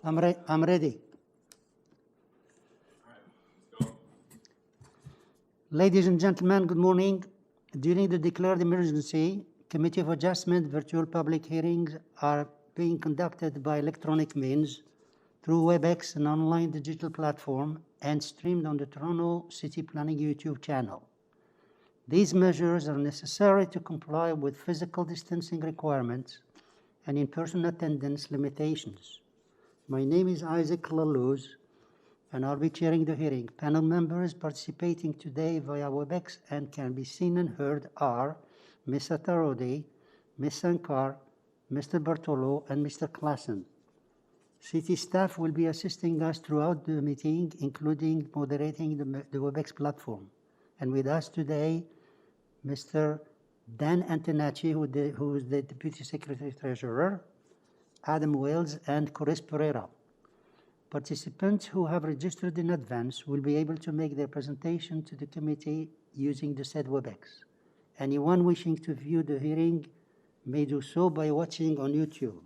I'm ready. Ladies and gentlemen, good morning. During the declared emergency, Committee of Adjustment virtual public hearings are being conducted by electronic means through WebEx, an online digital platform, and streamed on the Toronto City Planning YouTube channel. These measures are necessary to comply with physical distancing requirements and in-person attendance limitations. My name is Isaac Laluz, and I'll be chairing the hearing. Panel members participating today via WebEx and can be seen and heard are Ms. Atarodi, Ms. Sankar, Mr. Bartolo, and Mr. Klassen. City staff will be assisting us throughout the meeting, including moderating the WebEx platform. And with us today, Mr. Dan Antonacci, who is the Deputy Secretary Treasurer, Adam Wales, and Chris Pereira. Participants who have registered in advance will be able to make their presentation to the committee using the said WebEx. Anyone wishing to view the hearing may do so by watching on YouTube.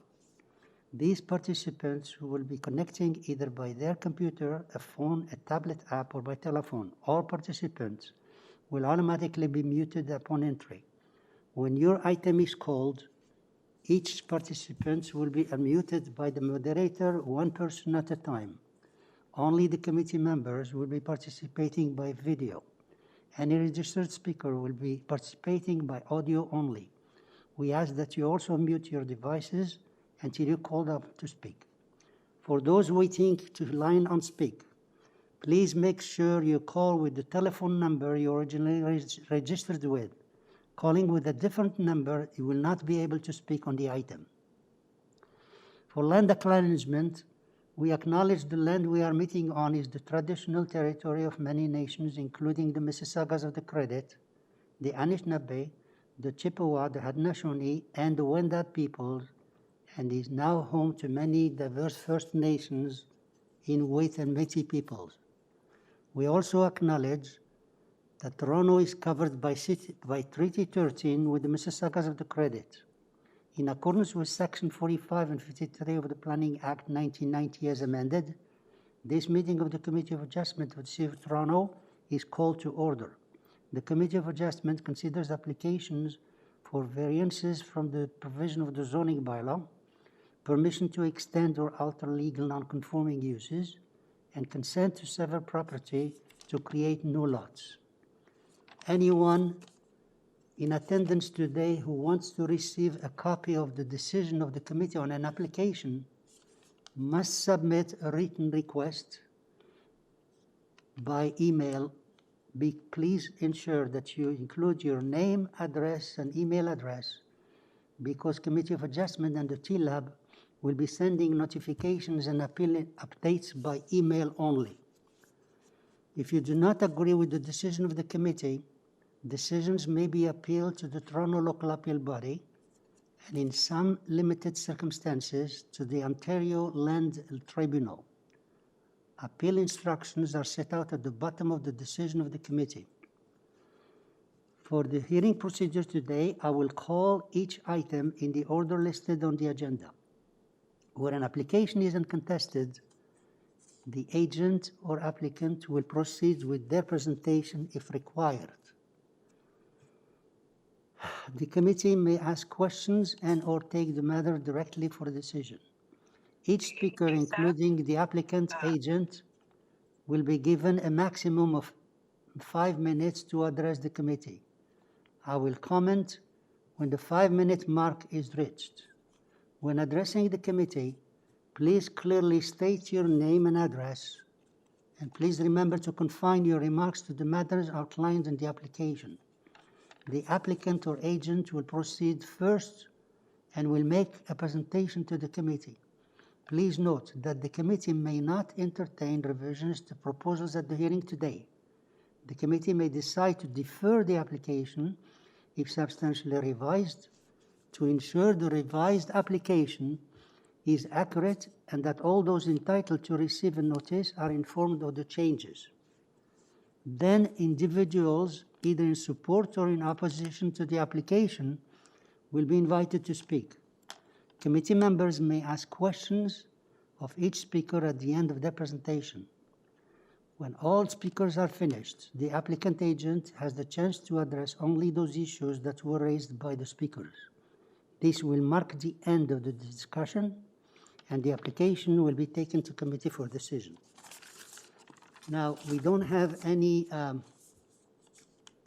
These participants will be connecting either by their computer, a phone, a tablet app, or by telephone. All participants will automatically be muted upon entry. When your item is called, each participant will be unmuted by the moderator, one person at a time. Only the committee members will be participating by video. Any registered speaker will be participating by audio only. We ask that you also mute your devices until you're called up to speak. For those waiting to line on speak, please make sure you call with the telephone number you originally registered with. Calling with a different number, you will not be able to speak on the item. For land acknowledgement, we acknowledge the land we are meeting on is the traditional territory of many nations, including the Mississaugas of the Credit, the Anishinaabe, the Chippewa, the Haudenosaunee, and the Wendat peoples, and is now home to many diverse First Nations, Inuit, and Métis peoples. We also acknowledge that Toronto is covered by Treaty 13 with the Mississaugas of the Credit. In accordance with Section 45 and 53 of the Planning Act 1990 as amended, this meeting of the Committee of Adjustment of the City of Toronto is called to order. The Committee of Adjustment considers applications for variances from the provision of the zoning bylaw, permission to extend or alter legal non-conforming uses, and consent to sever property to create new lots. Anyone in attendance today who wants to receive a copy of the decision of the committee on an application must submit a written request by email. Please ensure that you include your name, address, and email address, because Committee of Adjustment and the TLAB will be sending notifications and updates by email only. If you do not agree with the decision of the committee, decisions may be appealed to the Toronto Local Appeal Body and in some limited circumstances to the Ontario Land Tribunal. Appeal instructions are set out at the bottom of the decision of the committee. For the hearing procedure today, I will call each item in the order listed on the agenda. Where an application is uncontested, the agent or applicant will proceed with their presentation if required. The committee may ask questions and or take the matter directly for a decision. Each speaker, including the applicant agent, will be given a maximum of 5 minutes to address the committee. I will comment when the 5-minute mark is reached. When addressing the committee, please clearly state your name and address, and please remember to confine your remarks to the matters outlined in the application. The applicant or agent will proceed first and will make a presentation to the committee. Please note that the committee may not entertain revisions to proposals at the hearing today. The committee may decide to defer the application if substantially revised to ensure the revised application is accurate and that all those entitled to receive a notice are informed of the changes. Then individuals, either in support or in opposition to the application, will be invited to speak. Committee members may ask questions of each speaker at the end of their presentation. When all speakers are finished, the applicant agent has the chance to address only those issues that were raised by the speakers. This will mark the end of the discussion, and the application will be taken to committee for decision. Now, we don't have any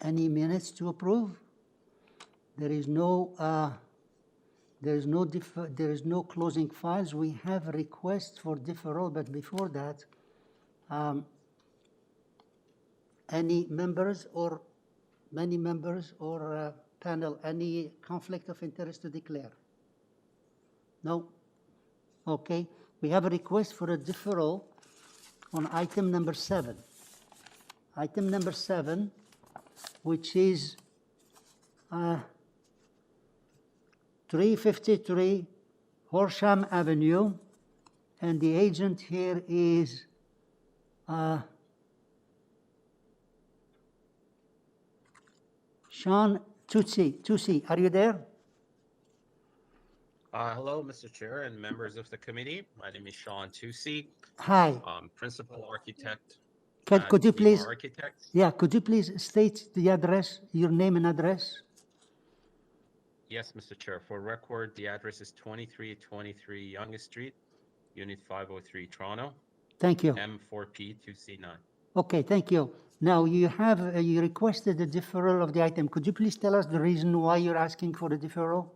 minutes to approve. There is no closing files. We have a request for deferral, but before that, any members or many members or panel, any conflict of interest to declare? No? Okay. We have a request for a deferral on item number 7. Item number 7, which is 353 Horsham Avenue, and the agent here is Sean Tusi, are you there? Hello, Mr. Chair and members of the committee. My name is Sean Tusi. Hi. Principal architect. Could you please? Architects. Yeah, could you please state the address, your name and address? Yes, Mr. Chair. For record, the address is 2323 Youngest Street, Unit 503, Toronto. Thank you. M4P2C9. Okay, thank you. Now, you requested the deferral of the item. Could you please tell us the reason why you're asking for the deferral?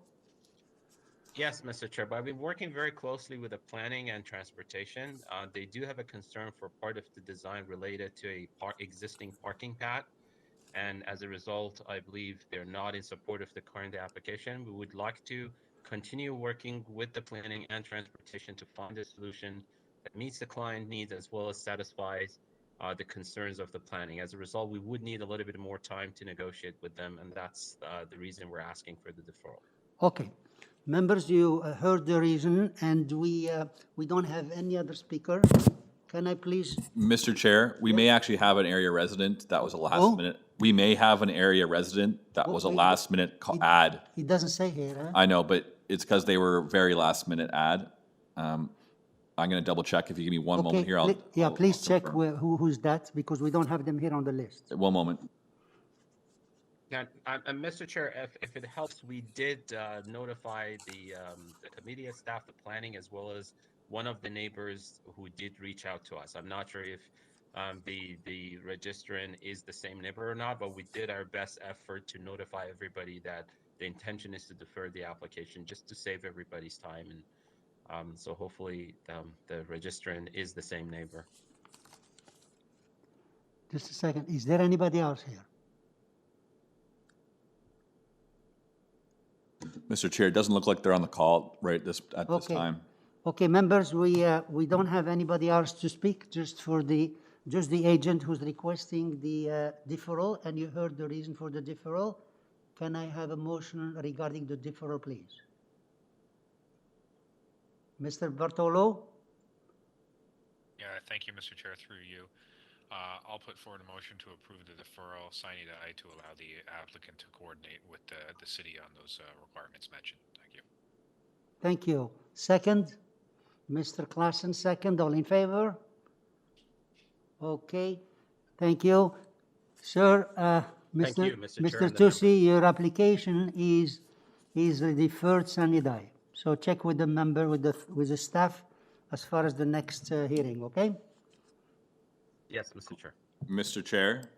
Yes, Mr. Chair, but I've been working very closely with the planning and transportation. They do have a concern for part of the design related to a existing parking pad. And as a result, I believe they're not in support of the current application. We would like to continue working with the planning and transportation to find a solution that meets the client needs as well as satisfies the concerns of the planning. As a result, we would need a little bit more time to negotiate with them, and that's the reason we're asking for the deferral. Okay. Members, you heard the reason, and we don't have any other speaker. Can I please? Mr. Chair, we may actually have an area resident that was a last minute. We may have an area resident that was a last minute ad. It doesn't say here, huh? I know, but it's because they were very last minute ad. I'm going to double check. If you give me one moment here, please check who's that, because we don't have them here on the list. One moment. Now, Mr. Chair, if it helps, we did notify the committee of staff, the planning, as well as one of the neighbors who did reach out to us. I'm not sure if the registrant is the same neighbor or not, but we did our best effort to notify everybody that the intention is to defer the application just to save everybody's time. And so hopefully the registrant is the same neighbor. Just a second. Is there anybody else here? Mr. Chair, it doesn't look like they're on the call at this time. Okay, members, we don't have anybody else to speak, just the agent who's requesting the deferral, and you heard the reason for the deferral. Can I have a motion regarding the deferral, please? Mr. Bartolo? Yeah, thank you, Mr. Chair, through you. I'll put forward a motion to approve the deferral, signing the I to allow the applicant to coordinate with the city on those requirements mentioned. Thank you. Thank you. Second? Mr. Klassen, second. All in favor? Okay. Thank you. Sir, Thank you, Mr. Chair, Mr. Tusi, your application is deferred sine die. So check with the member, with the staff as far as the next hearing, okay? Yes, Mr. Chair. Mr. Chair,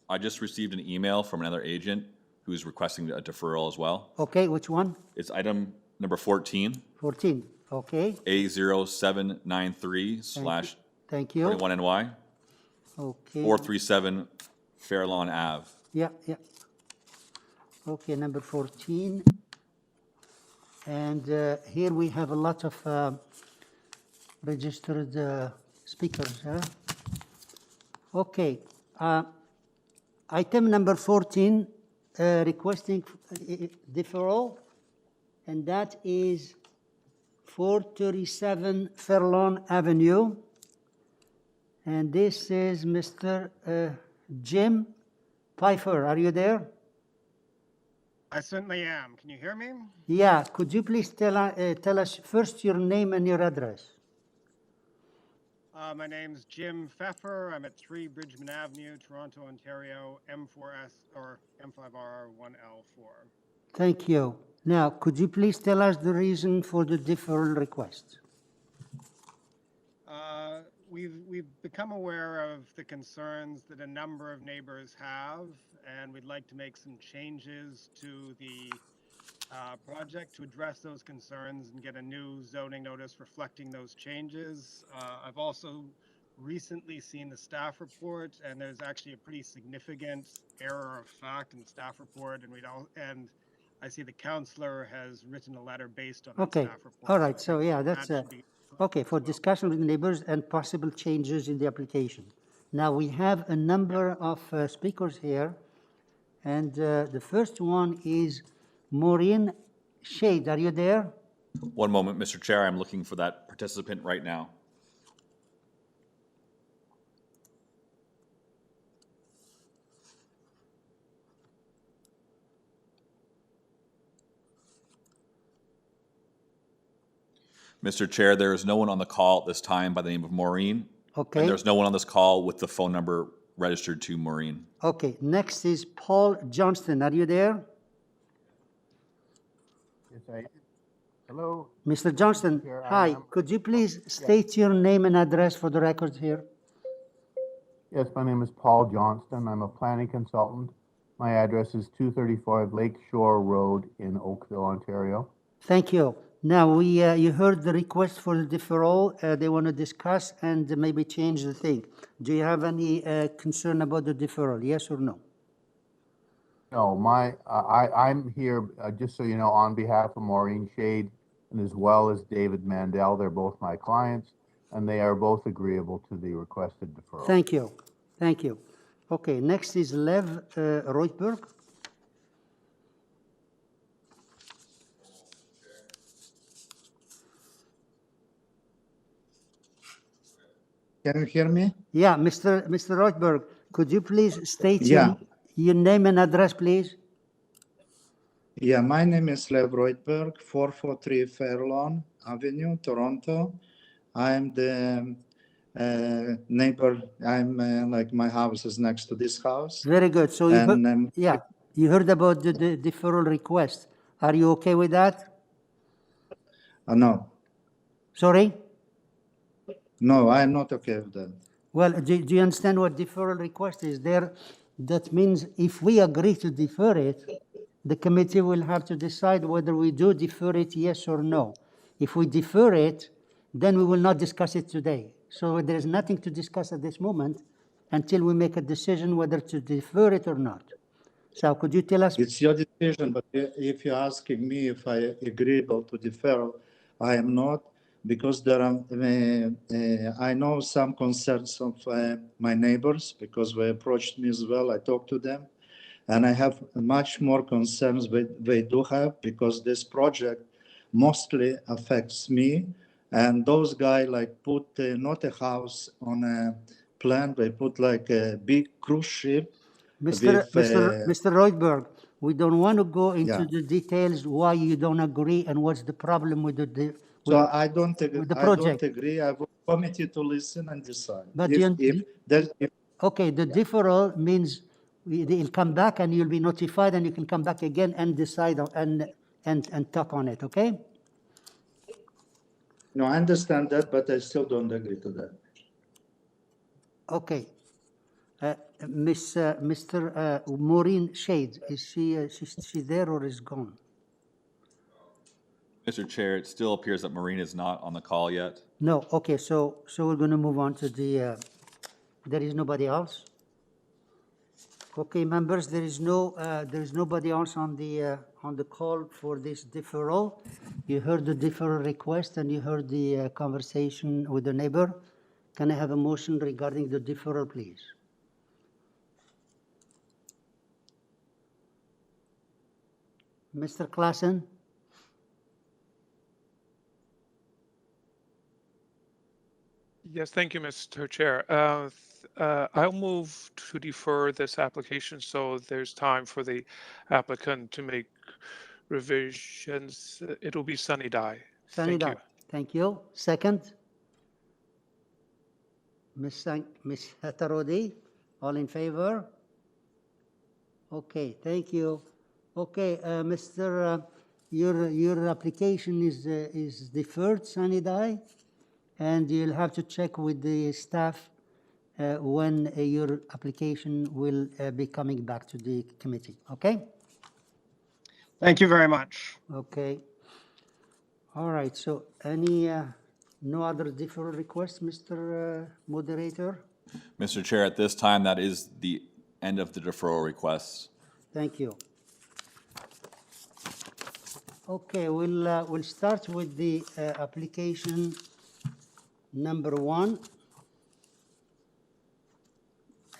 I just received an email from another agent who's requesting a deferral as well. Okay, which one? It's item number 14. 14, okay. A0793 Thank you. 41NY. Okay. 437 Fairlawn Ave. Yeah. Okay, number 14. And here we have a lot of registered speakers. Huh? Okay. Item number 14, requesting deferral, and that is 437 Fairlawn Avenue. And this is Mr. Jim Pfeiffer. Are you there? I certainly am. Can you hear me? Yeah. Could you please tell us first your name and your address? My name's Jim Pfeffer. I'm at 3 Bridgman Avenue, Toronto, Ontario, M4S or M5R1L4. Thank you. Now, could you please tell us the reason for the deferral request? We've become aware of the concerns that a number of neighbors have, and we'd like to make some changes to the project to address those concerns and get a new zoning notice reflecting those changes. I've also recently seen the staff report, and there's actually a pretty significant error of fact in the staff report, and I see the counselor has written a letter based on that Okay, staff report. all right, I so think yeah, that that's, should be okay, for as well. discussion with neighbors and possible changes in the application. Now, we have a number of speakers here, and the first one is Maureen Shade. Are you there? One moment, Mr. Chair, I'm looking for that participant right now. Mr. Chair, there is no one on the call at this time by the name of Maureen. Okay. And there's no one on this call with the phone number registered to Maureen. Okay, next is Paul Johnston. Are you there? Yes, I am. Hello. Mr. Johnston, Here I hi. am. Could you please state your name and address for the record here? Yes, my name is Paul Johnston. I'm a planning consultant. My address is 235 Lakeshore Road in Oakville, Ontario. Thank you. Now, you heard the request for the deferral. They want to discuss and maybe change the thing. Do you have any concern about the deferral, yes or no? No, I'm here, just so you know, on behalf of Maureen Shade and as well as David Mandel. They're both my clients, and they are both agreeable to the requested deferral. Thank you. Thank you. Okay, next is Lev Reutberg. Can you hear me? Yeah, Mr. Reutberg, could you please state Yeah. your name and address, please? Yeah, my name is Lev Reutberg, 443 Fairlawn Avenue, Toronto. I'm the neighbor. I'm like my house is next to this house. Very good. So you And heard, you heard about the deferral request. Are you okay with that? no, Sorry? no, I'm not okay with that. Well, do you understand what deferral request is? That means if we agree to defer it, the committee will have to decide whether we do defer it, yes or no. If we defer it, then we will not discuss it today. So there is nothing to discuss at this moment until we make a decision whether to defer it or not. So could you tell us? It's your decision, but if you're asking me if I agreeable to deferral, I am not, because there are, I know some concerns of my neighbors, because they approached me as well. I talked to them, and I have much more concerns they do have, because this project mostly affects me. And those guys like put not a house on a plan, they put like a big cruise ship. Mr. Reutberg, we don't want to go into Yeah. the details why you don't agree and what's the problem with the So I don't agree. with the I don't project. agree. I want committee to listen and decide. But If okay, the deferral means it'll come back and you'll be notified and you can come back again and decide and talk on it, okay? no, I understand that, but I still don't agree to that. Okay. Mr. Maureen Shade, is she there or is gone? Mr. Chair, it still appears that Maureen is not on the call yet. No, okay, so we're going to move on to the, there is nobody else? Okay, members, there is nobody else on the call for this deferral. You heard the deferral request and you heard the conversation with the neighbor. Can I have a motion regarding the deferral, please? Mr. Klassen? Yes, thank you, Mr. Chair. I'll move to defer this application so there's time for the applicant to make revisions. It'll be Sunny Die. Sunny Thank Day. you. Thank you. Second? Ms. Hatarodi, all in favor? Okay, thank you. Okay, Mr. Your application is deferred, Sunny Day, and you'll have to check with the staff when your application will be coming back to the committee. Okay? Thank you very much. Okay. All right. So, any no other deferral requests, Mr. Moderator? Mr. Chair, at this time, that is the end of the deferral requests. Thank you. Okay, we'll start with the application number 1.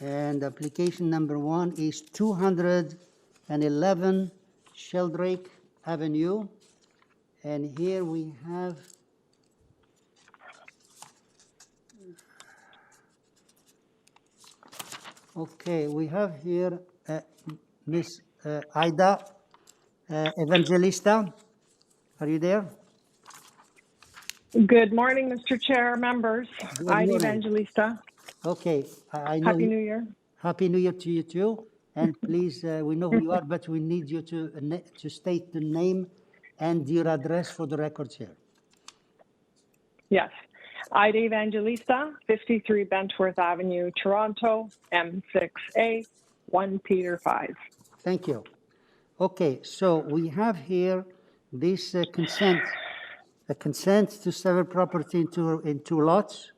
And application number 1 is 211 Sheldrake Avenue. And here we have we have here Miss Ida Evangelista. Are you there? Good morning, Mr. Chair, members. Good Ida morning. Evangelista. Okay, I know. Happy New Year. Happy New Year to you too. And please, we know who you are, but we need you to state the name and your address for the records here. Yes. Ida Evangelista, 53 Bentworth Avenue, Toronto, M6A, 1 Peter 5. Thank you. Okay, so we have here this consent to sever property in two lots,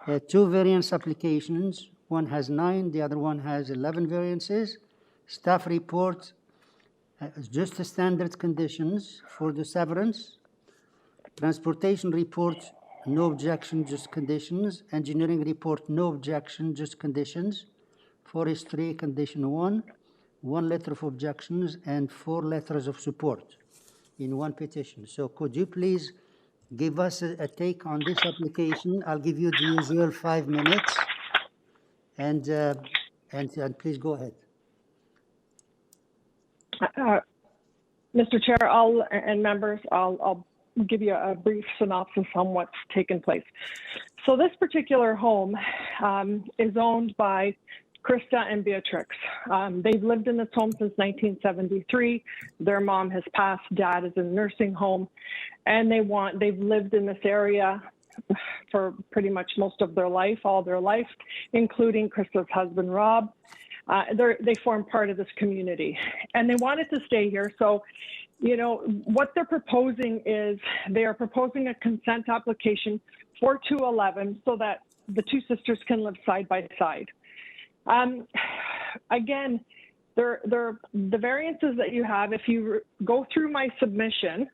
2 variance applications. One has 9, the other one has 11 variances. Staff report just the standard conditions for the severance. Transportation report, no objection, just conditions. Engineering report, no objection, just conditions. Forestry, condition 1, 1 letter of objections, and 4 letters of support in one petition. So could you please give us a take on this application? I'll give you the usual 5 minutes, and please go ahead. Mr. Chair, and members, I'll give you a brief synopsis on what's taken place. So this particular home is owned by Krista and Beatrix. They've lived in this home since 1973. Their mom has passed, dad is in a nursing home, and they've lived in this area for pretty much most of their life, all their life, including Krista's husband, Rob. They form part of this community, and they wanted to stay here. So, you know, what they're proposing is they are proposing a consent application for 211 so that the two sisters can live side by side. Again, the variances that you have, if you go through my submission,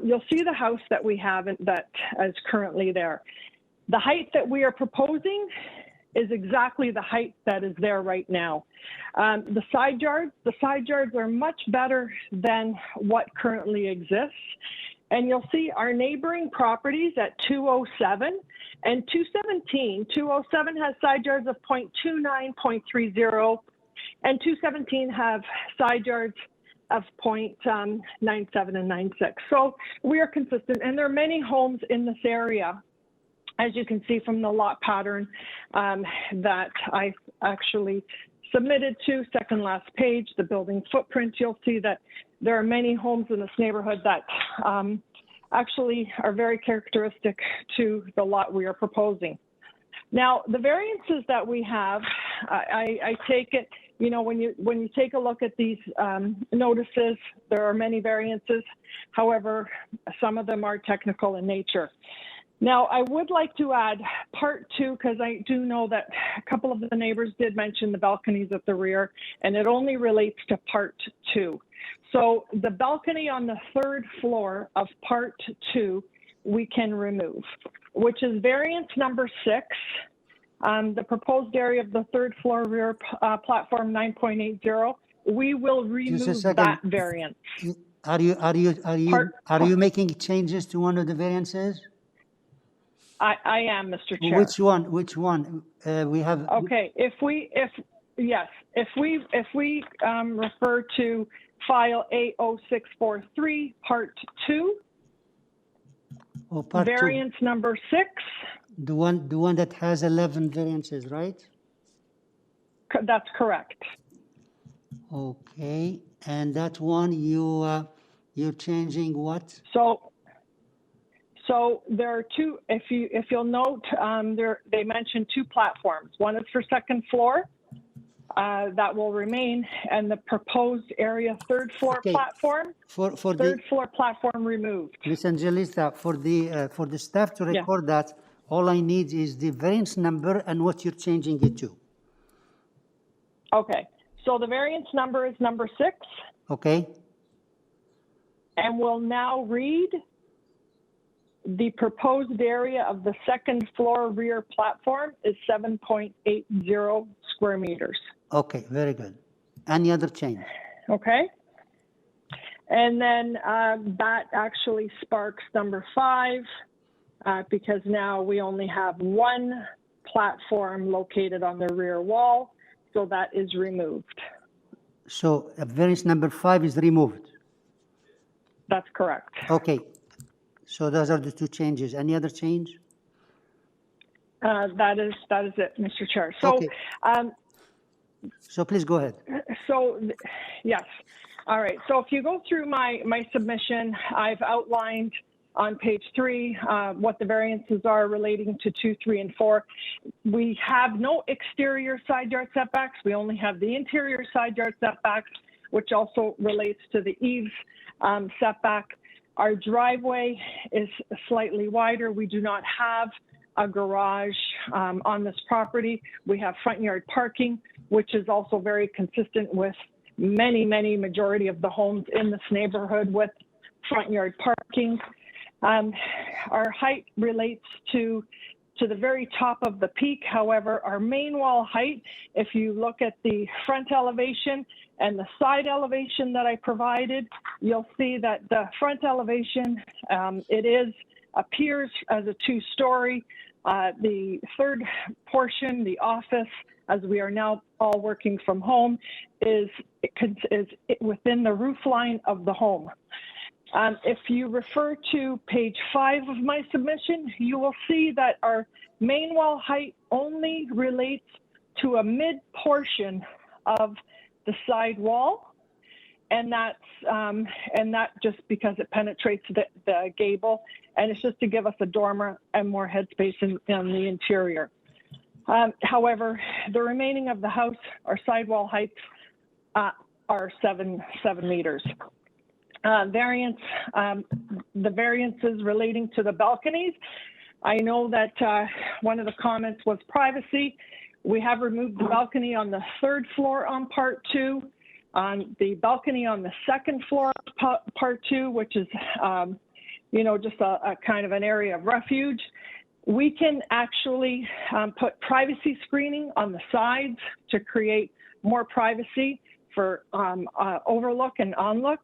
you'll see the house that we have that is currently there. The height that we are proposing is exactly the height that is there right now. The side yards are much better than what currently exists. And you'll see our neighboring properties at 207 and 217. 207 has side yards of 0.29, 0.30, and 217 have side yards of 0.97 and 96. So we are consistent, and there are many homes in this area, as you can see from the lot pattern that I actually submitted to, second last page, the building footprint. You'll see that there are many homes in this neighborhood that actually are very characteristic to the lot we are proposing. Now, the variances that we have, I take it, you know, when you take a look at these notices, there are many variances. However, some of them are technical in nature. Now, I would like to add part 2, because I do know that a couple of the neighbors did mention the balconies at the rear, and it only relates to part 2. So the balcony on the 3rd floor of part 2, we can remove, which is variance number 6. The proposed area of the 3rd floor rear platform 9.80. We will remove that variance. Are you making changes to one of the variances? I am, Mr. Chair. Which one? We have. Okay, if we refer to file A0643, part 2, part variance 2. number 6. The one that has 11 variances, right? That's correct. Okay, and that one you're changing what? So there are two. If you'll note, they mentioned two platforms. One is for second floor, that will remain, and the proposed area third floor Okay. platform. For Third the floor platform removed. Miss Angelista, for the staff to Yeah. record that, all I need is the variance number and what you're changing it to. Okay. So the variance number is number 6, Okay. and we'll now read the proposed area of the second floor rear platform is 7.80 square meters. Okay. Very good. Any other change? Okay. And then that actually sparks number 5 because now we only have one platform located on the rear wall, so that is removed. So variance number 5 is removed. That's correct. Okay. So those are the two changes. Any other change? That is it, Mr. Chair. So, Okay. So please go ahead. Yes. All right. So if you go through my submission, I've outlined on page 3 what the variances are relating to 2, 3, and 4. We have no exterior side yard setbacks. We only have the interior side yard setbacks, which also relates to the eaves setback. Our driveway is slightly wider. We do not have a garage on this property. We have front yard parking, which is also very consistent with many majority of the homes in this neighborhood with front yard parking. Our height relates to the very top of the peak. However, our main wall height, if you look at the front elevation and the side elevation that I provided, you'll see that the front elevation, appears as a 2-story. The third portion, the office, as we are now all working from home, is within the roof line of the home. If you refer to page 5 of my submission, you will see that our main wall height only relates to a mid portion of the side wall, and that just because it penetrates the gable, and it's just to give us a dormer and more headspace in the interior. However, the remaining of the house, our sidewall heights are 7 meters. The variances relating to the balconies. I know that one of the comments was privacy. We have removed the balcony on the 3rd floor on part 2. On the balcony on the 2nd floor, part 2, which is, just a kind of an area of refuge. We can actually put privacy screening on the sides to create more privacy for overlook and onlook.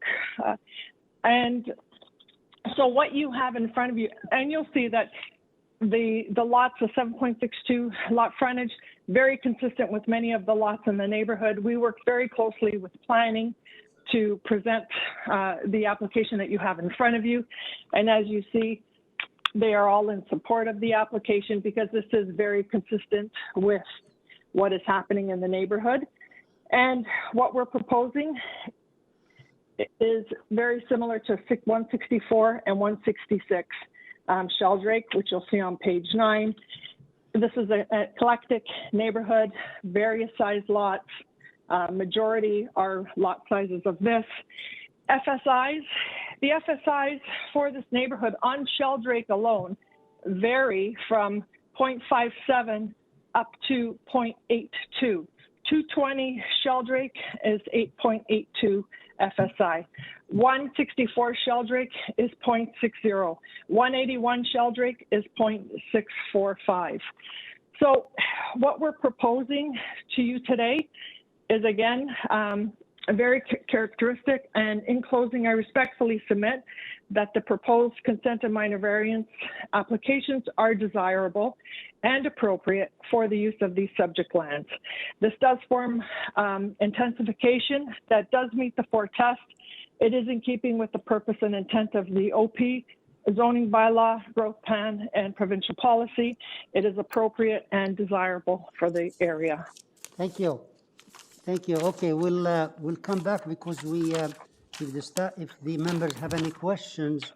And so what you have in front of you, and you'll see that the lots of 7.62 lot frontage, very consistent with many of the lots in the neighborhood. We work very closely with planning to present the application that you have in front of you. And as you see, they are all in support of the application because this is very consistent with what is happening in the neighborhood. And what we're proposing is very similar to 164 and 166 Sheldrake, which you'll see on page 9. This is an eclectic neighborhood, various size lots. Majority are lot sizes of this. FSIs, the FSIs for this neighborhood on Sheldrake alone vary from 0.57 up to 0.82. 220 Sheldrake is 8.82 FSI. 164 Sheldrake is 0.60. 181 Sheldrake is 0.645. So what we're proposing to you today is, again, very characteristic, and in closing, I respectfully submit that the proposed consent and minor variance applications are desirable and appropriate for the use of these subject lands. This does form intensification that does meet the 4 tests. It is in keeping with the purpose and intent of the OP zoning bylaw, growth plan, and provincial policy. It is appropriate and desirable for the area. Thank you. Thank you. Okay, we'll come back because if the members have any questions,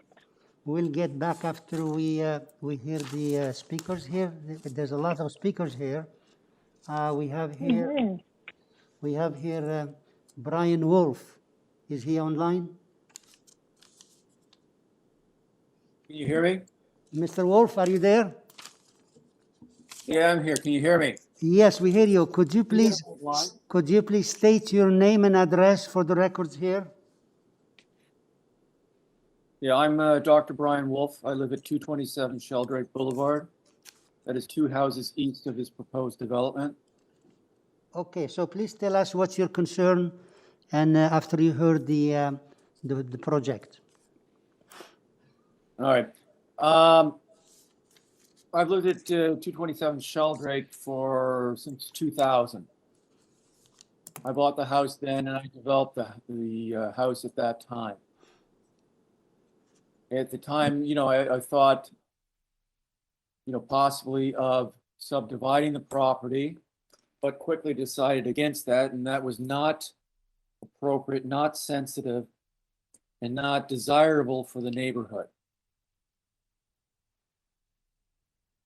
we'll get back after we hear the speakers here. There's a lot of speakers here. We have here Brian Wolf. Is he online? Can you hear me? Mr. Wolf, are you there? Yeah, I'm here. Can you hear me? Yes, we hear you. Could you please state your name and address for the records here? Yeah, I'm Dr. Brian Wolf. I live at 227 Sheldrake Boulevard. That is 2 houses east of his proposed development. Okay, so please tell us what's your concern, and after you heard the project. All right. I've lived at 227 Sheldrake since 2000. I bought the house then, and I developed the house at that time. At the time, I thought, possibly of subdividing the property, but quickly decided against that, and that was not appropriate, not sensitive, and not desirable for the neighborhood.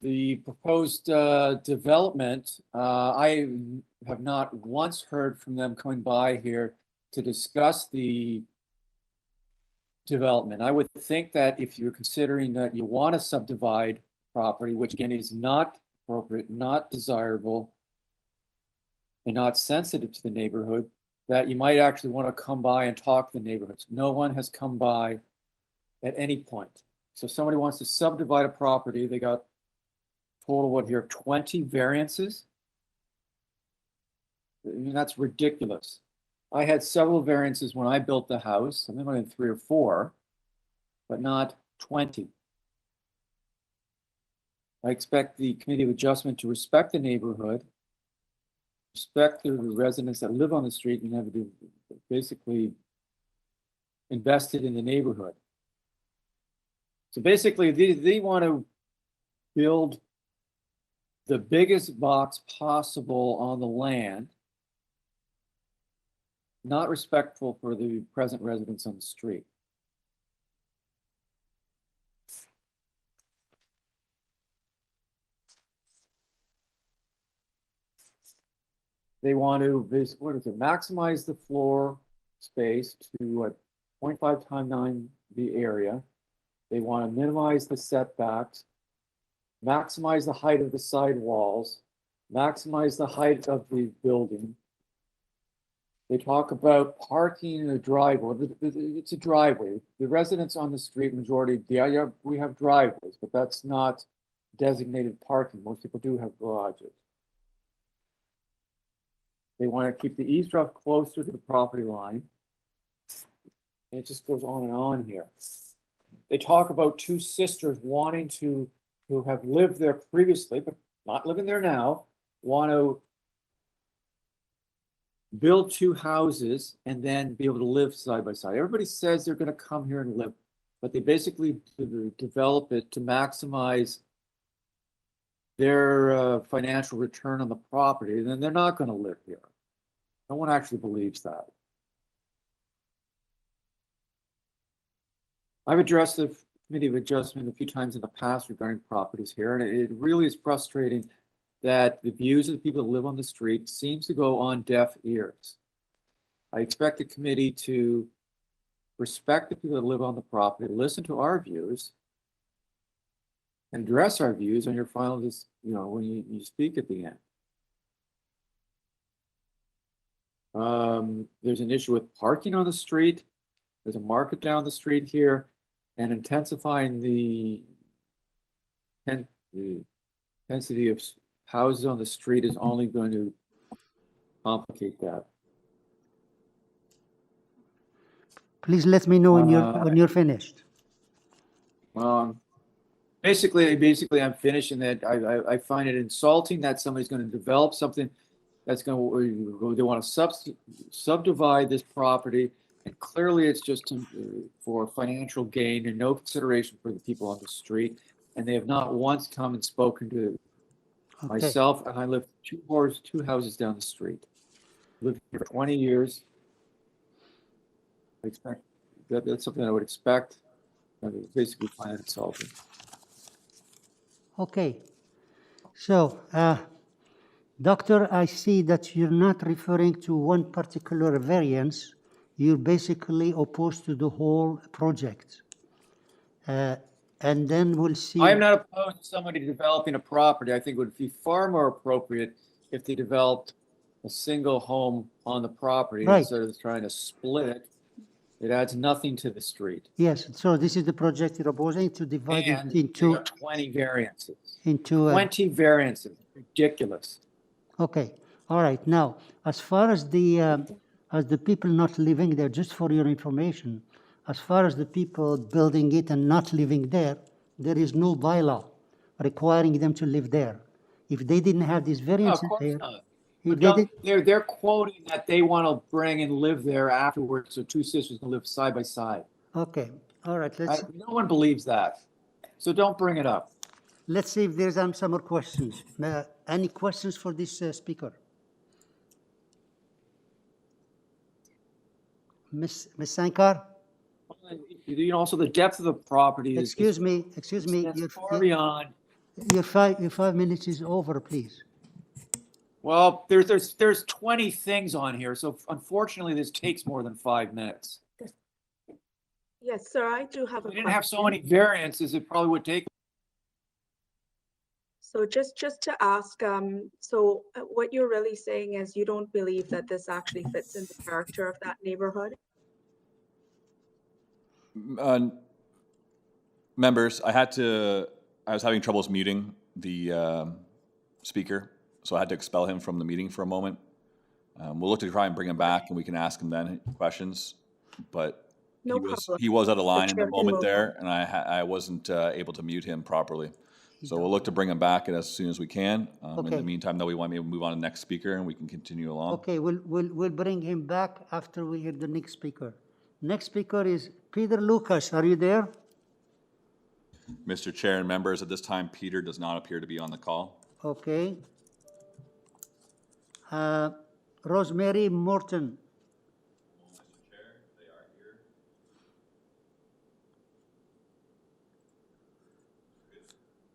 The proposed development, I have not once heard from them coming by here to discuss the development. I would think that if you're considering that you want to subdivide property, which again is not appropriate, not desirable, and not sensitive to the neighborhood, that you might actually want to come by and talk to the neighborhoods. No one has come by at any point. So if somebody wants to subdivide a property, they got total, what here, 20 variances? I mean, that's ridiculous. I had several variances when I built the house. I think I had 3 or 4, but not 20. I expect the Committee of Adjustment to respect the neighborhood, respect the residents that live on the street, and have to basically invested in the neighborhood. So basically, they want to build the biggest box possible on the land, not respectful for the present residents on the street. They want to, maximize the floor space to 0.5 times 9 the area. They want to minimize the setbacks, maximize the height of the side walls, maximize the height of the building. They talk about parking in a driveway. It's a driveway. The residents on the street, majority, yeah, we have driveways, but that's not designated parking. Most people do have garages. They want to keep the eavesdrop closer to the property line. And it just goes on and on here. They talk about 2 sisters wanting to, who have lived there previously, but not living there now, want to build 2 houses and then be able to live side by side. Everybody says they're going to come here and live, but they basically develop it to maximize their financial return on the property, and then they're not going to live here. No one actually believes that. I've addressed the Committee of Adjustment a few times in the past regarding properties here, and it really is frustrating that the views of the people that live on the street seems to go on deaf ears. I expect the committee to respect the people that live on the property, listen to our views, and address our views on your final, when you speak at the end. There's an issue with parking on the street. There's a market down the street here, and intensifying the density of houses on the street is only going to complicate that. Please let me know when you're finished. Basically, I'm finishing that. I find it insulting that somebody's going to develop something that's going to, they want to subdivide this property And clearly it's just for financial gain and no consideration for the people on the street. And they have not once come and spoken to Okay, myself, and I live two houses down the street. Lived here for 20 years. I expect that's something I would expect. I would basically find it insulting. okay. So, Doctor, I see that you're not referring to one particular variance. You're basically opposed to the whole project. And then we'll see. I am not opposed to somebody developing a property. I think it would be far more appropriate if they developed a single home on the property Right. instead of trying to split it. It adds nothing to the street. Yes, so this is the project you're opposing to divide And it they into, got 20 variances. 20 variances. Ridiculous. Okay, all right. Now, as far as the people not living there, just for your information, as far as the people building it and not living there, there is no bylaw requiring them to live there. If they didn't have these No, of variances course there, not. if But they did, they're quoting that they want to bring and live there afterwards, so two sisters can live side by side. okay, all right. No one believes that, so don't bring it up. Let's see if there's some more questions. Any questions for this speaker? Ms. Sankar? You know, also the depth of the property is. Excuse me. That's far beyond. Your 5 minutes is over, please. Well, there's 20 things on here, so unfortunately this takes more than 5 minutes. Yes, sir, I do have a If we didn't have so question. many variances, it probably would take. So just to ask, so what you're really saying is you don't believe that this actually fits in the character of that neighborhood? Members, I was having troubles muting the speaker, so I had to expel him from the meeting for a moment. We'll look to try and bring him back, and we can ask him then questions. But No problem. he was out of line in the chair can moment move there, and I wasn't able to mute him properly. So we'll look to bring him back as soon as we can. In Okay. the meantime, though, we want to move on to the next speaker, and we can continue along. Okay, we'll bring him back after we hear the next speaker. Next speaker is Peter Lucas. Are you there? Mr. Chair and members, at this time, Peter does not appear to be on the call. Okay. Rosemary Morton.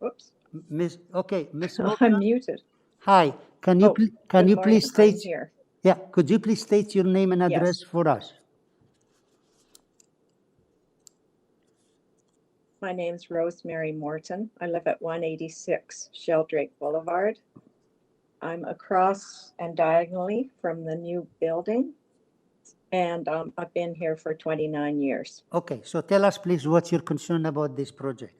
Oops, Miss I'm Morton. muted. Hi, can you Oh, please morning, I'm state? here. Yeah, could you please state your name and Yes. address for us? My name's Rosemary Morton. I live at 186 Sheldrake Boulevard. I'm across and diagonally from the new building, and I've been here for 29 years. Okay, so tell us please what's your concern about this project.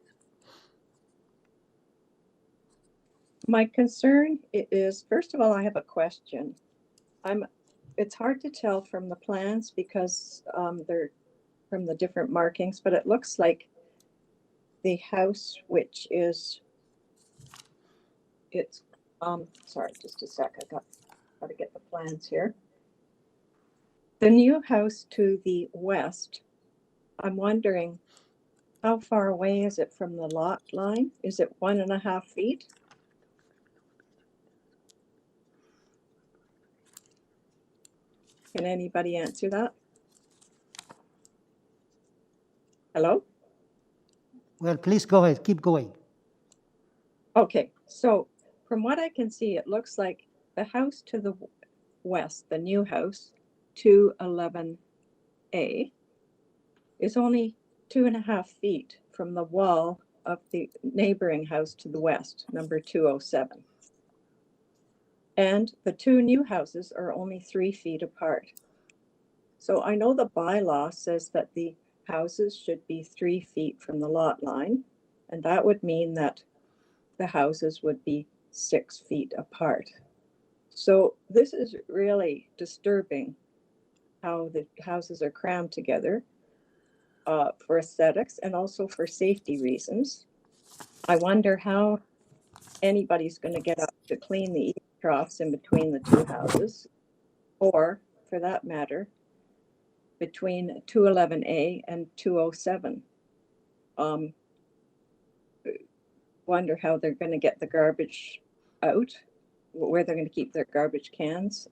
My concern is, first of all, I have a question. It's hard to tell from the plans because they're from the different markings, but it looks like the house, which is, sorry, just a sec, I got to get the plans here. The new house to the west, I'm wondering, how far away is it from the lot line? Is it 1.5 feet? Can anybody answer that? Hello? Well, please go ahead, keep going. Okay, so from what I can see, it looks like the house to the west, the new house, 211A, is only 2.5 feet from the wall of the neighboring house to the west, number 207. And the two new houses are only 3 feet apart. So I know the bylaw says that the houses should be 3 feet from the lot line, and that would mean that the houses would be 6 feet apart. So this is really disturbing how the houses are crammed together for aesthetics and also for safety reasons. I wonder how anybody's going to get up to clean the eave troughs in between the two houses, or for that matter, between 211A and 207. Wonder how they're going to get the garbage out, where they're going to keep their garbage cans.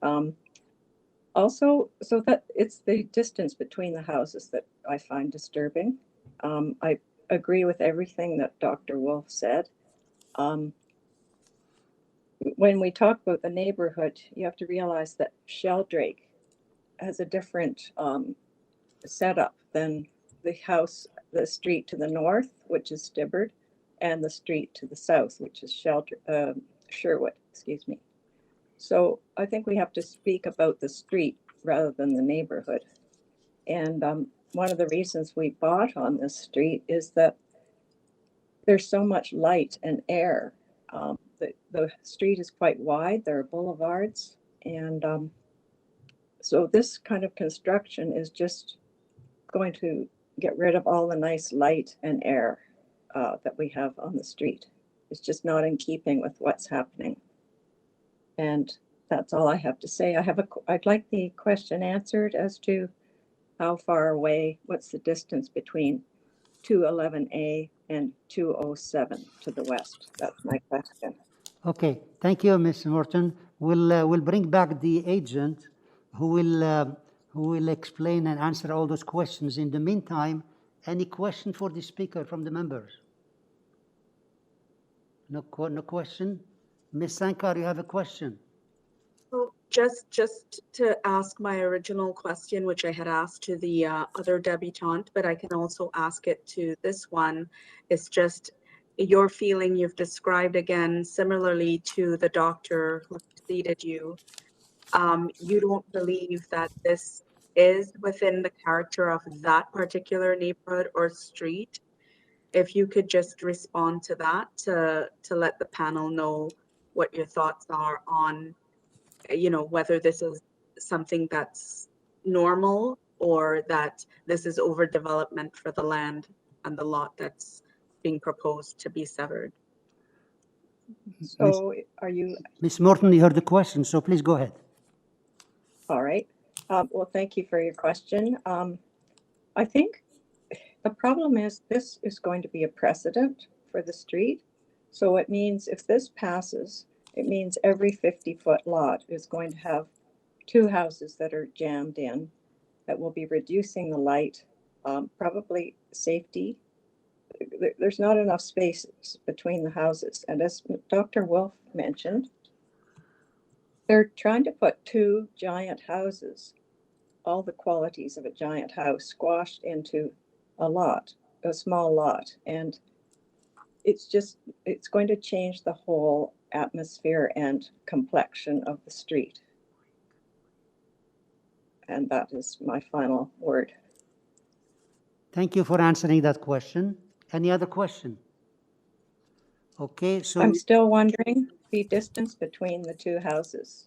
Also, so that it's the distance between the houses that I find disturbing. I agree with everything that Dr. Wolf said. When we talk about the neighborhood, you have to realize that Sheldrake has a different setup than the house, the street to the north, which is Stibbard, and the street to the south, which is Sherwood, excuse me. So I think we have to speak about the street rather than the neighborhood. And one of the reasons we bought on this street is that there's so much light and air. The street is quite wide, there are boulevards, and so this kind of construction is just going to get rid of all the nice light and air that we have on the street. It's just not in keeping with what's happening. And that's all I have to say. I'd like the question answered as to how far away, what's the distance between 211A and 207 to the west? That's my question. Okay, thank you, Ms. Morton. We'll bring back the agent who will explain and answer all those questions. In the meantime, any question for the speaker from the members? No question? Ms. Sankar, you have a question? So just to ask my original question, which I had asked to the other debutante, but I can also ask it to this one. It's just your feeling you've described again, similarly to the doctor who preceded you. You don't believe that this is within the character of that particular neighborhood or street. If you could just respond to that to let the panel know what your thoughts are on, you know, whether this is something that's normal or that this is overdevelopment for the land and the lot that's being proposed to be severed. So are you... Ms. Morton, you heard the question, so please go ahead. All right. Well, thank you for your question. I think the problem is this is going to be a precedent for the street. So it means if this passes, it means every 50-foot lot is going to have two houses that are jammed in that will be reducing the light, probably safety. There's not enough space between the houses. And as Dr. Wolf mentioned, they're trying to put two giant houses, all the qualities of a giant house, squashed into a lot, a small lot. And it's going to change the whole atmosphere and complexion of the street. And that is my final word. Thank you for answering that question. Any other question? Okay, so I'm still wondering the distance between the two houses,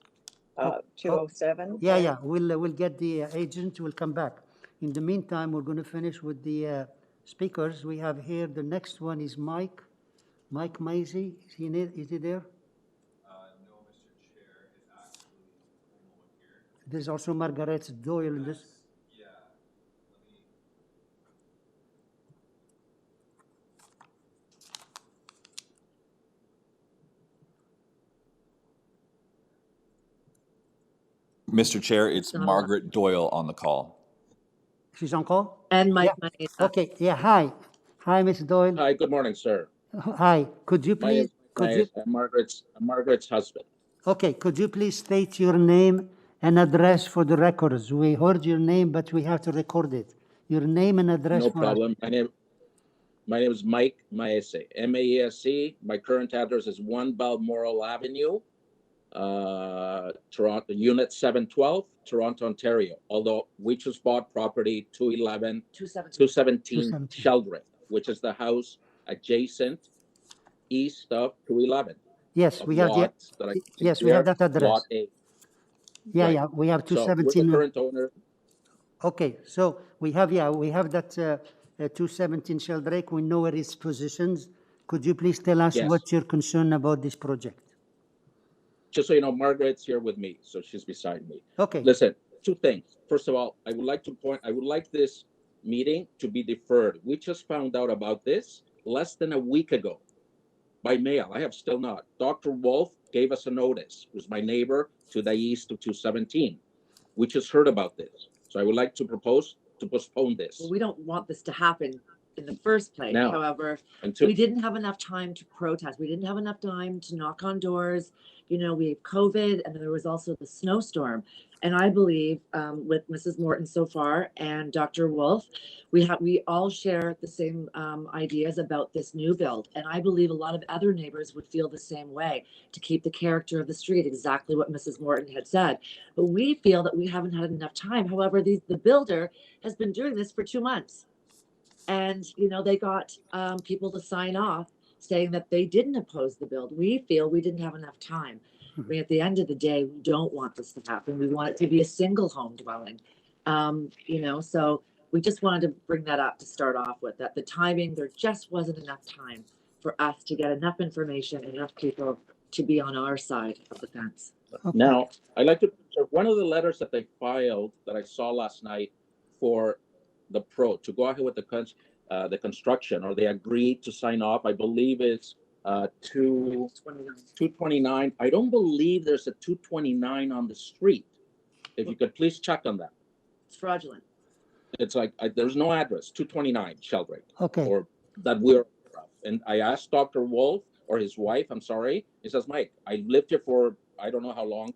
207. Yeah, we'll get the agent, we'll come back. In the meantime, we're going to finish with the speakers. We have here, the next one is Mike Maisy. Is he there? No, Mr. Chair, it's actually here. There's also Margaret Doyle in this. Yeah. Mr. Chair, it's Margaret Doyle on the call. She's on call? And Mike Yeah. Maisa. Okay, yeah, hi. Hi, Ms. Doyle. Hi, good morning, sir. Hi, could you please, I'm Margaret's husband. okay, could you please state your name and address for the records? We heard your name, but we have to record it. Your name and address. No for problem. My name is Mike Maese, M-A-E-S-E. My current address is 1 Balmoral Avenue, Toronto, Unit 712, Toronto, Ontario. Although we just bought property 217 Sheldrake, which is the house adjacent east of 211. Yes, we have the, yes, we have that address. Lot A. Yeah, Right. yeah, we have So we're 217. the current owner. Okay, so we have, yeah, we have that 217 Sheldrake. We know where it's positioned. Could you please tell us Yes. what's your concern about this project? Just so you know, Margaret's here with me, so she's beside me. Okay. Listen, two things. First of all, I would like this meeting to be deferred. We just found out about this less than a week ago by mail. I have still not. Dr. Wolf gave us a notice, who's my neighbor to the east of 217. We just heard about this. So I would like to propose to postpone this. Well, we don't want this to happen in the first place. Now, However, until we didn't have enough time to protest. We didn't have enough time to knock on doors. You know, we have COVID, and then there was also the snowstorm. And I believe with Mrs. Morton so far and Dr. Wolf, we all share the same ideas about this new build. And I believe a lot of other neighbors would feel the same way, to keep the character of the street, exactly what Mrs. Morton had said. But we feel that we haven't had enough time. However, the builder has been doing this for 2 months. And, you know, they got people to sign off saying that they didn't oppose the build. We feel we didn't have enough time. I mean, at the end of the day, we don't want this to happen. We want it to be a single home dwelling. You know, so we just wanted to bring that up to start off with, that the timing, there just wasn't enough time for us to get enough information, enough people to be on our side of the fence. Okay. Now, I'd like to, so one of the letters that they filed that I saw last night for the pro to go ahead with the construction, or they agreed to sign off, I believe it's 229. I don't believe there's a 229 on the street. If you could please check on that. It's fraudulent. It's like, there's no address, 229 Sheldrake. Okay. Or that we're aware of. And I asked Dr. Wolf, or his wife, I'm sorry. He says, Mike, I lived here for, I don't know how long,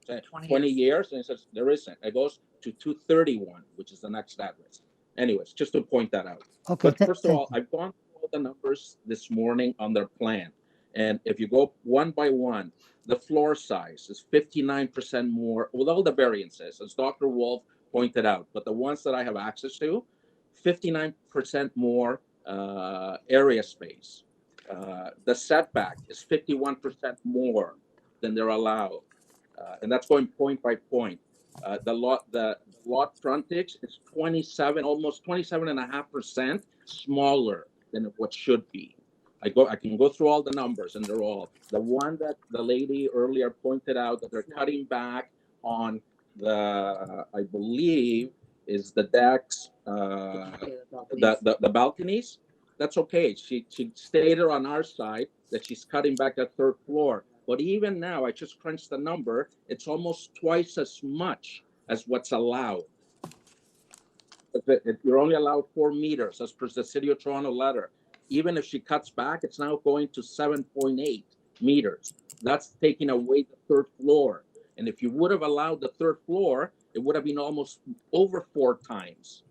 20 years. And he says, there isn't. It goes to 231, which is the next address. Anyways, just to point that out. Okay. But first of all, I've gone through all the numbers this morning on their plan. And if you go one by one, the floor size is 59% more with all the variances, as Dr. Wolf pointed out. But the ones that I have access to, 59% more area space. The setback is 51% more than they're allowed. And that's going point by point. The lot frontage is almost 27.5% smaller than what should be. I can go through all the numbers, and they're all the one that the lady earlier pointed out that they're cutting back on the, I believe, is the decks, the balconies. That's okay. She stated on our side that she's cutting back that third floor. But even now, I just crunched the number. It's almost twice as much as what's allowed. If you're only allowed 4 meters, as per the City of Toronto letter. Even if she cuts back, it's now going to 7.8 meters. That's taking away the third floor. And if you would have allowed the third floor, it would have been almost over 4 times.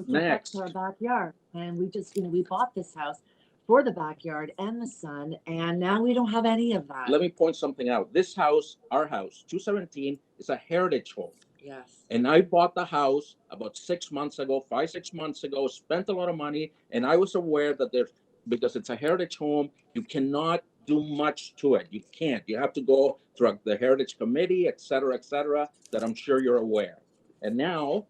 Next, our backyard, and we just, you know, we bought this house for the backyard and the sun, and now we don't have any of that. Let me point something out. This house, our house, 217, is a heritage home. Yes. And I bought the house about 6 months ago, 5-6 months ago, spent a lot of money, and I was aware that because it's a heritage home, you cannot do much to it. You can't. You have to go through the Heritage Committee, et cetera, that I'm sure you're aware. And now,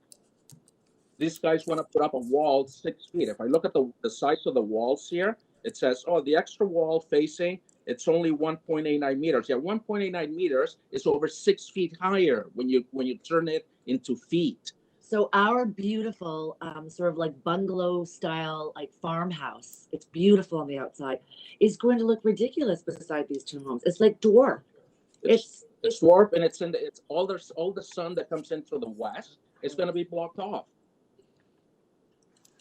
these guys want to put up a wall 6 feet. If I look at the size of the walls here, it says, oh, the extra wall facing, it's only 1.89 meters. Yeah, 1.89 meters is over 6 feet higher when you turn it into feet. So our beautiful sort of like bungalow style, like farmhouse, it's beautiful on the outside, is going to look ridiculous beside these two homes. It's like dwarf. It's dwarf, and it's all the sun that comes in through the west is going to be blocked off.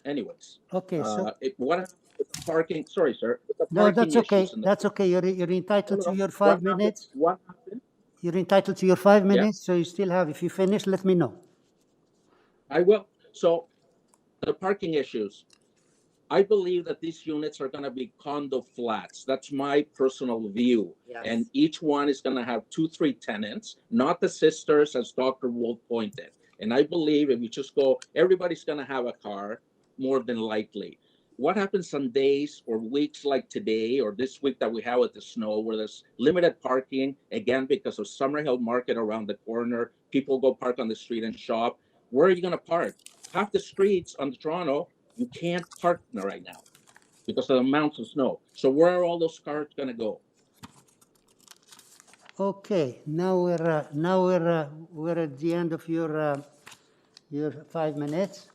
Anyways. Okay. So what happens with the parking? Sorry, sir. No, that's okay. That's okay. You're entitled to your 5 minutes. What happened? You're entitled to your 5 minutes, so you still have. If you finish, let me know. I will. So the parking issues. I believe that these units are going to be condo flats. That's my personal view. Yes. And each one is going to have 2-3 tenants, not the sisters, as Dr. Wolf pointed. And I believe if you just go, everybody's going to have a car, more than likely. What happens on days or weeks like today or this week that we have with the snow, where there's limited parking, again, because of Summerhill Market around the corner, people go park on the street and shop. Where are you going to park? Half the streets on Toronto, you can't park right now because of the amounts of snow. So where are all those cars going to go? Okay, we're at the end of your 5 minutes,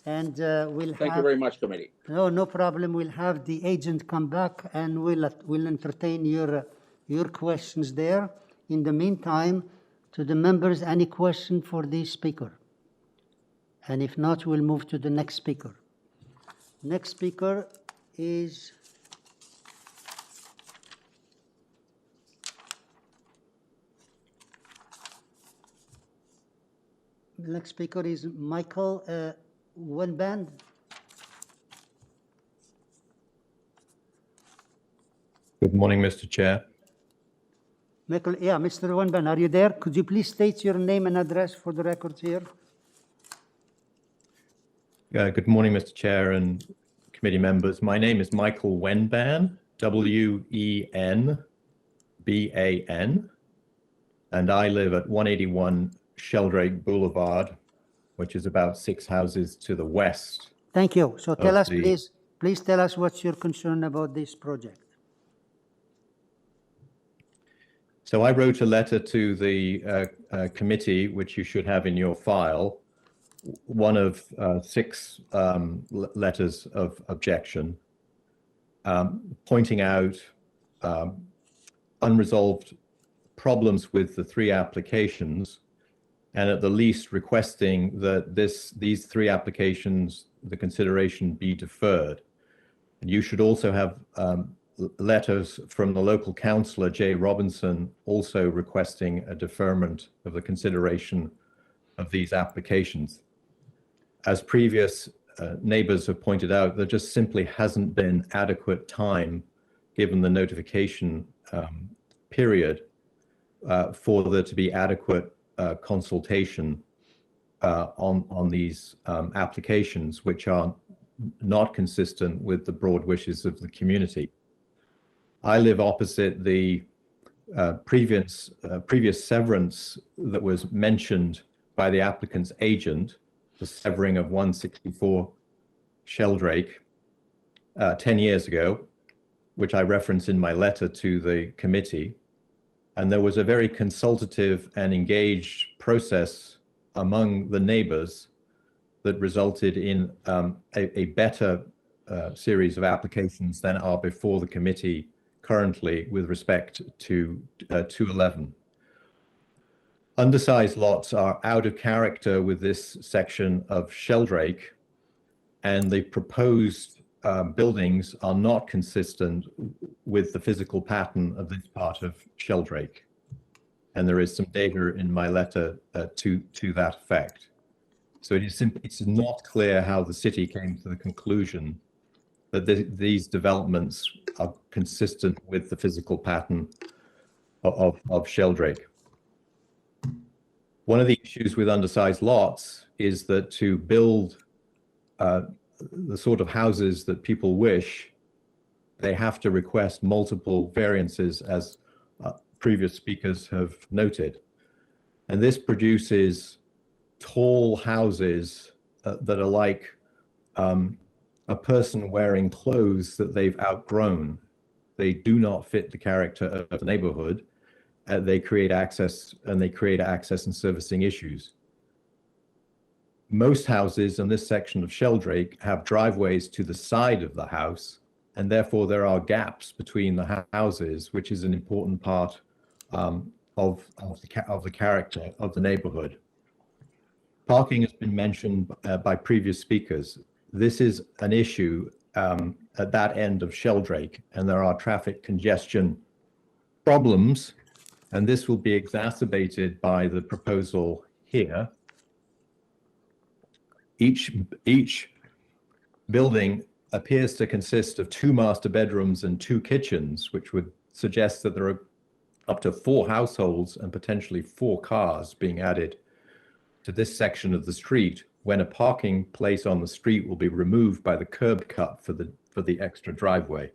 and we'll Thank you have. very much, committee. No problem. We'll have the agent come back, and we'll entertain your questions there. In the meantime, to the members, any question for the speaker? And if not, we'll move to the next speaker. Next speaker is Michael Wenband. Good morning, Mr. Chair. Michael, yeah, Mr. Wenband, are you there? Could you please state your name and address for the records here? Good morning, Mr. Chair and committee members. My name is Michael Wenban, W-E-N-B-A-N, and I live at 181 Sheldrake Boulevard, which is about 6 houses to the west. Thank you. So tell us, please tell us what's your concern about this project. So I wrote a letter to the committee, which you should have in your file, one of 6 letters of objection, pointing out unresolved problems with the 3 applications, and at the least requesting that these 3 applications, the consideration be deferred. And you should also have letters from the local councillor, Jay Robinson, also requesting a deferment of the consideration of these applications. As previous neighbours have pointed out, there just simply hasn't been adequate time, given the notification period, for there to be adequate consultation on these applications, which are not consistent with the broad wishes of the community. I live opposite the previous severance that was mentioned by the applicant's agent, the severing of 164 Sheldrake 10 years ago, which I reference in my letter to the committee. And there was a very consultative and engaged process among the neighbors that resulted in a better series of applications than are before the committee currently with respect to 211. Undersized lots are out of character with this section of Sheldrake, and the proposed buildings are not consistent with the physical pattern of this part of Sheldrake. And there is some data in my letter to that effect. So it's not clear how the city came to the conclusion that these developments are consistent with the physical pattern of Sheldrake. One of the issues with undersized lots is that to build the sort of houses that people wish, they have to request multiple variances, as previous speakers have noted. And this produces tall houses that are like a person wearing clothes that they've outgrown. They do not fit the character of the neighborhood. They create access and servicing issues. Most houses in this section of Sheldrake have driveways to the side of the house, and therefore there are gaps between the houses, which is an important part of the character of the neighborhood. Parking has been mentioned by previous speakers. This is an issue at that end of Sheldrake, and there are traffic congestion problems, and this will be exacerbated by the proposal here. Each building appears to consist of 2 master bedrooms and 2 kitchens, which would suggest that there are up to 4 households and potentially 4 cars being added to this section of the street, when a parking place on the street will be removed by the curb cut for the extra driveway.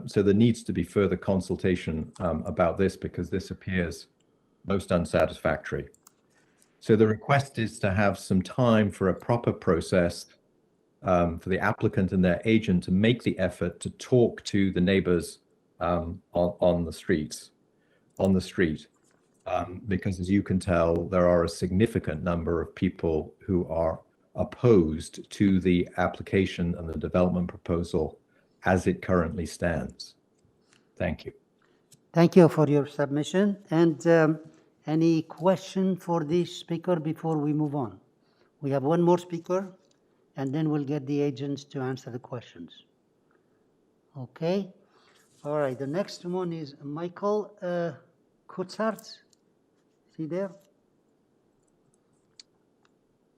So there needs to be further consultation about this, because this appears most unsatisfactory. So the request is to have some time for a proper process for the applicant and their agent to make the effort to talk to the neighbors on the streets. on the street. Because as you can tell, there are a significant number of people who are opposed to the application and the development proposal as it currently stands. Thank you. Thank you for your submission. And any question for this speaker before we move on? We have one more speaker, and then we'll get the agents to answer the questions. Okay. All right. The next one is Michael Kutzart. Is he there?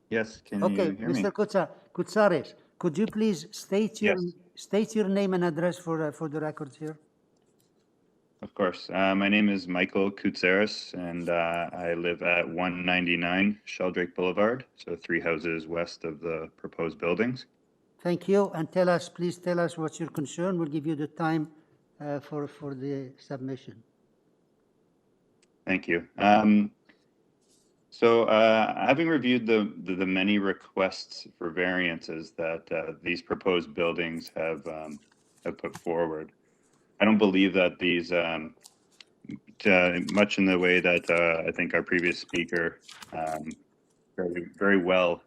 Yes, can Okay, you hear me? Mr. Kutsares, could you please state your name and address for the records here? Of course. My name is Michael Kutsaris, and I live at 199 Sheldrake Boulevard, so 3 houses west of the proposed buildings. Thank you. And please tell us what's your concern. We'll give you the time for the submission. Thank you. So having reviewed the many requests for variances that these proposed buildings have put forward, I don't believe that these, much in the way that I think our previous speaker very well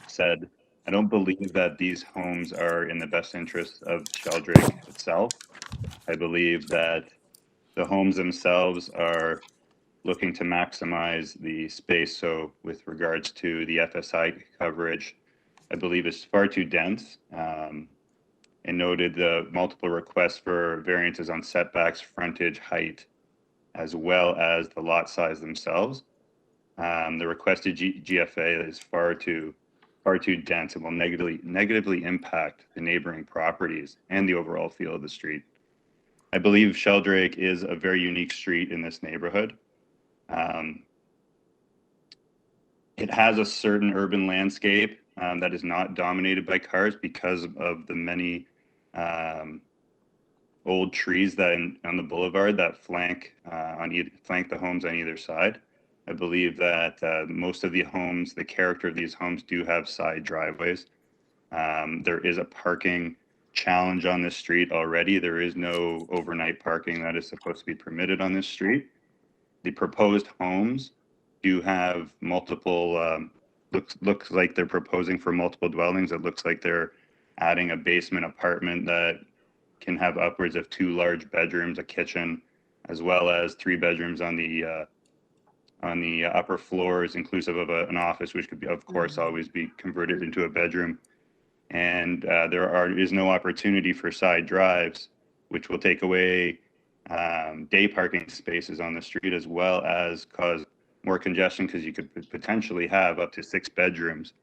said, I don't believe that these homes are in the best interest of Sheldrake itself. I believe that the homes themselves are looking to maximize the space. So with regards to the FSI coverage, I believe it's far too dense, and noted the multiple requests for variances on setbacks, frontage, height, as well as the lot size themselves. The requested GFA is far too dense and will negatively impact the neighboring properties and the overall feel of the street. I believe Sheldrake is a very unique street in this neighborhood. It has a certain urban landscape that is not dominated by cars because of the many old trees that on the boulevard that flank the homes on either side. I believe that most of the homes, the character of these homes, do have side driveways. There is a parking challenge on this street already. There is no overnight parking that is supposed to be permitted on this street. The proposed homes do have multiple, looks like they're proposing for multiple dwellings. It looks like they're adding a basement apartment that can have upwards of 2 large bedrooms, a kitchen, as well as 3 bedrooms on the upper floors, inclusive of an office, which could be, of course, always be converted into a bedroom. And there is no opportunity for side drives, which will take away day parking spaces on the street, as well as cause more congestion, because you could potentially have up to 6 bedrooms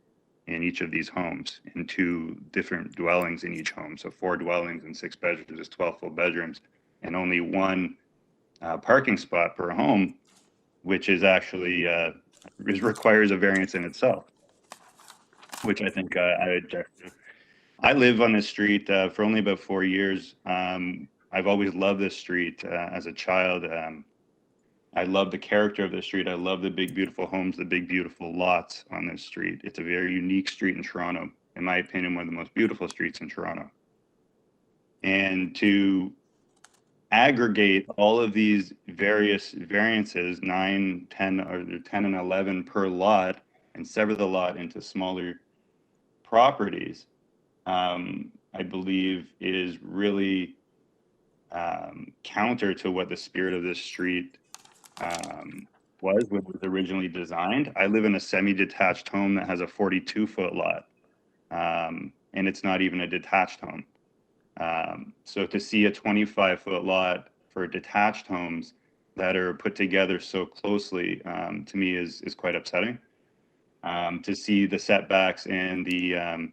in each of these homes and 2 different dwellings in each home. So 4 dwellings and 6 bedrooms is 12 full bedrooms, and only 1 parking spot per home, which is actually requires a variance in itself, which I think I object to. I live on this street for only about 4 years. I've always loved this street as a child. I love the character of the street. I love the big, beautiful homes, the big, beautiful lots on this street. It's a very unique street in Toronto. In my opinion, one of the most beautiful streets in Toronto. And to aggregate all of these various variances, 9, 10, or 10 and 11 per lot, and sever the lot into smaller properties, I believe is really counter to what the spirit of this street was when it was originally designed. I live in a semi-detached home that has a 42-foot lot, and it's not even a detached home. So to see a 25-foot lot for detached homes that are put together so closely, to me is quite upsetting. To see the setbacks and the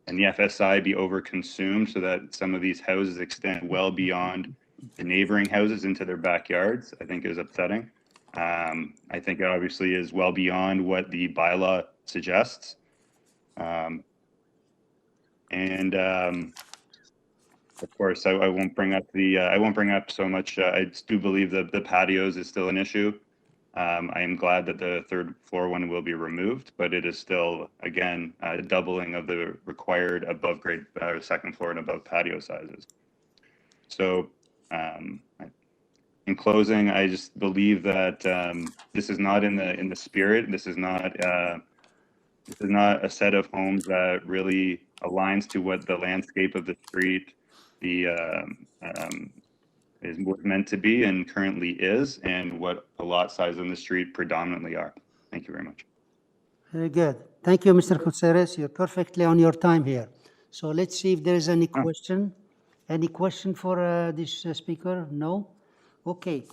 FSI be overconsumed, so that some of these houses extend well beyond the neighboring houses into their backyards, I think is upsetting. I think it obviously is well beyond what the bylaw suggests. Of course, I won't bring up so much. I do believe that the patios is still an issue. I am glad that the 3rd floor one will be removed, but it is still, again, a doubling of the required above grade 2nd floor and above patio sizes. So in closing, I just believe that this is not in the spirit. This is not a set of homes that really aligns to what the landscape of the street was meant to be and currently is, and what the lot size on the street predominantly are. Thank you very much. Very good. Thank you, Mr. Gutierrez. You're perfectly on your time here. So let's see if there is any question. Any question for this speaker? No? Okay.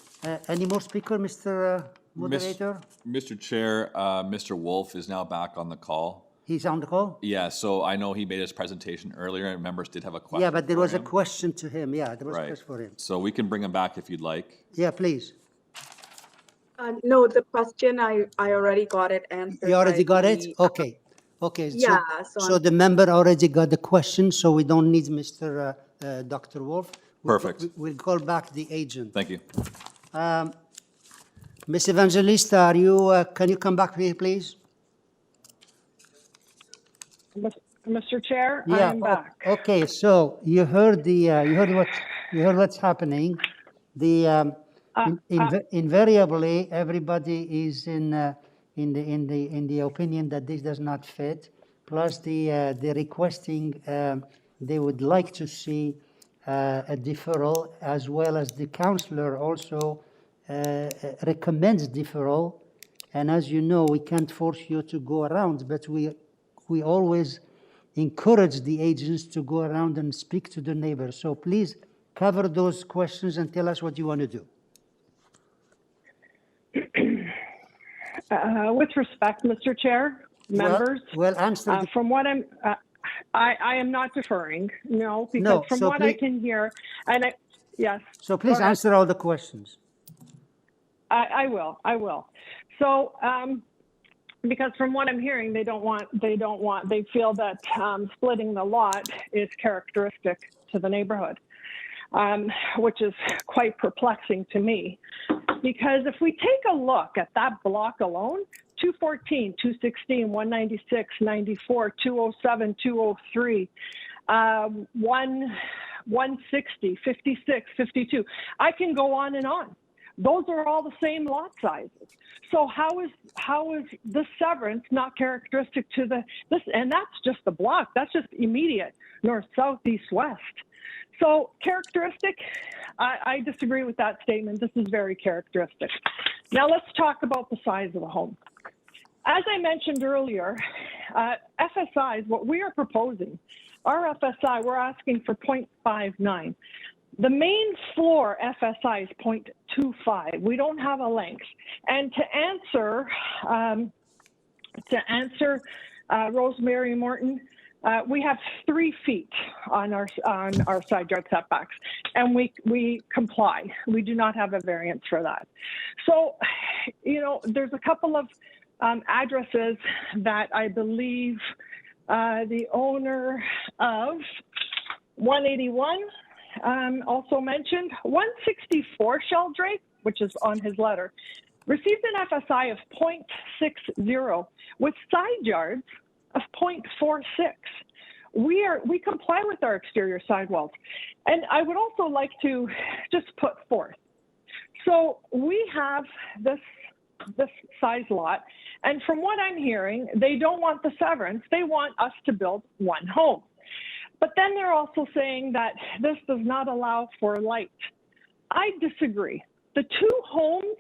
Any more speaker, Mr. Moderator? Mr. Chair, Mr. Wolf is now back on the call. He's on the call? Yeah, so I know he made his presentation earlier and members did have a question. Yeah, but there for was a him. question to him. Yeah, there was a Right. question for him. So we can bring him back if you'd like. Yeah, please. No, the question, I already got it answered. You already by got it? the, Okay. Okay. Yeah, So the member already got the question, so we don't need Mr. Dr. Wolf. Perfect. We'll call back the agent. Thank you. Ms. Evangelista, are you, can you come back here, please? Mr. Chair, Yeah. I'm back. Okay, so you heard what's happening. Invariably, everybody is in the opinion that this does not fit. Plus, the requesting they would like to see a deferral, as well as the counselor also recommends deferral. And as you know, we can't force you to go around, but we always encourage the agents to go around and speak to the neighbors. So please cover those questions and tell us what you want to do. With respect, Mr. Chair, members, well answer. From what I am not deferring, no, because from what I can hear, and yes. So please answer all the questions. I will. So, because from what I'm hearing, they feel that splitting the lot is characteristic to the neighborhood, which is quite perplexing to me. Because if we take a look at that block alone, 214, 216, 196, 94, 207, 203, 160, 56, 52. I can go on and on. Those are all the same lot sizes. So how is the severance not characteristic to this? And that's just the block. That's just immediate north, south, east, west. So characteristic, I disagree with that statement. This is very characteristic. Now let's talk about the size of the home. As I mentioned earlier, FSIs, what we are proposing, our FSI, we're asking for 0.59. The main floor FSI is 0.25. We don't have a length. And to answer Rosemary Morton, we have 3 feet on our side yard setbacks, and we comply. We do not have a variance for that. So, there's a couple of addresses that I believe the owner of 181 also mentioned. 164 Sheldrake, which is on his letter, received an FSI of 0.60 with side yards of 0.46. We comply with our exterior sidewalls. And I would also like to just put forth. So we have this size lot, and from what I'm hearing, they don't want the severance. They want us to build one home. But then they're also saying that this does not allow for light. I disagree. The 2 homes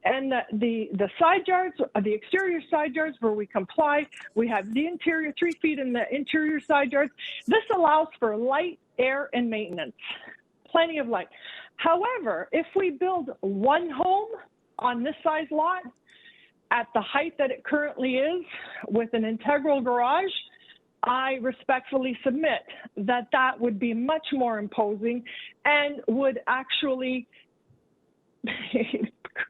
and the side yards, the exterior side yards where we comply, we have the interior 3 feet in the interior side yards. This allows for light, air, and maintenance. Plenty of light. However, if we build one home on this size lot at the height that it currently is with an integral garage, I respectfully submit that that would be much more imposing and would actually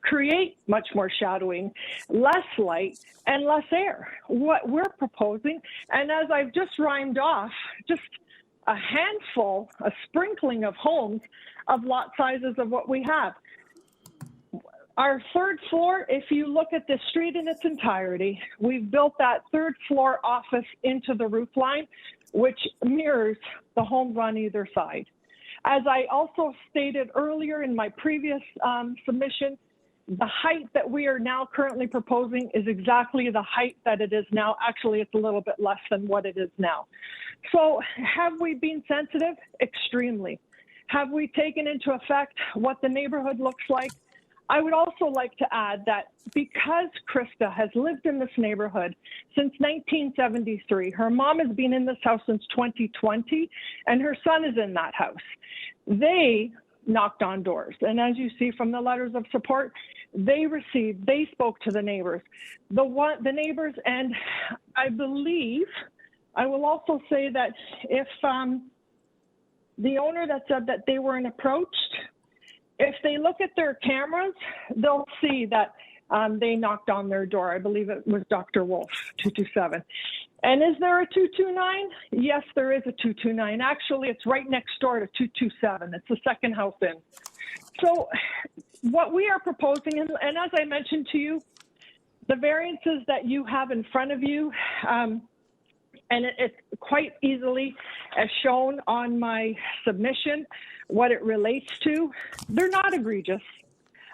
create much more shadowing, less light, and less air. What we're proposing, and as I've just rhymed off, just a handful, a sprinkling of homes of lot sizes of what we have. Our 3rd floor, if you look at the street in its entirety, we've built that 3rd floor office into the roof line, which mirrors the homes on either side. As I also stated earlier in my previous submission, the height that we are now currently proposing is exactly the height that it is now. Actually, it's a little bit less than what it is now. So have we been sensitive? Extremely. Have we taken into effect what the neighborhood looks like? I would also like to add that because Krista has lived in this neighborhood since 1973, her mom has been in this house since 2020, and her son is in that house. They knocked on doors. And as you see from the letters of support, they spoke to the neighbors. The neighbors, and I believe, I will also say that if the owner that said that they weren't approached, if they look at their cameras, they'll see that they knocked on their door. I believe it was Dr. Wolf, 227. And is there a 229? Yes, there is a 229. Actually, it's right next door to 227. It's the second house in. So what we are proposing, and as I mentioned to you, the variances that you have in front of you, and it's quite easily as shown on my submission, what it relates to, they're not egregious.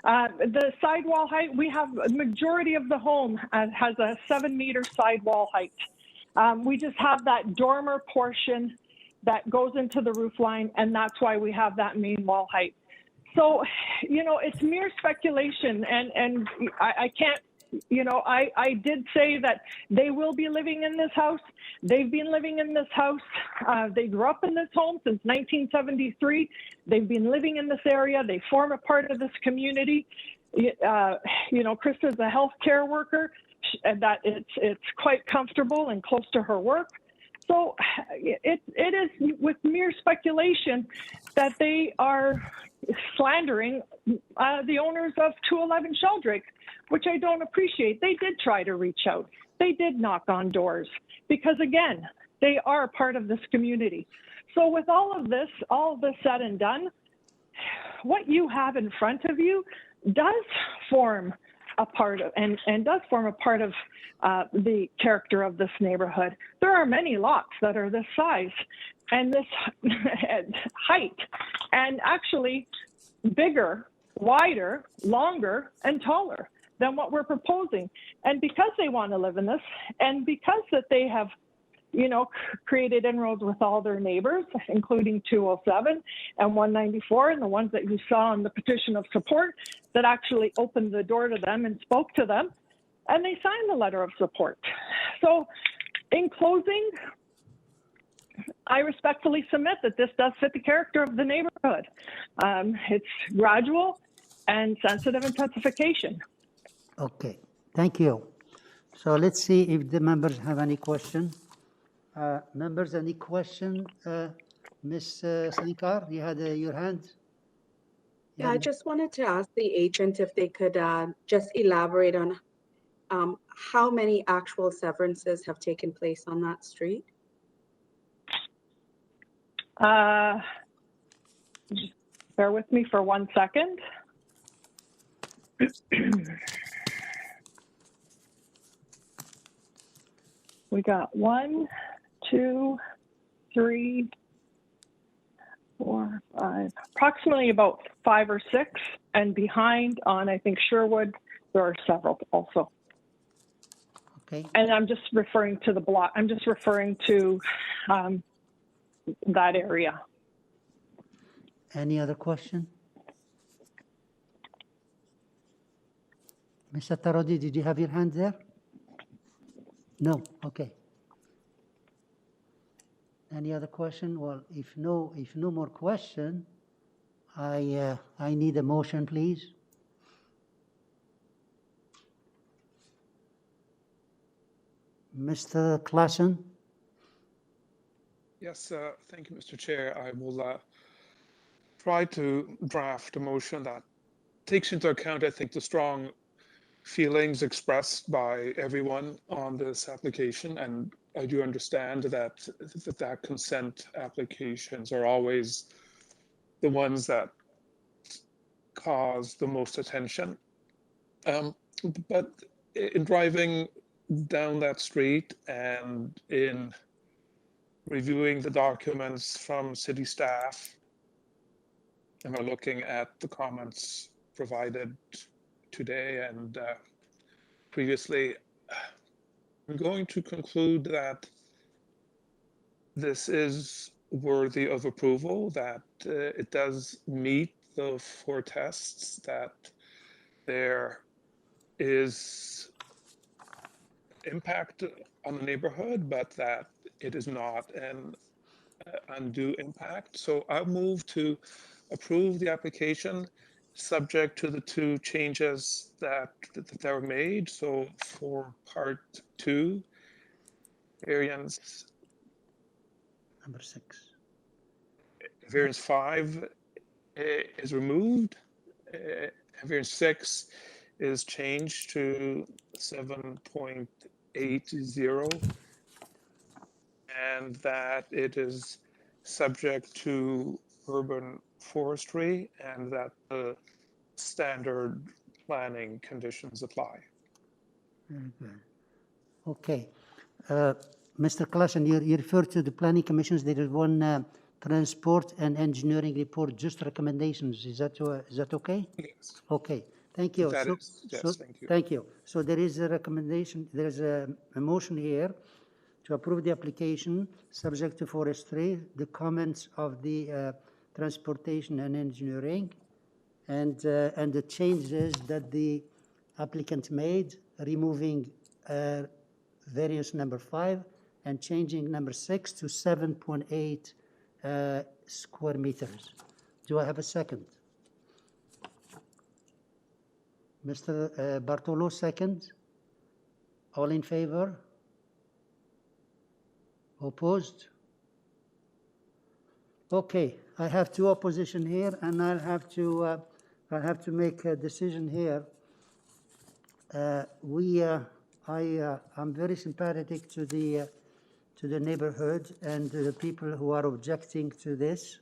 The sidewall height, we have a majority of the home has a 7-meter sidewall height. We just have that dormer portion that goes into the roof line, and that's why we have that main wall height. So, you know, it's mere speculation, and I can't, you know, I did say that they will be living in this house. They've been living in this house. They grew up in this home since 1973. They've been living in this area. They form a part of this community. You know, Krista's a healthcare worker, and that it's quite comfortable and close to her work. So it is with mere speculation that they are slandering the owners of 211 Sheldrake, which I don't appreciate. They did try to reach out. They did knock on doors because, again, they are part of this community. So with all of this said and done, what you have in front of you does form a part of, and does form a part of the character of this neighborhood. There are many lots that are this size and this height, and actually bigger, wider, longer, and taller than what we're proposing. And because they want to live in this, and because that they have, you know, created inroads with all their neighbors, including 207 and 194, and the ones that you saw in the petition of support that actually opened the door to them and spoke to them, and they signed the letter of support. So in closing, I respectfully submit that this does fit the character of the neighborhood. It's gradual and sensitive intensification. Okay, thank you. So let's see if the members have any question. Members, any question? Ms. Sankar, you had your hand? Yeah, I just wanted to ask the agent if they could just elaborate on how many actual severances have taken place on that street? Just bear with me for 1 second. We got 1, 2, 3, 4, 5, approximately about 5 or 6, and behind on, I think, Sherwood, there are several also. Okay. And I'm just referring to the block. I'm just referring to that area. Any other question? Mr. Tarodi, did you have your hand there? No, okay. Any other question? Well, if no more question, I need a motion, please. Mr. Klassen? Yes, thank you, Mr. Chair. I will try to draft a motion that takes into account, I think, the strong feelings expressed by everyone on this application, and I do understand that consent applications are always the ones that cause the most attention. But in driving down that street and in reviewing the documents from city staff, are looking at the comments provided today and previously, I'm going to conclude that this is worthy of approval, that it does meet the 4 tests, that there is impact on the neighborhood, but that it is not an undue impact. So I'll move to approve the application subject to the 2 changes that were made. So for part 2, variance Number 6. Variance 5 is removed. Variance 6 is changed to 7.80, and that it is subject to urban forestry and that the standard planning conditions apply. Very good. Okay. Mr. Klassen, you referred to the planning commissions. There is one transport and engineering report, just recommendations. Is that okay? Yes. Okay. Thank you. That so, is, yes, so, thank you. Thank you. So there is a recommendation, there is a motion here to approve the application subject to forestry, the comments of the transportation and engineering, and the changes that the applicant made, removing variance number 5 and changing number 6 to 7.8 square meters. Do I have a second? Mr. Bartolo, second. All in favor? Opposed? Okay, I have 2 opposition here, and I'll have to make a decision here. I'm very sympathetic to the neighborhood and to the people who are objecting to this,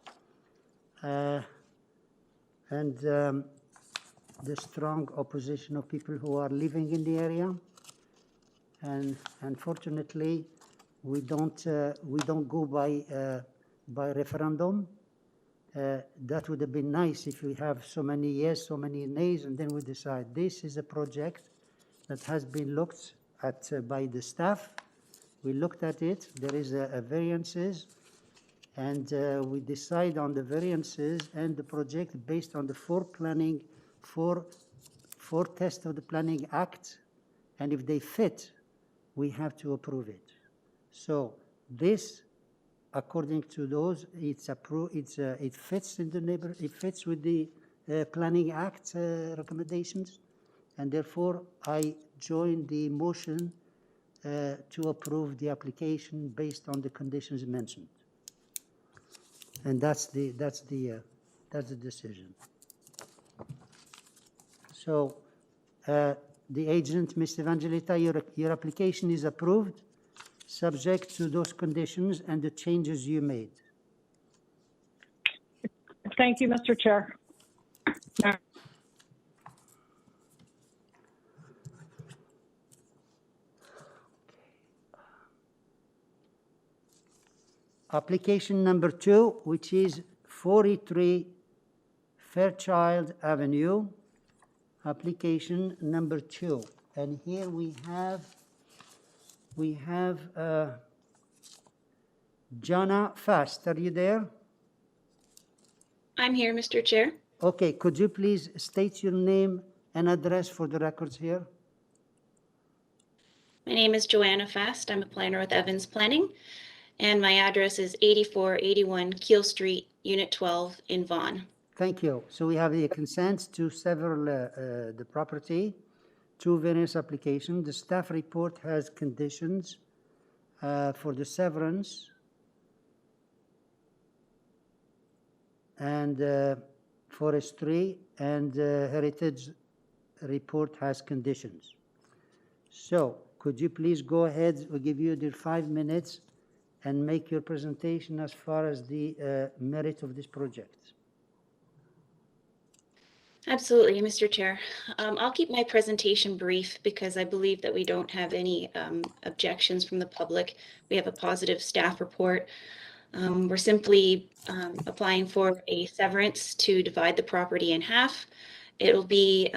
and the strong opposition of people who are living in the area. And unfortunately, we don't go by referendum. That would have been nice if we have so many yes, so many nays, and then we decide. This is a project that has been looked at by the staff. We looked at it. There is a variances, and we decide on the variances and the project based on the 4 tests of the Planning Act, and if they fit, we have to approve it. So this, according to those, it's approved. It fits in the neighbor. It fits with the Planning Act recommendations, and therefore I join the motion to approve the application based on the conditions mentioned. And that's the decision. So the agent, Mr. Evangelista, your application is approved, subject to those conditions and the changes you made. Thank you, Mr. Chair. Application number 2, which is 43 Fairchild Avenue, application number 2. And here we have Jana Fast. Are you there? I'm here, Mr. Chair. Okay, could you please state your name and address for the records here? My name is Joanna Fast. I'm a planner with Evans Planning, and my address is 8481 Keel Street, Unit 12 in Vaughan. Thank you. So we have the consent to several the property, 2 variance application. The staff report has conditions for the severance and forestry, and heritage report has conditions. So could you please go ahead? We'll give you the 5 minutes and make your presentation as far as the merit of this project. Absolutely, Mr. Chair. I'll keep my presentation brief because I believe that we don't have any objections from the public. We have a positive staff report. We're simply applying for a severance to divide the property in half. It'll be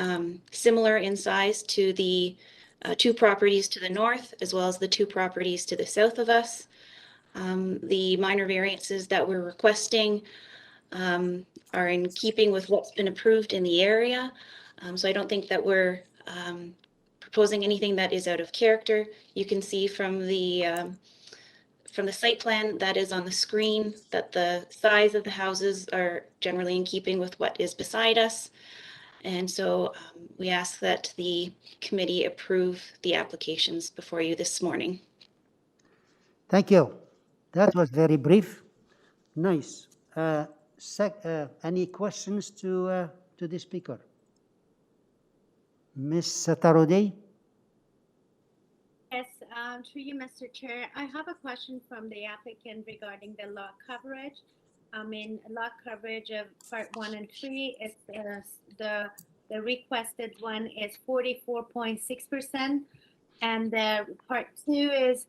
similar in size to the two properties to the north, as well as the two properties to the south of us. The minor variances that we're requesting are in keeping with what's been approved in the area. So I don't think that we're proposing anything that is out of character. You can see from the site plan that is on the screen that the size of the houses are generally in keeping with what is beside us. And so we ask that the committee approve the applications before you this morning. Thank you. That was very brief. Nice. Any questions to the speaker? Ms. Satarode? Yes, through you, Mr. Chair. I have a question from the applicant regarding the lot coverage. Lot coverage of part 1 and 3, it's the requested one is 44.6%, and the part 2 is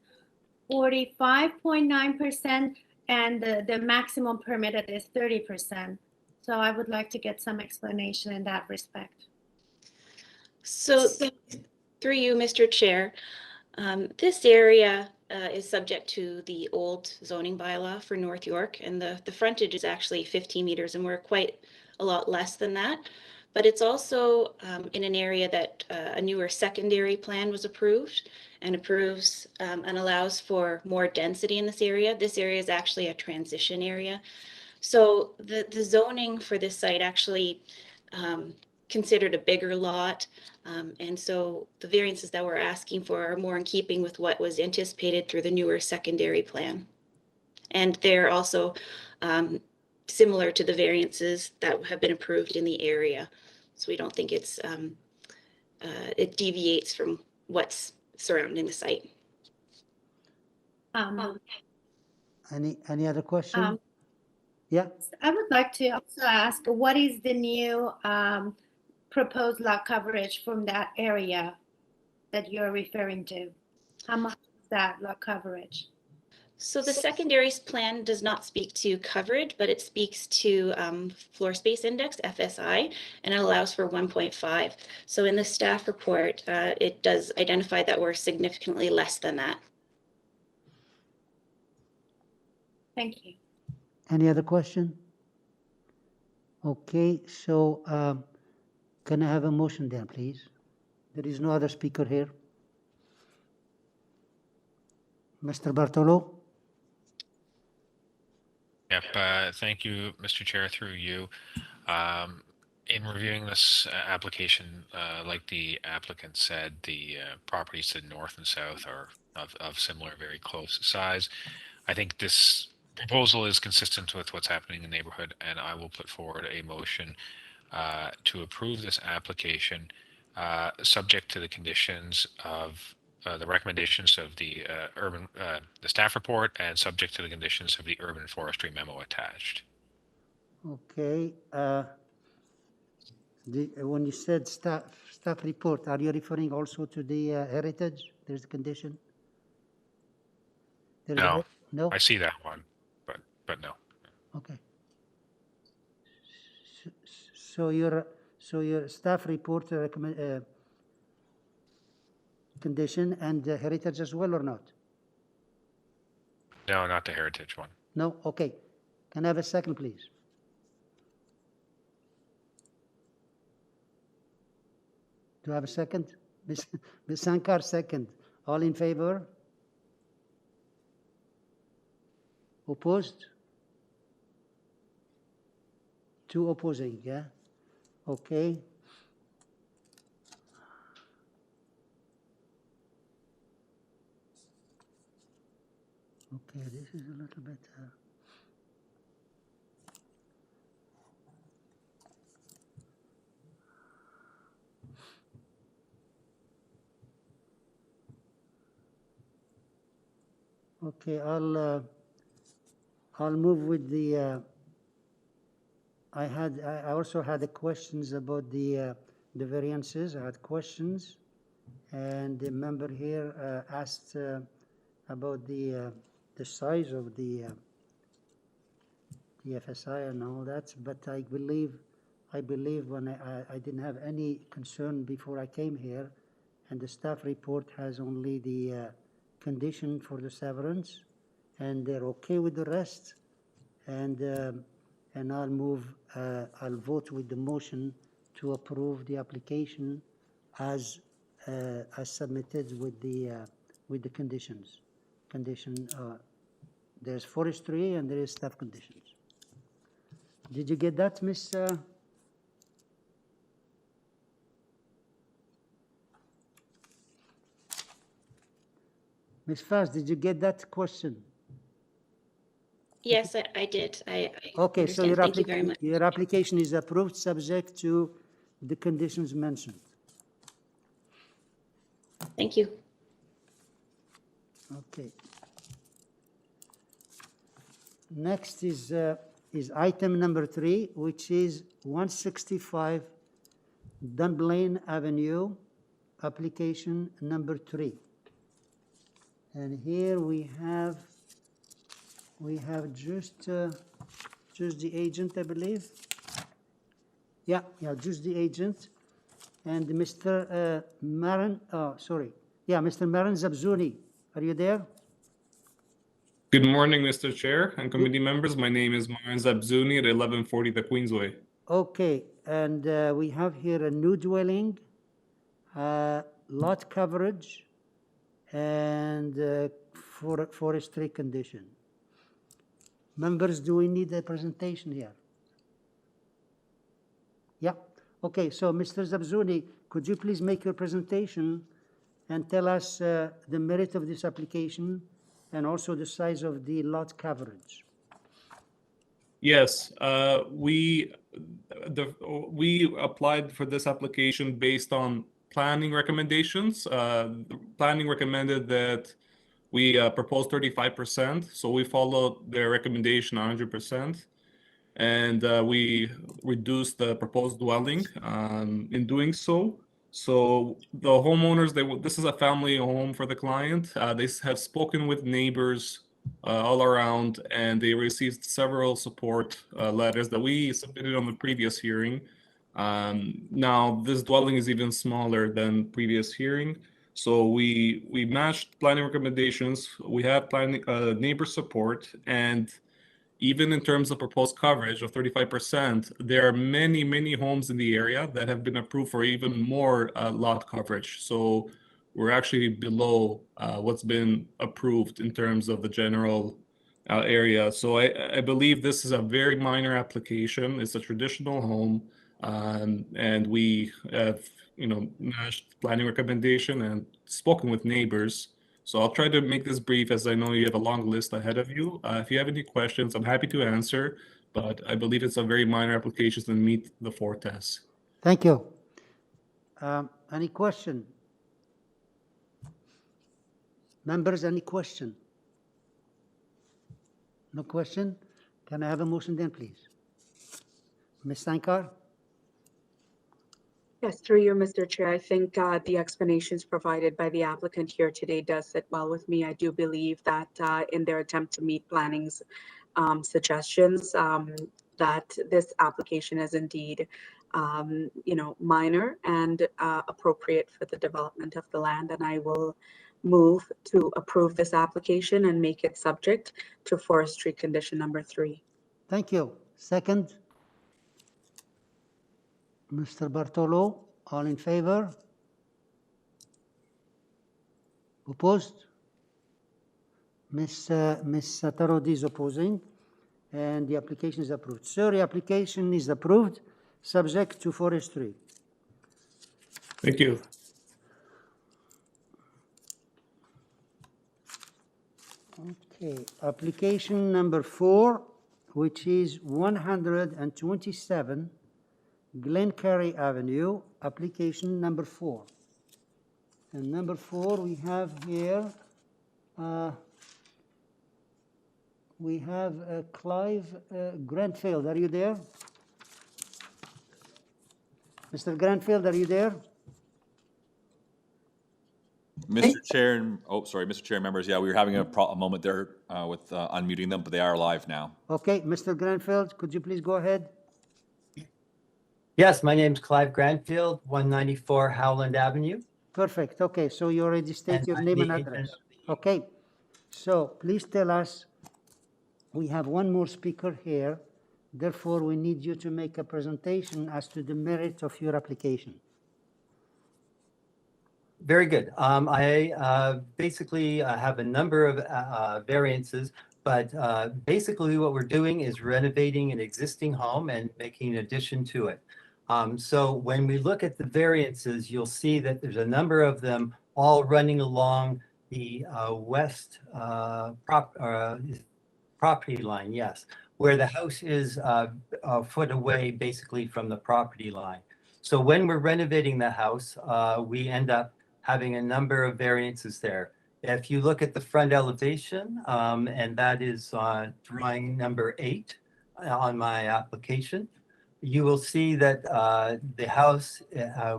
45.9%, and the maximum permitted is 30%. So I would like to get some explanation in that respect. So through you, Mr. Chair, this area is subject to the old zoning bylaw for North York, and the frontage is actually 15 meters, and we're quite a lot less than that. But it's also in an area that a newer secondary plan was approved and approves and allows for more density in this area. This area is actually a transition area. So the zoning for this site actually considered a bigger lot. And so the variances that we're asking for are more in keeping with what was anticipated through the newer secondary plan. And they're also similar to the variances that have been approved in the area. So we don't think it's it deviates from what's surrounding the site. Any other question? Yeah. I would like to also ask, what is the new proposed lot coverage from that area that you're referring to? How much is that lot coverage? So the secondaries plan does not speak to coverage, but it speaks to floor space index, FSI, and it allows for 1.5. So in the staff report, it does identify that we're significantly less than that. Thank you. Any other question? Okay, so can I have a motion then, please? There is no other speaker here. Mr. Bartolo? Yep, thank you, Mr. Chair, through you. In reviewing this application, like the applicant said, the properties to the north and south are of similar, very close size. I think this proposal is consistent with what's happening in the neighborhood, and I will put forward a motion to approve this application subject to the conditions of the recommendations of the the staff report, and subject to the conditions of the urban forestry memo attached. Okay. When you said staff report, are you referring also to the heritage? There's a condition? No, no? I see that one, but no. Okay. So your staff report recommend condition and the heritage as well or not? No, not the heritage one. No? Okay. Can I have a second, please? Do I have a second? Ms. Sankar, second. All in favor? Opposed? 2 opposing, yeah? Okay. Okay, this is a little bit... Okay, I'll move with the. I also had the questions about the variances. I had questions, and the member here asked about the size of the PFSI and all that, but I believe when I didn't have any concern before I came here, and the staff report has only the condition for the severance, and they're okay with the rest, and I'll vote with the motion to approve the application as submitted with the conditions. There's forestry and there is staff conditions. Did you get that, Miss? Ms. Fast, did you get that question? Yes, I did. I Okay, so understand. Thank you very much. your application is approved subject to the conditions mentioned. Thank you. Okay. Next is item number 3, which is 165 Dunblane Avenue, application number 3. And here we have just the agent, I believe. Yeah, just the agent. And Mr. Maran, Mr. Maran Zabzouni, are you there? Good morning, Mr. Chair and committee members. My name is Maran Zabzouni at 1140 the Queensway. Okay, and we have here a new dwelling, lot coverage, and forestry condition. Members, do we need a presentation here? Yeah. Okay, so Mr. Zabzouni, could you please make your presentation and tell us the merit of this application and also the size of the lot coverage? Yes, we applied for this application based on planning recommendations. Planning recommended that we propose 35%, so we followed their recommendation 100%. And we reduced the proposed dwelling in doing so. So the homeowners, this is a family home for the client. They have spoken with neighbors all around, and they received several support letters that we submitted on the previous hearing. Now, this dwelling is even smaller than previous hearing. So we matched planning recommendations. We have planning neighbor support, and even in terms of proposed coverage of 35%, there are many, many homes in the area that have been approved for even more lot coverage. So we're actually below what's been approved in terms of the general area. So I believe this is a very minor application. It's a traditional home, and we have, matched planning recommendation and spoken with neighbors. So I'll try to make this brief, as I know you have a long list ahead of you. If you have any questions, I'm happy to answer, but I believe it's a very minor application and meet the 4 tests. Thank you. Any question? Members, any question? No question? Can I have a motion then, please? Ms. Sankar? Yes, through you, Mr. Chair. I think the explanations provided by the applicant here today does sit well with me. I do believe that in their attempt to meet planning's suggestions, that this application is indeed, minor and appropriate for the development of the land. And I will move to approve this application and make it subject to forestry condition number 3. Thank you. Second? Mr. Bartolo, all in favor? Opposed? Ms. Satarodi is opposing, and the application is approved. Sir, the application is approved, subject to forestry. Thank you. Okay, application number 4, which is 127 Glen Carey Avenue, application number 4. And number 4, we have here, Clive Granfield. Are you there? Mr. Granfield, are you there? Mr. Chair, and, oh, sorry, Mr. Chair, members, yeah, we were having a moment there with unmuting them, but they are live now. Okay, Mr. Granfield, could you please go ahead? Yes, my name's Clive Granfield, 194 Howland Avenue. Perfect. Okay, so you already state And your I'm name the and agent address. of Okay, so please tell us, we have one more speaker here, therefore we need you to make a presentation as to the merit of your application. Very good. I basically have a number of variances, but basically what we're doing is renovating an existing home and making an addition to it. So when we look at the variances, you'll see that there's a number of them all running along the west property line, yes, where the house is a foot away basically from the property line. So when we're renovating the house, we end up having a number of variances there. If you look at the front elevation, and that is drawing number 8 on my application, you will see that the house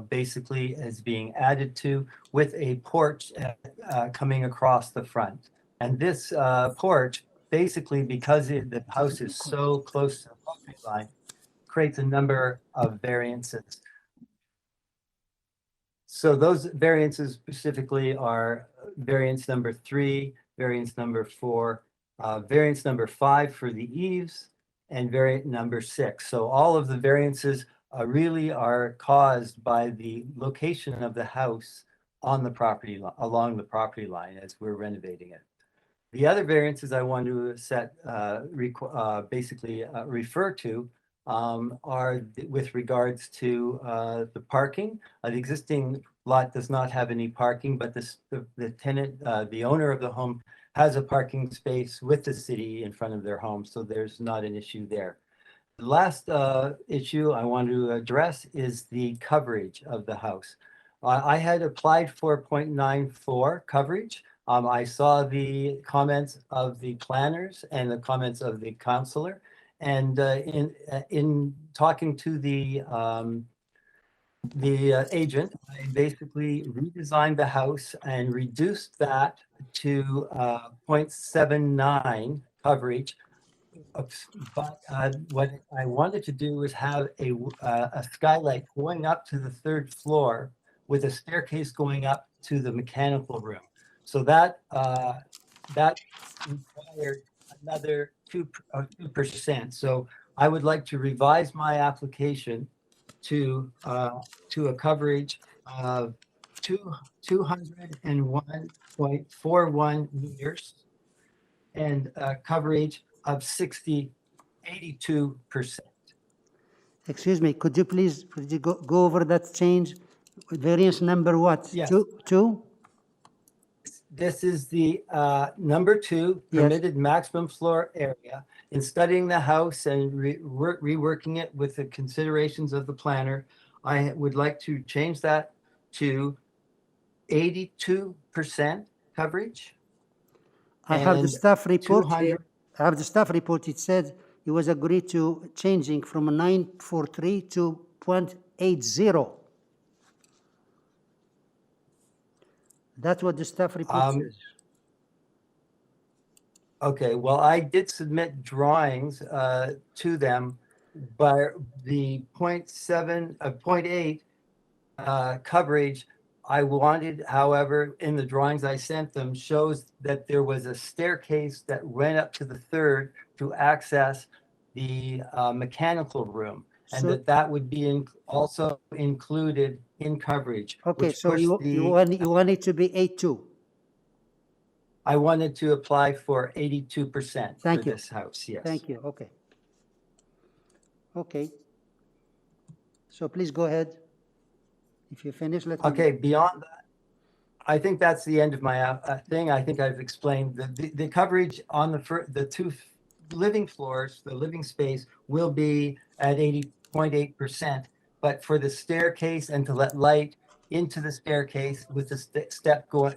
basically is being added to with a porch coming across the front. And this porch, basically because the house is so close to the property line, creates a number of variances. So those variances specifically are variance number 3, variance number 4, variance number 5 for the eaves, and variant number 6. So all of the variances really are caused by the location of the house on the property along the property line as we're renovating it. The other variances I want to refer to are with regards to the parking. The existing lot does not have any parking, but the tenant, the owner of the home, has a parking space with the city in front of their home, so there's not an issue there. The last issue I want to address is the coverage of the house. I had applied for 0.94 coverage. I saw the comments of the planners and the comments of the counselor. And in talking to the agent, I basically redesigned the house and reduced that to 0.79 coverage. But what I wanted to do was have a skylight going up to the 3rd floor with a staircase going up to the mechanical room. So that required another 2%. So I would like to revise my application to a coverage of 201.41 meters and a coverage of 82%. Excuse me, could you please go over that change? Variance number what? Yes. Two? This is the number 2 permitted maximum floor area. In studying the house and reworking it with the considerations of the planner, I would like to change that to 82% coverage. I have the staff report. 200. I have the staff report. It said it was agreed to changing from a 943 to 0.80. That's what the staff report says. Okay, well, I did submit drawings to them, but the 0.8 coverage I wanted, however, in the drawings I sent them, shows that there was a staircase that went up to the 3rd to access the mechanical room, and So- that would be also included in coverage. Okay, which so puts you want it to be 82. I wanted to apply for 82% for Thank you. this house, yes. Thank you. Okay. Okay. So please go ahead. If you finish, let me Okay, know. beyond that, I think that's the end of my thing. I think I've explained the coverage on the 2 living floors, the living space will be at 80.8%, but for the staircase and to let light into the staircase with the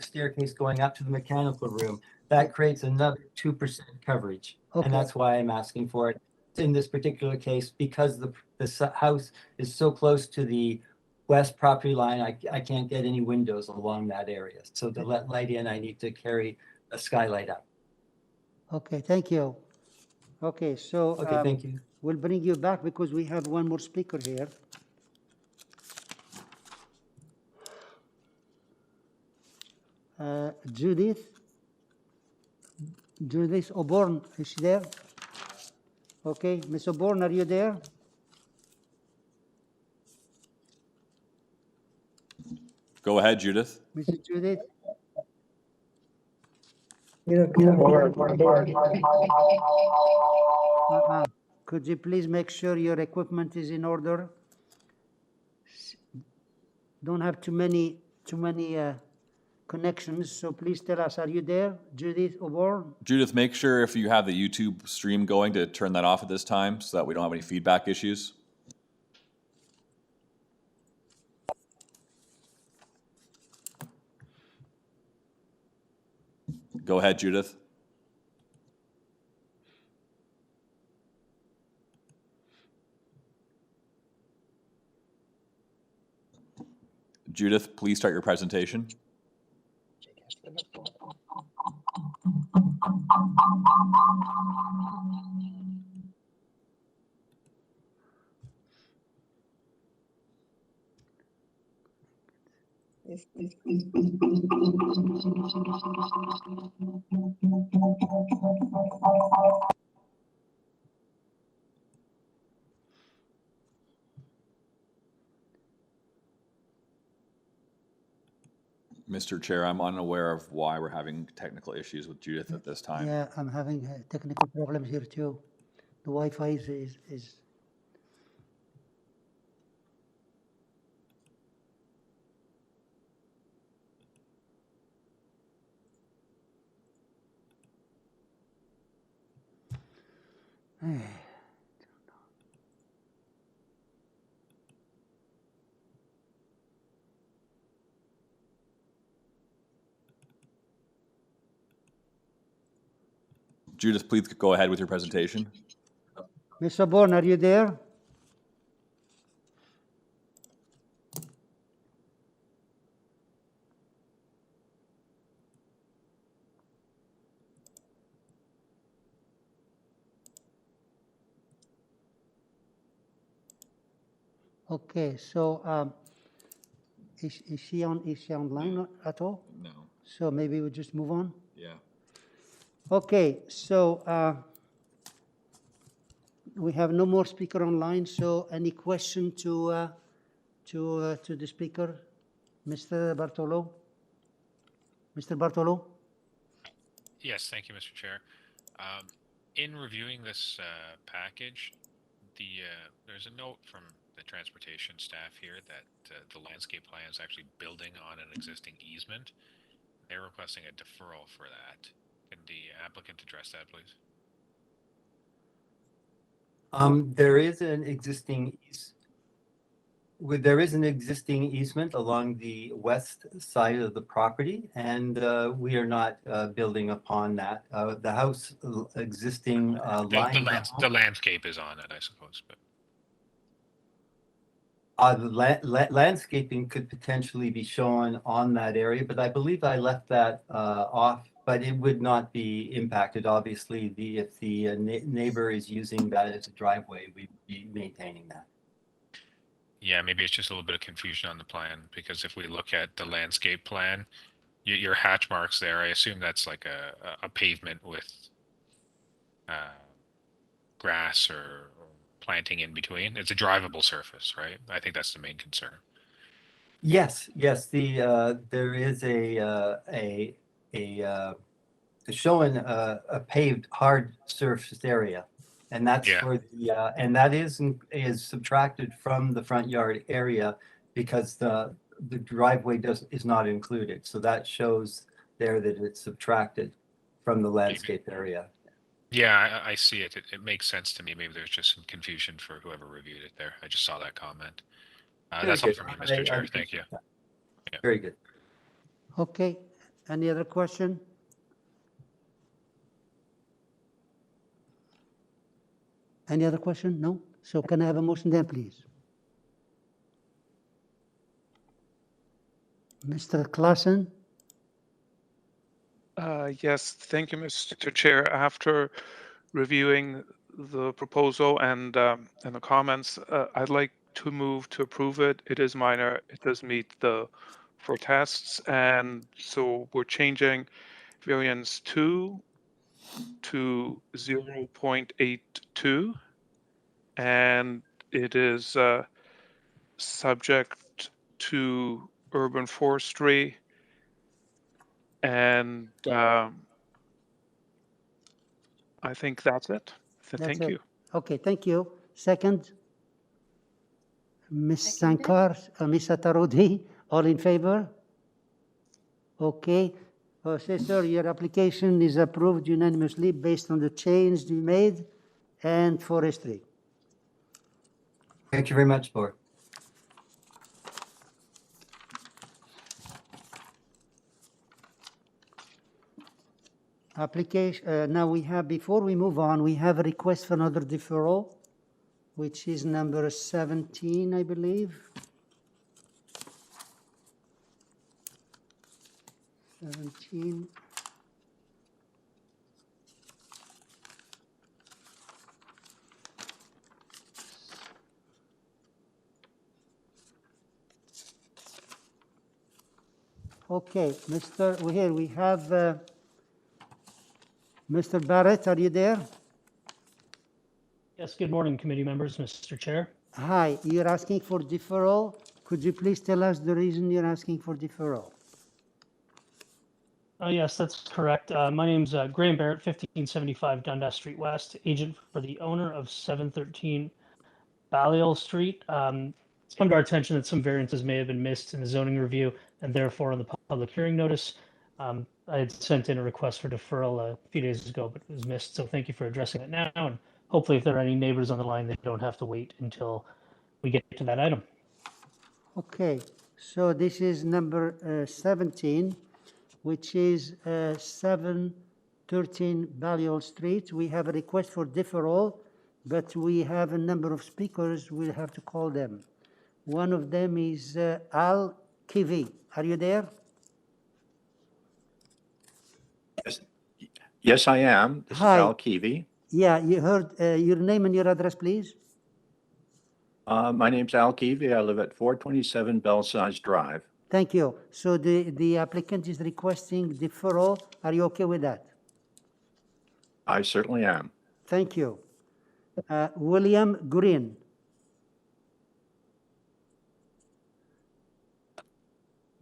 staircase going up to the mechanical room, that creates another 2% coverage. Okay. And that's why I'm asking for it in this particular case, because the house is so close to the west property line, I can't get any windows along that area. So to let light in, I need to carry a skylight up. Okay, thank you. Okay, so Okay, thank you. we'll bring you back because we have one more speaker here. Judith Oborn, is she there? Okay, Ms. Oborn, are you there? Go ahead, Judith. Mrs. Judith? Could you please make sure your equipment is in order? Don't have too many connections, so please tell us, are you there, Judith Oborn? Judith, make sure if you have the YouTube stream going to turn that off at this time so that we don't have any feedback issues. Go ahead, Judith. Judith, please start your presentation. Mr. Chair, I'm unaware of why we're having technical issues with Judith at this time. Yeah, I'm having technical problems here too. The Wi-Fi is Judith, please go ahead with your presentation. Ms. Oborn, are you there? Okay, so is she online at all? No. So maybe we just move on. Yeah. Okay, so we have no more speaker online. So any question to the speaker, Mr. Bartolo? Mr. Bartolo? Yes, thank you, Mr. Chair. In reviewing this package, there's a note from the transportation staff here that the landscape plan is actually building on an existing easement. They're requesting a deferral for that. Can the applicant address that, please? There is an existing easement along the west side of the property, and we are not building upon that. The house existing line. The landscape is on it, I suppose, but. The landscaping could potentially be shown on that area, but I believe I left that off. But it would not be impacted. Obviously, if the neighbor is using that as a driveway, we'd be maintaining that. Yeah, maybe it's just a little bit of confusion on the plan, because if we look at the landscape plan, your hatch marks there, I assume that's like a pavement with grass or planting in between. It's a drivable surface, right? I think that's the main concern. Yes. There is showing a paved hard surface area, and that's for the and that is subtracted from the front yard area because the driveway is not included. So that shows there that it's subtracted from the landscape area. Yeah, I see it. It makes sense to me. Maybe there's just some confusion for whoever reviewed it there. I just saw that comment. That's all for me, Mr. Chair. Thank you. Yeah. Very good. Okay. Any other question? Any other question? No? So can I have a motion then, please? Mr. Klassen? Yes, thank you, Mr. Chair. After reviewing the proposal and the comments, I'd like to move to approve it. It is minor. It does meet the 4 tests, and so we're changing variance 2 to 0.82, and it is subject to urban forestry, and I think that's it. Thank you. Okay, thank you. Second? Ms. Sankar, Ms. Atarodi, all in favor? Okay. Assessor, your application is approved unanimously based on the change you made and forestry. Thank you very much, Board. Application, now we have, before we move on, we have a request for another deferral, which is number 17, I believe. 17. Okay, here we have Mr. Barrett, are you there? Yes, good morning, committee members, Mr. Chair. Hi, you're asking for deferral. Could you please tell us the reason you're asking for deferral? Yes, that's correct. My name's Graham Barrett, 1575 Dundas Street West, agent for the owner of 713 Balliol Street. It's come to our attention that some variances may have been missed in the zoning review and therefore on the public hearing notice. I had sent in a request for deferral a few days ago, but it was missed. So thank you for addressing it now. And hopefully if there are any neighbors on the line, they don't have to wait until we get to that item. Okay, so this is number 17, which is 713 Balliol Street. We have a request for deferral, but we have a number of speakers. We'll have to call them. One of them is Al Kivi. Are you there? Yes, I am. This Hi. is Al Kivi. Yeah, you heard your name and your address, please. My name's Al Kivi. I live at 427 Belsize Drive. Thank you. So the applicant is requesting deferral. Are you okay with that? I certainly am. Thank you. William Green.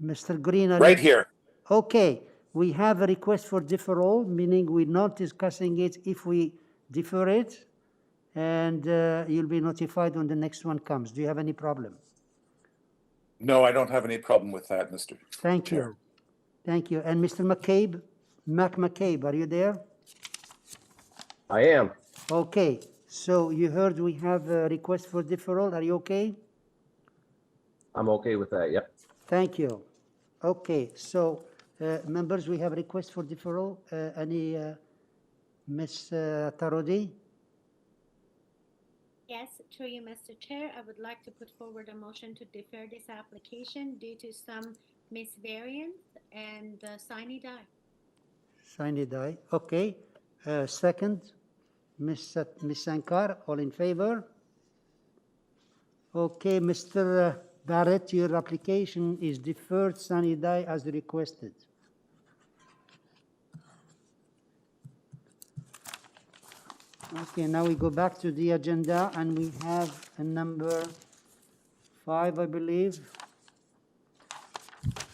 Mr. Green. Right here. Okay. We have a request for deferral, meaning we're not discussing it if we defer it, and you'll be notified when the next one comes. Do you have any problem? No, I don't have any problem with that, Mr. Thank Chair. you. Thank you. And Mr. McCabe, McCabe, are you there? I am. Okay. So you heard we have a request for deferral. Are you okay? I'm okay with that, yep. Thank you. Okay. So members, we have a request for deferral. Any, Ms. Tarodi? Yes, through you, Mr. Chair, I would like to put forward a motion to defer this application due to some misvariance and sine die. Sine die. Okay. Second, Ms. Sankar, all in favor? Okay, Mr. Barrett, your application is deferred sine die as requested. Okay, now we go back to the agenda and we have a number 5, I believe.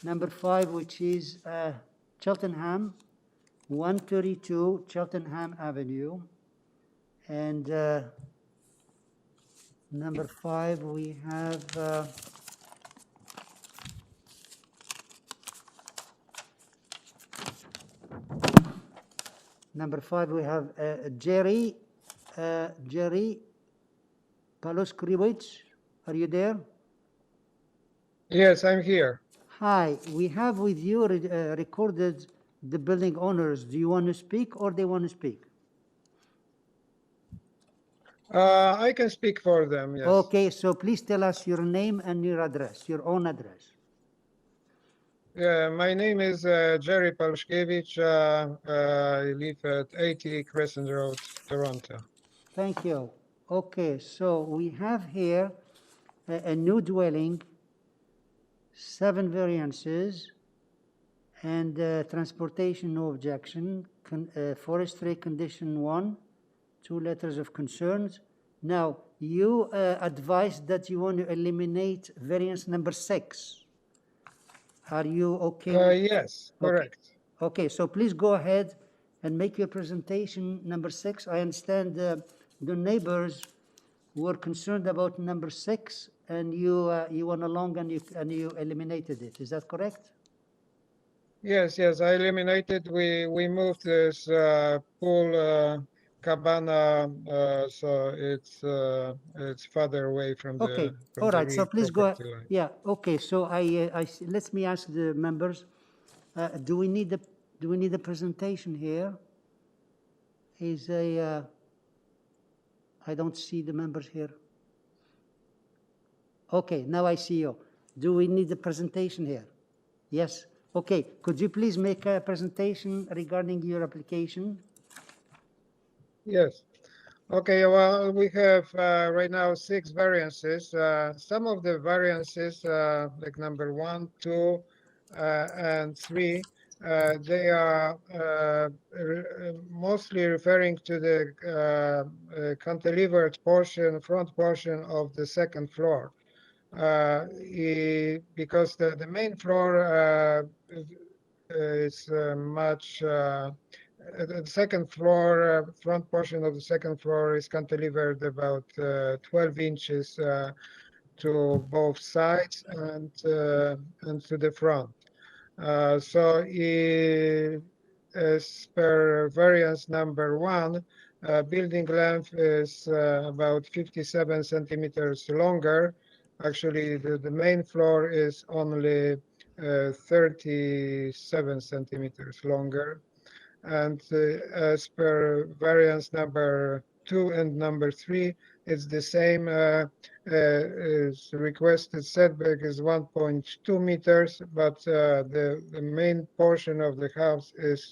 Number 5, which is Cheltenham, 132 Cheltenham Avenue. And number 5, we have number 5, we have Jerry Paloskriwicz. Are you there? Yes, I'm here. Hi, we have with you recorded the building owners. Do you want to speak or they want to speak? I can speak for them, yes. Okay, so please tell us your name and your address, your own address. My name is Jerry Palushkevich. I live at 80 Crescent Road, Toronto. Thank you. Okay, so we have here a new dwelling, 7 variances, and transportation, no objection. Forestry, condition 1, 2 letters of concerns. Now, you advised that you want to eliminate variance number 6. Are you okay? Yes, Okay. correct. Okay, so please go ahead and make your presentation number 6. I understand the neighbors were concerned about number 6, and you went along and you eliminated it. Is that correct? Yes, I eliminated. We moved this pool cabana, so it's farther away from Okay, the all right. So real please go. property line. Yeah. Okay. So let me ask the members. Do we need the presentation here? Is a I don't see the members here. Okay, now I see you. Do we need the presentation here? Yes. Okay, could you please make a presentation regarding your application? Yes. Okay, well, we have right now 6 variances. Some of the variances, like number 1, 2, and 3, they are mostly referring to the cantilevered portion, front portion of the second floor. Because the main floor is much the second floor, front portion of the second floor is cantilevered about 12 inches to both sides and to the front. So as per variance number 1, building length is about 57 centimeters longer. Actually, the main floor is only 37 centimeters longer. And as per variance number 2 and number 3, it's the same. Is requested setback is 1.2 meters, but the main portion of the house is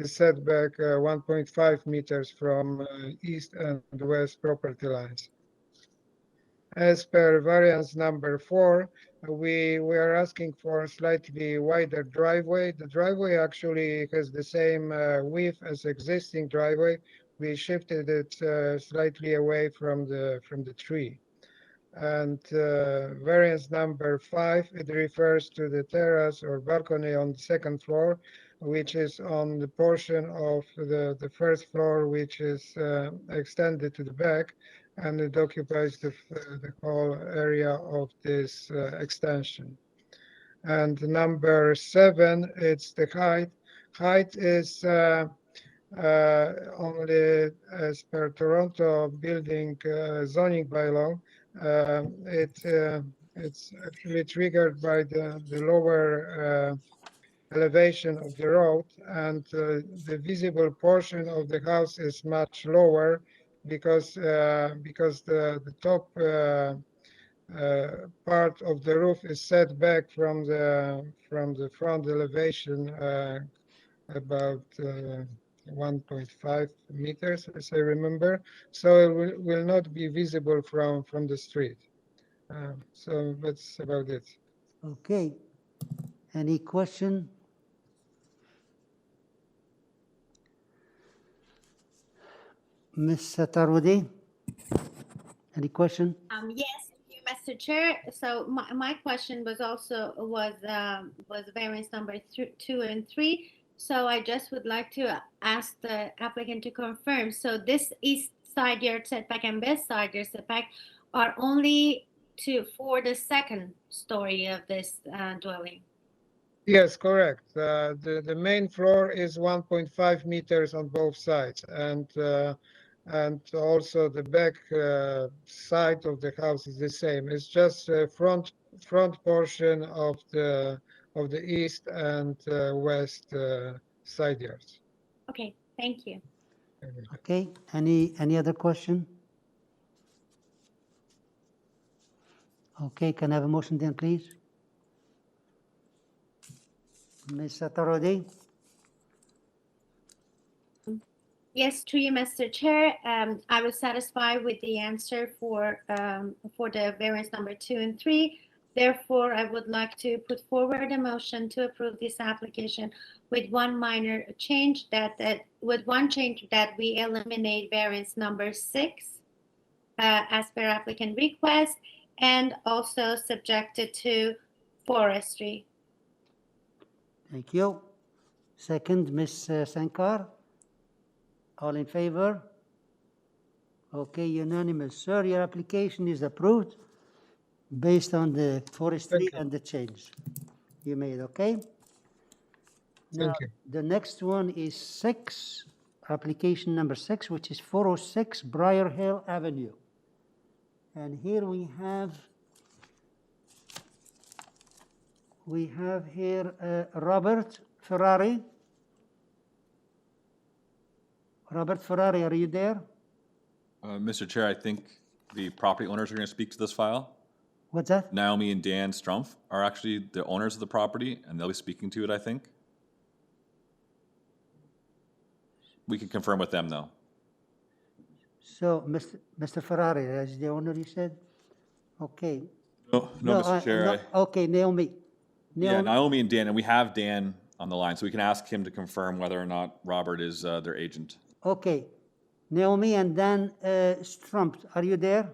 setback 1.5 meters from east and west property lines. As per variance number 4, we are asking for a slightly wider driveway. The driveway actually has the same width as existing driveway. We shifted it slightly away from the tree. And variance number 5, it refers to the terrace or balcony on the second floor, which is on the portion of the first floor, which is extended to the back, and it occupies the whole area of this extension. And number 7, it's the height. Height is only as per Toronto building zoning bylaw. It's actually triggered by the lower elevation of the road, and the visible portion of the house is much lower because the top part of the roof is set back from the front elevation about 1.5 meters, as I remember. So it will not be visible from the street. So that's about it. Okay. Any question? Ms. Tarudi, any question? Yes, Mr. Chair. So my question was also was variance number 2 and 3. So I just would like to ask the applicant to confirm. So this east side yard setback and west side yard setback are only for the second story of this dwelling. Yes, correct. The main floor is 1.5 meters on both sides, and also the back side of the house is the same. It's just front portion of the east and west side yards. Okay, thank you. Okay. Any other question? Okay. Can I have a motion then, please? Ms. Satarodi? Yes, to you, Mr. Chair. I was satisfied with the answer for the variance number 2 and 3. Therefore, I would like to put forward a motion to approve this application with one minor change that we eliminate variance number 6 as per applicant request, and also subjected to forestry. Thank you. Second, Ms. Sankar? All in favor? Okay, unanimous. Sir, your application is approved based on the forestry and the change you made, okay? Now, Thank you. the next one is 6, application number 6, which is 406 Briar Hill Avenue. And here we have here Robert Ferrari. Robert Ferrari, are you there? Mr. Chair, I think the property owners are going to speak to this file. What's that? Naomi and Dan Strumpf are actually the owners of the property, and they'll be speaking to it, I think. We can confirm with them, though. So, Mr. Ferrari, as the owner, you said? Okay. No, Mr. Chair. Okay, Naomi. Yeah, Naomi and Dan, and we have Dan on the line, so we can ask him to confirm whether or not Robert is their agent. Okay. Naomi and Dan Strumpf, are you there?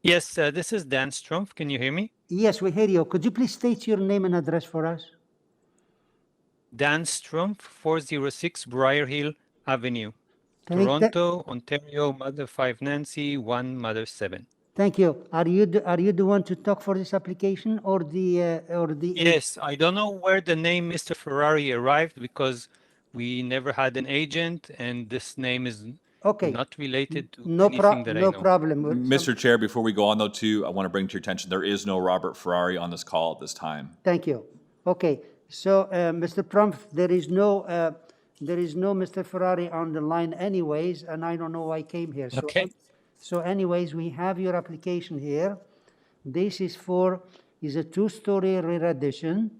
Yes, this is Dan Strumpf. Can you hear me? Yes, we hear you. Could you please state your name and address for us? Dan Strumpf, 406 Briar Hill Avenue, Thank Toronto, Ontario, Mother 5 Nancy, 1 Mother 7. Thank you. Are you the one to talk for this application or the Yes, I don't know where the name Mr. Ferrari arrived because we never had an agent, and this name is not related to anything that I know. No problem. Mr. Chair, before we go on, though, too, I want to bring to your attention, there is no Robert Ferrari on this call at this time. Thank you. Okay, so Mr. Strumpf, there is no Mr. Ferrari on the line anyways, and I don't know why I came here. So, okay. So anyways, we have your application here. This is a 2-story rear addition,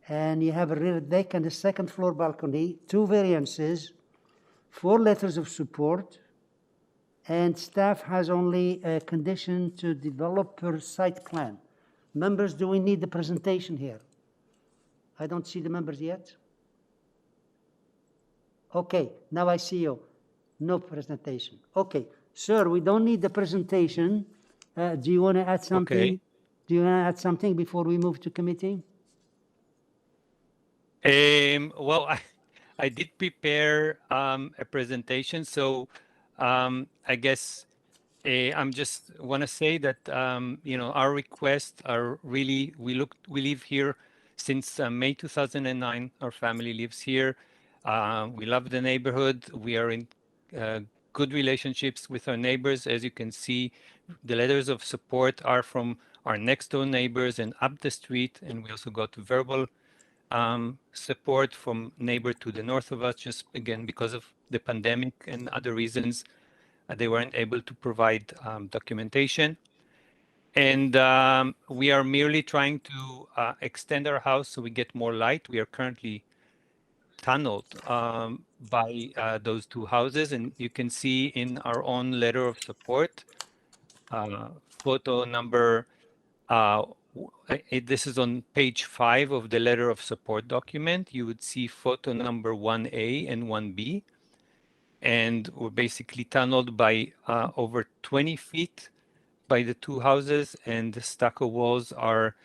and you have a rear deck and a second floor balcony, 2 variances, 4 letters of support, and staff has only a condition to develop per site plan. Members, do we need the presentation here? I don't see the members yet. Okay, now I see you. No presentation. Okay, sir, we don't need the presentation. Do you want to add something? Okay. Do you want to add something before we move to committee? Well, I did prepare a presentation, so I guess I'm just want to say that our requests are really we live here since May 2009. Our family lives here. We love the neighborhood. We are in good relationships with our neighbors. As you can see, the letters of support are from our next door neighbors and up the street, and we also got verbal support from neighbor to the north of us, just again because of the pandemic and other reasons they weren't able to provide documentation. And we are merely trying to extend our house so we get more light. We are currently tunneled by those 2 houses, and you can see in our own letter of support, photo number this is on page 5 of the letter of support document. You would see photo number 1A and 1B. And we're basically tunneled by over 20 feet by the 2 houses, and the stucco walls are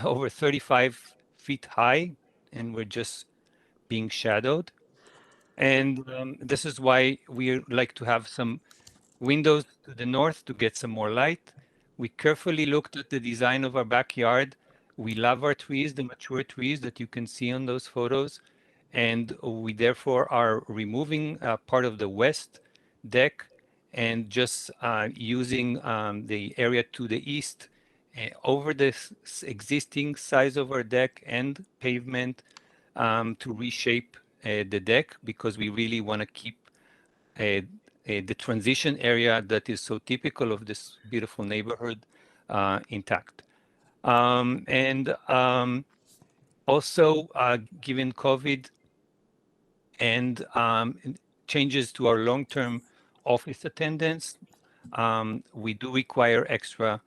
over 35 feet high, and we're just being shadowed. And this is why we like to have some windows to the north to get some more light. We carefully looked at the design of our backyard. We love our trees, the mature trees that you can see on those photos. And we therefore are removing part of the west deck and just using the area to the east over the existing size of our deck and pavement to reshape the deck, because we really want to keep the transition area that is so typical of this beautiful neighborhood intact. Also, given COVID and changes to our long-term office attendance, we do require extra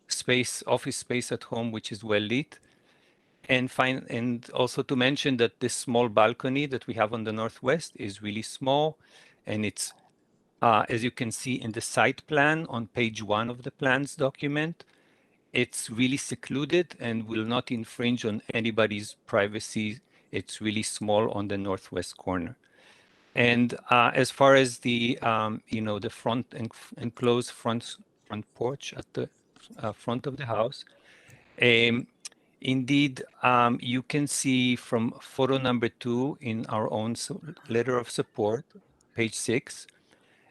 space, office space at home, which is well lit. And also to mention that this small balcony that we have on the northwest is really small, and it's as you can see in the site plan on page 1 of the plans document, it's really secluded and will not infringe on anybody's privacy. It's really small on the northwest corner. And as far as the the front enclosed front porch at the front of the house, indeed, you can see from photo number 2 in our own letter of support, page 6,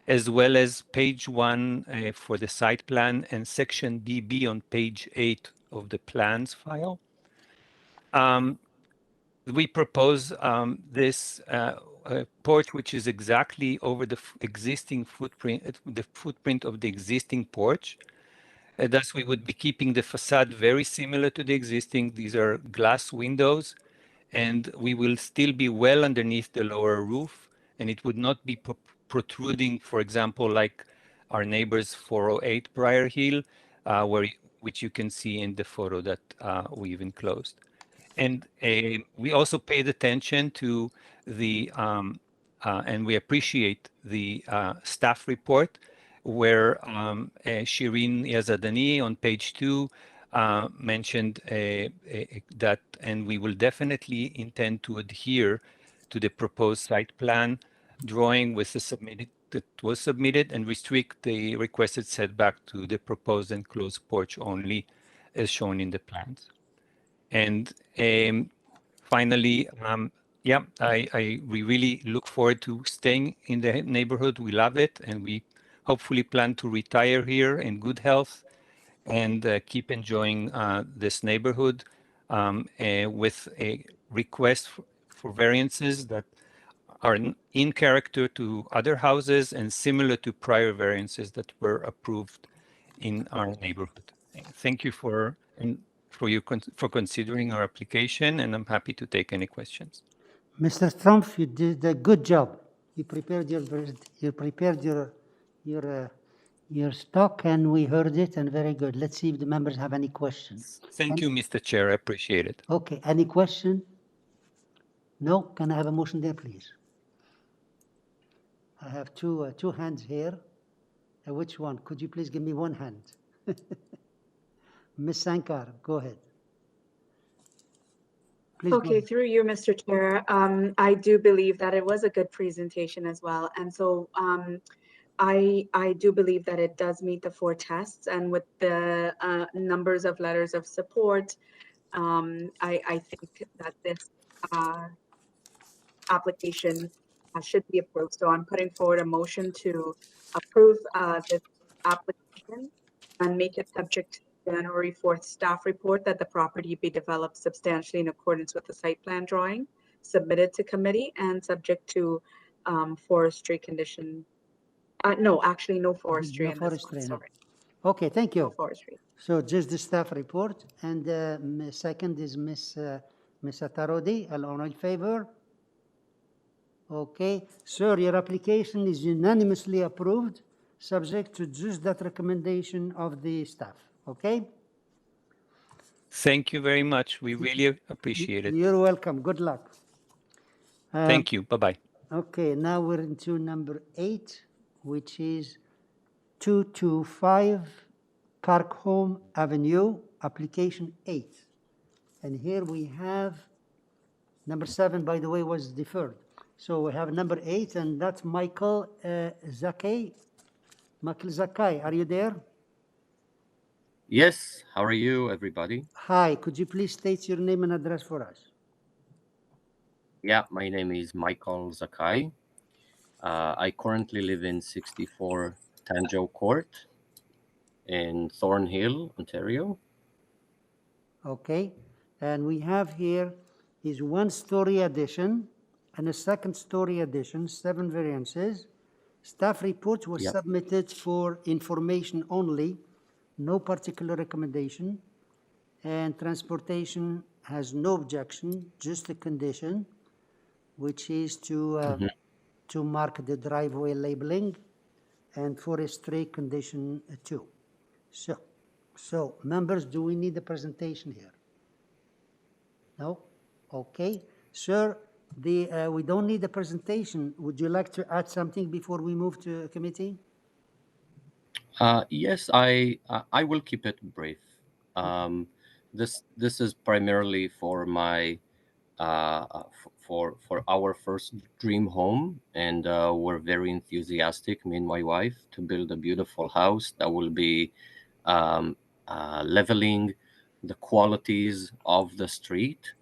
as well as page 1 for the site plan and section DB on page 8 of the plans file. We propose this porch, which is exactly over the existing footprint, the footprint of the existing porch. Thus, we would be keeping the facade very similar to the existing. These are glass windows, and we will still be well underneath the lower roof, and it would not be protruding, for example, like our neighbor's 408 Briar Hill, which you can see in the photo that we've enclosed. And we also paid attention to the, and we appreciate the staff report, where Shireen Yazadani on page 2 mentioned that, and we will definitely intend to adhere to the proposed site plan drawing with the that was submitted and restrict the requested setback to the proposed enclosed porch only, as shown in the plans. And finally, we really look forward to staying in the neighborhood. We love it, and we hopefully plan to retire here in good health and keep enjoying this neighborhood with a request for variances that are in character to other houses and similar to prior variances that were approved in our neighborhood. Thank you for considering our application, and I'm happy to take any questions. Mr. Strumpf, you did a good job. You prepared your stock, and we heard it, and very good. Let's see if the members have any questions. Thank you, Mr. Chair. I appreciate it. Okay, any question? No? Can I have a motion there, please? I have two hands here. Which one? Could you please give me one hand? Ms. Sankar, go ahead. Please Okay, through you, Mr. Chair. I do believe that it was a good presentation as well. And so I do believe that it does meet the 4 tests, and with the numbers of letters of support, I think that this application should be approved. So I'm putting forward a motion to approve this application and make it subject to January 4th staff report that the property be developed substantially in accordance with the site plan drawing submitted to committee and subject to forestry condition. No, actually no forestry. No forestry, no. Okay, thank you. No forestry. So just the staff report, and second is Ms. Atarodi. All in favor? Okay, sir, your application is unanimously approved, subject to just that recommendation of the staff. Okay? Thank you very much. We really appreciate it. You're welcome. Good luck. Thank you. Bye-bye. Okay, now we're into number 8, which is 225 Horsham Avenue, application 8. And here we have number 7, by the way, was deferred. So we have number 8, and that's Michael Zakai. Michael Zakai, are you there? Yes, how are you, everybody? Hi, could you please state your name and address for us? Yeah, my name is Michael Zakai. I currently live in 64 Tanjo Court in Thornhill, Ontario. Okay, and we have here is 1-story addition and a 2nd-story addition, 7 variances. Staff report was submitted for information only, no particular recommendation. And transportation has no objection, just a condition, which is to mark the driveway labeling, and forestry condition 2. So members, do we need a presentation here? No? Okay. Sir, we don't need a presentation. Would you like to add something before we move to committee? Yes, I will keep it brief. This is primarily for my for our first dream home, and we're very enthusiastic, me and my wife, to build a beautiful house that will be leveling the qualities of the street.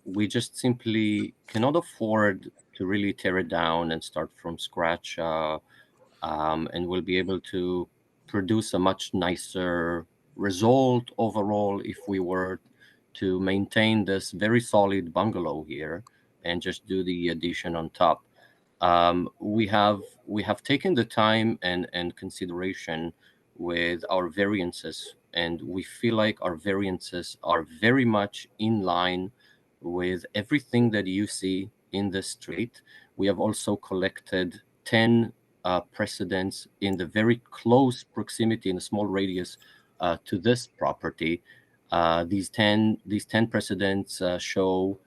We just simply cannot afford to really tear it down and start from scratch, and we'll be able to produce a much nicer result overall if we were to maintain this very solid bungalow here and just do the addition on top. We have taken the time and consideration with our variances, and we feel like our variances are very much in line with everything that you see in the street. We have also collected 10 precedents in the very close proximity, in a small radius, to this property. These 10 precedents show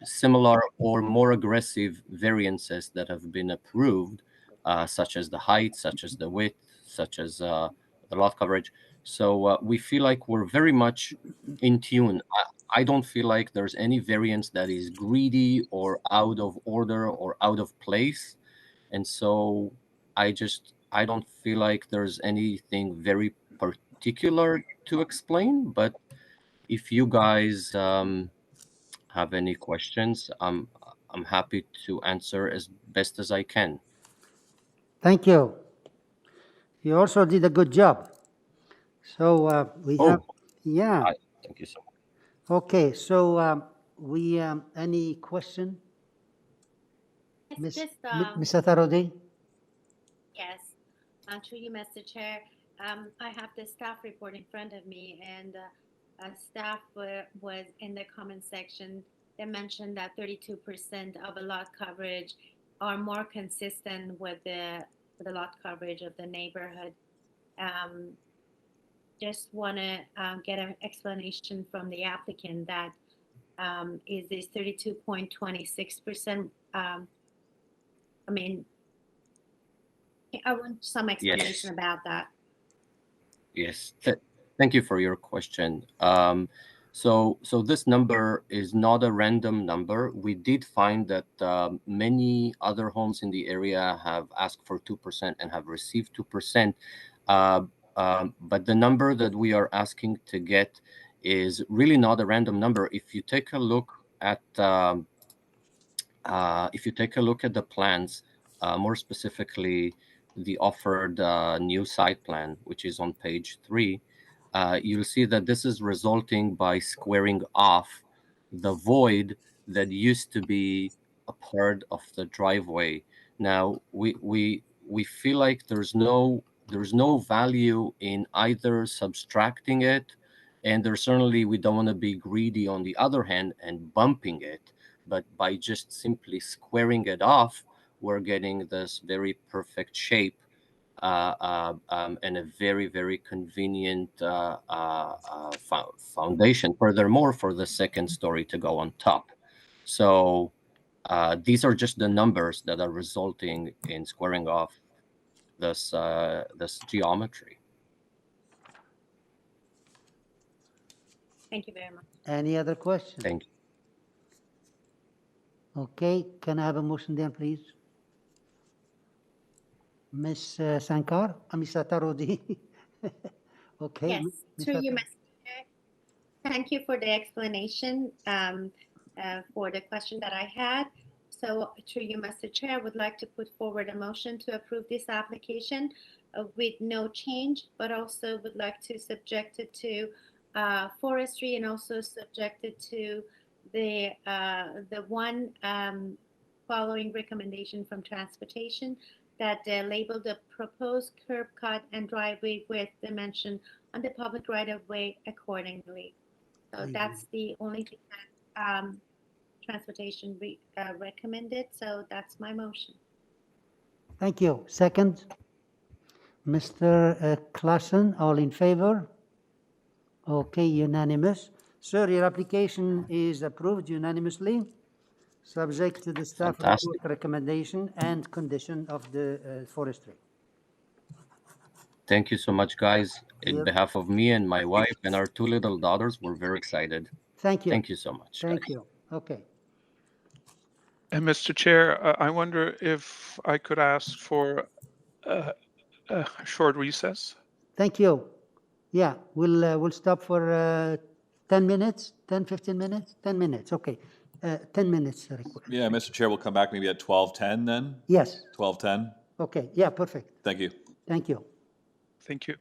similar or more aggressive variances that have been approved, such as the height, such as the width, such as the lot coverage. So we feel like we're very much in tune. I don't feel like there's any variance that is greedy or out of order or out of place. And so I don't feel like there's anything very particular to explain. But if you guys have any questions, I'm happy to answer as best as I can. Thank you. You also did a good job. So we have, yeah. Thank you so much. Okay, so any question? It's just, Ms. Attarodi? yes, through you, Mr. Chair. I have the staff report in front of me, and staff was in the comment section. They mentioned that 32% of the lot coverage are more consistent with the lot coverage of the neighborhood. Just want to get an explanation from the applicant that is this 32.26%. I mean, I want some explanation about that. Yes, thank you for your question. So this number is not a random number. We did find that many other homes in the area have asked for 2% and have received 2%. But the number that we are asking to get is really not a random number. If you take a look at the plans, more specifically the offered new site plan, which is on page 3, you'll see that this is resulting by squaring off the void that used to be a part of the driveway. Now we feel like there's no value in either subtracting it, and we don't want to be greedy on the other hand and bumping it. But by just simply squaring it off, we're getting this very perfect shape and a very, very convenient foundation. Furthermore, for the second story to go on top. So these are just the numbers that are resulting in squaring off this geometry. Thank you very much. Any other questions? Thank you. Okay, can I have a motion then, please? Ms. Sankar, Ms. Attarodi. Okay. Yes, Ms. through you, Attarodi. Mr. Chair. Thank you for the explanation for the question that I had. So through you, Mr. Chair, I would like to put forward a motion to approve this application with no change, but also would like to subject it to forestry and also subject it to the one following recommendation from transportation that labeled the proposed curb cut and driveway width dimension on the public right of way accordingly. So that's the only thing that transportation recommended. So that's my motion. Thank you. Second, Mr. Klassen, all in favor? Okay, unanimous. Sir, your application is approved unanimously, subject to the staff report Fantastic. recommendation and condition of the forestry. Thank you so much, guys. In Yep. behalf of me and my wife and our two little daughters, we're very excited. Thank you. Thank you so much. Thank guys. you. Okay. And Mr. Chair, I wonder if I could ask for a short recess. Thank you. Yeah, we'll stop for 10 minutes, 10, 15 minutes, 10 minutes. Okay. 10 minutes. Yeah, Mr. Chair, we'll come back maybe at 12:10 then? Yes. 12:10? Okay. Yeah, perfect. Thank you. Thank you. Thank you.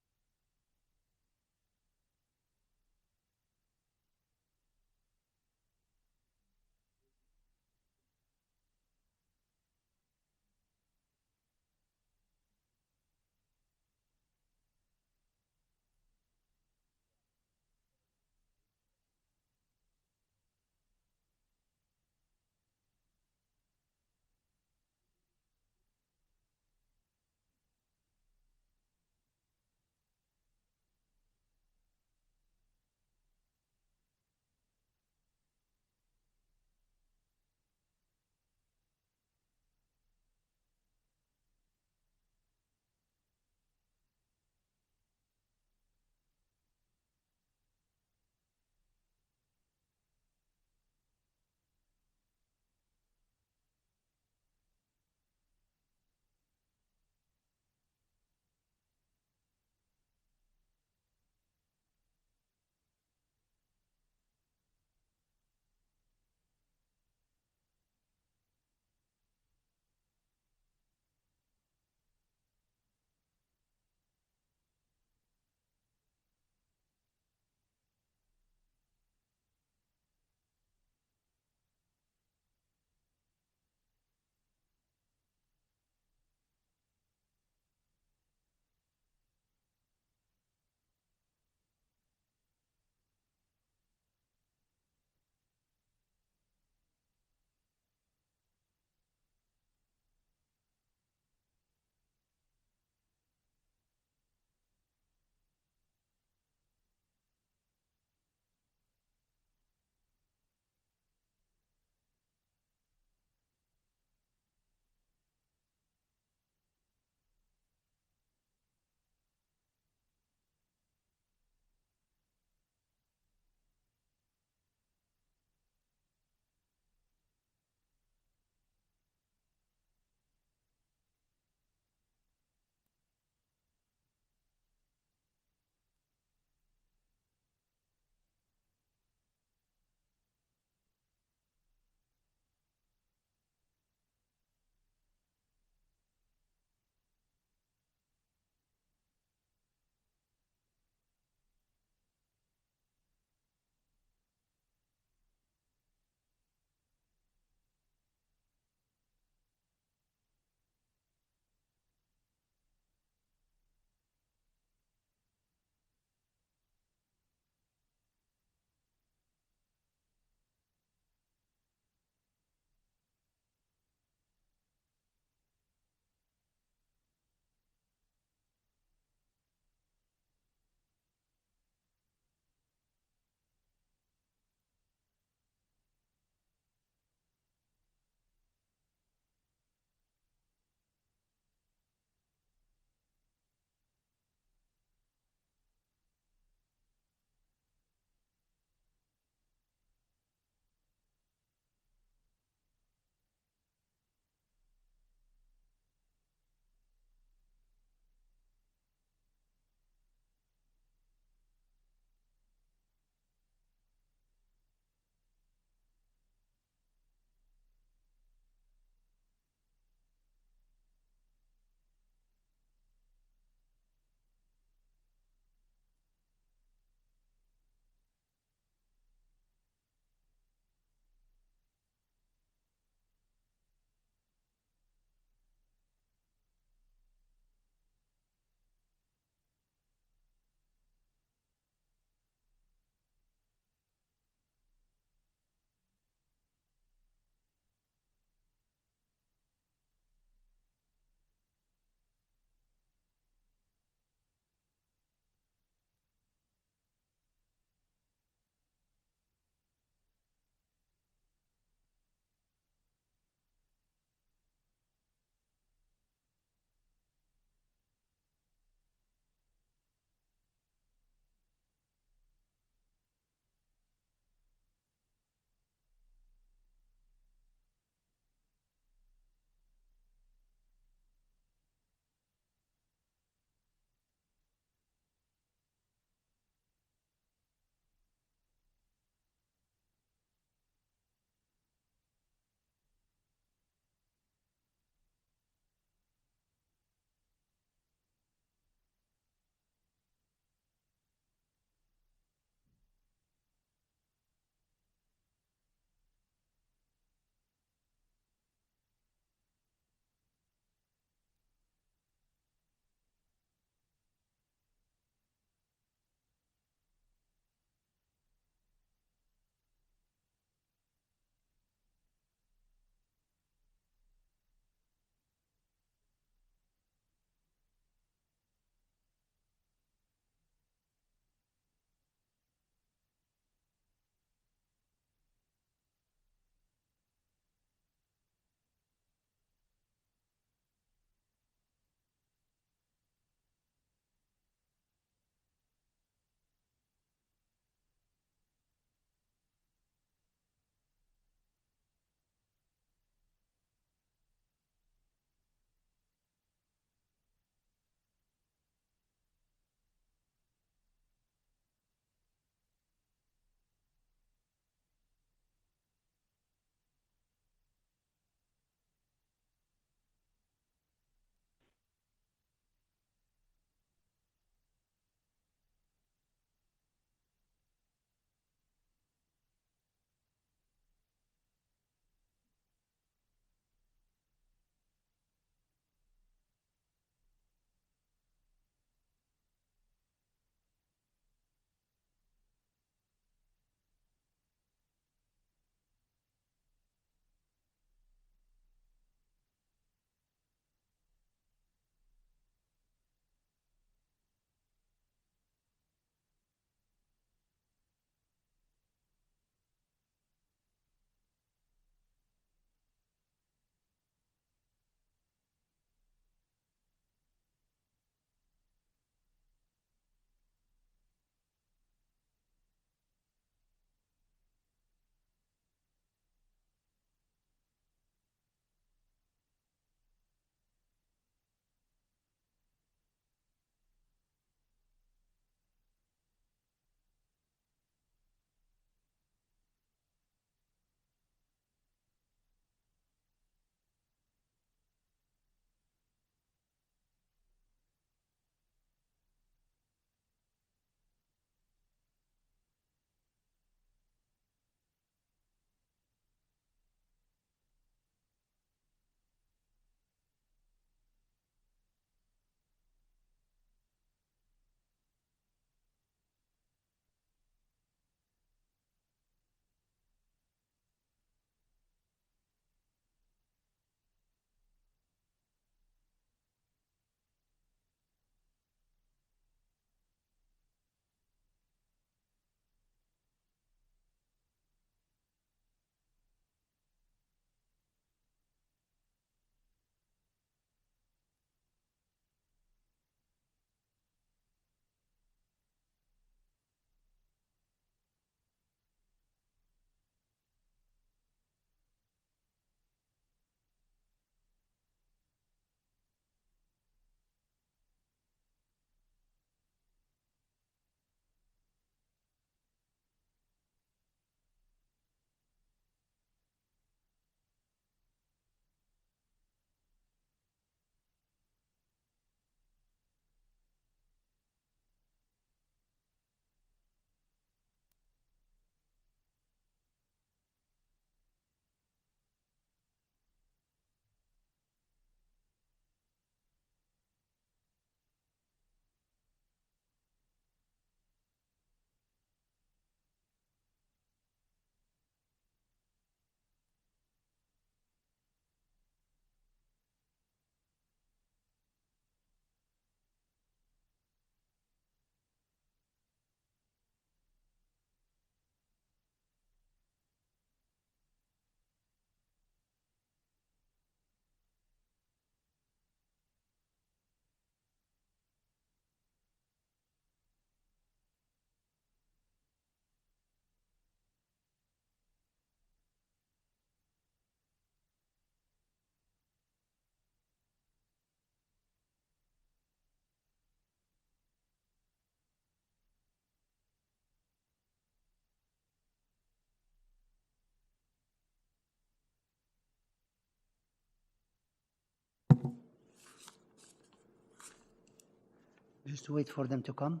Just wait for them to come.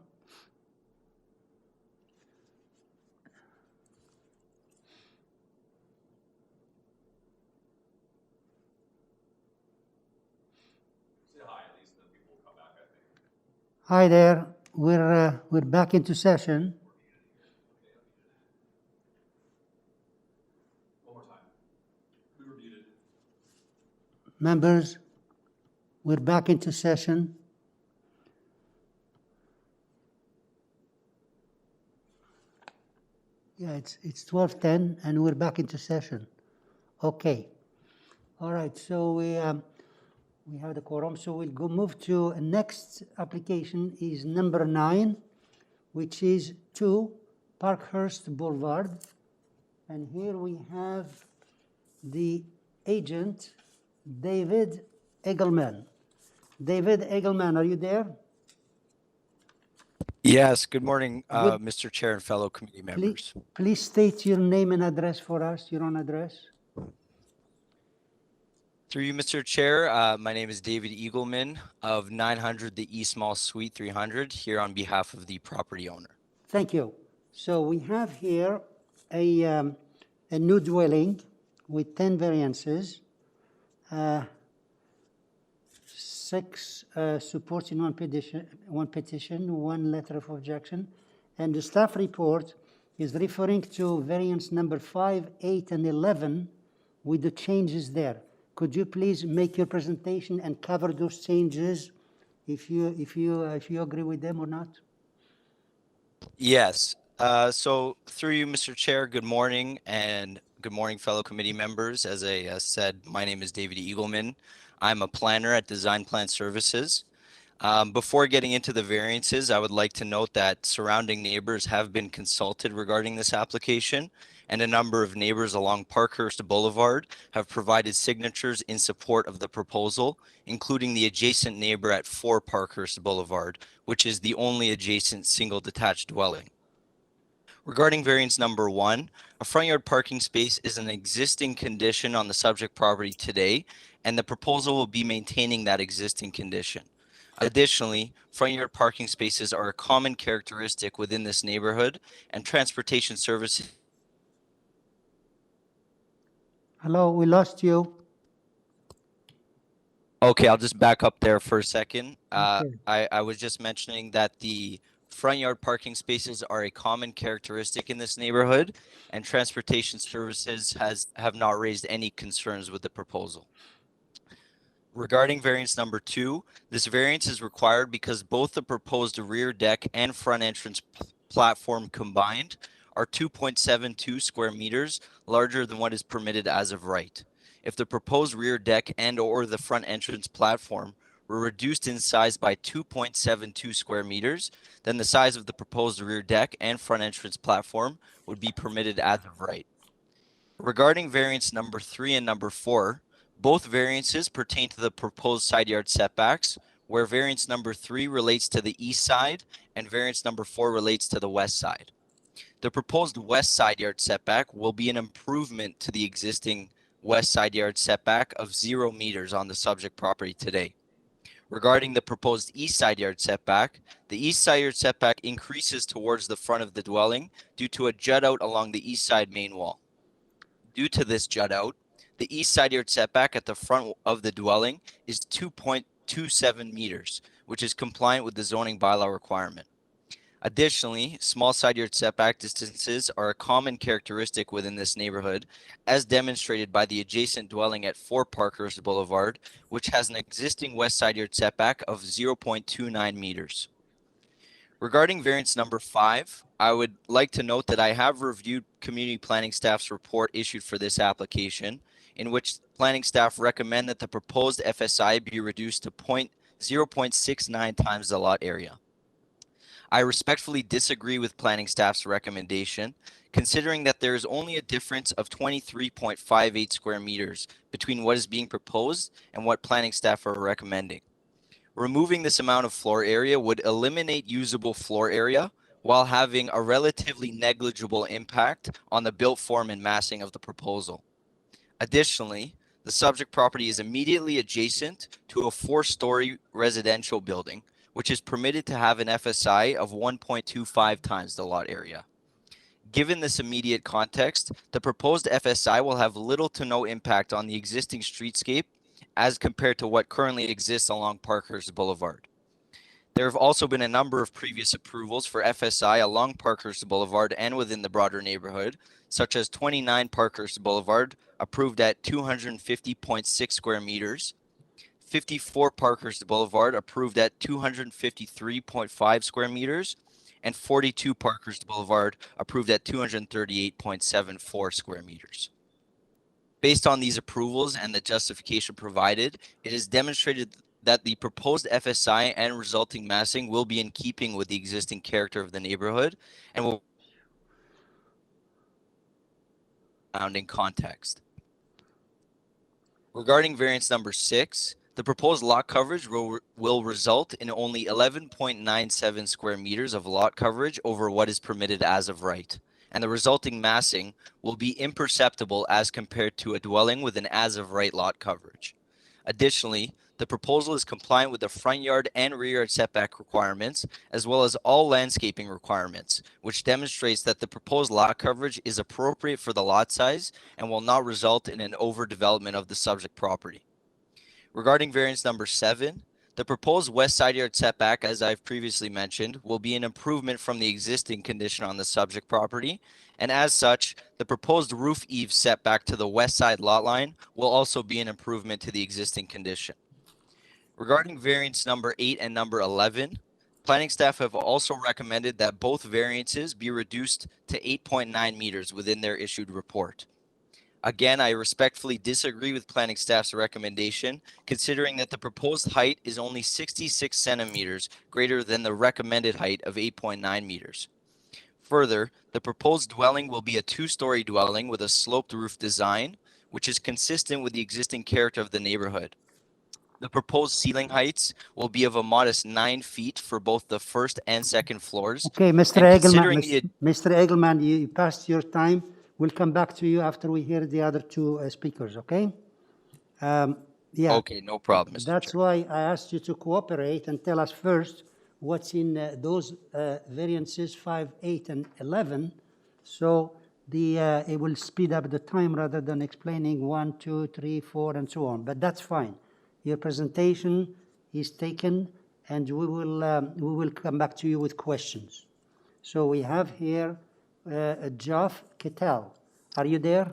Hi there. We're back into session. Members, we're back into session. Yeah, it's 12:10 and we're back into session. Okay. All right. So we have the quorum. So we'll move to next application is number 9, which is 2 Parkhurst Boulevard. And here we have the agent, David Egelman. David Egelman, are you there? Yes, good morning, Good. Mr. Chair and fellow committee members. Please state your name and address for us, your own address. Through you, Mr. Chair, my name is David Eagleman of 900 the East Mall Suite 300 here on behalf of the property owner. Thank you. So we have here a new dwelling with 10 variances, 6 supporting one petition, 1 letter of objection, and the staff report is referring to variance number 5, 8, and 11 with the changes there. Could you please make your presentation and cover those changes if you agree with them or not? Yes. So through you, Mr. Chair, good morning, and good morning, fellow committee members. As I said, my name is David Eagleman. I'm a planner at Design Plan Services. Before getting into the variances, I would like to note that surrounding neighbors have been consulted regarding this application, and a number of neighbors along Parkhurst Boulevard have provided signatures in support of the proposal, including the adjacent neighbor at 4 Parkhurst Boulevard, which is the only adjacent single detached dwelling. Regarding variance number 1, a front yard parking space is an existing condition on the subject property today, and the proposal will be maintaining that existing condition. Additionally, front yard parking spaces are a common characteristic within this neighborhood, and transportation services. Hello, we lost you. Okay, I'll just back up there for a second. Okay. I was just mentioning that the front yard parking spaces are a common characteristic in this neighborhood, and transportation services have not raised any concerns with the proposal. Regarding variance number 2, this variance is required because both the proposed rear deck and front entrance platform combined are 2.72 square meters larger than what is permitted as of right. If the proposed rear deck and or the front entrance platform were reduced in size by 2.72 square meters, then the size of the proposed rear deck and front entrance platform would be permitted as of right. Regarding variance number 3 and number 4, both variances pertain to the proposed side yard setbacks, where variance number 3 relates to the east side and variance number 4 relates to the west side. The proposed west side yard setback will be an improvement to the existing west side yard setback of 0 meters on the subject property today. Regarding the proposed east side yard setback, the east side yard setback increases towards the front of the dwelling due to a jut out along the east side main wall. Due to this jut out, the east side yard setback at the front of the dwelling is 2.27 meters, which is compliant with the zoning bylaw requirement. Additionally, small side yard setback distances are a common characteristic within this neighborhood, as demonstrated by the adjacent dwelling at 4 Parkhurst Boulevard, which has an existing west side yard setback of 0.29 meters. Regarding variance number 5, I would like to note that I have reviewed community planning staff's report issued for this application, in which planning staff recommend that the proposed FSI be reduced to 0.69 times the lot area. I respectfully disagree with planning staff's recommendation, considering that there is only a difference of 23.58 square meters between what is being proposed and what planning staff are recommending. Removing this amount of floor area would eliminate usable floor area while having a relatively negligible impact on the built form and massing of the proposal. Additionally, the subject property is immediately adjacent to a 4-story residential building, which is permitted to have an FSI of 1.25 times the lot area. Given this immediate context, the proposed FSI will have little to no impact on the existing streetscape as compared to what currently exists along Parkhurst Boulevard. There have also been a number of previous approvals for FSI along Parkhurst Boulevard and within the broader neighborhood, such as 29 Parkhurst Boulevard, approved at 250.6 square meters, 54 Parkhurst Boulevard, approved at 253.5 square meters, and 42 Parkhurst Boulevard, approved at 238.74 square meters. Based on these approvals and the justification provided, it is demonstrated that the proposed FSI and resulting massing will be in keeping with the existing character of the neighborhood and will be found in context. Regarding variance number 6, the proposed lot coverage will result in only 11.97 square meters of lot coverage over what is permitted as of right, and the resulting massing will be imperceptible as compared to a dwelling with an as of right lot coverage. Additionally, the proposal is compliant with the front yard and rear yard setback requirements, as well as all landscaping requirements, which demonstrates that the proposed lot coverage is appropriate for the lot size and will not result in an overdevelopment of the subject property. Regarding variance number 7, the proposed west side yard setback, as I've previously mentioned, will be an improvement from the existing condition on the subject property, and as such, the proposed roof eave setback to the west side lot line will also be an improvement to the existing condition. Regarding variance number 8 and number 11, planning staff have also recommended that both variances be reduced to 8.9 meters within their issued report. Again, I respectfully disagree with planning staff's recommendation, considering that the proposed height is only 66 centimeters greater than the recommended height of 8.9 meters. Further, the proposed dwelling will be a 2-story dwelling with a sloped roof design, which is consistent with the existing character of the neighborhood. The proposed ceiling heights will be of a modest 9 feet for both the first and second floors. Okay, Mr. Egelman, Mr. Egelman, you passed your time. We'll come back to you after we hear the other 2 speakers, okay? Yeah. Okay, no problem, Mr. That's why I asked you to cooperate and tell us first what's in those variances 5, 8, and 11. So it will speed up the time rather than explaining 1, 2, 3, 4, and so on. But that's fine. Your presentation is taken, and we will come back to you with questions. So we have here Geoff Kittel. Are you there?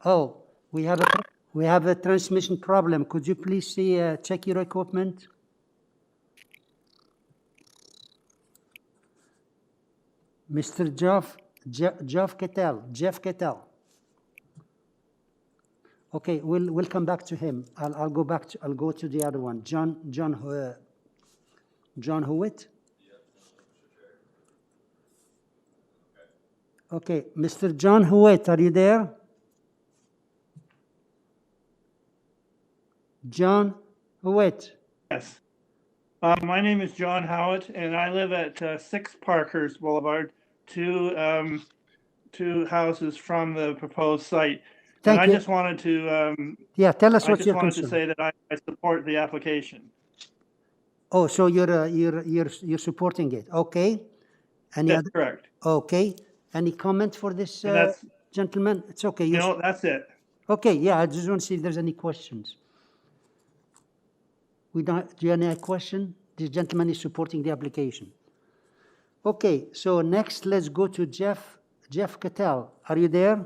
Oh, we have a transmission problem. Could you please check your equipment? Mr. Geoff Kittel. Okay, we'll come back to him. I'll go to the other one. John Hewitt. Okay, Mr. John Hewitt, are you there? John Hewitt. Yes. My name is John Howitt, and I live at 6 Parkhurst Boulevard, two houses from the proposed site. Thank you. I just wanted to tell us what your concern. I just your wanted concern. to say that I support the application. Oh, so you're supporting it? Okay. That's correct. Okay. Any comment for this gentleman? It's okay. No, that's it. Okay. Yeah, I just want to see if there's any questions. Do you have any question? This gentleman is supporting the application. Okay. So next, let's go to Geoff Kittel. Are you there?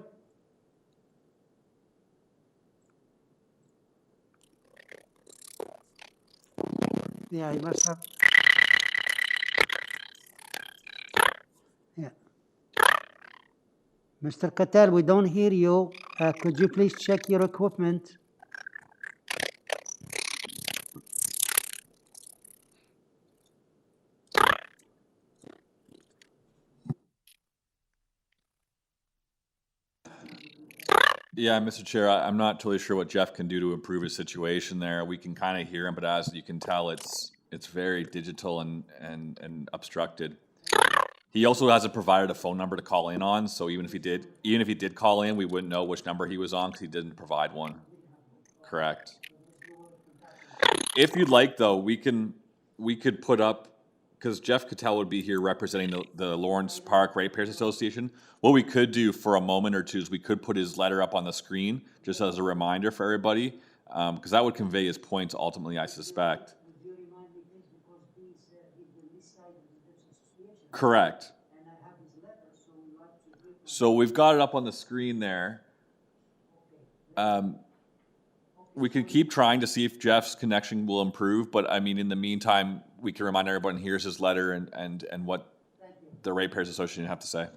Yeah, you must have. Yeah. Mr. Kittel, we don't hear you. Could you please check your equipment? Yeah, Mr. Chair, I'm not totally sure what Jeff can do to improve his situation there. We can kind of hear him, but as you can tell, it's very digital and obstructed. He also hasn't provided a phone number to call in on, so even if he did call in, we wouldn't know which number he was on because he didn't provide one. Correct. If you'd like, though, we could put up, because Jeff Cattell would be here representing the Lawrence Park Ratepayers Association. What we could do for a moment or two is we could put his letter up on the screen, just as a reminder for everybody, because that would convey his points ultimately, I suspect. Correct. So we've got it up on the screen there. We could keep trying to see if Jeff's connection will improve, but I mean, in the meantime, we can remind everyone, here's his letter and what the Ratepayers Association have to say.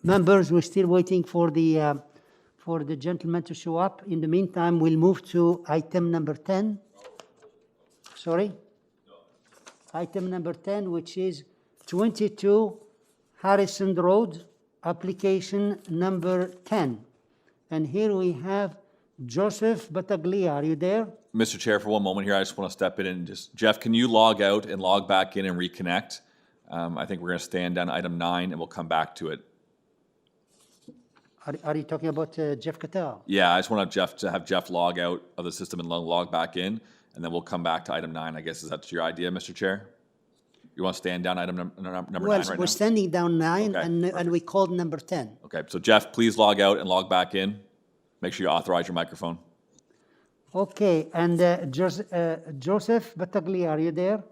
Members, we're still waiting for the gentleman to show up. In the meantime, we'll move to item number 10. Sorry? Item number 10, which is 22 Harrison Road, application number 10. And here we have Joseph Battaglia. Are you there? Mr. Chair, for one moment here, I just want to step in and just, Jeff, can you log out and log back in and reconnect? I think we're going to stand down item 9 and we'll come back to it. Are you talking about Jeff Cattell? Yeah, I just want to have Jeff log out of the system and log back in, and then we'll come back to item 9. I guess, is that your idea, Mr. Chair? You want to stand down item number 9 right now? We're standing down 9, Okay, and we called number 10. Okay, so Jeff, please log out and log back in. Make sure you authorize your microphone. Okay, and Joseph Battaglia, are you there?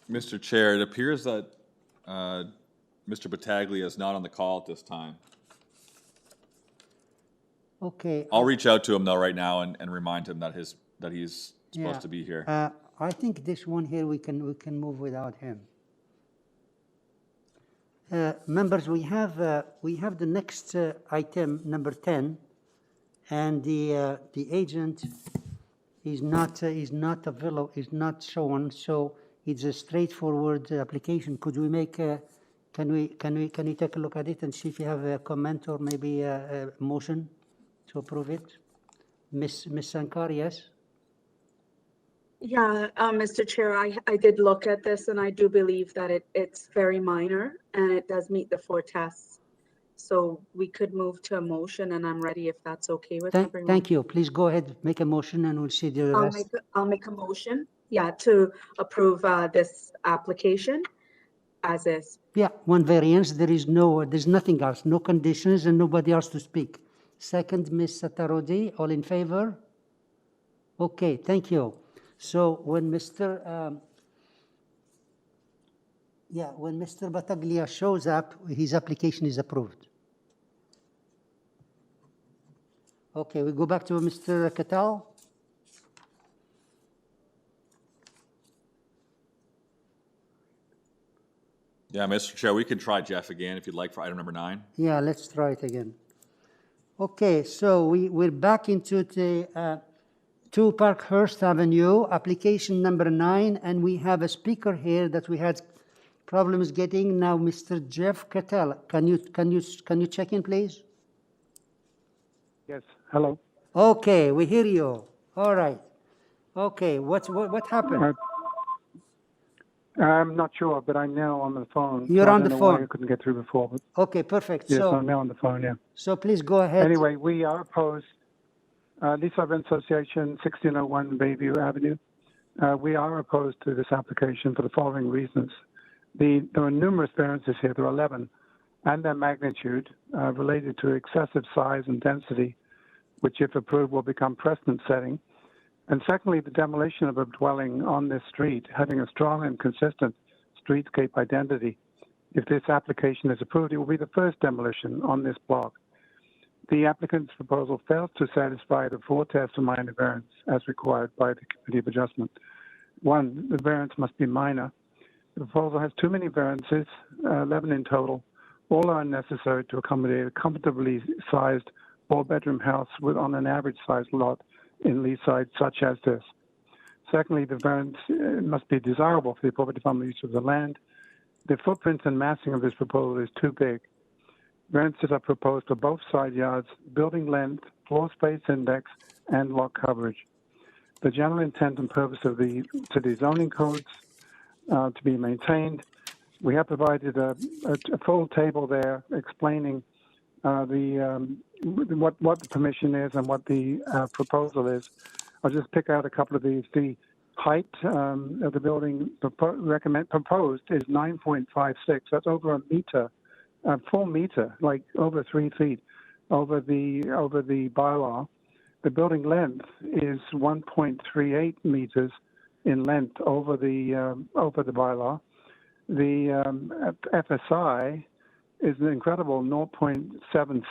Mr. Chair, it appears that Mr. Battaglia is not on the call at this time. Okay. I'll reach out to him though right now and remind him that he's supposed to be here. I think this one here we can move without him. Members, we have the next item number 10, and the agent is not available, is not shown, so it's a straightforward application. Could we make can you take a look at it and see if you have a comment or maybe a motion to approve it? Ms. Sankar, yes? Yeah, Mr. Chair, I did look at this and I do believe that it's very minor and it does meet the 4 tests. So we could move to a motion and I'm ready if that's okay with everyone. Thank you. Please go ahead, make a motion and we'll see the rest. I'll make a motion, yeah, to approve this application as is. Yeah, one variance. There's nothing else, no conditions and nobody else to speak. Second, Ms. Satarodi, all in favor? Okay, thank you. So when Mr. Battaglia shows up, his application is approved. Okay, we go back to Mr. Cattell. Yeah, Mr. Chair, we can try Jeff again if you'd like for item number 9. Yeah, let's try it again. Okay, so we're back into the 2 Parkhurst Avenue, application number 9, and we have a speaker here that we had problems getting. Now, Mr. Jeff Cattell, can you check in, please? Yes. Hello. Okay, we hear you. All right. Okay, what happened? I'm not sure, but I'm now on the phone. You're on the I don't know phone. why I couldn't get through before. But Okay, perfect. yes, So I'm now on the phone. Yeah. So please go ahead. Anyway, we are opposed. Lisa Event Association, 1601 Bayview Avenue. We are opposed to this application for the following reasons. There are numerous variances here. There are 11, and their magnitude related to excessive size and density, which, if approved, will become precedent-setting. And secondly, the demolition of a dwelling on this street, having a strong and consistent streetscape identity. If this application is approved, it will be the first demolition on this block. The applicant's proposal fails to satisfy the 4 tests of minor variance as required by the Committee of Adjustment. 1, the variance must be minor. The proposal has too many variances, 11 in total. All are unnecessary to accommodate a comfortably sized 4-bedroom house on an average sized lot in Leaside such as this. Secondly, the variance must be desirable for the appropriate development use of the land. The footprint and massing of this proposal is too big. Variances are proposed for both side yards, building length, floor space index, and lot coverage. The general intent and purpose of the city zoning codes to be maintained. We have provided a full table there explaining what the permission is and what the proposal is. I'll just pick out a couple of these. The height of the building proposed is 9.56. That's over a meter, a full meter, like over 3 feet over the bylaw. The building length is 1.38 meters in length over the bylaw. The FSI is an incredible 0.76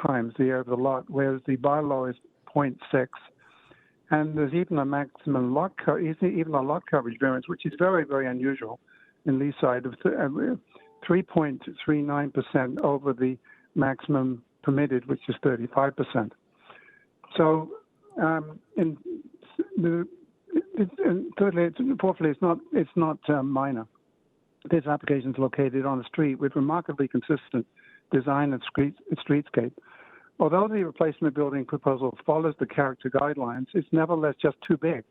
times the area of the lot, whereas the bylaw is 0.6. And there's even a maximum lot coverage variance, which is very, very unusual in Leaside, of 3.39% over the maximum permitted, which is 35%. So, fourthly, it's not minor. This application is located on a street with remarkably consistent design and streetscape. Although the replacement building proposal follows the character guidelines, it's nevertheless just too big,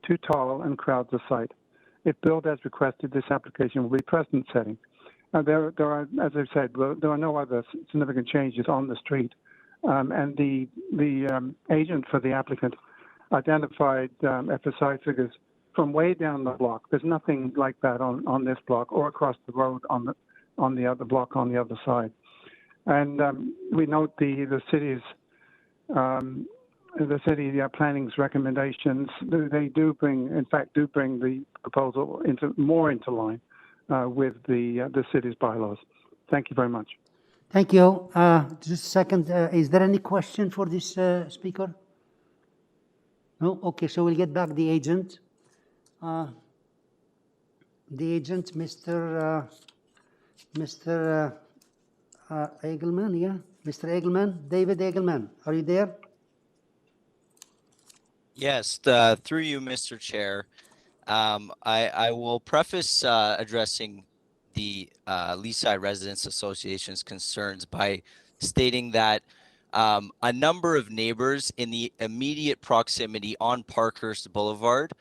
too tall, and crowds the site. If built as requested, this application will be precedent setting. There are, as I've said, there are no other significant changes on the street. And the agent for the applicant identified FSI figures from way down the block. There's nothing like that on this block or across the road on the other block on the other side. And we note the city's planning's recommendations. They do bring the proposal more into line with the city's bylaws. Thank you very much. Thank you. Just a second. Is there any question for this speaker? No? Okay, so we'll get back the agent. The agent, Mr. Egelman, yeah? Mr. Egelman, David Egelman, are you there? Yes, through you, Mr. Chair. I will preface addressing the Leaside Residents Association's concerns by stating that a number of neighbors in the immediate proximity on Parkhurst Boulevard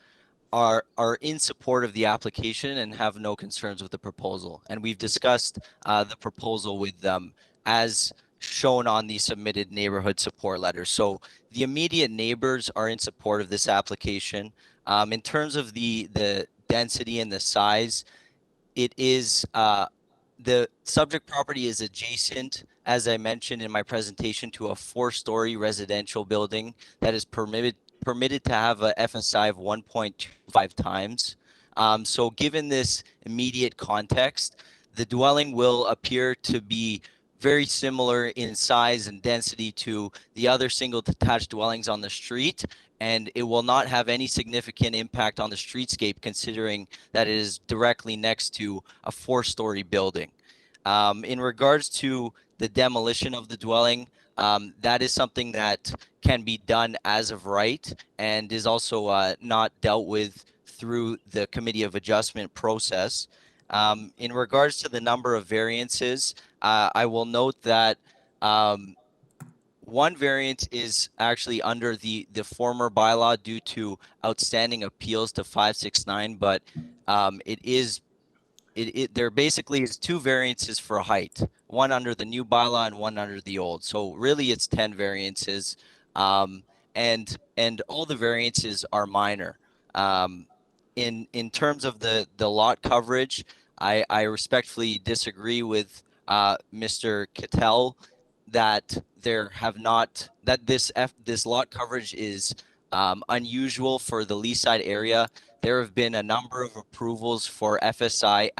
are in support of the application and have no concerns with the proposal. And we've discussed the proposal with them as shown on the submitted neighborhood support letter. So the immediate neighbors are in support of this application. In terms of the density and the size, it is the subject property is adjacent, as I mentioned in my presentation, to a 4-story residential building that is permitted to have a FSI of 1.25 times. So given this immediate context, the dwelling will appear to be very similar in size and density to the other single detached dwellings on the street, and it will not have any significant impact on the streetscape considering that it is directly next to a 4-story building. In regards to the demolition of the dwelling, that is something that can be done as of right and is also not dealt with through the Committee of Adjustment process. In regards to the number of variances, I will note that one variant is actually under the former bylaw due to outstanding appeals to 569, but there basically is 2 variances for height, one under the new bylaw and one under the old. So really it's 10 variances, and all the variances are minor. In terms of the lot coverage, I respectfully disagree with Mr. Cattell that this lot coverage is unusual for the Leaside area. There have been a number of approvals for FSI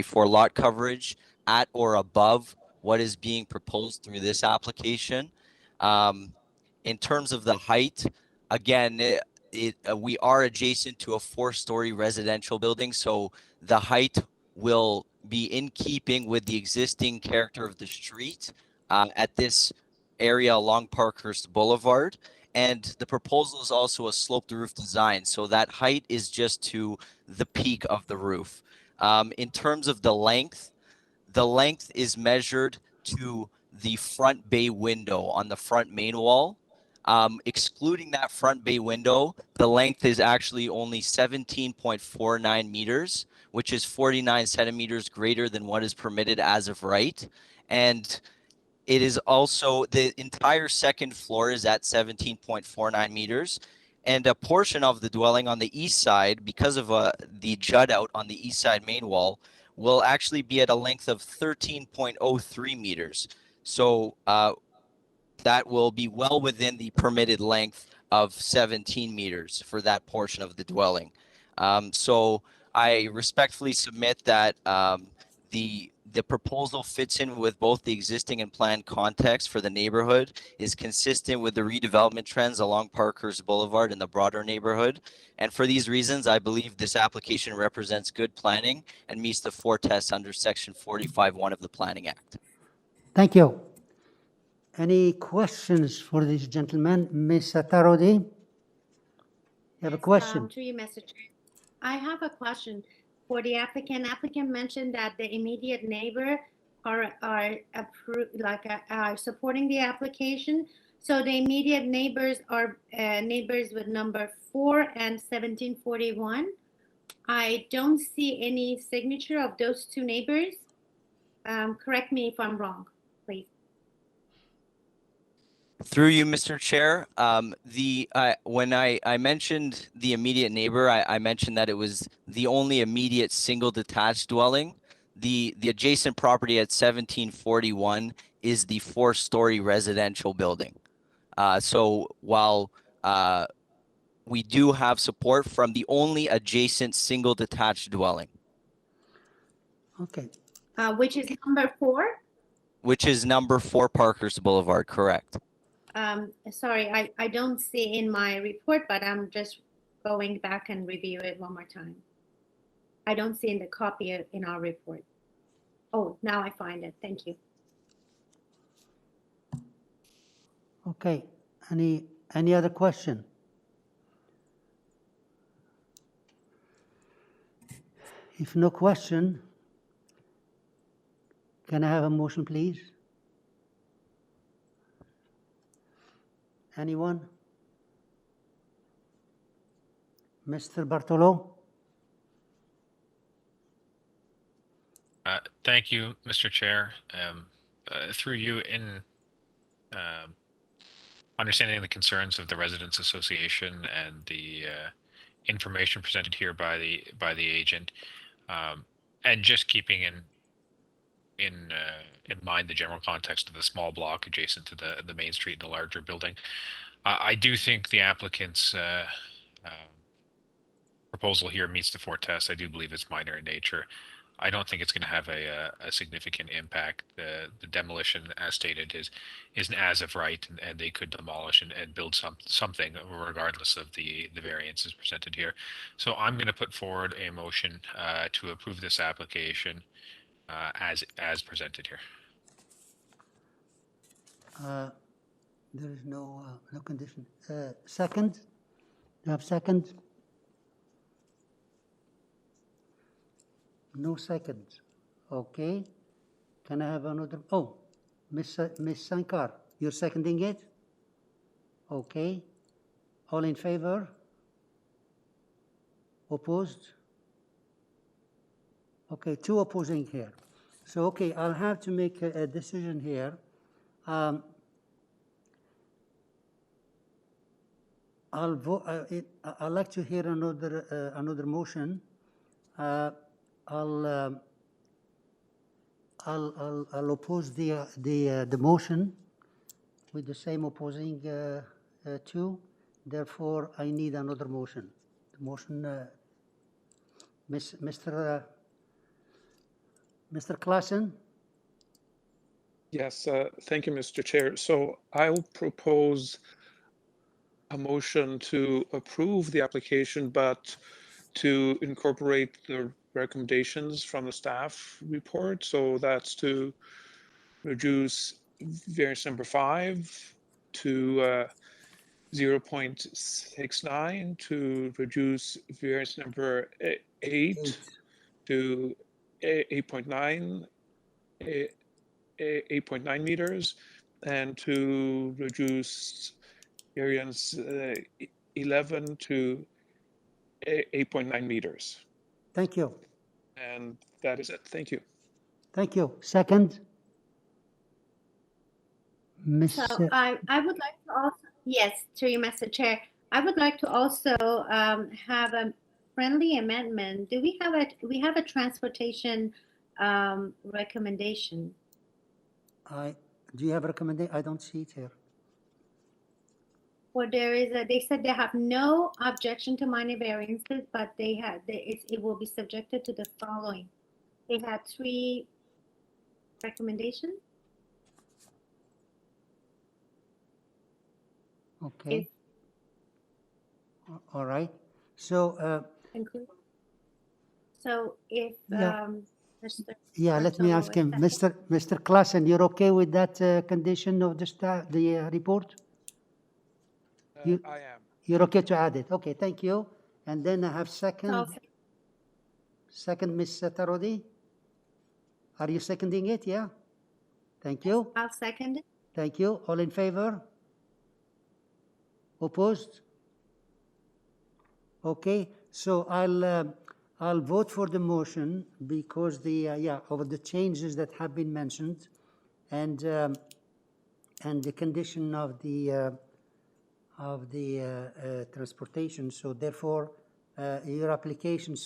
for lot coverage at or above what is being proposed through this application. In terms of the height, again, we are adjacent to a 4-story residential building, so the height will be in keeping with the existing character of the street at this area along Parkhurst Boulevard. And the proposal is also a sloped roof design, so that height is just to the peak of the roof. In terms of the length, the length is measured to the front bay window on the front main wall. Excluding that front bay window, the length is actually only 17.49 meters, which is 49 centimeters greater than what is permitted as of right. And it is also, the entire second floor is at 17.49 meters. And a portion of the dwelling on the east side, because of the jut out on the east side main wall, will actually be at a length of 13.03 meters. So that will be well within the permitted length of 17 meters for that portion of the dwelling. So I respectfully submit that the proposal fits in with both the existing and planned context for the neighborhood, is consistent with the redevelopment trends along Parkhurst Boulevard and the broader neighborhood. And for these reasons, I believe this application represents good planning and meets the 4 tests under Section 45(1) of the Planning Act. Thank you. Any questions for this gentleman? Ms. Tarodi? You have a question? To you, Mr. Chair. I have a question for the applicant. Applicant mentioned that the immediate neighbor are supporting the application. So the immediate neighbors are neighbors with number 4 and 1741. I don't see any signature of those two neighbors. Correct me if I'm wrong, please. Through you, Mr. Chair, when I mentioned the immediate neighbor, I mentioned that it was the only immediate single detached dwelling. The adjacent property at 1741 is the 4-story residential building. So while we do have support from the only adjacent single detached dwelling. Okay. Which is number 4? Which is number 4 Parkhurst Boulevard, correct. Sorry, I don't see in my report, but I'm just going back and review it one more time. I don't see in the copy in our report. Oh, now I find it. Thank you. Okay. Any other question? If no question, can I have a motion, please? Anyone? Mr. Bartolo? Thank you, Mr. Chair. Through you, in understanding the concerns of the Residents Association and the information presented here by the agent, and just keeping in mind the general context of the small block adjacent to the main street and the larger building, I do think the applicant's proposal here meets the 4 tests. I do believe it's minor in nature. I don't think it's going to have a significant impact. The demolition, as stated, is an as of right, and they could demolish and build something regardless of the variances presented here. So I'm going to put forward a motion to approve this application as presented here. There is no condition. Second? You have second? No second. Okay. Can I have another? Oh, Miss Sankar, you're seconding it? Okay. All in favor? Opposed? Okay, 2 opposing here. So, okay, I'll have to make a decision here. I'll vote. I'd like to hear another motion. I'll oppose the motion with the same opposing 2. Therefore, I need another motion. The motion, Mr. Klassen. Yes, thank you, Mr. Chair. So I'll propose a motion to approve the application, but to incorporate the recommendations from the staff report. So that's to reduce variance number 5 to 0.69, to reduce variance number 8 to 8.9, 8.9 meters, and to reduce variance 11 to 8.9 meters. Thank you. And that is it. Thank you. Thank you. Second? Miss, So I would like to also, yes, through you, Mr. Chair, I would like to also have a friendly amendment. Do we have a transportation recommendation? do you have a recommendation? I don't see it here. Well, they said they have no objection to minor variances, but it will be subjected to the following. They had 3 recommendations. Okay. All right. So, So if yeah. Mr. Yeah, let me Bartolo ask him. is Mr. Klassen, you're okay with that condition of the report? I am. You're okay to add it? Okay, thank you. And then I have second, Miss Tarodi. Are you seconding it? Yeah. Thank you. I'll second it. Thank you. All in favor? Opposed? Okay. So I'll vote for the motion because of the changes that have been mentioned, and the condition of the transportation. So therefore, your application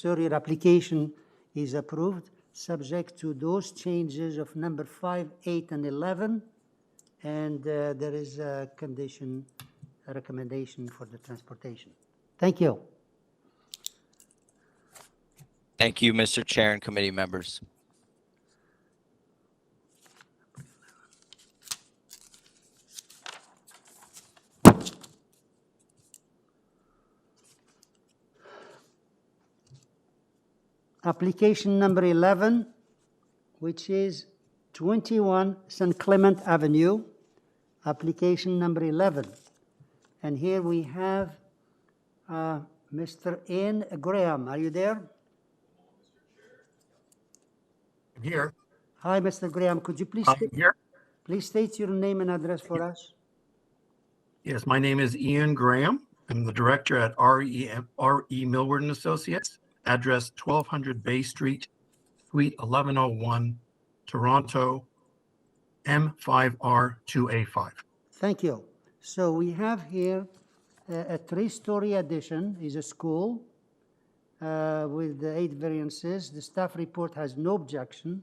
is approved, subject to those changes of number 5, 8, and 11, and there is a recommendation for the transportation. Thank you. Thank you, Mr. Chair and committee members. Application number 11, which is 21 St. Clement Avenue, application number 11. And here we have Mr. Ian Graham. Are you there? I'm here. Hi, Mr. Graham. Could you please please state your name and address for us? Yes, my name is Ian Graham. I'm the director at R.E. Millward and Associates, address 1200 Bay Street, Suite 1101, Toronto, M5R2A5. Thank you. So we have here a 3-story addition, is a school with the 8 variances. The staff report has no objection.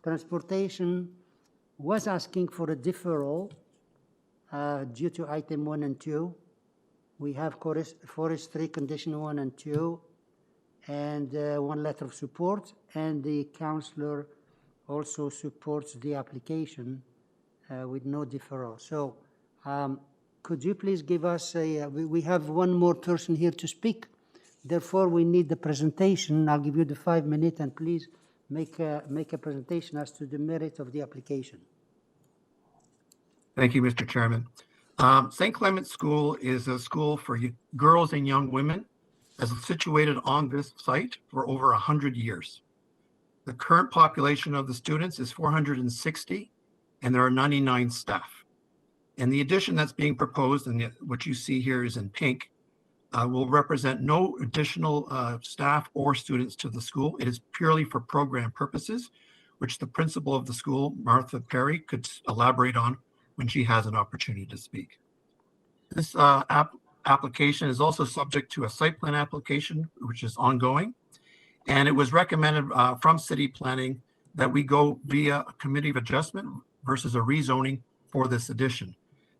Transportation was asking for a deferral due to item 1 and 2. We have forestry condition 1 and 2, and 1 letter of support, and the councillor also supports the application with no deferral. So could you please give us we have one more person here to speak, therefore we need the presentation. I'll give you the 5 minutes, and please make a presentation as to the merit of the application. Thank you, Mr. Chairman. St. Clement School is a school for girls and young women, as situated on this site for over 100 years. The current population of the students is 460, and there are 99 staff. And the addition that's being proposed, and what you see here is in pink, will represent no additional staff or students to the school. It is purely for program purposes, which the principal of the school, Martha Carey, could elaborate on when she has an opportunity to speak. This application is also subject to a site plan application, which is ongoing. And it was recommended from city planning that we go via a committee of adjustment versus a rezoning for this addition.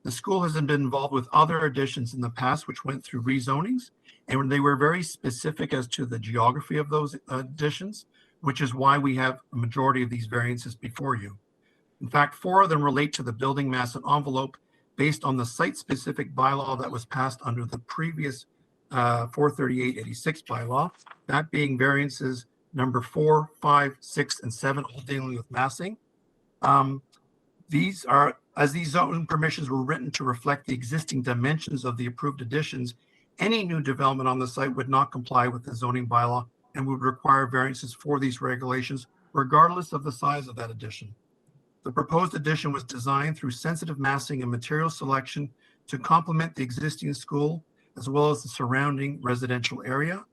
The school has been involved with other additions in the past, which went through rezonings, and they were very specific as to the geography of those additions, which is why we have a majority of these variances before you. In fact, 4 of them relate to the building mass and envelope based on the site-specific bylaw that was passed under the previous 438-86 bylaw, that being variances number 4, 5, 6, and 7, all dealing with massing. These zoning permissions were written to reflect the existing dimensions of the approved additions, any new development on the site would not comply with the zoning bylaw and would require variances for these regulations, regardless of the size of that addition. The proposed addition was designed through sensitive massing and material selection to complement the existing school as well as the surrounding residential area.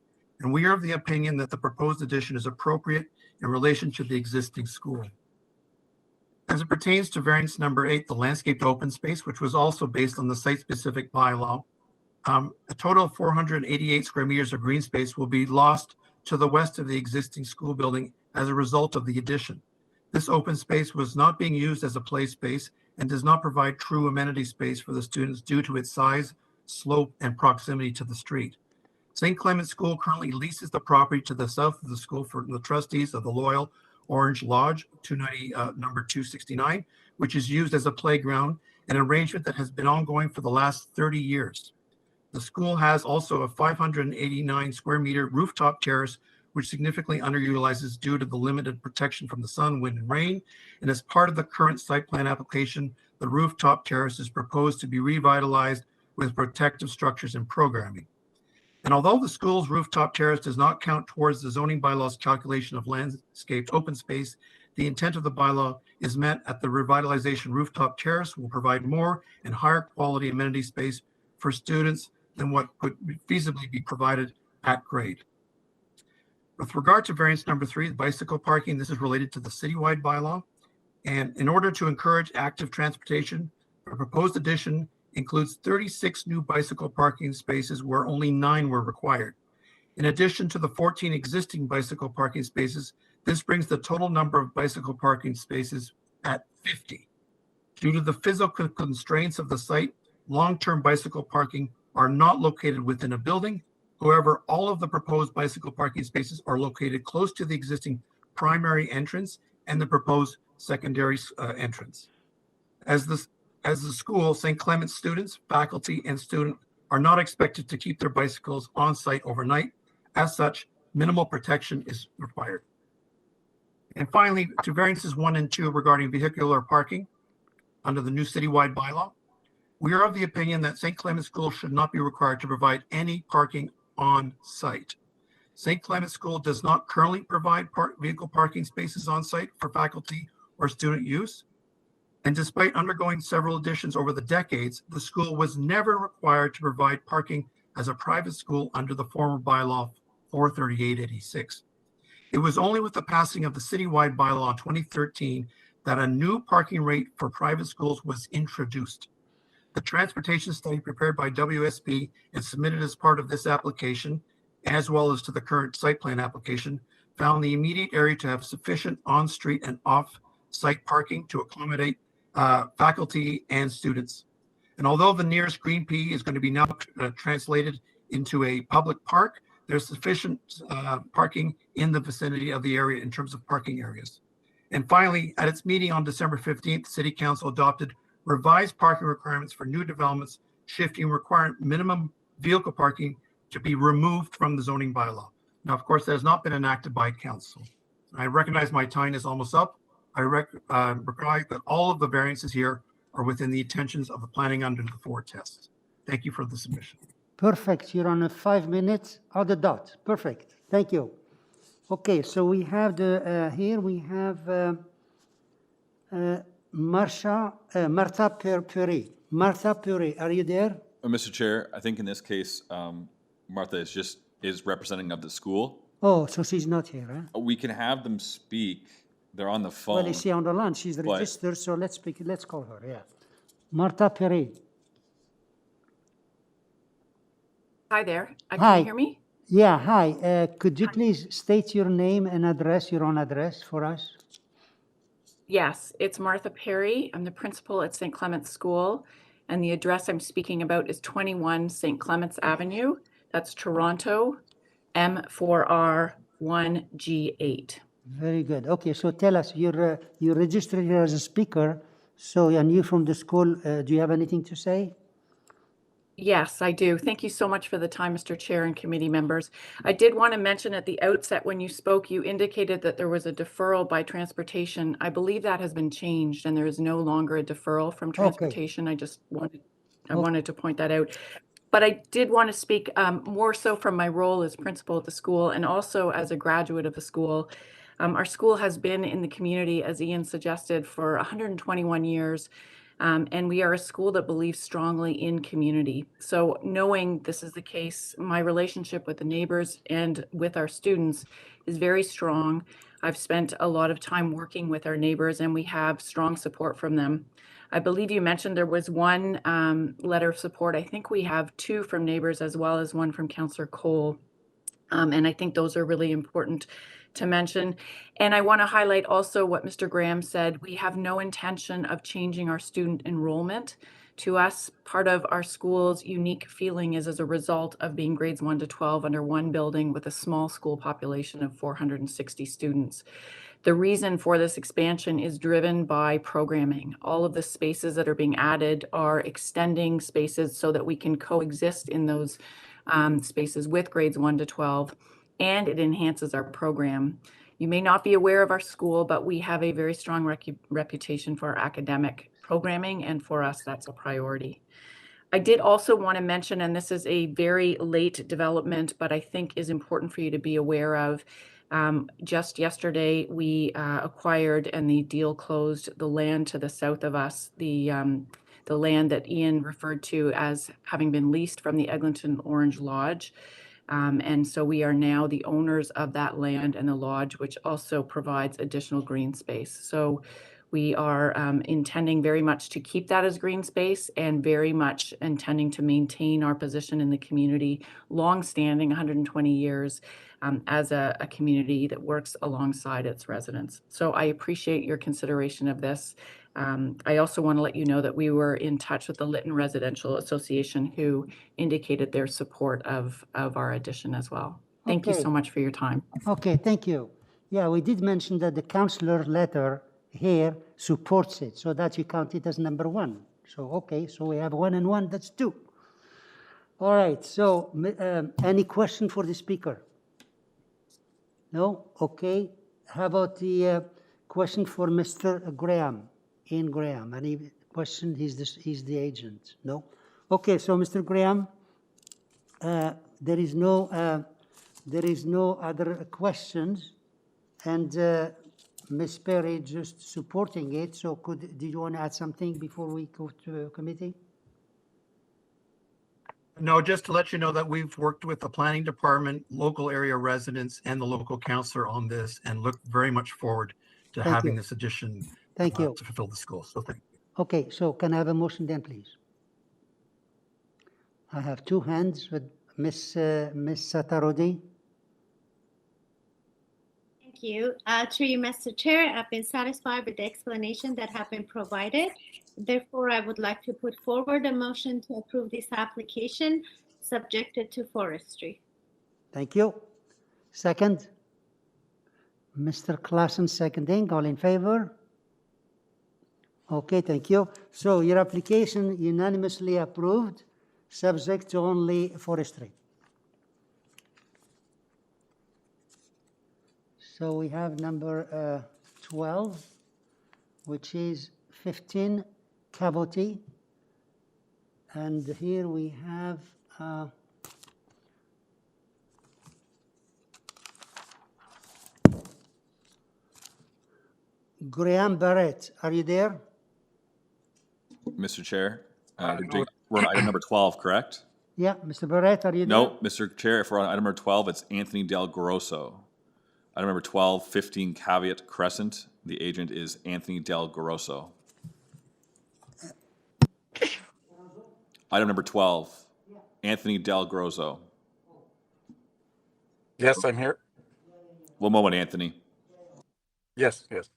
And we are of the opinion that the proposed addition is appropriate in relation to the existing school. As it pertains to variance number 8, the landscaped open space, which was also based on the site-specific bylaw, a total of 488 square meters of green space will be lost to the west of the existing school building as a result of the addition. This open space was not being used as a play space and does not provide true amenity space for the students due to its size, slope, and proximity to the street. St. Clement's School currently leases the property to the south of the school for the trustees of the Loyal Orange Lodge, 290, number 269, which is used as a playground, an arrangement that has been ongoing for the last 30 years. The school has also a 589 square meter rooftop terrace, which significantly underutilizes due to the limited protection from the sun, wind, and rain. And as part of the current site plan application, the rooftop terrace is proposed to be revitalized with protective structures and programming. And although the school's rooftop terrace does not count towards the zoning bylaw's calculation of landscaped open space, the intent of the bylaw is met at the revitalization rooftop terrace will provide more and higher quality amenity space for students than what could feasibly be provided at grade. With regard to variance number 3, bicycle parking, this is related to the citywide bylaw. And in order to encourage active transportation, a proposed addition includes 36 new bicycle parking spaces where only 9 were required. In addition to the 14 existing bicycle parking spaces, this brings the total number of bicycle parking spaces at 50. Due to the physical constraints of the site, long-term bicycle parking are not located within a building. However, all of the proposed bicycle parking spaces are located close to the existing primary entrance and the proposed secondary entrance. As the school, St. Clement's students, faculty, and student are not expected to keep their bicycles on site overnight. As such, minimal protection is required. And finally, to variances 1 and 2 regarding vehicular parking under the new citywide bylaw, we are of the opinion that St. Clement's School should not be required to provide any parking on site. St. Clement's School does not currently provide vehicle parking spaces on site for faculty or student use. And despite undergoing several additions over the decades, the school was never required to provide parking as a private school under the former bylaw 43886. It was only with the passing of the citywide bylaw in 2013 that a new parking rate for private schools was introduced. The transportation study prepared by WSP and submitted as part of this application, as well as to the current site plan application, found the immediate area to have sufficient on-street and off-site parking to accommodate faculty and students. And although the nearest green P is going to be now translated into a public park, there's sufficient parking in the vicinity of the area in terms of parking areas. And finally, at its meeting on December 15th, City Council adopted revised parking requirements for new developments, shifting requiring minimum vehicle parking to be removed from the zoning bylaw. Now, of course, that has not been enacted by council. I recognize my time is almost up. I require that all of the variances here are within the intentions of the planning under the 4 tests. Thank you for the submission. Perfect. You're on a 5 minutes on the dot. Perfect. Thank you. Okay, so we have the here we have Martha Puri. Martha Puri, are you there? Mr. Chair, I think in this case, Martha is representing of the school. Oh, so she's not here, huh? We can have them speak. They're on the phone. Well, is she on the line? She's registered, so let's speak. Let's call her. Yeah, Martha Puri. Hi there. Can Hi. you hear me? Yeah, hi. Could you please state your name and address, your own address for us? Yes, it's Martha Perry. I'm the principal at St. Clement's School, and the address I'm speaking about is 21 St. Clement's Avenue. That's Toronto, M4R1G8. Very good. Okay, so tell us, you're registered here as a speaker, so, and you're from the school. Do you have anything to say? Yes, I do. Thank you so much for the time, Mr. Chair and committee members. I did want to mention at the outset when you spoke, you indicated that there was a deferral by transportation. I believe that has been changed and there is no longer a deferral from transportation. I just wanted to point that out. But I did want to speak more so from my role as principal at the school and also as a graduate of the school. Our school has been in the community, as Ian suggested, for 121 years. And we are a school that believes strongly in community. So knowing this is the case, my relationship with the neighbors and with our students is very strong. I've spent a lot of time working with our neighbors and we have strong support from them. I believe you mentioned there was one letter of support. I think we have two from neighbors as well as one from Councillor Cole. And I think those are really important to mention. And I want to highlight also what Mr. Graham said. We have no intention of changing our student enrollment. To us, part of our school's unique feeling is as a result of being grades 1 to 12 under one building with a small school population of 460 students. The reason for this expansion is driven by programming. All of the spaces that are being added are extending spaces so that we can coexist in those spaces with grades 1 to 12, and it enhances our program. You may not be aware of our school, but we have a very strong reputation for our academic programming, and for us, that's a priority. I did also want to mention, and this is a very late development, but I think is important for you to be aware of. Just yesterday, we acquired and the deal closed the land to the south of us, the land that Ian referred to as having been leased from the Eglinton Orange Lodge. And so we are now the owners of that land and the lodge, which also provides additional green space. So we are intending very much to keep that as green space and very much intending to maintain our position in the community, long-standing 120 years as a community that works alongside its residents. So I appreciate your consideration of this. I also want to let you know that we were in touch with the Lytton Residential Association, who indicated their support of our addition as well. Thank you Okay. so much for your time. Okay, thank you. Yeah, we did mention that the councillor letter here supports it, so that you count it as number 1. So, okay, so we have 1 and 1, that's 2. All right, so any question for the speaker? No? Okay. How about the question for Mr. Graham, Ian Graham? Any question? He's the agent. No? Okay, so Mr. Graham, there is no other questions, and Ms. Perry just supporting it. So did you want to add something before we go to committee? No, just to let you know that we've worked with the planning department, local area residents, and the local councillor on this, and look very much forward to Thank having you. this addition Thank you. to fulfill the school. So thank you. Okay, so can I have a motion then, please? I have 2 hands with Ms. Satarodi. Thank you. Through you, Mr. Chair, I've been satisfied with the explanation that have been provided. Therefore, I would like to put forward a motion to approve this application subjected to forestry. Thank you. Second? Mr. Klassen seconding. All in favor? Okay, thank you. So your application unanimously approved, subject to only forestry. So we have number 12, which is 15 Cavoti. And here we have Graham Barrett. Are you there? Mr. Chair, we're on item number 12, correct? Yeah, Mr. Barrett, are you there? No, Mr. Chair, if we're on item number 12, it's Anthony Del Grosso. Item number 12, 15 Caveat Crescent. The agent is Anthony Del Grosso. Item number 12, Anthony Del Grosso. Yes, I'm here. One moment, Anthony. Yes, yes.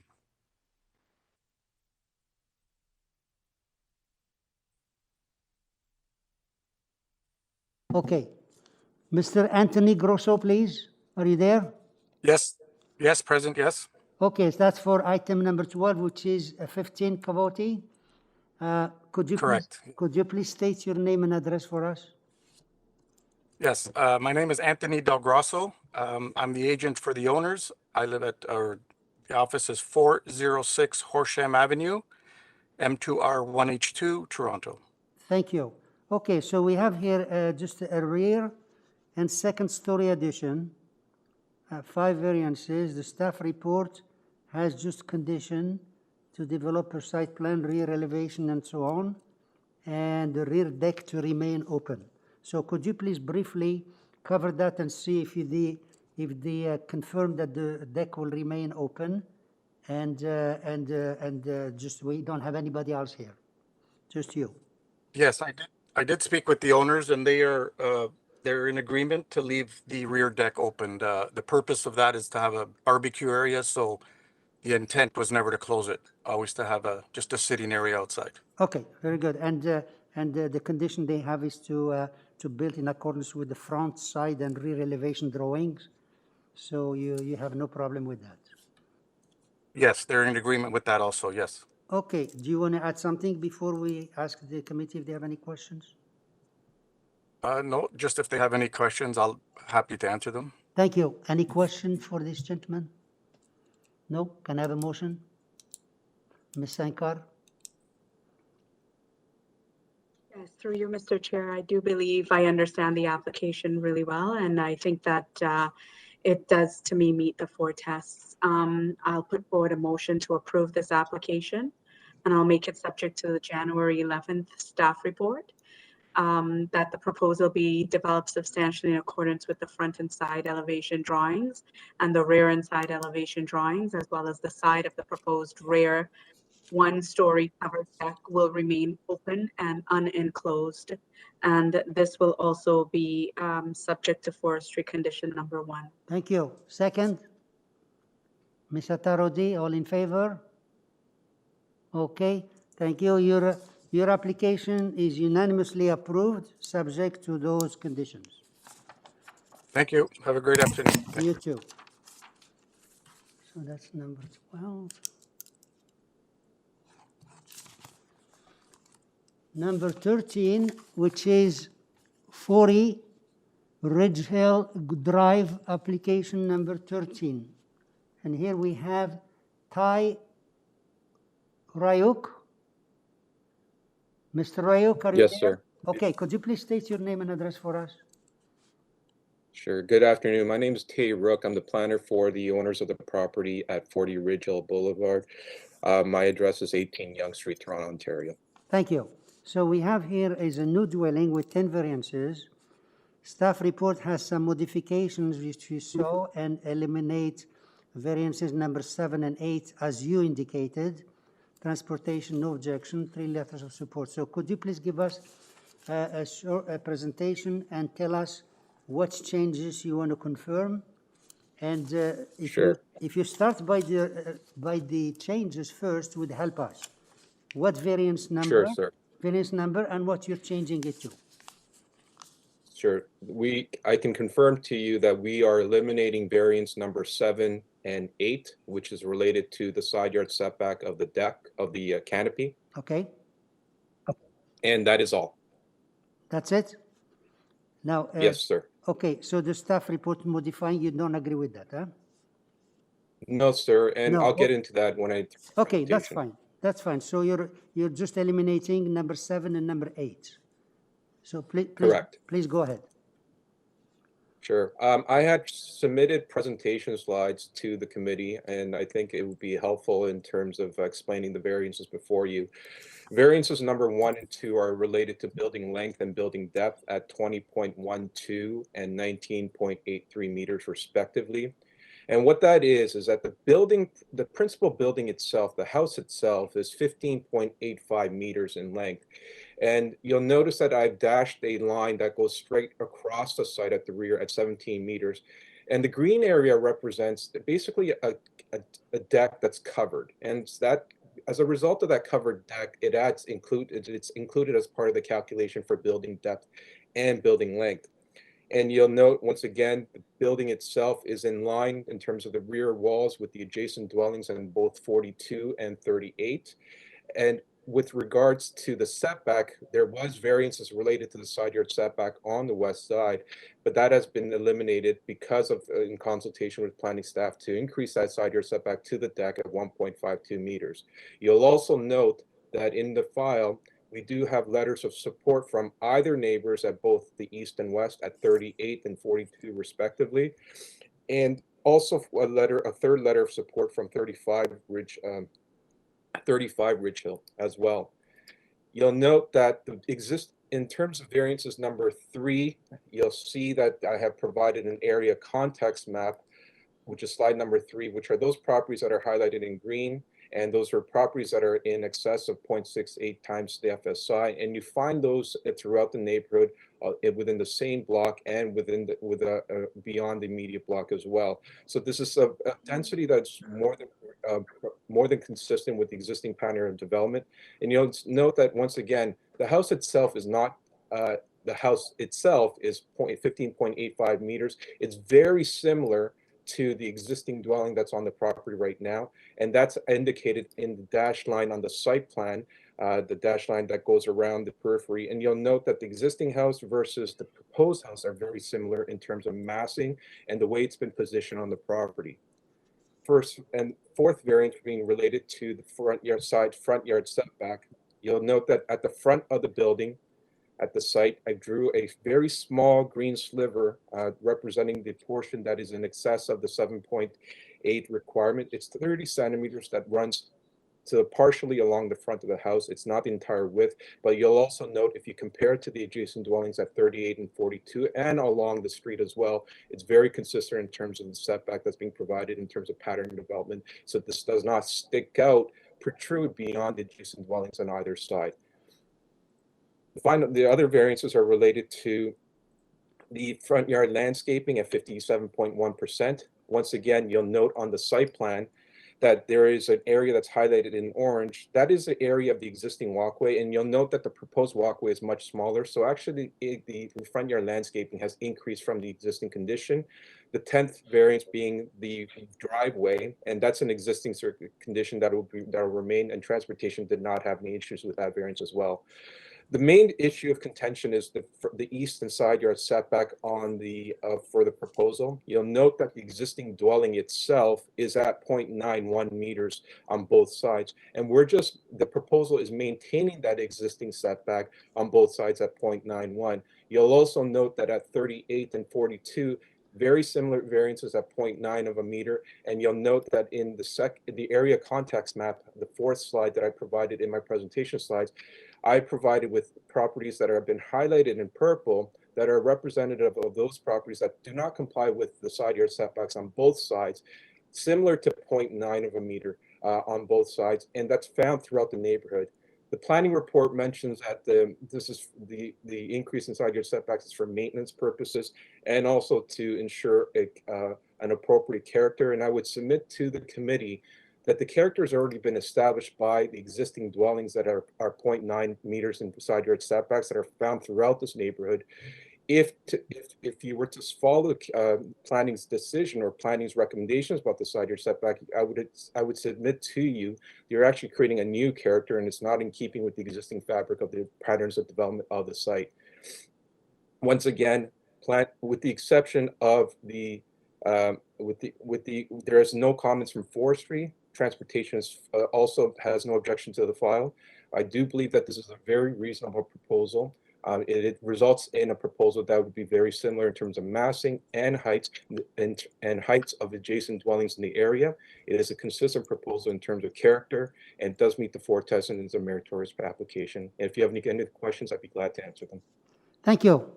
Okay. Mr. Anthony Grosso, please. Are you there? Yes, yes, present, yes. Okay, so that's for item number 12, which is 15 Cavoti. Correct. Could you please state your name and address for us? Yes, my name is Anthony Del Grosso. I'm the agent for the owners. I live at, the office is 406 Horsham Avenue, M2R1H2, Toronto. Thank you. Okay, so we have here just a rear and second story addition. 5 variances. The staff report has just condition to develop a site plan, rear elevation, and so on, and the rear deck to remain open. So could you please briefly cover that and see if they confirm that the deck will remain open, and just we don't have anybody else here, just you. Yes, I did speak with the owners, and they're in agreement to leave the rear deck open. The purpose of that is to have a barbecue area, so the intent was never to close it, always to have just a sitting area outside. Okay, very good. And the condition they have is to build in accordance with the front, side, and rear elevation drawings. So you have no problem with that. Yes, they're in agreement with that also, yes. Okay, do you want to add something before we ask the committee if they have any questions? No, just if they have any questions, I'll happy to answer them. Thank you. Any question for this gentleman? No? Can I have a motion? Ms. Sankar? Yes, through you, Mr. Chair, I do believe I understand the application really well, and I think that it does, to me, meet the 4 tests. I'll put forward a motion to approve this application, and I'll make it subject to the January 11th staff report, that the proposal be developed substantially in accordance with the front and side elevation drawings and the rear and side elevation drawings, as well as the side of the proposed rear 1-story covered deck will remain open and unenclosed. And this will also be subject to forestry condition number 1. Thank you. Second? Ms. Atarodi, all in favor? Okay, thank you. Your application is unanimously approved, subject to those conditions. Thank you. Have a great afternoon. Thank You too. So that's number 12. Number 13, which is 40 Ridge Hill Drive, application number 13. And here we have Ty Rayuk. Mr. Rayuk, are you Yes, there? sir. Okay, could you please state your name and address for us? Sure. Good afternoon. My name is Tay Rook. I'm the planner for the owners of the property at 40 Ridge Hill Boulevard. My address is 18 Yonge Street, Toronto, Ontario. Thank you. So we have here is a new dwelling with 10 variances. Staff report has some modifications which you saw and eliminate variances number 7 and 8 as you indicated. Transportation, no objection, 3 letters of support. So could you please give us a short presentation and tell us what changes you want to confirm? And if you start by the changes first, would help us. What variance number? Sure, sir. Variance number and what you're changing it to. Sure. I can confirm to you that we are eliminating variance number 7 and 8, which is related to the side yard setback of the deck of the canopy. Okay. And that is all. That's it? Now. Yes, sir. Okay, so the staff report modifying, you don't agree with that, huh? No, sir. And No. I'll get into that when I. Okay, that's fine. That's fine. So you're just eliminating number 7 and number 8. So Correct. Please go ahead. Sure. I had submitted presentation slides to the committee, and I think it would be helpful in terms of explaining the variances before you. Variances number 1 and 2 are related to building length and building depth at 20.12 and 19.83 meters respectively. And what that is that the principal building itself, the house itself, is 15.85 meters in length. And you'll notice that I've dashed a line that goes straight across the site at the rear at 17 meters. And the green area represents basically a deck that's covered. And that, as a result of that covered deck, it's included as part of the calculation for building depth and building length. And you'll note, once again, the building itself is in line in terms of the rear walls with the adjacent dwellings in both 42 and 38. And with regards to the setback, there was variances related to the side yard setback on the west side, but that has been eliminated because of, in consultation with planning staff, to increase that side yard setback to the deck at 1.52 meters. You'll also note that in the file, we do have letters of support from either neighbors at both the east and west at 38 and 42 respectively. And Also, a third letter of support from 35 Ridge Hill as well. You'll note that in terms of variances number 3, you'll see that I have provided an area context map, which is slide number 3, which are those properties that are highlighted in green, and those are properties that are in excess of 0.68 times the FSI, and you find those throughout the neighborhood within the same block and beyond the immediate block as well. So this is a density that's more than consistent with the existing pattern of development. And you'll note that once again, the house itself is not. The house itself is 15.85 meters. It's very similar to the existing dwelling that's on the property right now. And that's indicated in the dashed line on the site plan, the dashed line that goes around the periphery. And you'll note that the existing house versus the proposed house are very similar in terms of massing and the way it's been positioned on the property. First and fourth variance being related to the front yard setback. You'll note that at the front of the building, at the site, I drew a very small green sliver representing the portion that is in excess of the 7.8 requirement. It's 30 centimeters that runs to partially along the front of the house. It's not the entire width, but you'll also note if you compare it to the adjacent dwellings at 38 and 42 and along the street as well, it's very consistent in terms of the setback that's being provided in terms of pattern development. So this does not stick out, protrude beyond the adjacent dwellings on either side. The other variances are related to the front yard landscaping at 57.1%. Once again, you'll note on the site plan that there is an area that's highlighted in orange. That is the area of the existing walkway, and you'll note that the proposed walkway is much smaller. So actually, the front yard landscaping has increased from the existing condition. The 10th variance being the driveway, and that's an existing condition that will remain, and transportation did not have any issues with that variance as well. The main issue of contention is the east and side yard setback on the for the proposal. You'll note that the existing dwelling itself is at 0.91 meters on both sides, and the proposal is maintaining that existing setback on both sides at 0.91. You'll also note that at 38 and 42, very similar variances at 0.9 of a meter, and you'll note that in the area context map, the fourth slide that I provided in my presentation slides, I provided with properties that have been highlighted in purple that are representative of those properties that do not comply with the side yard setbacks on both sides, similar to 0.9 of a meter on both sides, and that's found throughout the neighborhood. The planning report mentions that the increase in side yard setbacks is for maintenance purposes and also to ensure an appropriate character. And I would submit to the committee that the character has already been established by the existing dwellings that are 0.9 meters in side yard setbacks that are found throughout this neighborhood. If you were to follow planning's decision or planning's recommendations about the side yard setback, I would submit to you, you're actually creating a new character, and it's not in keeping with the existing fabric of the patterns of development of the site. Once again, with the exception of there is no comments from forestry. Transportation also has no objection to the file. I do believe that this is a very reasonable proposal. It results in a proposal that would be very similar in terms of massing and heights and heights of adjacent dwellings in the area. It is a consistent proposal in terms of character and does meet the 4 tests and is a meritorious application. And if you have any questions, I'd be glad to answer them. Thank you.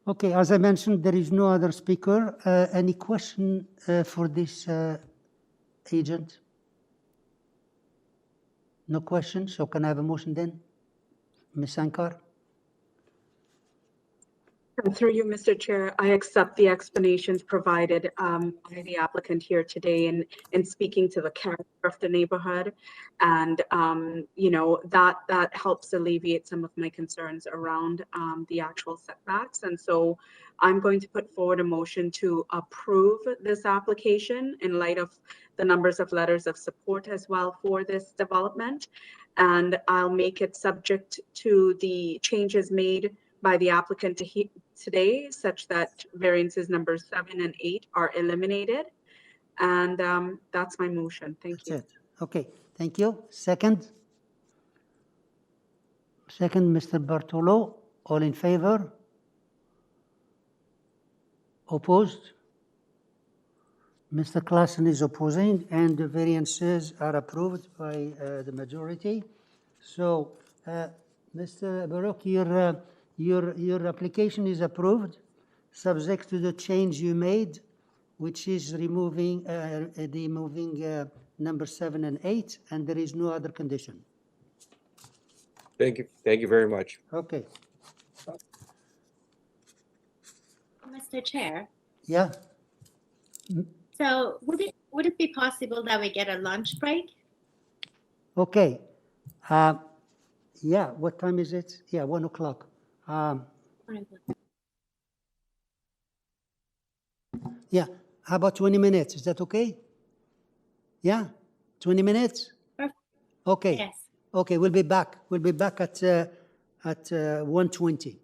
Okay, as I mentioned, there is no other speaker. Any question for this agent? No questions, so can I have a motion then? Ms. Sankar? Through you, Mr. Chair, I accept the explanations provided by the applicant here today in speaking to the character of the neighborhood. And, you know, that helps alleviate some of my concerns around the actual setbacks. And so I'm going to put forward a motion to approve this application in light of the numbers of letters of support as well for this development. And I'll make it subject to the changes made by the applicant today, such that variances numbers 7 and 8 are eliminated. And that's my motion. Thank you. That's it. Okay, thank you. Second? Second, Mr. Bartolo. All in favor? Opposed? Mr. Klassen is opposing, and the variances are approved by the majority. So, Mr. Baruch, your application is approved, subject to the change you made, which is removing number 7 and 8, and there is no other condition. Thank you. Thank you very much. Okay. Mr. Chair, Yeah. so would it be possible that we get a lunch break? Okay. Yeah. What time is it? Yeah, 1 o'clock. Yeah. How about 20 minutes? Is that okay? Yeah. 20 minutes. Perfect. Okay. Yes. Okay. We'll be back. We'll be back at 1:20.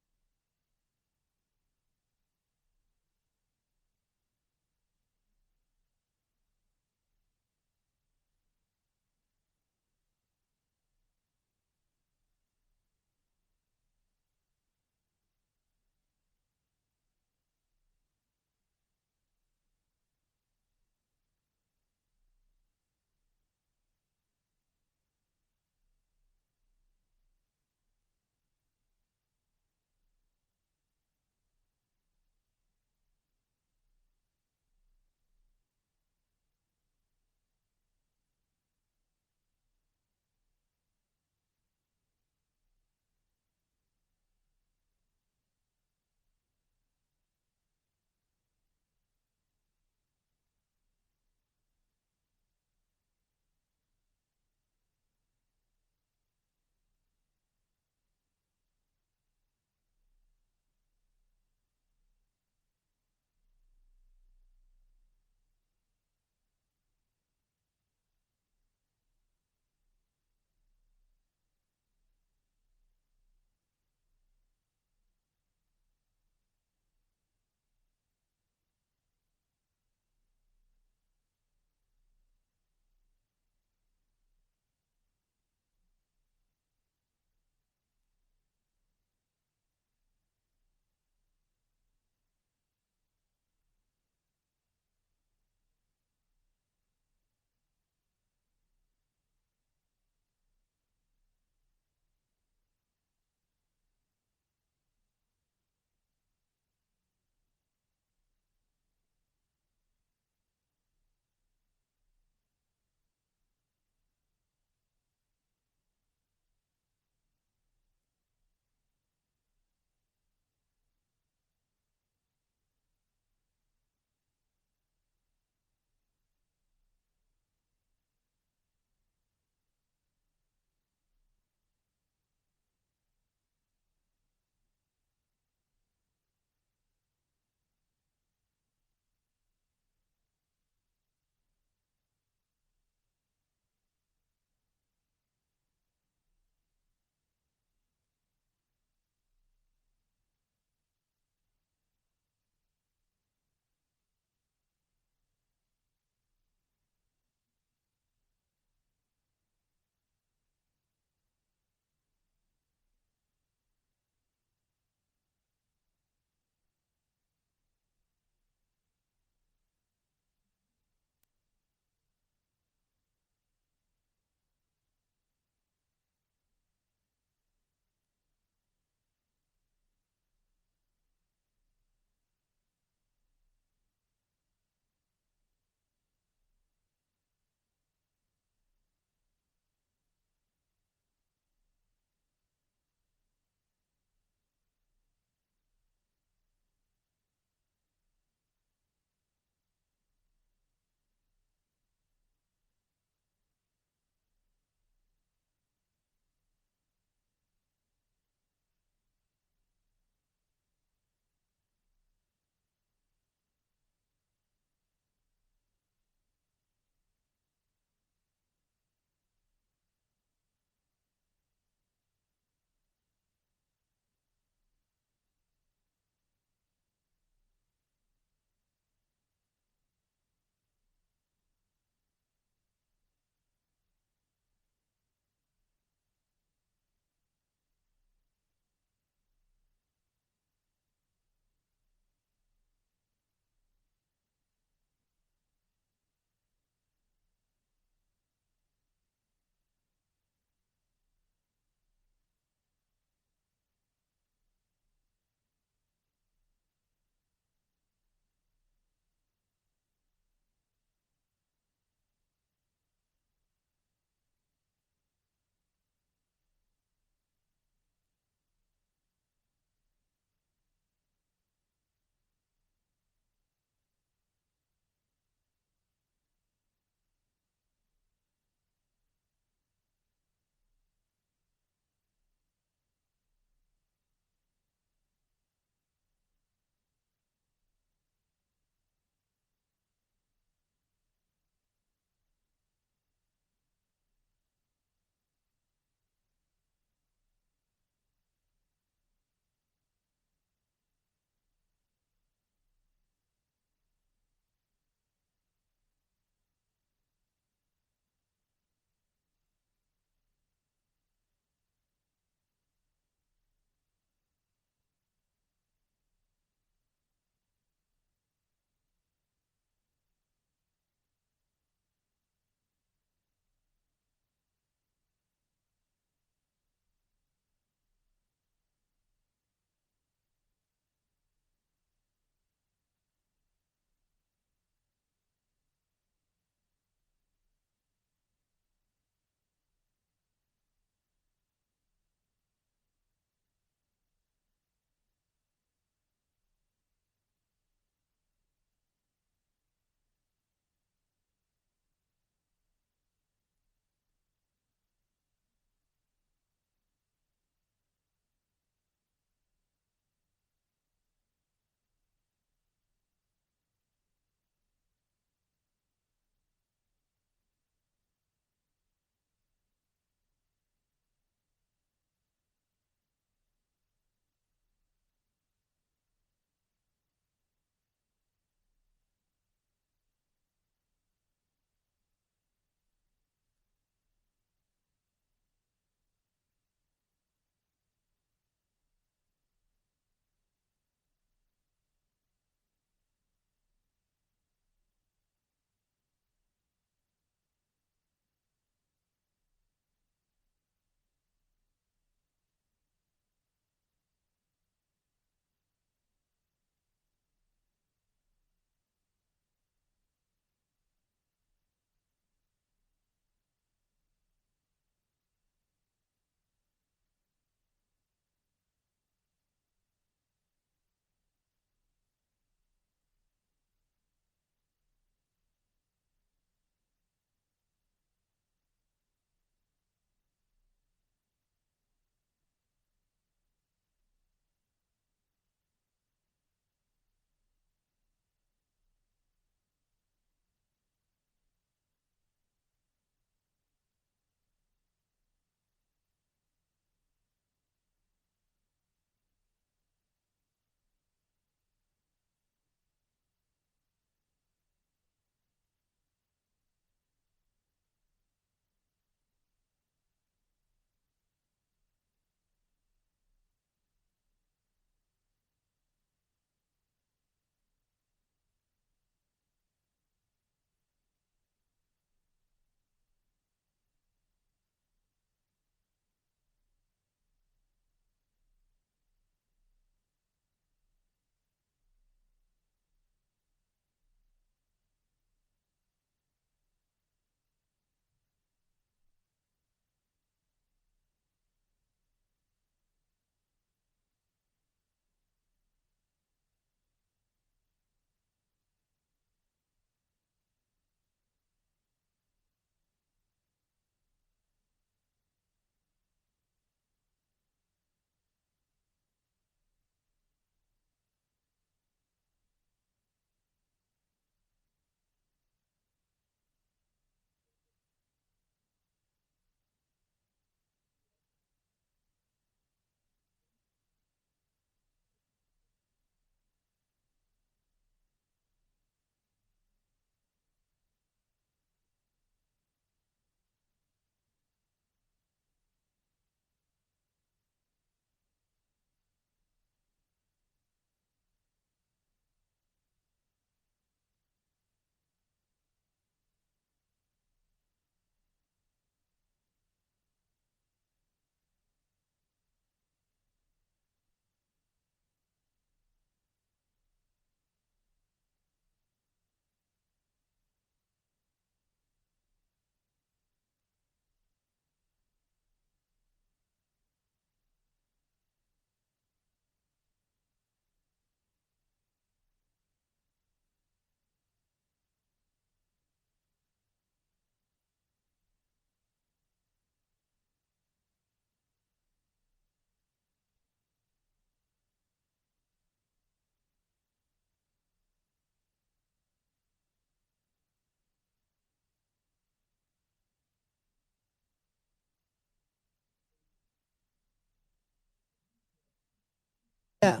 Yeah.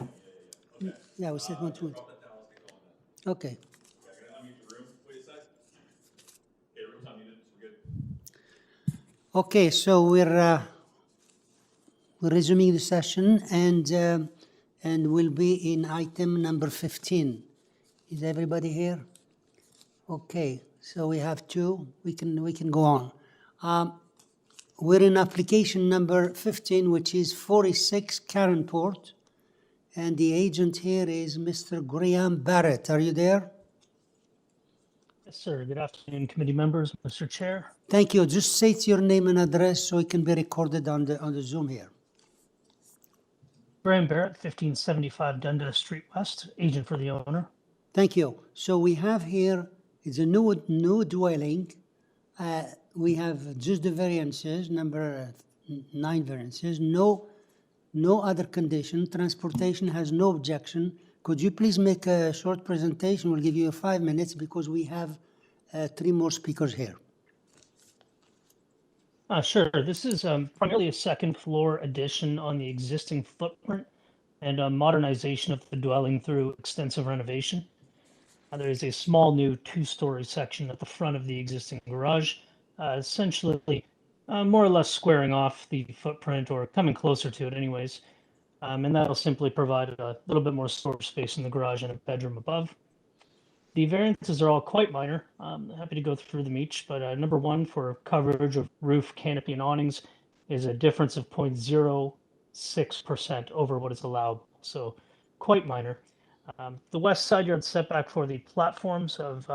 Yeah, we said 120. Okay. Okay, so we're resuming the session and we'll be in item number 15. Is everybody here? Okay, so we have two. We can go on. We're in application number 15, which is 46 Caronport, and the agent here is Mr. Graham Barrett. Are you there? Yes, sir. Good afternoon, committee members, Mr. Chair. Thank you. Just state your name and address so it can be recorded on the Zoom here. Graham Barrett, 1575 Dundas Street West, agent for the owner. Thank you. So we have here, it's a new dwelling. We have just the variances, number 9 variances, no other condition. Transportation has no objection. Could you please make a short presentation? We'll give you 5 minutes because we have 3 more speakers here. Sure. This is primarily a second floor addition on the existing footprint and a modernization of the dwelling through extensive renovation. There is a small new 2-story section at the front of the existing garage, essentially more or less squaring off the footprint or coming closer to it anyways. And that'll simply provide a little bit more storage space in the garage and a bedroom above. The variances are all quite minor. I'm happy to go through them each, but number 1 for coverage of roof, canopy, and awnings is a difference of 0.06% over what is allowable, so quite minor. The west side yard setback for the platforms of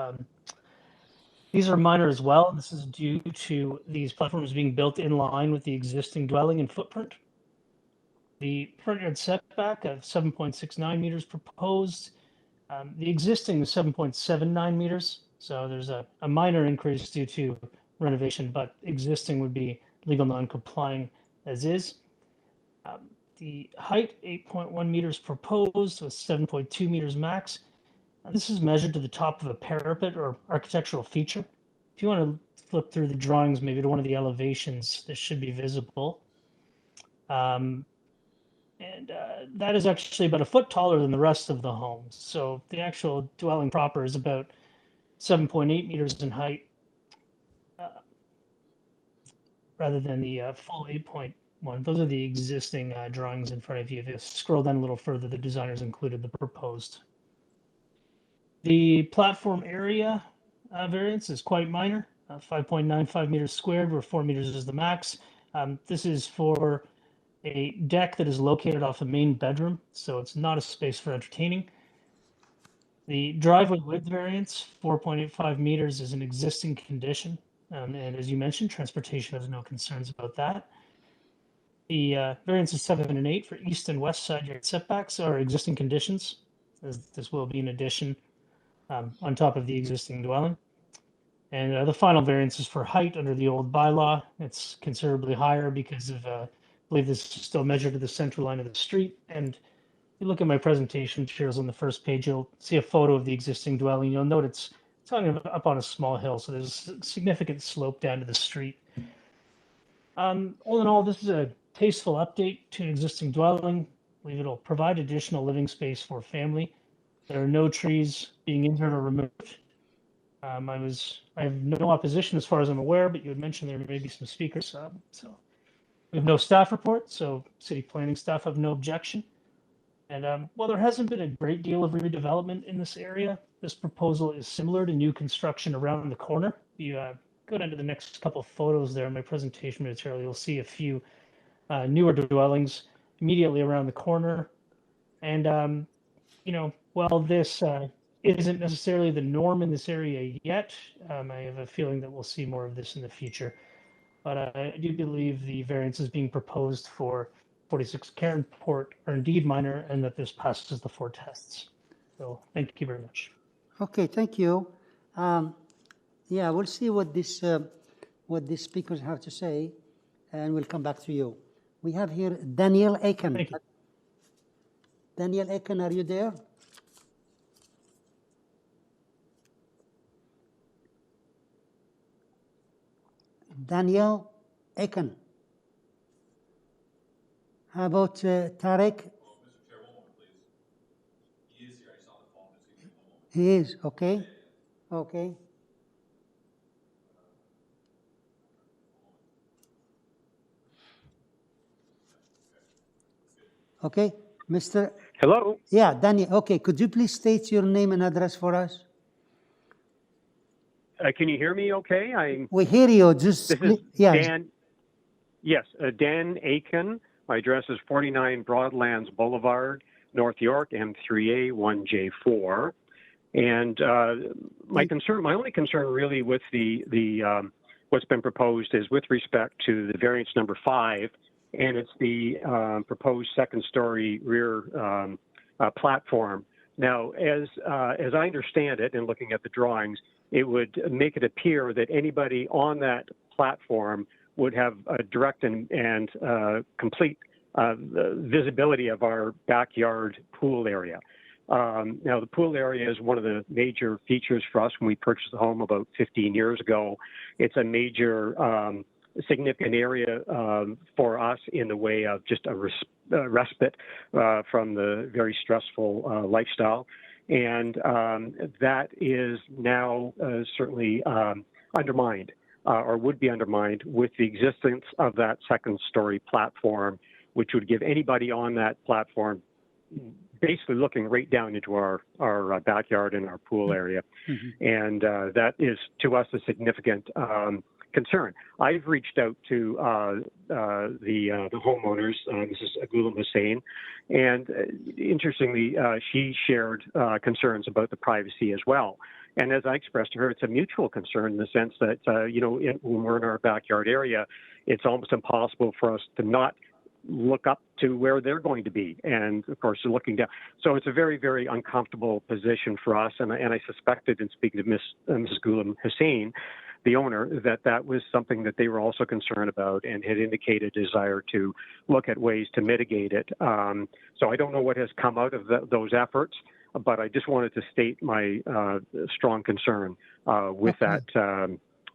these are minor as well. This is due to these platforms being built in line with the existing dwelling and footprint. The front yard setback of 7.69 meters proposed. The existing is 7.79 meters, so there's a minor increase due to renovation, but existing would be legal non-complying as is. The height, 8.1 meters proposed with 7.2 meters max. This is measured to the top of a parapet or architectural feature. If you want to flip through the drawings, maybe to one of the elevations, this should be visible. That is actually about a foot taller than the rest of the home. So the actual dwelling proper is about 7.8 meters in height, rather than the full 8.1. Those are the existing drawings in front of you. If you scroll down a little further, the designers included the proposed. The platform area variance is quite minor, 5.95 meters squared, where 4 meters is the max. This is for a deck that is located off a main bedroom, so it's not a space for entertaining. The driveway width variance, 4.85 meters, is an existing condition. And as you mentioned, transportation has no concerns about that. The variances 7 and 8 for east and west side yard setbacks are existing conditions, as this will be an addition on top of the existing dwelling. And the final variance is for height under the old bylaw. It's considerably higher because of I believe this is still measured to the center line of the street. And if you look at my presentation materials on the first page, you'll see a photo of the existing dwelling. You'll note it's up on a small hill, so there's a significant slope down to the street. All in all, this is a tasteful update to an existing dwelling. I believe it'll provide additional living space for family. There are no trees being injured or removed. I have no opposition as far as I'm aware, but you had mentioned there may be some speakers. So we have no staff report, so city planning staff have no objection. And while there hasn't been a great deal of redevelopment in this area, this proposal is similar to new construction around the corner. You go down to the next couple of photos there in my presentation material, you'll see a few newer dwellings immediately around the corner. And, while this isn't necessarily the norm in this area yet, I have a feeling that we'll see more of this in the future. But I do believe the variances being proposed for 46 Caronport are indeed minor, and that this passes the 4 tests. So thank you very much. Okay, thank you. Yeah, we'll see what these speakers have to say, and we'll come back to you. We have here Daniel Aiken. Thank you. Daniel Aiken, are you there? Daniel Aiken. How about Tarek? He is, okay? Okay. Okay, Mr. Hello. Yeah, Danny, okay, could you please state your name and address for us? Can you hear me okay? We hear you, just This is yeah. Dan. Yes, Dan Aiken. My address is 49 Broadlands Boulevard, North York, M3A 1J4. And my only concern really with the what's been proposed is with respect to the variance number 5, and it's the proposed second-story rear platform. Now, as I understand it, and looking at the drawings, it would make it appear that anybody on that platform would have a direct and complete visibility of our backyard pool area. Now, the pool area is one of the major features for us when we purchased the home about 15 years ago. It's a major significant area for us in the way of just a respite from the very stressful lifestyle. And that is now certainly undermined or would be undermined with the existence of that second-story platform, which would give anybody on that platform basically looking right down into our backyard and our pool area. And that is, to us, a significant concern. I've reached out to the homeowners, Mrs. Ghulam Hussain, and interestingly, she shared concerns about the privacy as well. And as I expressed to her, it's a mutual concern in the sense that, when we're in our backyard area, it's almost impossible for us to not look up to where they're going to be. And of course, they're looking down. So it's a very, very uncomfortable position for us. And I suspected in speaking to Mrs. Ghulam Hussain, the owner, that was something that they were also concerned about and had indicated a desire to look at ways to mitigate it. So I don't know what has come out of those efforts, but I just wanted to state my strong concern with that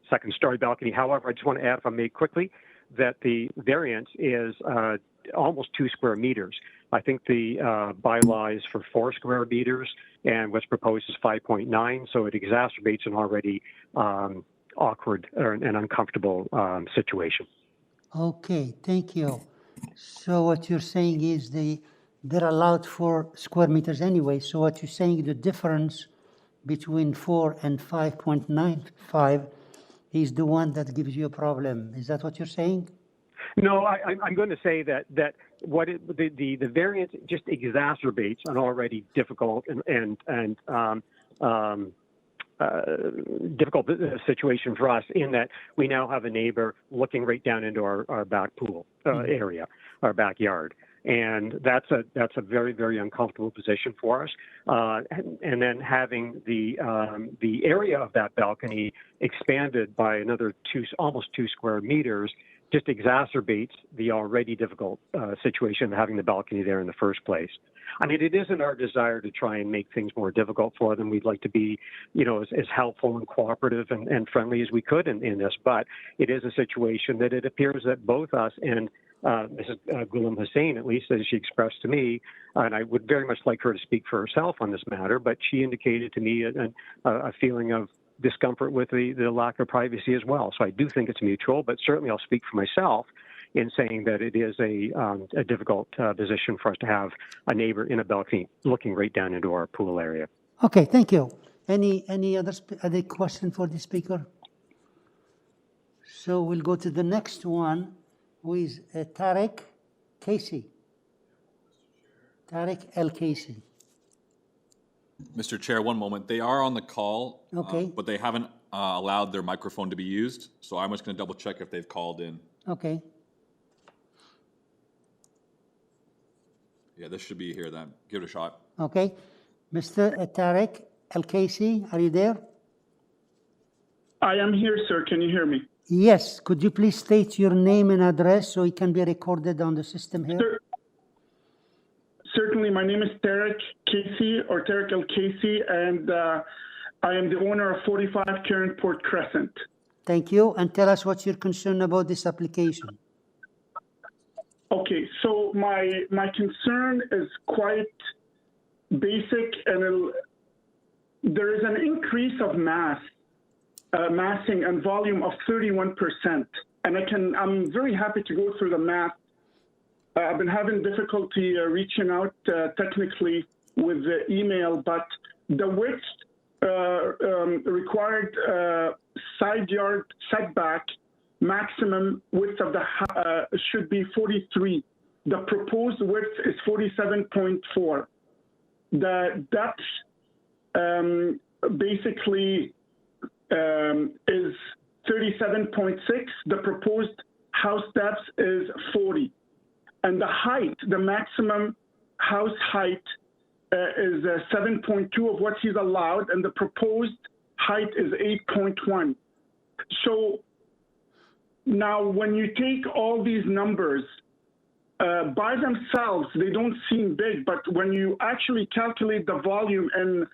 second-story balcony. However, I just want to add, if I may quickly, that the variance is almost 2 square meters. I think the bylaw is for 4 square meters, and what's proposed is 5.9, so it exacerbates an already awkward and uncomfortable situation. Okay, thank you. So what you're saying is they're allowed 4 square meters anyway, so what you're saying, the difference between 4 and 5.95 is the one that gives you a problem. Is that what you're saying? No, I'm going to say that the variance just exacerbates an already difficult and difficult situation for us, in that we now have a neighbor looking right down into our back pool area, our backyard. And that's a very, very uncomfortable position for us. And then having the area of that balcony expanded by another almost 2 square meters just exacerbates the already difficult situation of having the balcony there in the first place. I mean, it isn't our desire to try and make things more difficult for them. We'd like to be, as helpful and cooperative and friendly as we could in this. But it is a situation that it appears that both us and Mrs. Ghulam Hussain, at least as she expressed to me, and I would very much like her to speak for herself on this matter, but she indicated to me a feeling of discomfort with the lack of privacy as well. So I do think it's mutual, but certainly I'll speak for myself in saying that it is a difficult position for us to have a neighbor in a balcony looking right down into our pool area. Okay, thank you. Any other question for the speaker? So we'll go to the next one, who is Tarek Casey. Tarek El Casey. Mr. Chair, one moment. They are on the call, Okay. But they haven't allowed their microphone to be used. So I'm just going to double check if they've called in. Okay. Yeah, this should be here then. Give it a shot. Okay. Mr. Tarek El Casey, are you there? I am here, sir. Can you hear me? Yes. Could you please state your name and address so it can be recorded on the system here? Certainly. My name is Tarek Casey, or Tarek El Casey, and I am the owner of 45 Cairnport Crescent. Thank you. And tell us what's your concern about this application. Okay, so my concern is quite basic, and there is an increase of massing and volume of 31%. And I'm very happy to go through the math. I've been having difficulty reaching out technically with the email, but the width required side yard setback maximum width of the should be 43. The proposed width is 47.4. The depth basically is 37.6. The proposed house depth is 40. And the height, the maximum house height is 7.2 of what he's allowed, and the proposed height is 8.1. So now when you take all these numbers by themselves, they don't seem big, but when you actually calculate the volume, and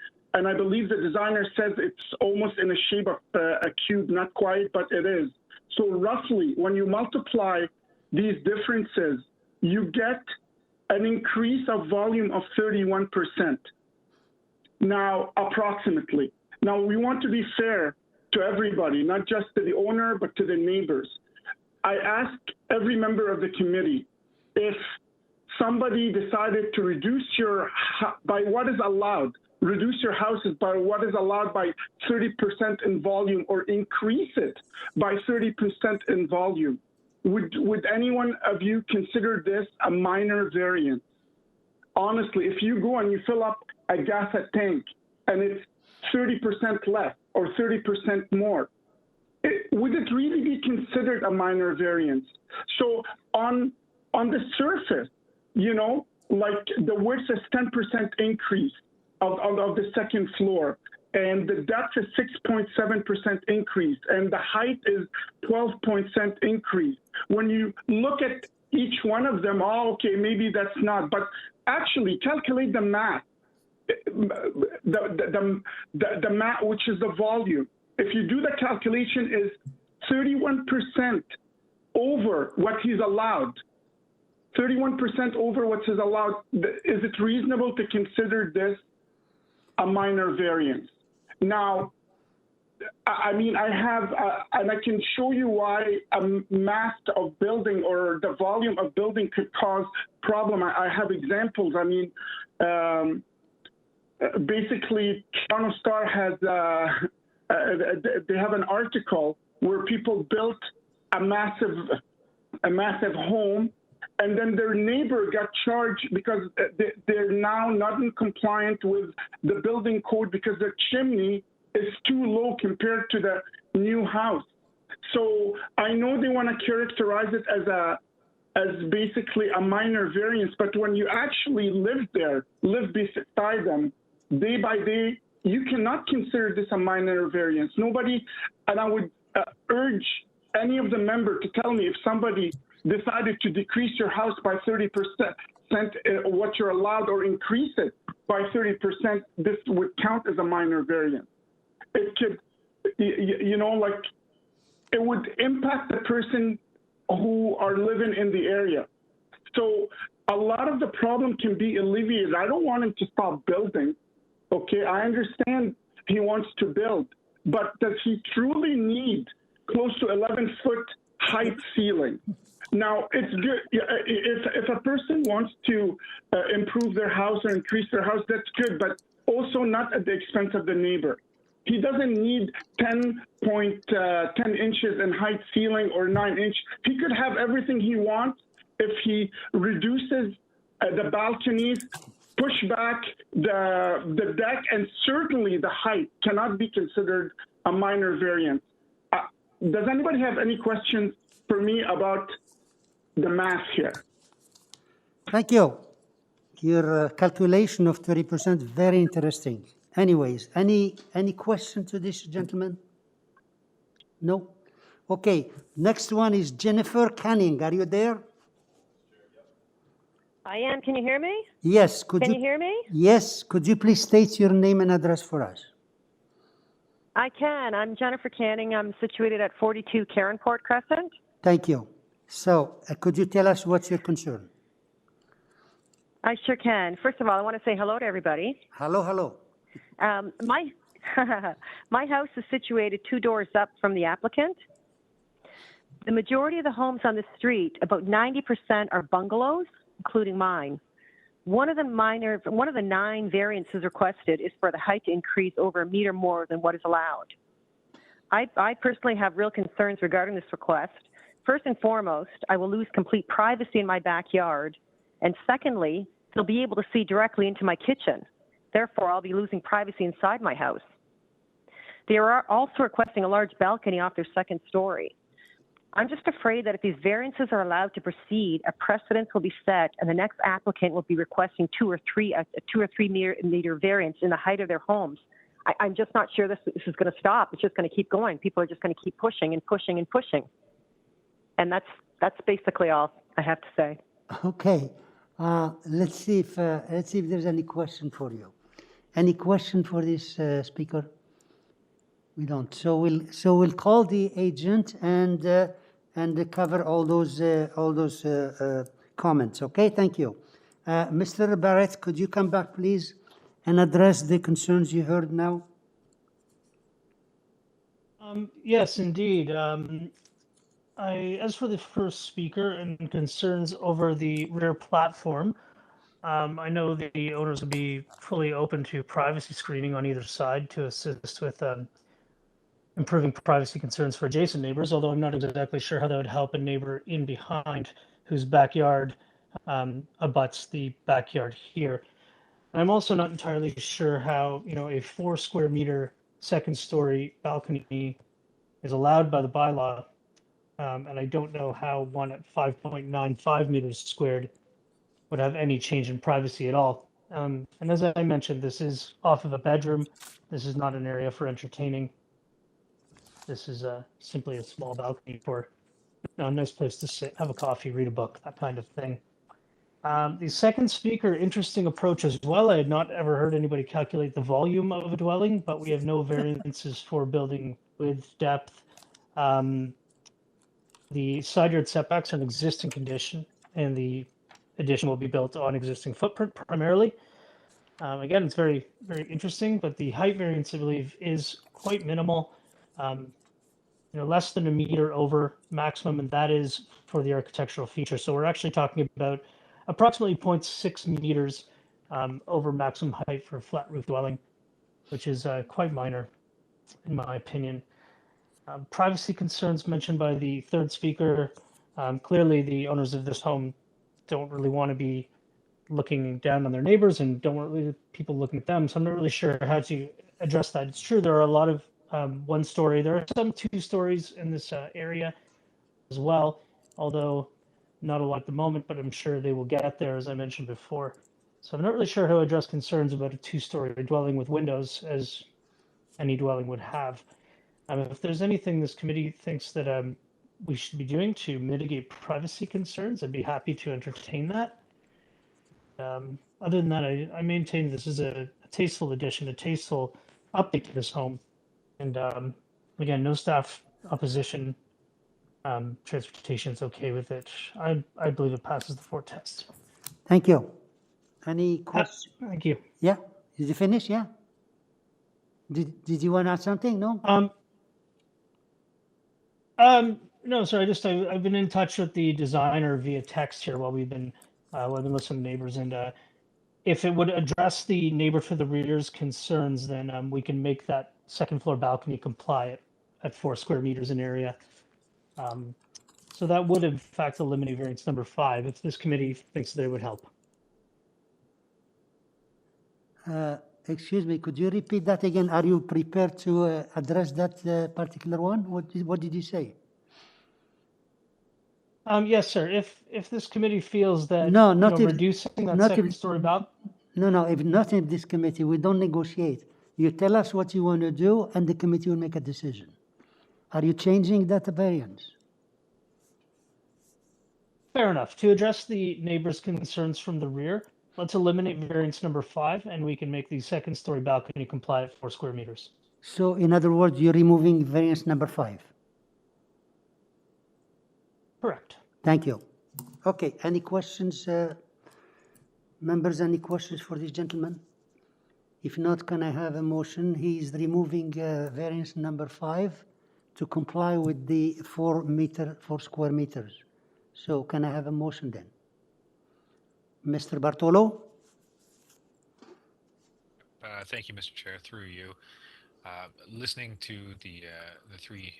I believe the designer says it's almost in the shape of a cube, not quite, but it is. So roughly, when you multiply these differences, you get an increase of volume of 31%. Now, approximately. Now, we want to be fair to everybody, not just to the owner, but to the neighbors. I asked every member of the committee, if somebody decided to reduce by what is allowed, reduce your houses by what is allowed by 30% in volume, or increase it by 30% in volume, would any one of you consider this a minor variance? Honestly, if you go and you fill up a gas tank and it's 30% less or 30% more, would it really be considered a minor variance? So on the surface, you know, like the width is 10% increase of the second floor, and the depth is 6.7% increase, and the height is 12% increase. When you look at each one of them, oh, okay, maybe that's not, but actually calculate the math, the math, which is the volume. If you do the calculation, is 31% over what he's allowed. 31% over what is allowed. Is it reasonable to consider this a minor variance? Now, I mean, I have, and I can show you why a mass of building or the volume of building could cause problem. I have examples. I mean, basically, Toronto Star has, they have an article where people built a massive home, and then their neighbor got charged because they're now not in compliance with the building code because the chimney is too low compared to the new house. So I know they want to characterize it as basically a minor variance, but when you actually live beside them, day by day, you cannot consider this a minor variance. Nobody, and I would urge any of the members to tell me if somebody decided to decrease your house by 30%, what you're allowed, or increase it by 30%, this would count as a minor variance. It could, you know, like, it would impact the person who are living in the area. So a lot of the problem can be alleviated. I don't want him to stop building. Okay, I understand he wants to build, but does he truly need close to 11-foot height ceiling? Now, it's good if a person wants to improve their house or increase their house, that's good, but also not at the expense of the neighbor. He doesn't need 10 inches in height ceiling or 9 inch. He could have everything he wants if he reduces the balconies, push back the deck, and certainly the height cannot be considered a minor variance. Does anybody have any questions for me about the math here? Thank you. Your calculation of 30%, very interesting. Anyways, any question to this gentleman? No? Okay, next one is Jennifer Canning. Are you there? I am. Can you hear me? Yes. Can you hear me? Yes. Could you please state your name and address for us? I can. I'm Jennifer Canning. I'm situated at 42 Carenport Crescent. Thank you. So, could you tell us what's your concern? I sure can. First of all, I want to say hello to everybody. Hello, hello. My my house is situated 2 doors up from the applicant. The majority of the homes on the street, about 90%, are bungalows, including mine. One of the 9 variances requested is for the height to increase over 1 meter more than what is allowed. I personally have real concerns regarding this request. First and foremost, I will lose complete privacy in my backyard. And secondly, they'll be able to see directly into my kitchen. Therefore, I'll be losing privacy inside my house. They are also requesting a large balcony off their second story. I'm just afraid that if these variances are allowed to proceed, a precedent will be set and the next applicant will be requesting 2 or 3 meter variance in the height of their homes. I'm just not sure this is going to stop. It's just going to keep going. People are just going to keep pushing and pushing and pushing. And that's basically all I have to say. Okay. Let's see if there's any question for you. Any question for this speaker? We don't. So we'll call the agent and cover all those comments. Okay. Thank you. Mr. Barrett, could you come back, please, and address the concerns you heard now? Yes, indeed. As for the first speaker and concerns over the rear platform, I know the owners would be fully open to privacy screening on either side to assist with improving privacy concerns for adjacent neighbors, although I'm not exactly sure how that would help a neighbor in behind whose backyard abuts the backyard here. And I'm also not entirely sure how, a 4 square meter second story balcony is allowed by the bylaw. And I don't know how one at 5.95 meters squared would have any change in privacy at all. And as I mentioned, this is off of a bedroom. This is not an area for entertaining. This is simply a small balcony for a nice place to sit, have a coffee, read a book, that kind of thing. The second speaker, interesting approach as well. I had not ever heard anybody calculate the volume of a dwelling, but we have no variances for building width, depth. The side yard setbacks are an existing condition, and the addition will be built on existing footprint primarily. Again, it's very, very interesting, but the height variance, I believe, is quite minimal. Less than 1 meter over maximum, and that is for the architectural feature. So we're actually talking about approximately 0.6 meters over maximum height for a flat roof dwelling, which is quite minor, in my opinion. Privacy concerns mentioned by the third speaker. Clearly, the owners of this home don't really want to be looking down on their neighbors and don't want really people looking at them. So I'm not really sure how to address that. It's true there are a lot of 1 story. There are some 2 stories in this area as well, although not a lot at the moment, but I'm sure they will get there, as I mentioned before. So I'm not really sure how to address concerns about a 2-story dwelling with windows, as any dwelling would have. If there's anything this committee thinks that we should be doing to mitigate privacy concerns, I'd be happy to entertain that. Other than that, I maintain this is a tasteful addition, a tasteful update to this home. And again, no staff opposition. Transportation is okay with it. I believe it passes the 4 test. Thank you. Any questions? Thank you. Yeah. Did you finish? Yeah. Did you want to add something? No. No, sorry. I've been in touch with the designer via text here while we've been listening to neighbors, and if it would address the neighbor for the rear's concerns, then we can make that second floor balcony comply at 4 square meters in area. So that would in fact eliminate variance number 5 if this committee thinks that it would help. Excuse me, could you repeat that again? Are you prepared to address that particular one? What did you say? Yes, sir. If this committee feels that reducing that second story balcony. No, if not in this committee, we don't negotiate. You tell us what you want to do, and the committee will make a decision. Are you changing that variance? Fair enough. To address the neighbor's concerns from the rear, let's eliminate variance number 5, and we can make the second story balcony comply at 4 square meters. So in other words, you're removing variance number 5? Correct. Thank you. Okay, any questions, members, any questions for this gentleman? If not, can I have a motion? He is removing variance number 5 to comply with the 4 square meters. So can I have a motion then? Mr. Bartolo? Thank you, Mr. Chair. Through you, listening to the three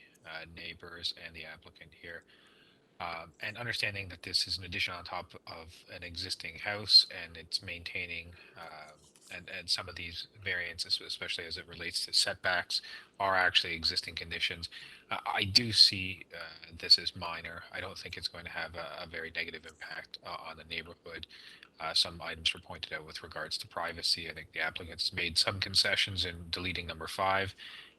neighbors and the applicant here, and understanding that this is an addition on top of an existing house, and it's maintaining and some of these variances, especially as it relates to setbacks, are actually existing conditions. I do see this as minor. I don't think it's going to have a very negative impact on the neighborhood. Some items were pointed out with regards to privacy. I think the applicant's made some concessions in deleting number 5,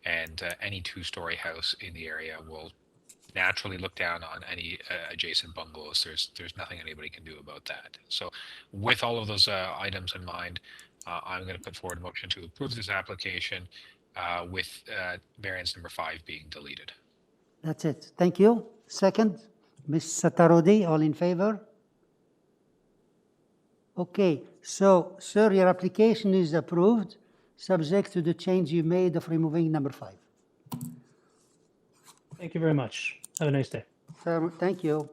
and any 2-story house in the area will naturally look down on any adjacent bungalows. There's nothing anybody can do about that. So with all of those items in mind, I'm going to put forward a motion to approve this application with variance number 5 being deleted. That's it. Thank you. Second, Ms. Satarodi, all in favor? Okay, so, sir, your application is approved, subject to the change you made of removing number 5. Thank you very much. Have a nice day. Thank you.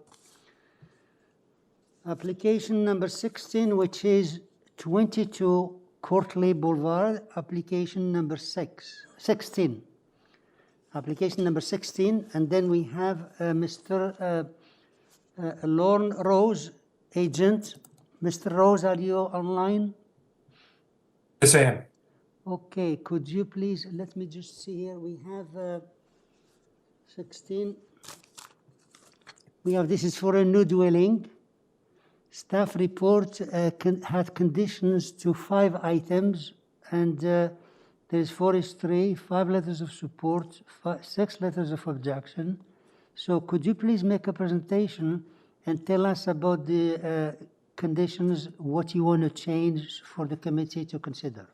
Application number 16, which is 22 Courtley Boulevard, application number 16. Application number 16, and then we have Mr. Lorne Rose, agent. Mr. Rose, are you online? Yes, I am. Okay, could you please, let me just see here, we have 16. We have, this is for a new dwelling. Staff report had conditions to 5 items, and there's 4 is 3, 5 letters of support, 6 letters of objection. So could you please make a presentation and tell us about the conditions, what you want to change for the committee to consider?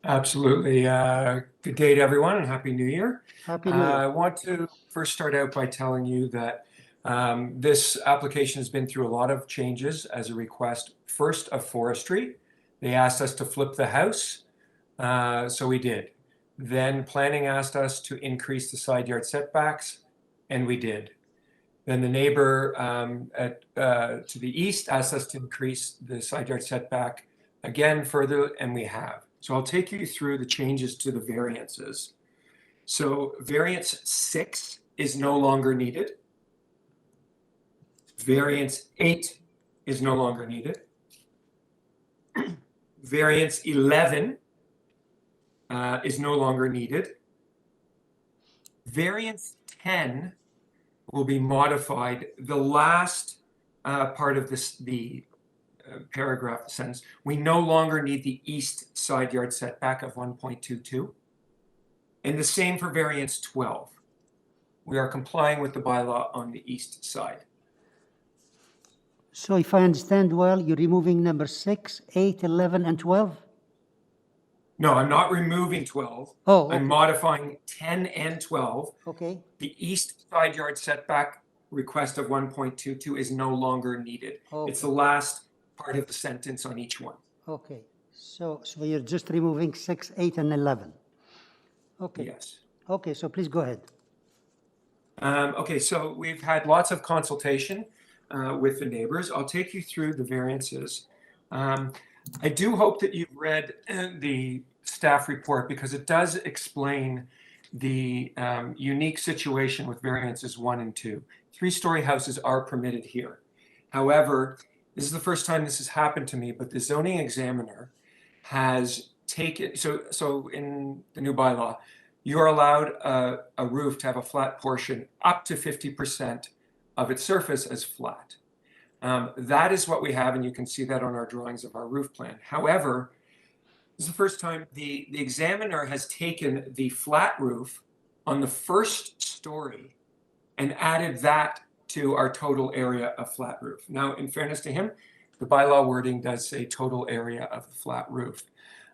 Absolutely. Good day to everyone and Happy New Year. Happy New Year. I want to first start out by telling you that this application has been through a lot of changes as a request, first of forestry. They asked us to flip the house, so we did. Then planning asked us to increase the side yard setbacks, and we did. Then the neighbor to the east asked us to increase the side yard setback again further, and we have. So I'll take you through the changes to the variances. So variance 6 is no longer needed. Variance 8 is no longer needed. Variance 11 is no longer needed. Variance 10 will be modified. The last part of the paragraph sentence, we no longer need the east side yard setback of 1.22. And the same for variance 12. We are complying with the bylaw on the east side. So if I understand well, you're removing number 6, 8, 11, and 12? No, I'm not removing 12. Oh, okay. I'm modifying 10 and 12. Okay. The east side yard setback request of 1.22 is no longer needed. Okay. It's the last part of the sentence on each one. Okay. So you're just removing 6, 8, and 11. Okay. Yes. Okay, so please go ahead. Okay, so we've had lots of consultation with the neighbors. I'll take you through the variances. I do hope that you've read the staff report because it does explain the unique situation with variances 1 and 2. 3-story houses are permitted here. However, this is the first time this has happened to me, but the zoning examiner has taken, so in the new bylaw, you're allowed a roof to have a flat portion up to 50% of its surface as flat. That is what we have, and you can see that on our drawings of our roof plan. However, this is the first time the examiner has taken the flat roof on the first story and added that to our total area of flat roof. Now, in fairness to him, the bylaw wording does say total area of the flat roof.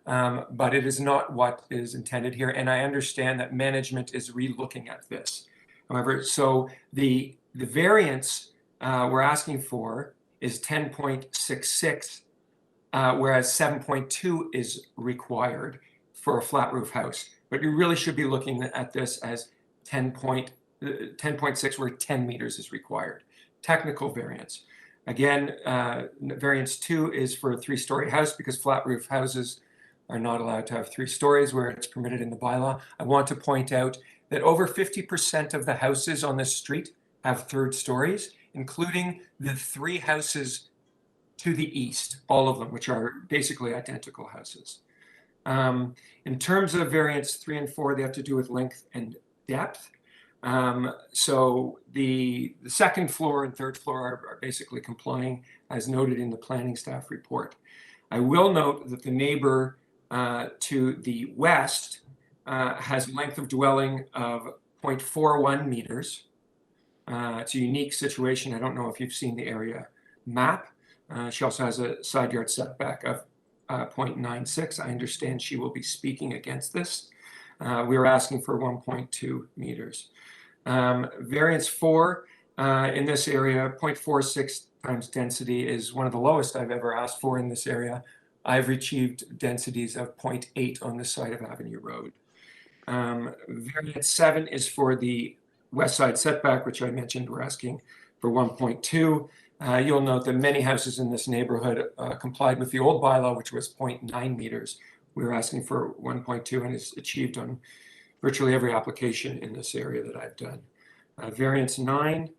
But it is not what is intended here. And I understand that management is re-looking at this. However, so the variance we're asking for is 10.66 whereas 7.2 is required for a flat roof house. But you really should be looking at this as 10.6, where 10 meters is required. Technical variance. Again, variance 2 is for a 3-story house because flat roof houses are not allowed to have 3 stories where it's permitted in the bylaw. I want to point out that over 50% of the houses on this street have 3rd stories, including the 3 houses to the east, all of them, which are basically identical houses. In terms of variance 3 and 4, they have to do with length and depth. So the 2nd floor and 3rd floor are basically complying as noted in the planning staff report. I will note that the neighbor to the west has length of dwelling of 0.41 meters. It's a unique situation. I don't know if you've seen the area map. She also has a side yard setback of 0.96. I understand she will be speaking against this. We were asking for 1.2 meters. Variance 4 in this area, 0.46 times density is one of the lowest I've ever asked for in this area. I've achieved densities of 0.8 on this side of Avenue Road. Variance 7 is for the west side setback, which I mentioned we're asking for 1.2. You'll note that many houses in this neighborhood complied with the old bylaw, which was 0.9 meters. We were asking for 1.2 and it's achieved on virtually every application in this area that I've done. Variance 9,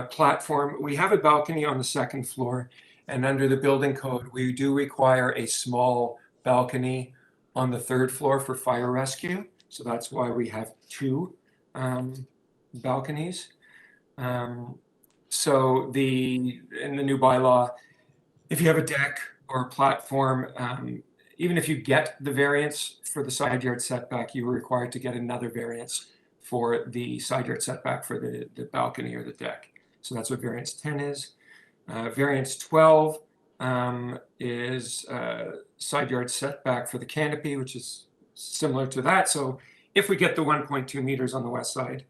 platform. We have a balcony on the 2nd floor, and under the building code, we do require a small balcony on the 3rd floor for fire rescue. So that's why we have 2 balconies. So in the new bylaw, if you have a deck or a platform, even if you get the variance for the side yard setback, you are required to get another variance for the side yard setback for the balcony or the deck. So that's what variance 10 is. Variance 12 is side yard setback for the canopy, which is similar to that. So if we get the 1.2 meters on the west side,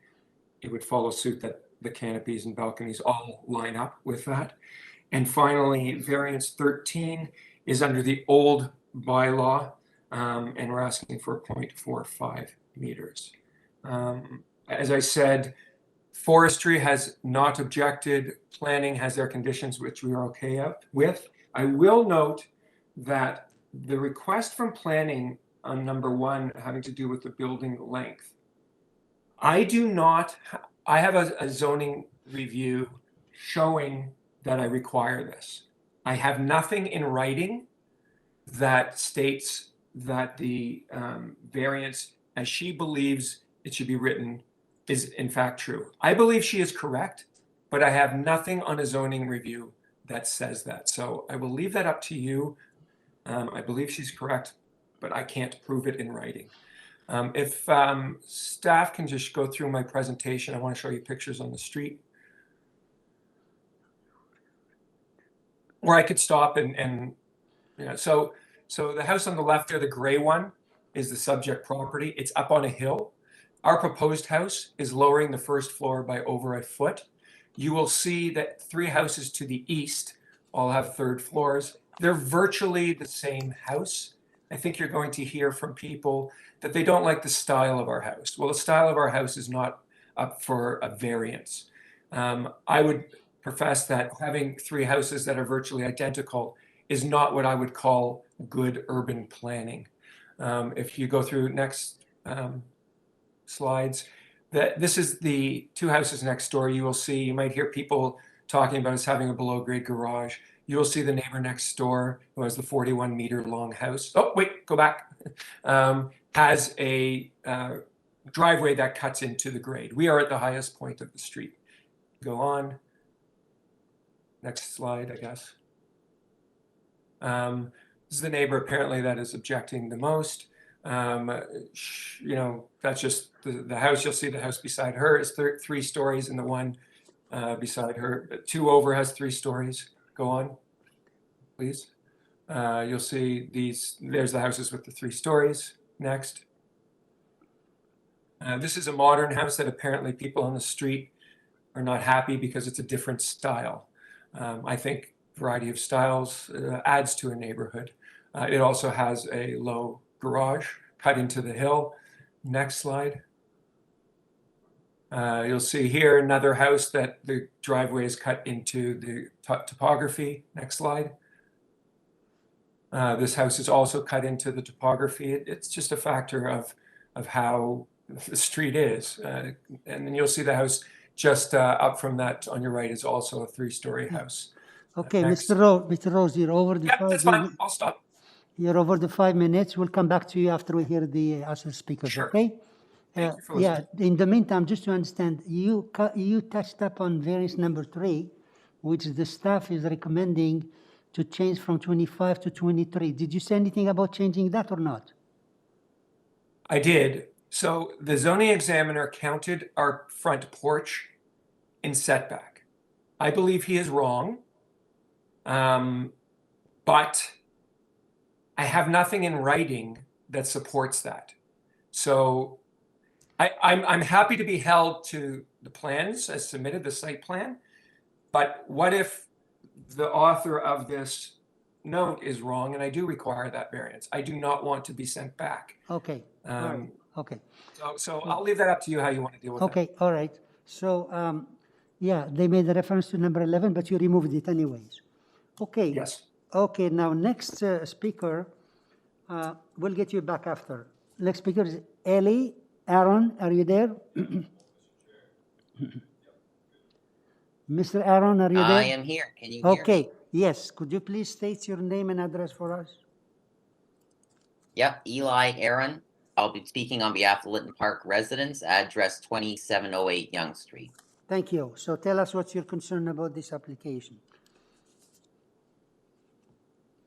it would follow suit that the canopies and balconies all line up with that. And finally, variance 13 is under the old bylaw, and we're asking for 0.45 meters. As I said, forestry has not objected. Planning has their conditions, which we are okay with. I will note that the request from planning on number 1 having to do with the building length, I have a zoning review showing that I require this. I have nothing in writing that states that the variance, as she believes it should be written, is in fact true. I believe she is correct, but I have nothing on a zoning review that says that. So I will leave that up to you. I believe she's correct, but I can't prove it in writing. If staff can just go through my presentation, I want to show you pictures on the street. Or I could stop and you know, so the house on the left there, the gray one, is the subject property. It's up on a hill. Our proposed house is lowering the 1st floor by over a foot. You will see that 3 houses to the east all have 3rd floors. They're virtually the same house. I think you're going to hear from people that they don't like the style of our house. Well, the style of our house is not up for a variance. I would profess that having 3 houses that are virtually identical is not what I would call good urban planning. If you go through next slides, this is the 2 houses next door. You will see, you might hear people talking about us having a below grade garage. You will see the neighbor next door, who has the 41 meter long house. Oh, wait, go back. Has a driveway that cuts into the grade. We are at the highest point of the street. Go on. Next slide, I guess. This is the neighbor apparently that is objecting the most. You know, that's just the house. You'll see the house beside her is 3 stories, and the one beside her, 2 over, has 3 stories. Go on, please. You'll see there's the houses with the 3 stories. Next. This is a modern house that apparently people on the street are not happy because it's a different style. I think variety of styles, adds to a neighborhood. It also has a low garage cut into the hill. Next slide. You'll see here another house that the driveway is cut into the topography. Next slide. This house is also cut into the topography. It's just a factor of how the street is. And then you'll see the house just up from that on your right is also a 3-story house. Okay, next. Mr. Rose, you're over the Yeah, 5 that's fine. minutes. I'll stop. You're over the 5 minutes. We'll come back to you after we hear the other speakers, Sure. okay? Thank you for Yeah, listening. in the meantime, just to understand, you touched up on variance number 3, which the staff is recommending to change from 25 to 23. Did you say anything about changing that or not? I did. So the zoning examiner counted our front porch in setback. I believe he is wrong, but I have nothing in writing that supports that. So I'm happy to be held to the plans as submitted, the site plan, but what if the author of this note is wrong and I do require that variance? I do not want to be sent back. Okay, all right, okay. So I'll leave that up to you how you want to deal with that. Okay, all right. So, yeah, they made a reference to number 11, but you removed it anyways. Okay. Yes. Okay, now next speaker, we'll get you back after. Next speaker is Ellie. Aaron, are you there? Mr. Aaron, are you there? I am here. Can you hear Okay, me? yes. Could you please state your name and address for us? Yep, Eli Aaron. I'll be speaking on behalf of Litton Park residents, address 2708 Young Street. Thank you. So tell us what's your concern about this application.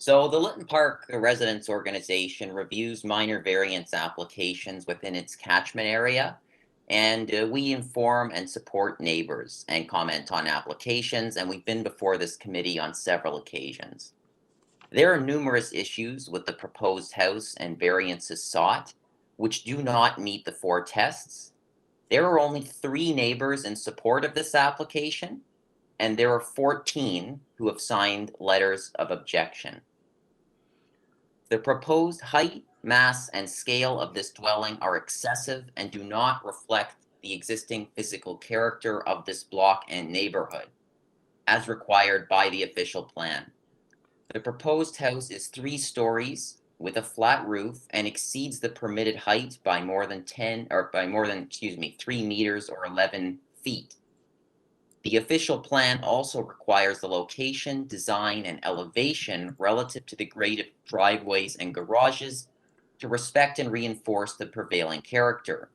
So the Litton Park Residents Organization reviews minor variance applications within its catchment area, and we inform and support neighbors and comment on applications, and we've been before this committee on several occasions. There are numerous issues with the proposed house and variances sought, which do not meet the 4 tests. There are only 3 neighbors in support of this application, and there are 14 who have signed letters of objection. The proposed height, mass, and scale of this dwelling are excessive and do not reflect the existing physical character of this block and neighborhood, as required by the official plan. The proposed house is 3 stories with a flat roof and exceeds the permitted height by more than 3 meters or 11 feet. The official plan also requires the location, design, and elevation relative to the grade of driveways and garages to respect and reinforce the prevailing character.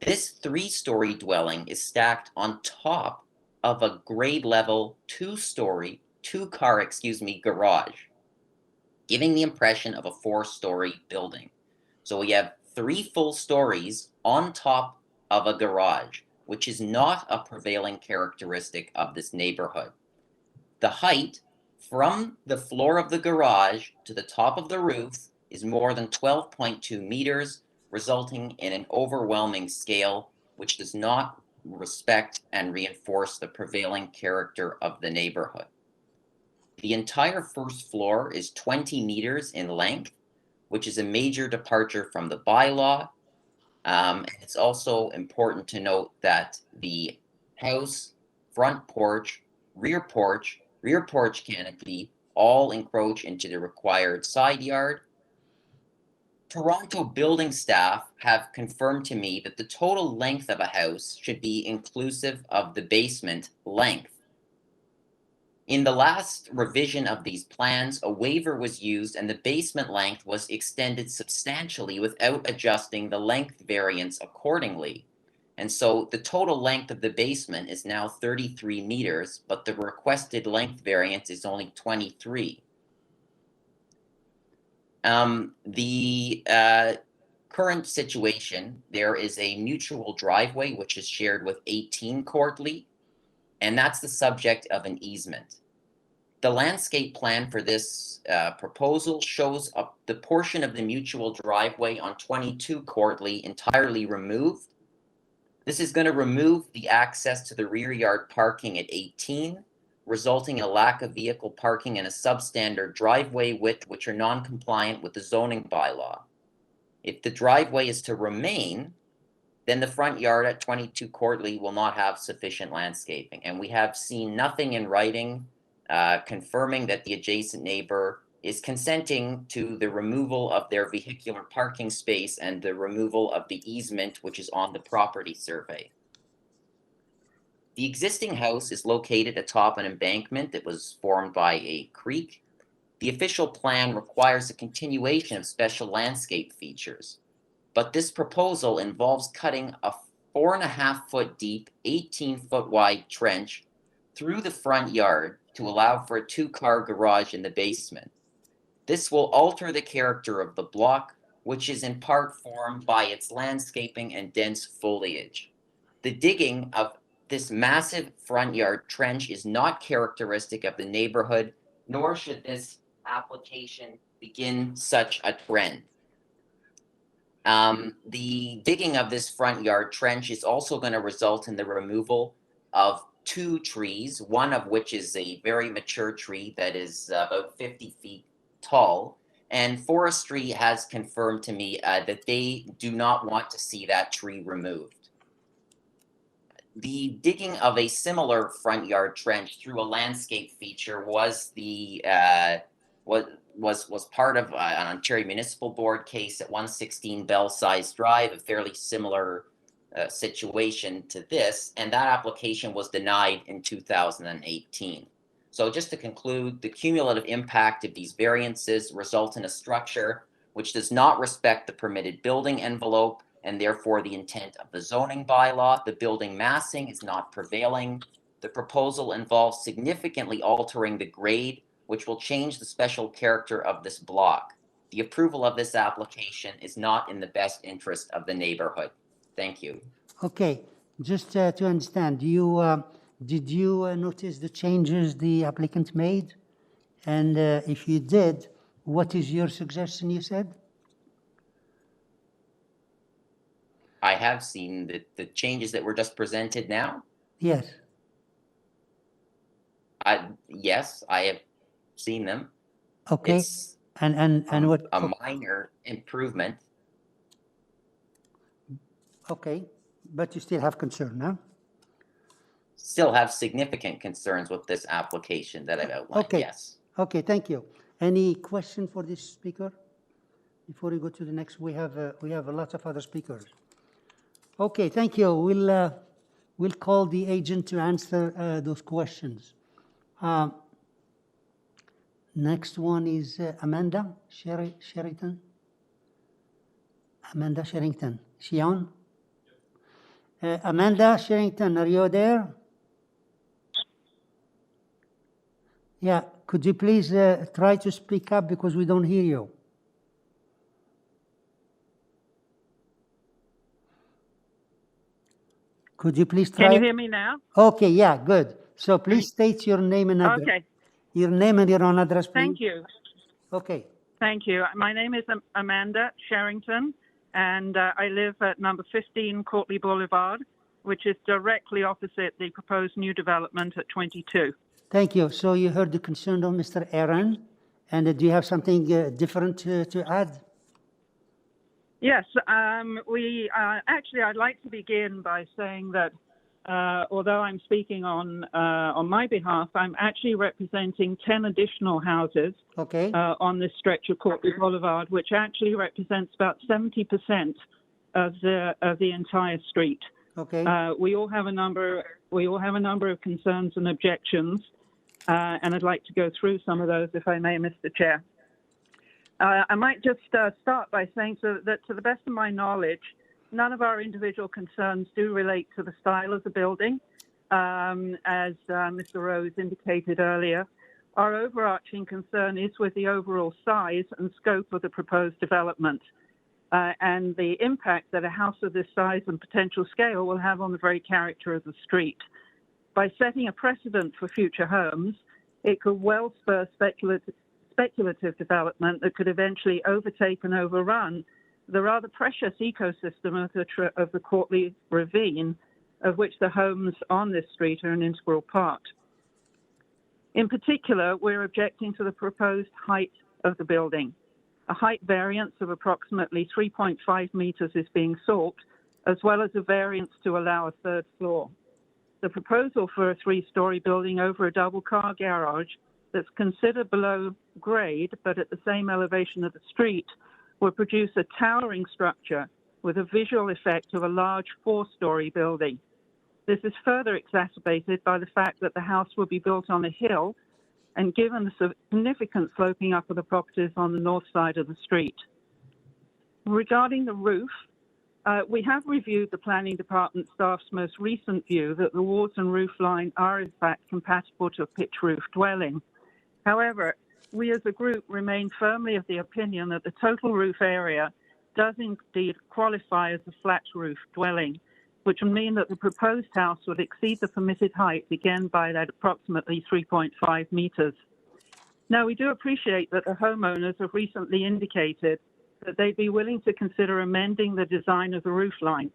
This 3-story dwelling is stacked on top of a grade level 2-story, 2-car garage, giving the impression of a 4-story building. So we have 3 full stories on top of a garage, which is not a prevailing characteristic of this neighborhood. The height from the floor of the garage to the top of the roof is more than 12.2 meters, resulting in an overwhelming scale which does not respect and reinforce the prevailing character of the neighborhood. The entire first floor is 20 meters in length, which is a major departure from the bylaw. It's also important to note that the house, front porch, rear porch canopy all encroach into the required side yard. Toronto building staff have confirmed to me that the total length of a house should be inclusive of the basement length. In the last revision of these plans, a waiver was used and the basement length was extended substantially without adjusting the length variance accordingly. And so the total length of the basement is now 33 meters, but the requested length variance is only 23. The current situation, there is a mutual driveway which is shared with 18 Courtly, and that's the subject of an easement. The landscape plan for this proposal shows the portion of the mutual driveway on 22 Courtly entirely removed. This is going to remove the access to the rear yard parking at 18, resulting in a lack of vehicle parking and a substandard driveway width which are non-compliant with the zoning bylaw. If the driveway is to remain, then the front yard at 22 Courtly will not have sufficient landscaping. And we have seen nothing in writing confirming that the adjacent neighbor is consenting to the removal of their vehicular parking space and the removal of the easement which is on the property survey. The existing house is located atop an embankment that was formed by a creek. The official plan requires a continuation of special landscape features, but this proposal involves cutting a 4.5-foot deep, 18-foot wide trench through the front yard to allow for a 2-car garage in the basement. This will alter the character of the block, which is in part formed by its landscaping and dense foliage. The digging of this massive front yard trench is not characteristic of the neighborhood, nor should this application begin such a trend. The digging of this front yard trench is also going to result in the removal of 2 trees, one of which is a very mature tree that is about 50 feet tall. And forestry has confirmed to me that they do not want to see that tree removed. The digging of a similar front yard trench through a landscape feature was the was part of an Ontario Municipal Board case at 116 Belsize Drive, a fairly similar situation to this, and that application was denied in 2018. So just to conclude, the cumulative impact of these variances result in a structure which does not respect the permitted building envelope and therefore the intent of the zoning bylaw. The building massing is not prevailing. The proposal involves significantly altering the grade, which will change the special character of this block. The approval of this application is not in the best interest of the neighborhood. Thank you. Okay, just to understand, did you notice the changes the applicant made? And if you did, what is your suggestion, you said? I have seen the changes that were just presented now. Yes. Yes, I have seen them. Okay. It's and what? A minor improvement. Okay, but you still have concern, huh? Still have significant concerns with this application that I've outlined. Okay. Yes. Okay, thank you. Any question for this speaker? Before we go to the next, we have lots of other speakers. Okay, thank you. We'll call the agent to answer those questions. Next one is Amanda Sherrington. Amanda Sherrington. Is she on? Amanda Sherrington, are you there? Yeah, could you please try to speak up because we don't hear you? Could you please try? Can you hear me now? Okay, yeah, good. So please state your name and address. Okay. Your name and your own address, please. Thank you. Okay. Thank you. My name is Amanda Sherrington, and I live at number 15 Courtly Boulevard, which is directly opposite the proposed new development at 22. Thank you. So you heard the concern of Mr. Aaron, and do you have something different to add? Yes, actually, I'd like to begin by saying that although I'm speaking on my behalf, I'm actually representing 10 additional houses on this stretch of Courtly Boulevard, which actually represents about 70% of the entire street. Okay. We all have a number of concerns and objections, and I'd like to go through some of those, if I may, Mr. Chair. I might just start by saying that to the best of my knowledge, none of our individual concerns do relate to the style of the building. As Mr. Rose indicated earlier, our overarching concern is with the overall size and scope of the proposed development and the impact that a house of this size and potential scale will have on the very character of the street. By setting a precedent for future homes, it could well spur speculative development that could eventually overtake and overrun the rather precious ecosystem of the Courtly Ravine, of which the homes on this street are an integral part. In particular, we're objecting to the proposed height of the building. A height variance of approximately 3.5 meters is being sought, as well as a variance to allow a third floor. The proposal for a three-story building over a double-car garage that's considered below grade but at the same elevation of the street will produce a towering structure with a visual effect of a large four-story building. This is further exacerbated by the fact that the house will be built on a hill and given the significant sloping up of the properties on the north side of the street. Regarding the roof, we have reviewed the planning department staff's most recent view that the walls and roof line are in fact compatible to a pitch roof dwelling. However, we as a group remain firmly of the opinion that the total roof area does indeed qualify as a flat roof dwelling, which would mean that the proposed house would exceed the permitted height again by that approximately 3.5 meters. Now, we do appreciate that the homeowners have recently indicated that they'd be willing to consider amending the design of the roof line.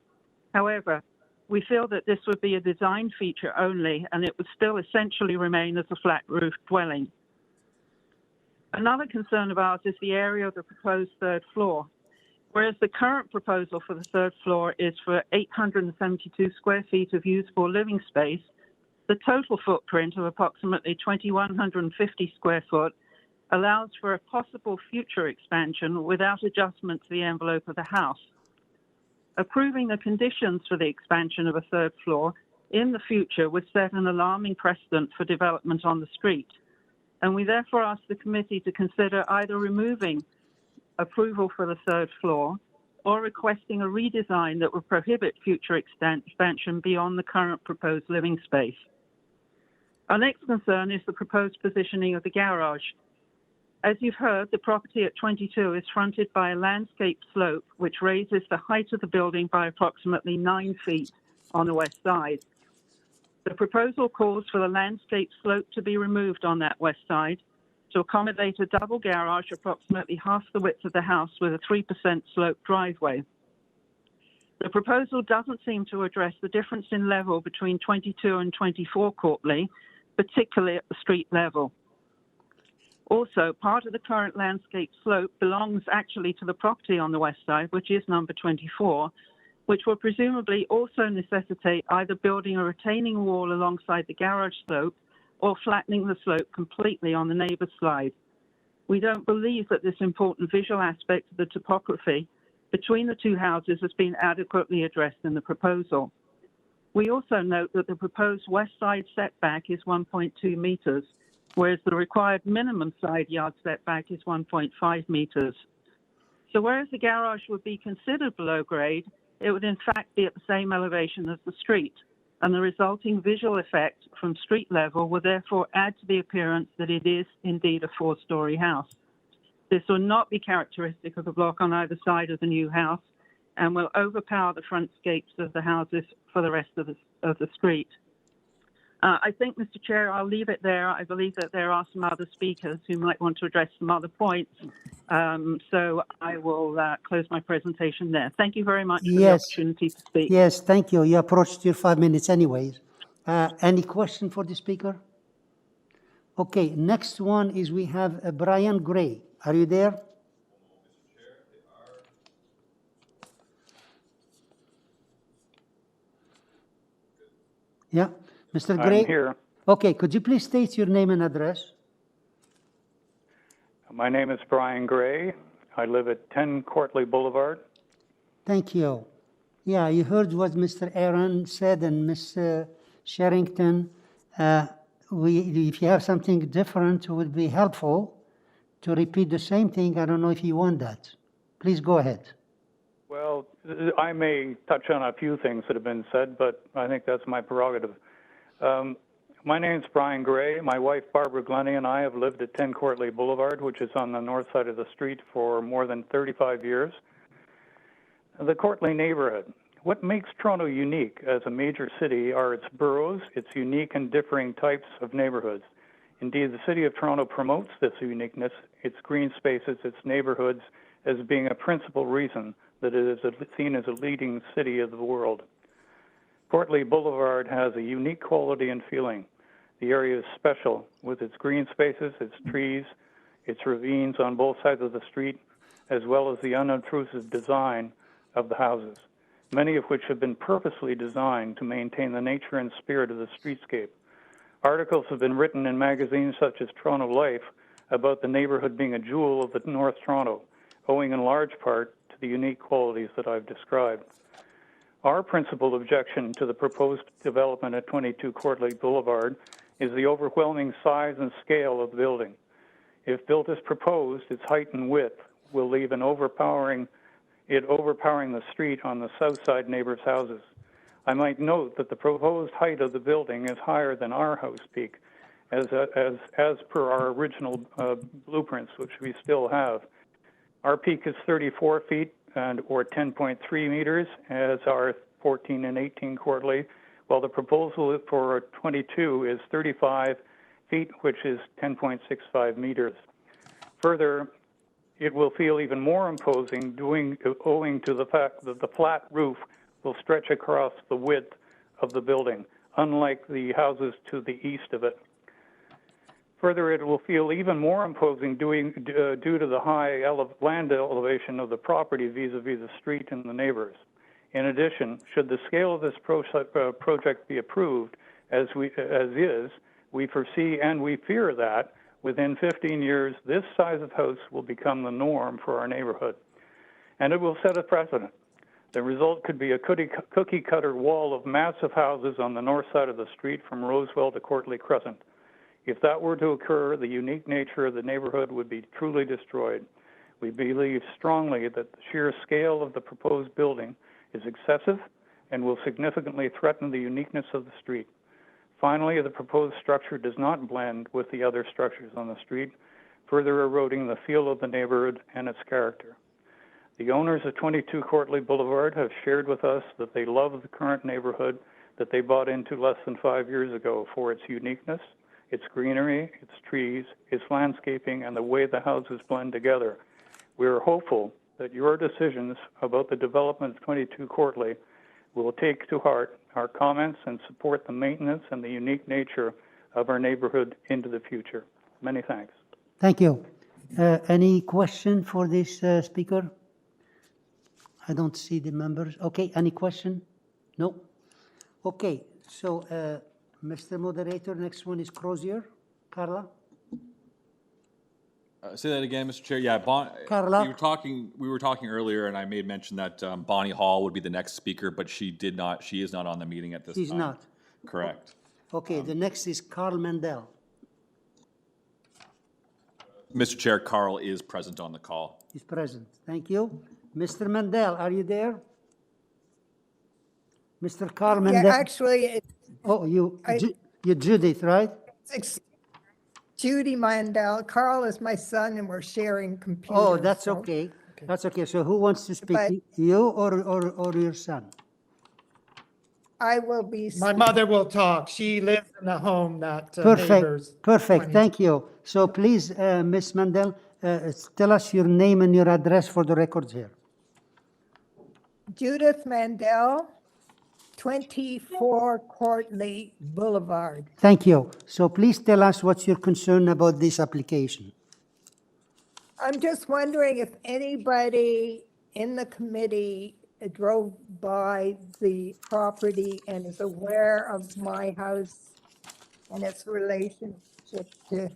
However, we feel that this would be a design feature only and it would still essentially remain as a flat roof dwelling. Another concern of ours is the area of the proposed third floor. Whereas the current proposal for the third floor is for 872 square feet of usable living space, the total footprint of approximately 2,150 square foot allows for a possible future expansion without adjustment to the envelope of the house. Approving the conditions for the expansion of a third floor in the future would set an alarming precedent for development on the street. And we therefore ask the committee to consider either removing approval for the third floor or requesting a redesign that would prohibit future expansion beyond the current proposed living space. Our next concern is the proposed positioning of the garage. As you've heard, the property at 22 is fronted by a landscape slope which raises the height of the building by approximately 9 feet on the west side. The proposal calls for the landscape slope to be removed on that west side to accommodate a double garage approximately half the width of the house with a 3% slope driveway. The proposal doesn't seem to address the difference in level between 22 and 24 Courtly, particularly at the street level. Also, part of the current landscape slope belongs actually to the property on the west side, which is number 24, which will presumably also necessitate either building a retaining wall alongside the garage slope or flattening the slope completely on the neighbor's side. We don't believe that this important visual aspect of the topography between the two houses has been adequately addressed in the proposal. We also note that the proposed west side setback is 1.2 meters, whereas the required minimum side yard setback is 1.5 meters. So whereas the garage would be considered below grade, it would in fact be at the same elevation as the street, and the resulting visual effect from street level will therefore add to the appearance that it is indeed a four-story house. This will not be characteristic of the block on either side of the new house and will overpower the frontscapes of the houses for the rest of the street. I think, Mr. Chair, I'll leave it there. I believe that there are some other speakers who might want to address some other points. So I will close my presentation there. Thank you very much for the opportunity to speak. Yes, thank you. You approached your 5 minutes anyways. Any question for the speaker? Okay, next one is we have Brian Gray. Are you there? Yeah, Mr. Gray? I'm here. Okay, could you please state your name and address? My name is Brian Gray. I live at 10 Courtly Boulevard. Thank you. Yeah, you heard what Mr. Aaron said and Ms. Sherrington. If you have something different, it would be helpful to repeat the same thing. I don't know if you want that. Please go ahead. Well, I may touch on a few things that have been said, but I think that's my prerogative. My name's Brian Gray. My wife, Barbara Glennie, and I have lived at 10 Courtly Boulevard, which is on the north side of the street, for more than 35 years. The Courtly neighborhood. What makes Toronto unique as a major city are its boroughs, its unique and differing types of neighborhoods. Indeed, the City of Toronto promotes this uniqueness, its green spaces, its neighborhoods, as being a principal reason that it is seen as a leading city of the world. Courtly Boulevard has a unique quality and feeling. The area is special with its green spaces, its trees, its ravines on both sides of the street, as well as the unobtrusive design of the houses, many of which have been purposely designed to maintain the nature and spirit of the streetscape. Articles have been written in magazines such as Toronto Life about the neighborhood being a jewel of the North Toronto, owing in large part to the unique qualities that I've described. Our principal objection to the proposed development at 22 Courtleigh Boulevard is the overwhelming size and scale of the building. If built as proposed, its height and width will leave an overpowering the street on the south side neighbors' houses. I might note that the proposed height of the building is higher than our house peak, as per our original blueprints, which we still have. Our peak is 34 feet or 10.3 meters, as are 14 and 18 Courtleigh, while the proposal for 22 is 35 feet, which is 10.65 meters. Further, it will feel even more imposing owing to the fact that the flat roof will stretch across the width of the building, unlike the houses to the east of it. Further, it will feel even more imposing due to the high land elevation of the property vis-a-vis the street and the neighbors. In addition, should the scale of this project be approved as is, we foresee and we fear that within 15 years, this size of house will become the norm for our neighborhood, and it will set a precedent. The result could be a cookie-cutter wall of massive houses on the north side of the street from Rosewell to Courtleigh Crescent. If that were to occur, the unique nature of the neighborhood would be truly destroyed. We believe strongly that the sheer scale of the proposed building is excessive and will significantly threaten the uniqueness of the street. Finally, the proposed structure does not blend with the other structures on the street, further eroding the feel of the neighborhood and its character. The owners of 22 Courtleigh Boulevard have shared with us that they love the current neighborhood that they bought into less than 5 years ago for its uniqueness, its greenery, its trees, its landscaping, and the way the houses blend together. We are hopeful that your decisions about the development of 22 Courtleigh will take to heart our comments and support the maintenance and the unique nature of our neighborhood into the future. Many thanks. Thank you. Any question for this speaker? I don't see the members. Okay, any question? No? Okay, so Mr. Moderator, next one is Crozier. Carla? Say that again, Mr. Chair. Yeah, Carla? We were talking earlier, and I made mention that Bonnie Hall would be the next speaker, but she is not on the meeting at this time. She's not. Correct. Okay, the next is Carl Mendel. Mr. Chair, Carl is present on the call. He's present. Thank you. Mr. Mendel, are you there? Mr. Carl Mendel. Yeah, actually, you're Judith, right? It's Judy Mandel. Carl is my son, and we're sharing computers. Oh, that's okay. That's okay. So who wants to speak? You or your son? I will be. My mother will talk. She lives in a home that Perfect. neighbors. Perfect. Thank you. So please, Ms. Mandel, tell us your name and your address for the records here. Judith Mandel, 24 Courtleigh Boulevard. Thank you. So please tell us what's your concern about this application. I'm just wondering if anybody in the committee drove by the property and is aware of my house and its relationship to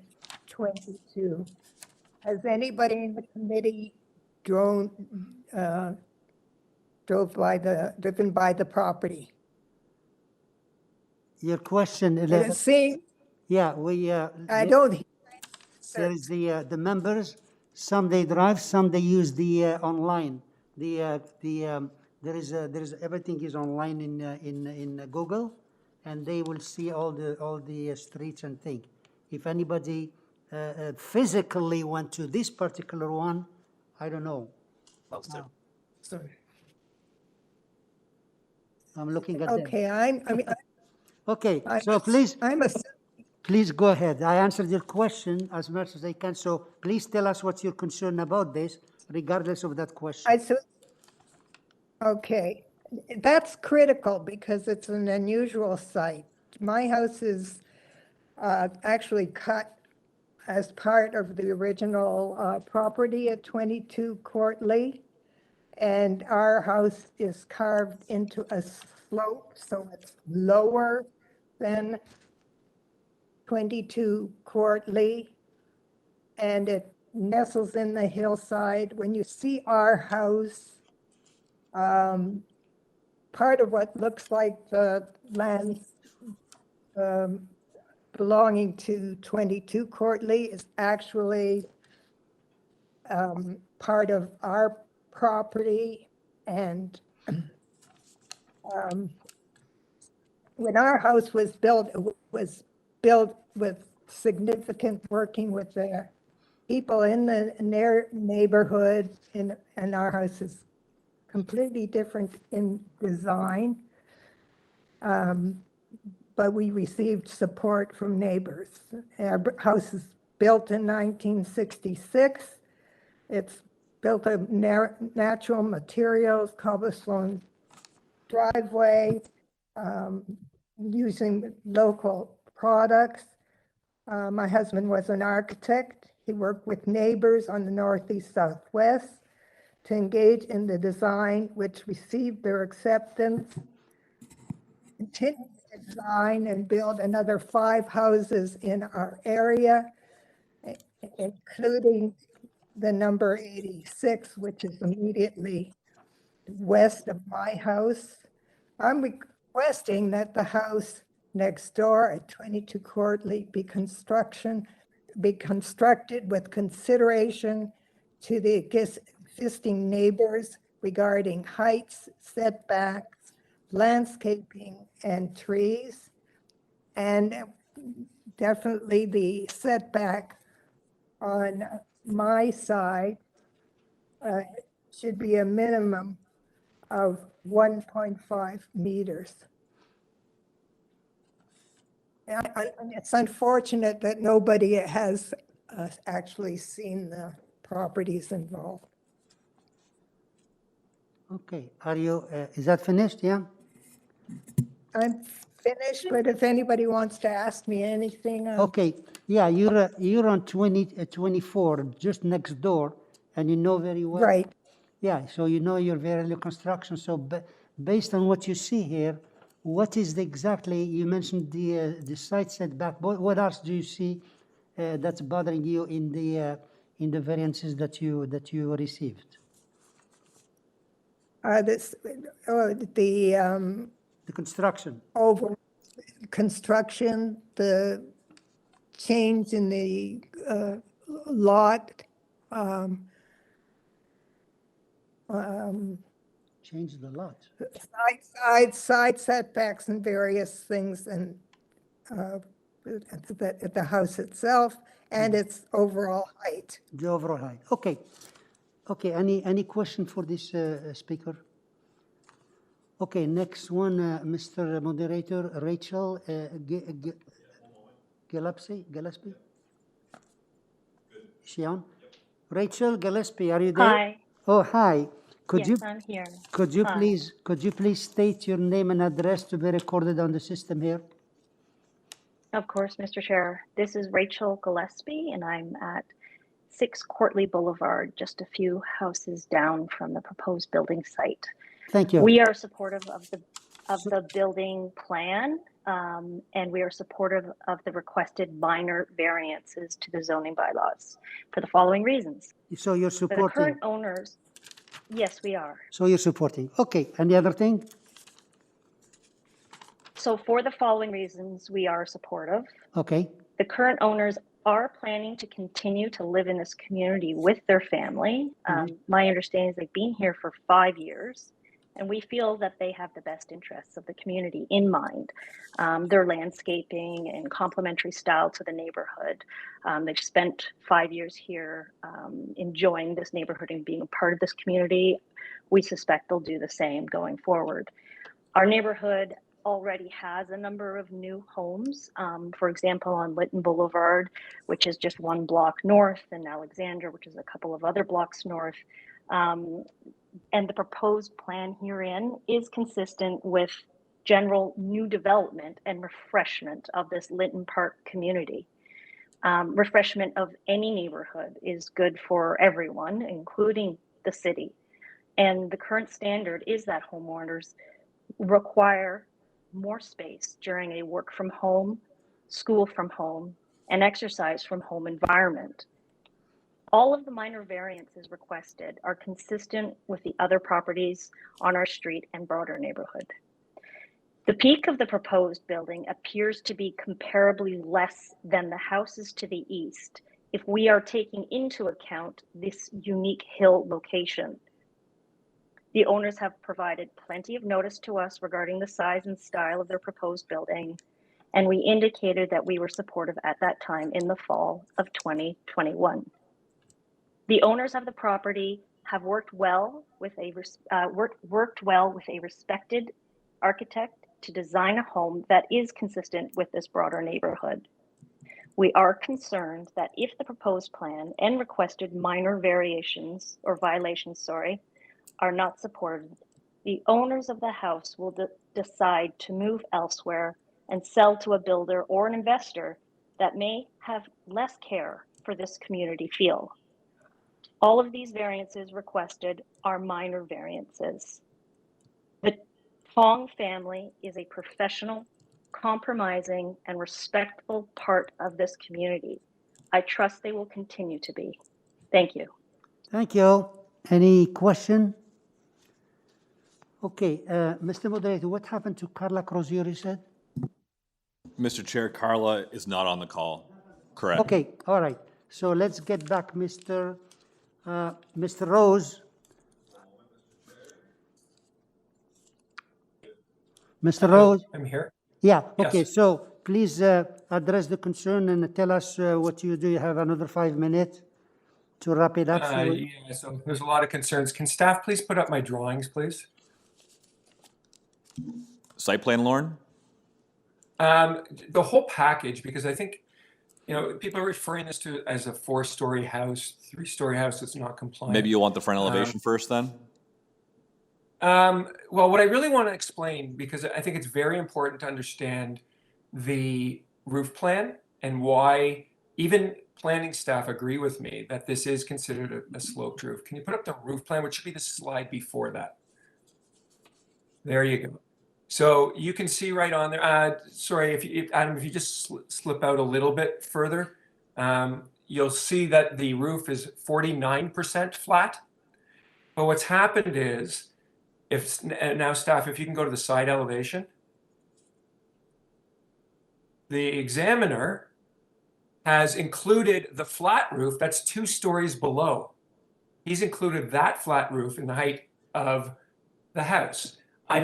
22. Has anybody in the committee driven by the property? Your question. Yeah, we. I don't. There is the members. Some they drive, some they use the online. There is everything is online in Google, and they will see all the streets and things. If anybody physically went to this particular one, I don't know. Sorry. I'm looking at them. Okay, Okay, so please go ahead. I answered your question as much as I can. So please tell us what's your concern about this, regardless of that question. Okay, that's critical because it's an unusual site. My house is actually cut as part of the original property at 22 Courtly. And our house is carved into a slope, so it's lower than 22 Courtly. And it nestles in the hillside. When you see our house, part of what looks like the land belonging to 22 Courtly is actually part of our property. And when our house was built, it was built with significant working with the people in the neighborhood, and our house is completely different in design. But we received support from neighbors. Our house is built in 1966. It's built of natural materials, cobblestone driveway, using local products. My husband was an architect. He worked with neighbors on the northeast, southwest to engage in the design, which received their acceptance. Continued to design and build another 5 houses in our area, including the number 86, which is immediately west of my house. I'm requesting that the house next door at 22 Courtly be constructed with consideration to the existing neighbors regarding heights, setbacks, landscaping, and trees. And definitely the setback on my side should be a minimum of 1.5 meters. And it's unfortunate that nobody has actually seen the properties involved. Okay, are you, is that finished? Yeah? I'm finished, but if anybody wants to ask me anything. Okay, yeah, you're on 24, just next door, and you know very well. Right. Yeah, so you know your Vehicular construction. So based on what you see here, what is exactly, you mentioned the site setback, what else do you see that's bothering you in the variances that you received? The construction. Over construction, the change in the lot, change the lot. Side setbacks and various things, and at the house itself and its overall height. The overall height. Okay. Okay. Any question for this speaker? Okay. Next one, Mr. Moderator, Rachel Gillespie. Is she on? Rachel Gillespie, are you there? Hi. Oh, hi. Yes, I'm here. Could you Hi. please state your name and address to be recorded on the system here? Of course, Mr. Chair. This is Rachel Gillespie, and I'm at 6 Courtly Boulevard, just a few houses down from the proposed building site. Thank you. We are supportive of the building plan, and we are supportive of the requested minor variances to the zoning bylaws for the following reasons. So you're For the supporting? current owners, yes, we are. So you're supporting. Okay. And the other thing? So for the following reasons, we are supportive. Okay. The current owners are planning to continue to live in this community with their family. My understanding is they've been here for 5 years, and we feel that they have the best interests of the community in mind. Their landscaping and complementary style to the neighborhood. They've spent 5 years here enjoying this neighborhood and being a part of this community. We suspect they'll do the same going forward. Our neighborhood already has a number of new homes, for example, on Lytton Boulevard, which is just 1 block north, and Alexandra, which is a couple of other blocks north. And the proposed plan herein is consistent with general new development and refreshment of this Linton Park community. Refreshment of any neighborhood is good for everyone, including the city. And the current standard is that homeowners require more space during a work from home, school from home, and exercise from home environment. All of the minor variances requested are consistent with the other properties on our street and broader neighborhood. The peak of the proposed building appears to be comparably less than the houses to the east if we are taking into account this unique hill location. The owners have provided plenty of notice to us regarding the size and style of their proposed building, and we indicated that we were supportive at that time in the fall of 2021. The owners of the property have worked well with a respected architect to design a home that is consistent with this broader neighborhood. We are concerned that if the proposed plan and requested minor variations or violations, are not supported, the owners of the house will decide to move elsewhere and sell to a builder or an investor that may have less care for this community feel. All of these variances requested are minor variances. The Fong family is a professional, compromising, and respectful part of this community. I trust they will continue to be. Thank you. Thank you. Any question? Okay, Mr. Moderator, what happened to Carla Crozier, you said? Mr. Chair, Carla is not on the call. Correct. Okay, all right. So let's get back Mr. Rose. Mr. Rose? I'm here. Yeah, okay. Yes. So please address the concern and tell us what you do. You have another 5 minutes to wrap it up. Yeah, so there's a lot of concerns. Can staff please put up my drawings, please? Site plan, Lauren? The whole package, because I think, people are referring this to as a 4-story house, 3-story house that's not compliant. Maybe you want the front elevation first then? Well, what I really want to explain, because I think it's very important to understand the roof plan and why even planning staff agree with me that this is considered a sloped roof. Can you put up the roof plan, which should be the slide before that? There you go. So you can see right on there, sorry, Adam, if you just slip out a little bit further, you'll see that the roof is 49% flat. But what's happened is, now staff, if you can go to the side elevation, the examiner has included the flat roof that's 2 stories below. He's included that flat roof in the height of the house. I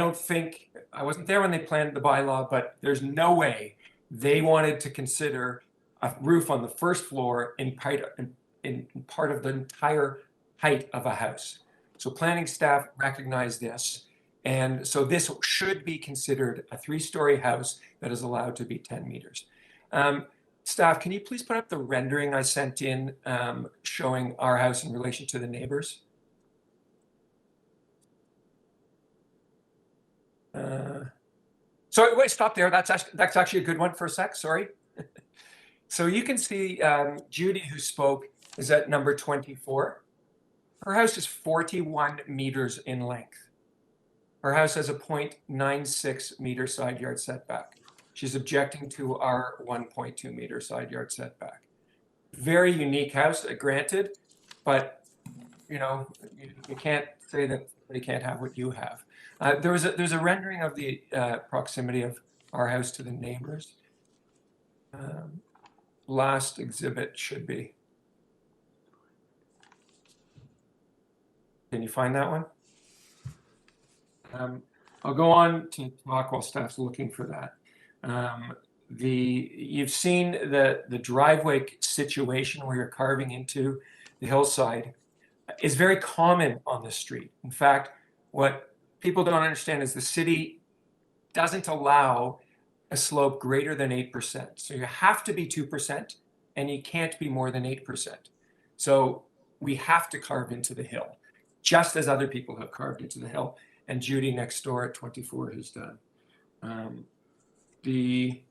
wasn't there when they planned the bylaw, but there's no way they wanted to consider a roof on the first floor in part of the entire height of a house. So planning staff recognize this. And so this should be considered a 3-story house that is allowed to be 10 meters. Staff, can you please put up the rendering I sent in showing our house in relation to the neighbors? Sorry, wait, stop there. That's actually a good one for a sec, sorry. So you can see Judy, who spoke, is at number 24. Her house is 41 meters in length. Her house has a 0.96 meter side yard setback. She's objecting to our 1.2 meter side yard setback. Very unique house, granted, but you can't say that they can't have what you have. There's a rendering of the proximity of our house to the neighbors. Last exhibit should be. Can you find that one? I'll go on to talk while staff's looking for that. You've seen the driveway situation where you're carving into the hillside is very common on the street. In fact, what people don't understand is the city doesn't allow a slope greater than 8%. So you have to be 2% and you can't be more than 8%. So we have to carve into the hill, just as other people have carved into the hill. And Judy next door at 24 has done. The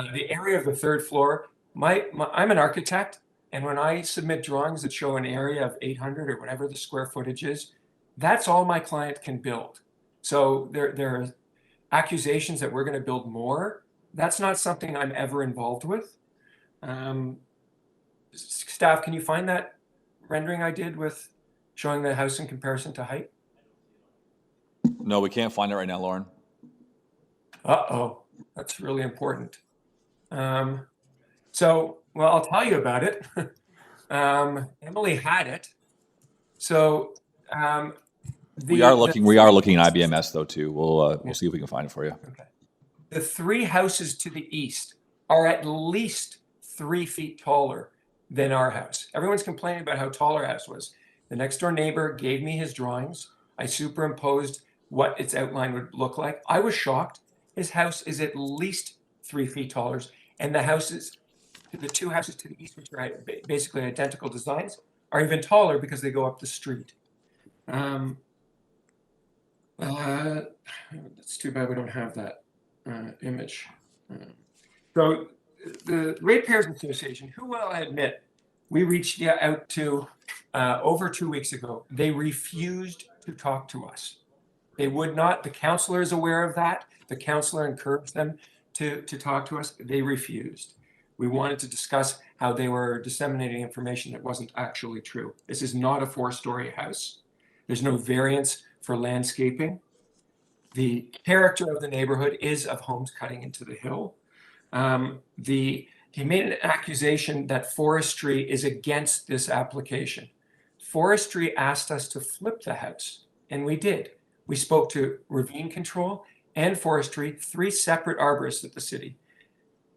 area of the third floor, I'm an architect, and when I submit drawings that show an area of 800 or whatever the square footage is, that's all my client can build. So there are accusations that we're going to build more. That's not something I'm ever involved with. Staff, can you find that rendering I did with showing the house in comparison to height? No, we can't find it right now, Lauren. Uh-oh, that's really important. So, well, I'll tell you about it. Emily had it. So We are looking at IBMS though too. We'll see if we can find it for you. Okay. The three houses to the east are at least 3 feet taller than our house. Everyone's complaining about how tall our house was. The next door neighbor gave me his drawings. I superimposed what its outline would look like. I was shocked. His house is at least 3 feet taller, and the two houses to the east, which are basically identical designs, are even taller because they go up the street. It's too bad we don't have that image. So the Ratepayers Association, who will admit, we reached out to over 2 weeks ago. They refused to talk to us. They would not. The counselor is aware of that. The counselor encouraged them to talk to us. They refused. We wanted to discuss how they were disseminating information that wasn't actually true. This is not a 4-story house. There's no variance for landscaping. The character of the neighborhood is of homes cutting into the hill. He made an accusation that forestry is against this application. Forestry asked us to flip the house, and we did. We spoke to ravine control and forestry, 3 separate arborists at the city.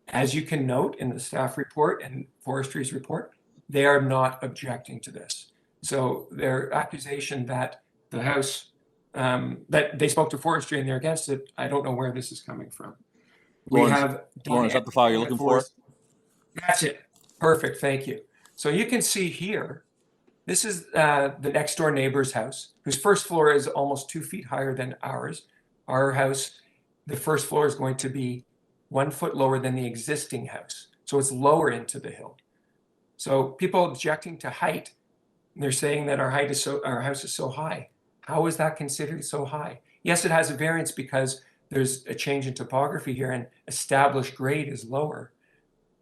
As you can note in the staff report and forestry's report, they are not objecting to this. So their accusation that the house, that they spoke to forestry and they're against it, I don't know where this is coming from. Lauren, is that the file you're looking for? That's it. Perfect. Thank you. So you can see here, this is the next door neighbor's house, whose first floor is almost 2 feet higher than ours. Our house, the first floor is going to be 1 foot lower than the existing house. So it's lower into the hill. So people objecting to height, they're saying that our house is so high. How is that considered so high? Yes, it has a variance because there's a change in topography here and established grade is lower.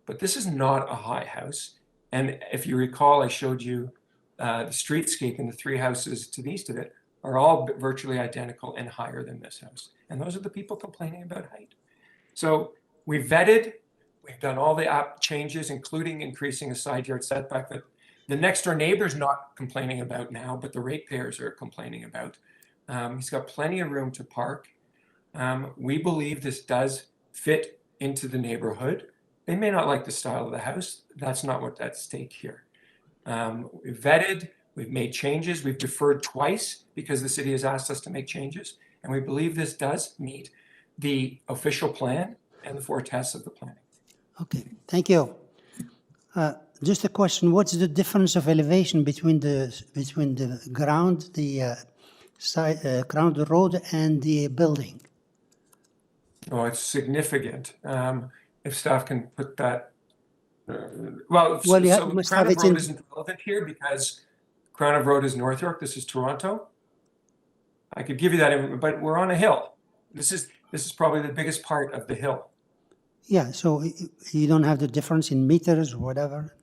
But this is not a high house. And if you recall, I showed you the streetscape, and the 3 houses to the east of it are all virtually identical and higher than this house. And those are the people complaining about height. So we vetted, we've done all the changes, including increasing a side yard setback that the next door neighbor's not complaining about now, but the ratepayers are complaining about. He's got plenty of room to park. We believe this does fit into the neighborhood. They may not like the style of the house. That's not what's at stake here. We've vetted, we've made changes, we've deferred twice because the city has asked us to make changes. And we believe this does meet the official plan and the 4 tests of the planning. Okay, thank you. Just a question, what's the difference of elevation between the ground, the ground, the road, and the building? Oh, it's significant. If staff can put that. Well, so Crown of Road isn't relevant here because Crown of Road is North York. This is Toronto. I could give you that, but we're on a hill. This is probably the biggest part of the hill. Yeah, so you don't have the difference in meters or whatever?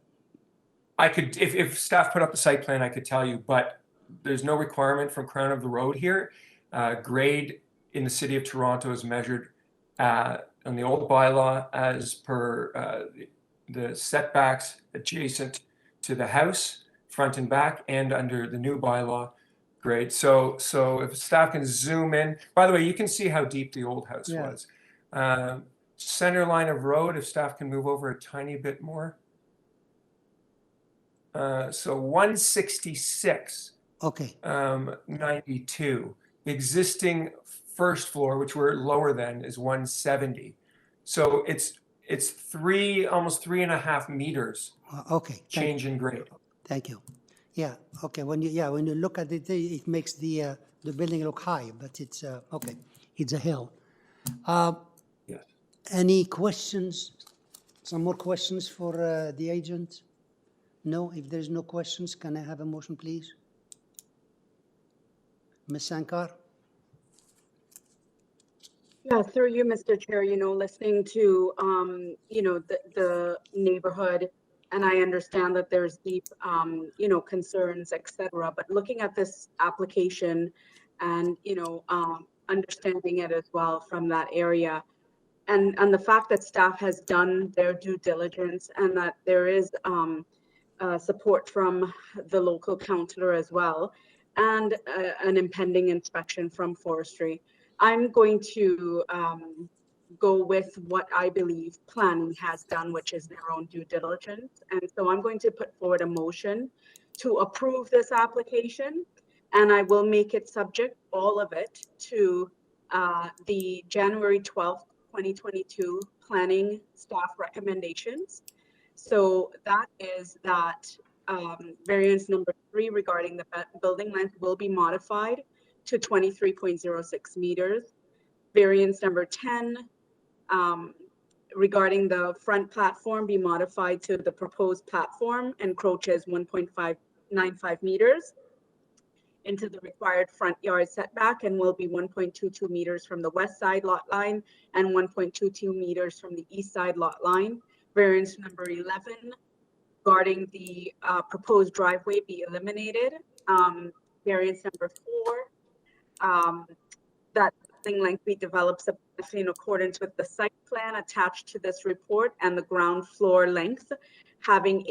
I could, if staff put up the site plan, I could tell you, but there's no requirement from Crown of the Road here. Grade in the city of Toronto is measured on the old bylaw as per the setbacks adjacent to the house, front and back, and under the new bylaw grade. So if staff can zoom in, by the way, you can see how deep the old house was. Center line of road, if staff can move over a tiny bit more. So 166. Okay. 92. The existing first floor, which we're lower than, is 170. So it's almost 3.5 meters. Okay. Change in grade. Thank you. Yeah. Okay. When you look at it, it makes the building look high, but it's okay. It's a hill. Yes. Any questions? Some more questions for the agent? No, if there's no questions, can I have a motion, please? Ms. Sankar? Yeah, through you, Mr. Chair, listening to, the neighborhood, and I understand that there's deep, concerns, et cetera, but looking at this application and, understanding it as well from that area, and the fact that staff has done their due diligence and that there is support from the local councillor as well, and an impending inspection from forestry. I'm going to go with what I believe planning has done, which is their own due diligence. And so I'm going to put forward a motion to approve this application, and I will make it subject, all of it, to the January 12th, 2022 planning staff recommendations. So that is that variance number 3 regarding the building length will be modified to 23.06 meters. Variance number 10 regarding the front platform be modified to the proposed platform encroaches 1.595 meters into the required front yard setback and will be 1.22 meters from the west side lot line and 1.22 meters from the east side lot line. Variance number 11 regarding the proposed driveway be eliminated. Variance number 4, that building length be developed in accordance with the site plan attached to this report and the ground floor length having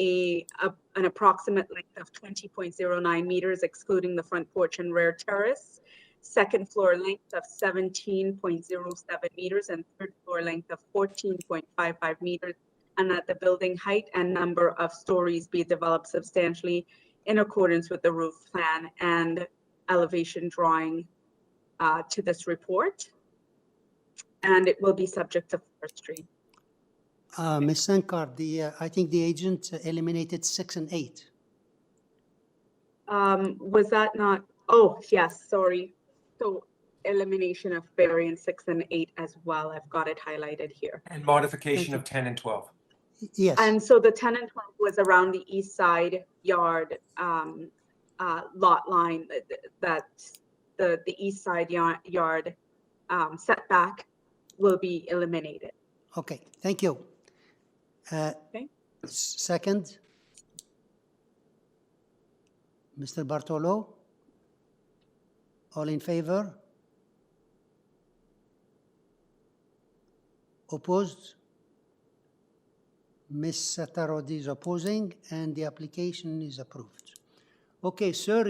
an approximate length of 20.09 meters, excluding the front porch and rear terrace, second floor length of 17.07 meters, and third floor length of 14.55 meters, and that the building height and number of stories be developed substantially in accordance with the roof plan and elevation drawing to this report. And it will be subject to forestry. Ms. Sankar, I think the agent eliminated 6 and 8. Was that not? Oh, yes, sorry. So elimination of variance 6 and 8 as well. I've got it highlighted here. And modification of 10 and 12. Yes. And so the 10 and 12 was around the east side yard lot line, that the east side yard setback will be eliminated. Okay, thank you. Okay. Second, Mr. Bartolo, all in favor? Opposed? Ms. Satarodi is opposing, and the application is approved. Okay, sir.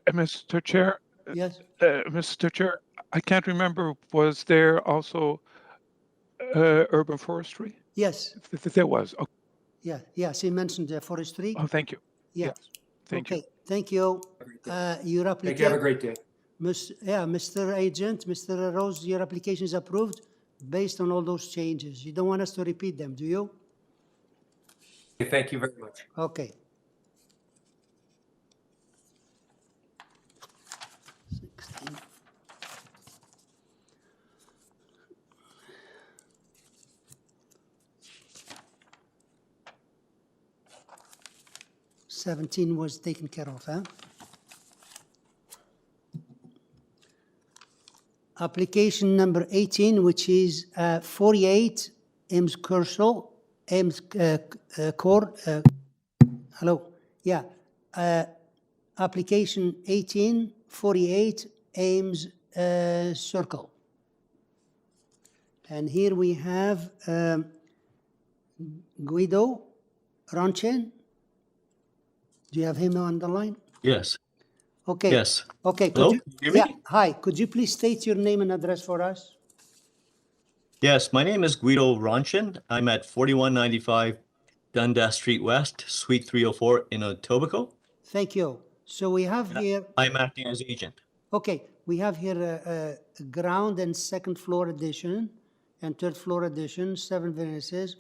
Mr. Chair. Yes. Mr. Chair, I can't remember, was there also urban forestry? Yes. There was. Okay. Yeah, yes, he mentioned forestry. Oh, thank you. Yes. Thank you. Thank you. Your application. Thank you. Have a great day. Mr. Agent, Mr. Rose, your application is approved based on all those changes. You don't want us to repeat them, do you? Thank you very much. Okay. 16. $17 was taken care of, huh? Application number 18, which is 48 Ames Court, hello, yeah. Application 1848 Ames Circle. And here we have Guido Ronchen. Do you have him on the line? Yes. Okay. Yes. Okay. Hello? Could Can you hear me? Hi. Could you please state your name and address for us? Yes. My name is Guido Ronchen. I'm at 4195 Dundas Street West, Suite 304 in Etobicoke. Thank you. So we have here. I'm acting as agent. Okay. We have here a ground and second floor addition and third floor addition, 7 variances,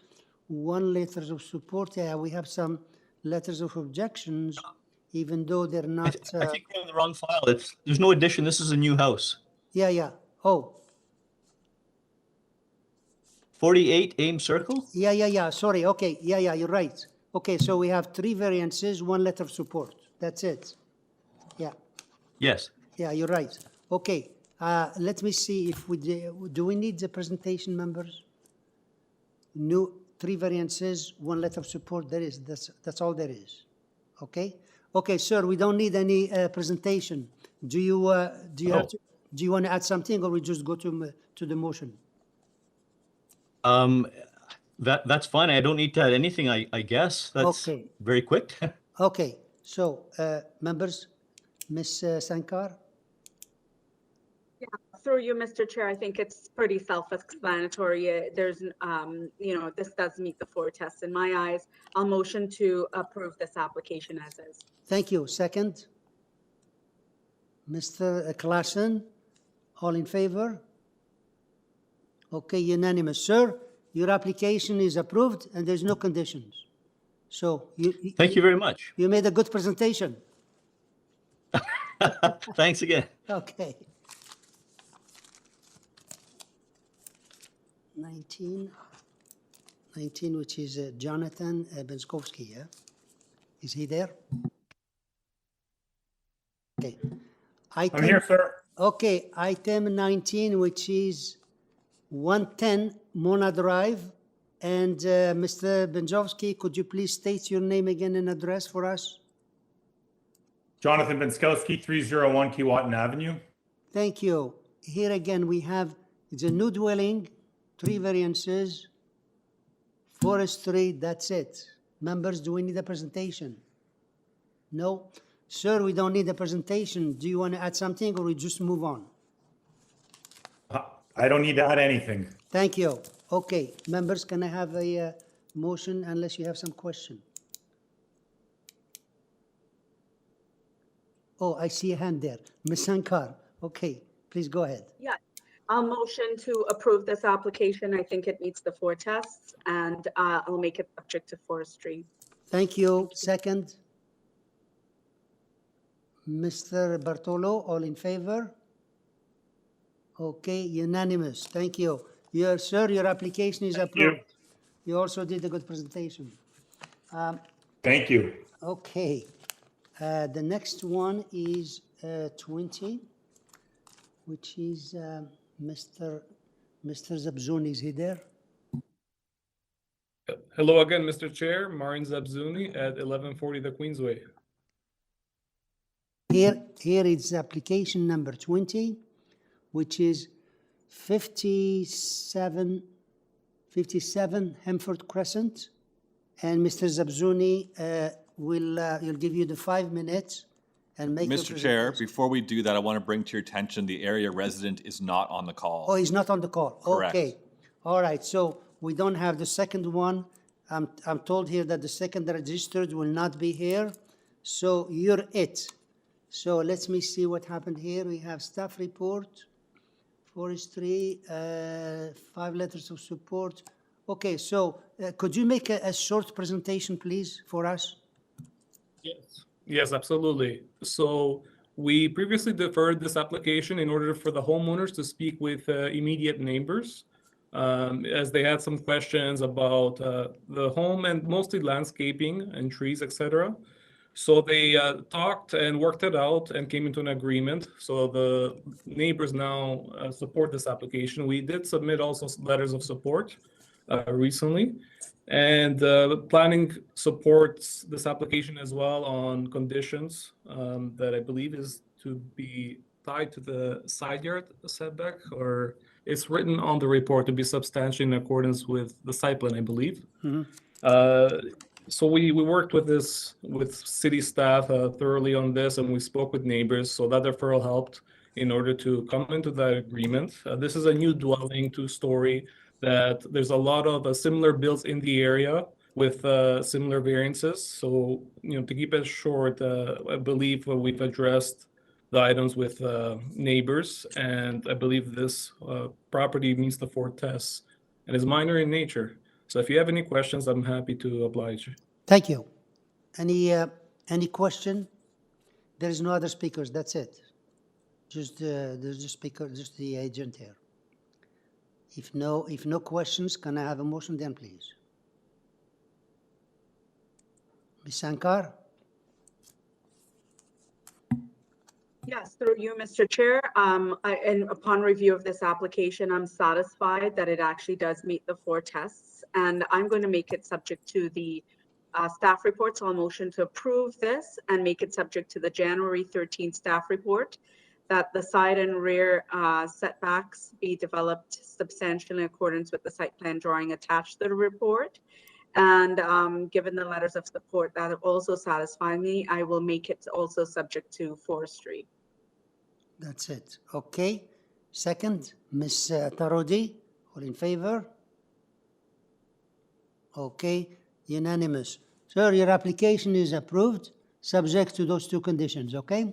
1 letters of support. Yeah, we have some letters of objections, even though they're not. I think we're on the wrong file. There's no addition. This is a new house. Yeah, yeah. Oh. 48 Ames Circle? Yeah, sorry, okay, yeah, you're right. Okay, so we have 3 variances, 1 letter of support, that's it. Yeah, Yes. yeah, you're right. Okay, let me see if do we need the presentation, members? New 3 variances, 1 letter of support, that's all there is, okay? Okay, sir, we don't need any presentation. Do you want to add something, or we just go to the motion? That's fine. I don't need to add anything, I guess. That's Okay. very quick. Okay, so members, Ms. Sankar? Yeah, through you, Mr. Chair, I think it's pretty self-explanatory. There's, this does meet the 4 tests in my eyes. I'll motion to approve this application as is. Thank you. Second? Mr. Klassen, all in favor? Okay, unanimous. Sir, your application is approved and there's no conditions. So Thank you very much. You made a good presentation. Thanks again. Okay. 19, which is Jonathan Benskowski, yeah? Is he there? Okay. I'm here, sir. Okay, item 19, which is 110 Mona Drive. And Mr. Benskowski, could you please state your name again and address for us? Jonathan Benskowski, 301 Keewatin Avenue. Thank you. Here again, we have, it's a new dwelling, 3 variances, forestry, that's it. Members, do we need a presentation? No? Sir, we don't need a presentation. Do you want to add something, or we just move on? I don't need to add anything. Thank you. Okay, members, can I have a motion unless you have some question? Oh, I see a hand there. Ms. Sankar. Okay, please go ahead. Yeah, I'll motion to approve this application. I think it meets the 4 tests, and I'll make it subject to forestry. Thank you. Second? Mr. Bartolo, all in favor? Okay, unanimous. Thank you. Sir, your application is approved. You also did a good presentation. Thank you. Okay. The next one is 20, which is Mr. Zabzuni. Is he there? Hello again, Mr. Chair. Marin Zabzuni at 1140 the Queensway. Here is application number 20, which is 57 Hemford Crescent. And Mr. Zabzuni will give you the 5 minutes and make Mr. Chair, before we do that, I want to bring to your attention the area resident is not on the call. Oh, he's not on the call. Correct. Okay. All right. So we don't have the second one. I'm told here that the second registered will not be here. So you're it. So let me see what happened here. We have staff report, forestry, 5 letters of support. Okay, so could you make a short presentation, please, for us? Yes, absolutely. So we previously deferred this application in order for the homeowners to speak with immediate neighbors, as they had some questions about the home and mostly landscaping and trees, etc. So they talked and worked it out and came into an agreement. So the neighbors now support this application. We did submit also letters of support recently. And planning supports this application as well on conditions that I believe is to be tied to the side yard setback, or it's written on the report to be substantially in accordance with the site plan, I believe. So we worked with city staff thoroughly on this, and we spoke with neighbors. So that deferral helped in order to come into that agreement. This is a new dwelling, 2-story, that there's a lot of similar builds in the area with similar variances. So, to keep it short, I believe we've addressed the items with neighbors, and I believe this property meets the 4 tests and is minor in nature. So if you have any questions, I'm happy to oblige. Thank you. Any question? There is no other speakers. That's it. Just there's just speaker, just the agent here. If no questions, can I have a motion then, please? Ms. Sankar? Yes, through you, Mr. Chair. And upon review of this application, I'm satisfied that it actually does meet the 4 tests, and I'm going to make it subject to the staff report. So I'll motion to approve this and make it subject to the January 13th staff report, that the side and rear setbacks be developed substantially in accordance with the site plan drawing attached to the report. And given the letters of support that also satisfy me, I will make it also subject to forestry. That's it. Okay. Second, Ms. Tarodi, all in favor? Okay, unanimous. Sir, your application is approved, subject to those 2 conditions, okay?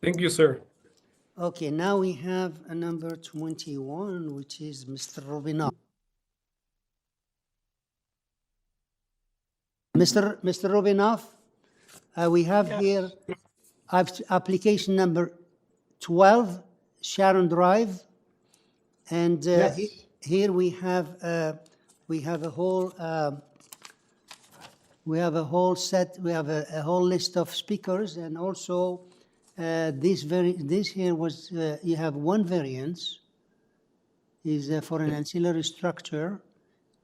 Thank you, sir. Okay, now we have a number 21, which is Mr. Robinoff. Mr. Robinoff, we have here application number 12, Sharon Drive, and here we have a whole list of speakers, and also this here was you have 1 variance is for an ancillary structure.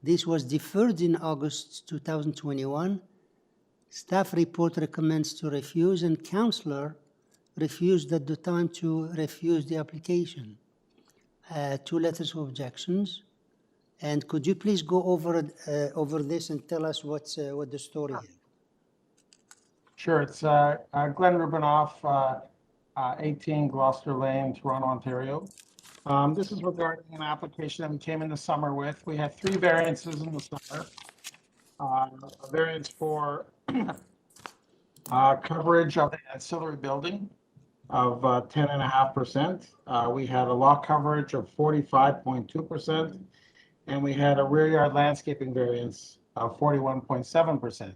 This was deferred in August 2021. Staff report recommends to refuse, and councillor refused at the time to refuse the application. 2 letters of objections. And could you please go over this and tell us what the story is? Sure. It's Glen Rubinoff, 18 Gloucester Lane, Toronto, Ontario. This is regarding an application that we came in the summer with. We had 3 variances in the summer. A variance for coverage of the ancillary building of 10.5%. We had a lot coverage of 45.2%, and we had a rear yard landscaping variance of 41.7%.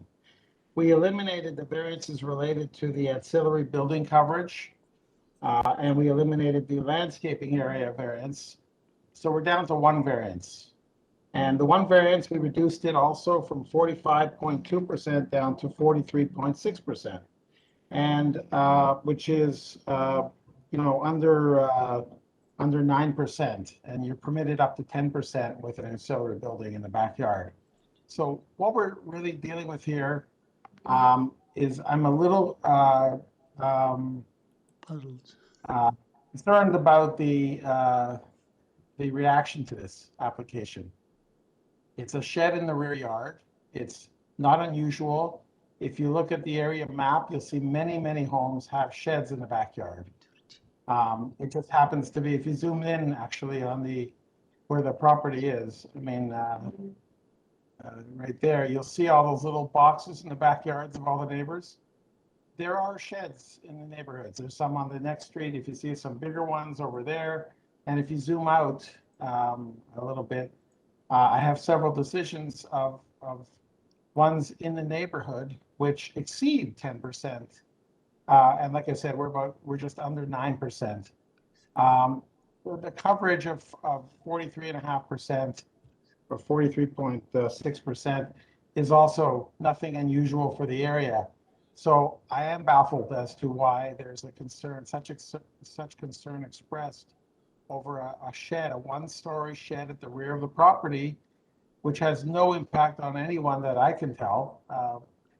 We eliminated the variances related to the ancillary building coverage, and we eliminated the landscaping area variance. So we're down to 1 variance. And the 1 variance, we reduced it also from 45.2% down to 43.6%. And which is, under 9%, and you're permitted up to 10% with an ancillary building in the backyard. So what we're really dealing with here is I'm a little puzzled, concerned about the reaction to this application. It's a shed in the rear yard. It's not unusual. If you look at the area map, you'll see many, many homes have sheds in the backyard. It just happens to be, if you zoom in actually on where the property is, I mean, right there, you'll see all those little boxes in the backyards of all the neighbors. There are sheds in the neighborhoods. There's some on the next street. If you see some bigger ones over there, and if you zoom out a little bit, I have several decisions of ones in the neighborhood which exceed 10%. And like I said, we're just under 9%. The coverage of 43.5% or 43.6% is also nothing unusual for the area. So I am baffled as to why there's a concern, such concern expressed over a shed, a 1-story shed at the rear of the property, which has no impact on anyone that I can tell.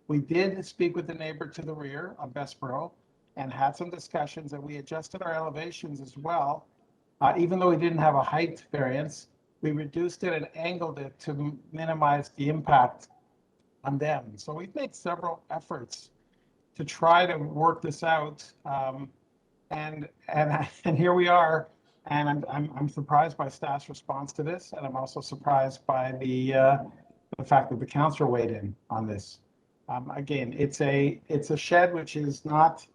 We did speak with the neighbor to the rear on Bessborough and had some discussions, and we adjusted our elevations as well. Even though we didn't have a height variance, we reduced it and angled it to minimize the impact on them. So we've made several efforts to try to work this out, and here we are. And I'm surprised by staff's response to this, and I'm also surprised by the fact that the council weighed in on this. Again, it's a shed which is not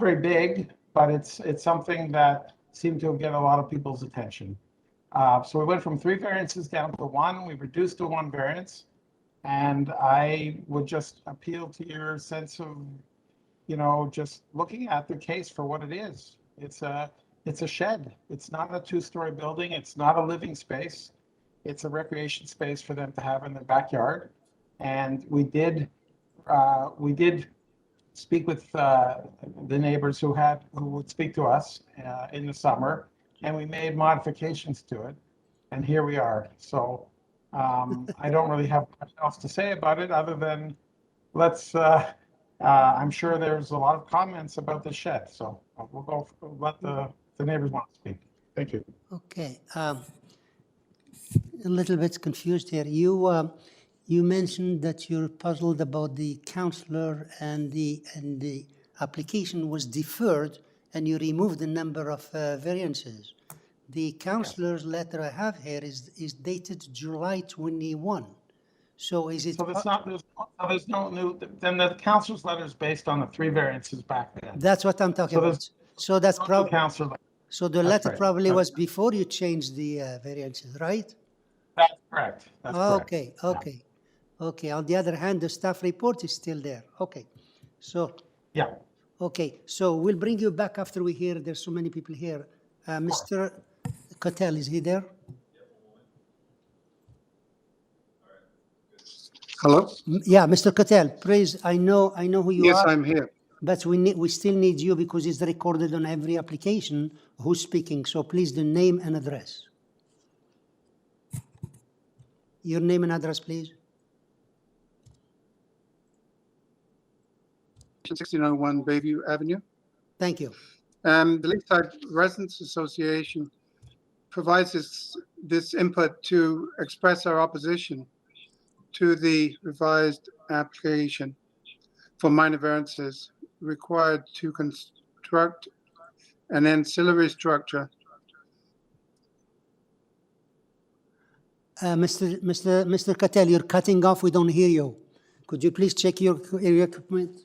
very big, but it's something that seemed to get a lot of people's attention. So we went from 3 variances down to 1. We reduced to 1 variance, and I would just appeal to your sense of, just looking at the case for what it is. It's a It's a shed. It's not a two-story building. It's not a living space. It's a recreation space for them to have in their backyard. And we did speak with the neighbors who would speak to us in the summer, and we made modifications to it. And here we are. So I don't really have much else to say about it other than I'm sure there's a lot of comments about the shed. So we'll go let the neighbors want to speak. Thank you. Okay. A little bit confused here. You mentioned that you're puzzled about the counselor and the application was deferred and you removed the number of variances. The counselor's letter I have here is dated July 21. So is it? So there's no new, then the counselor's letter is based on the 3 variances back then. That's what I'm talking about. So that's probably, so the letter right. probably was before you changed the variances, right? That's correct. That's Okay, correct. okay. Yeah. Okay, on the other hand, the staff report is still there. Okay, so. Yeah. Okay, so we'll bring you back after we hear, there's so many people here. Mr. Kotel, is he there? Hello? Yeah, Mr. Kotel, please, I know who you are. Yes, I'm here. But we still need you because it's recorded on every application who's speaking. So please, the name and address. Your name and address, please. 1601 Bayview Avenue. Thank you. The Lakeside Residents Association provides this input to express our opposition to the revised application for minor variances required to construct an ancillary structure. Mr. Kotel, you're cutting off. We don't hear you. Could you please check your equipment?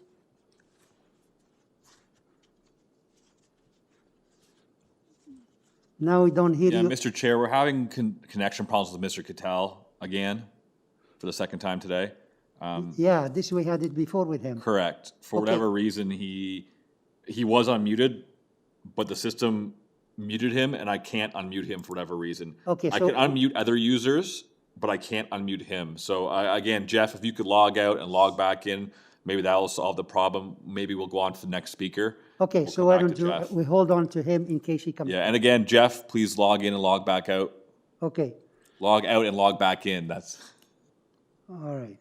Now we don't hear you. Mr. Chair, we're having connection problems with Mr. Kotel again for the second time today. Yeah, this we had it before with him. Correct. For whatever reason, he was unmuted, but the system muted him, and I can't unmute him for whatever reason. Okay, I can unmute other users, but I can't unmute him. So again, Jeff, if you could log out and log back in, maybe that will solve the problem. Maybe we'll go on to the next speaker. Okay, so why don't we hold on to him in case he comes. Yeah, and again, Jeff, please log in and log back out. Okay. Log out and log back in. That's. All right.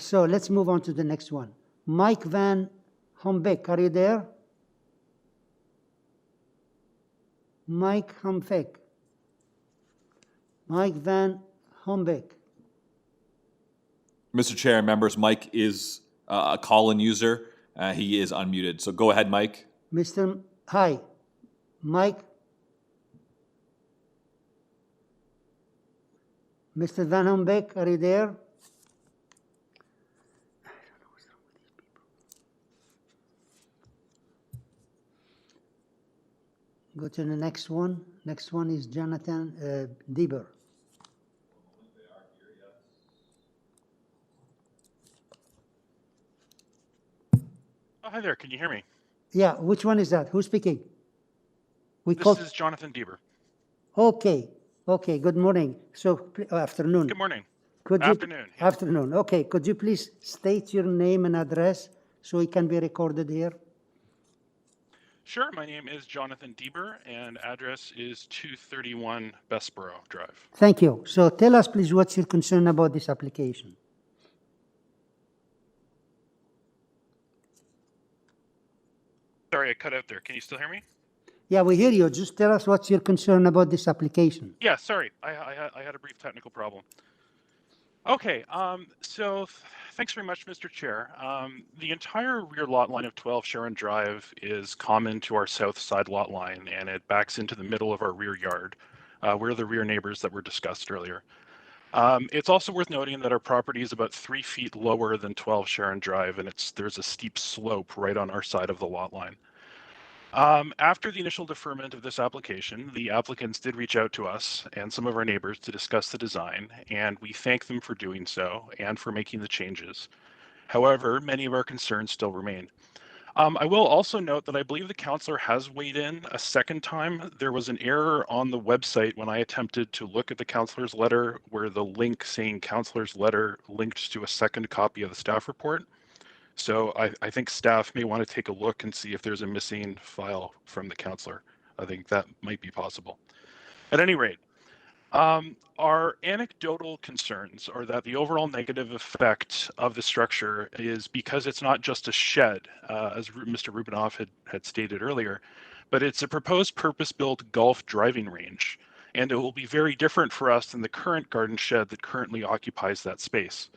So let's move on to the next one. Mike Van Humbeck, are you there? Mike Humbeck. Mike Van Humbeck. Mr. Chair, members, Mike is a call-in user. He is unmuted. So go ahead, Mike. Hi, Mike. Mr. Van Humbeck, are you there? Go to the next one. Next one is Jonathan Deber. Oh, hi there. Can you hear me? Yeah, which one is that? Who's speaking? This is Jonathan Deber. Okay, okay, good morning. So, afternoon. Good morning. Afternoon. Afternoon. Okay, could you please state your name and address so it can be recorded here? Sure. My name is Jonathan Deber, and address is 231 Bessborough Drive. Thank you. So tell us, please, what's your concern about this application? Sorry, I cut out there. Can you still hear me? Yeah, we hear you. Just tell us what's your concern about this application. Yeah, sorry. I had a brief technical problem. Okay, so thanks very much, Mr. Chair. The entire rear lot line of 12 Sharon Drive is common to our south side lot line, and it backs into the middle of our rear yard. We're the rear neighbors that were discussed earlier. It's also worth noting that our property is about 3 feet lower than 12 Sharon Drive, and there's a steep slope right on our side of the lot line. After the initial deferment of this application, the applicants did reach out to us and some of our neighbors to discuss the design, and we thank them for doing so and for making the changes. However, many of our concerns still remain. I will also note that I believe the councillor has weighed in a second time. There was an error on the website when I attempted to look at the councillor's letter where the link saying councillor's letter linked to a second copy of the staff report. So I think staff may want to take a look and see if there's a missing file from the councillor. I think that might be possible. At any rate, our anecdotal concerns are that the overall negative effect of the structure is because it's not just a shed, as Mr. Rubinoff had stated earlier, but it's a proposed purpose-built golf driving range, and it will be very different for us than the current garden shed that currently occupies that space.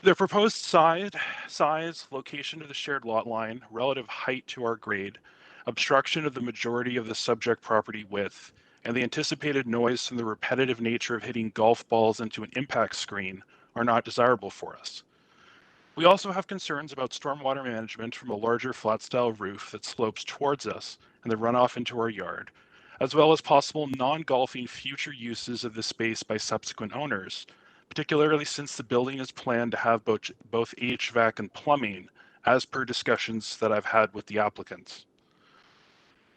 The proposed size, location to the shared lot line, relative height to our grade, obstruction of the majority of the subject property width, and the anticipated noise from the repetitive nature of hitting golf balls into an impact screen are not desirable for us. We also have concerns about stormwater management from a larger flat-style roof that slopes towards us and the runoff into our yard, as well as possible non-golfing future uses of the space by subsequent owners, particularly since the building is planned to have both HVAC and plumbing, as per discussions that I've had with the applicants.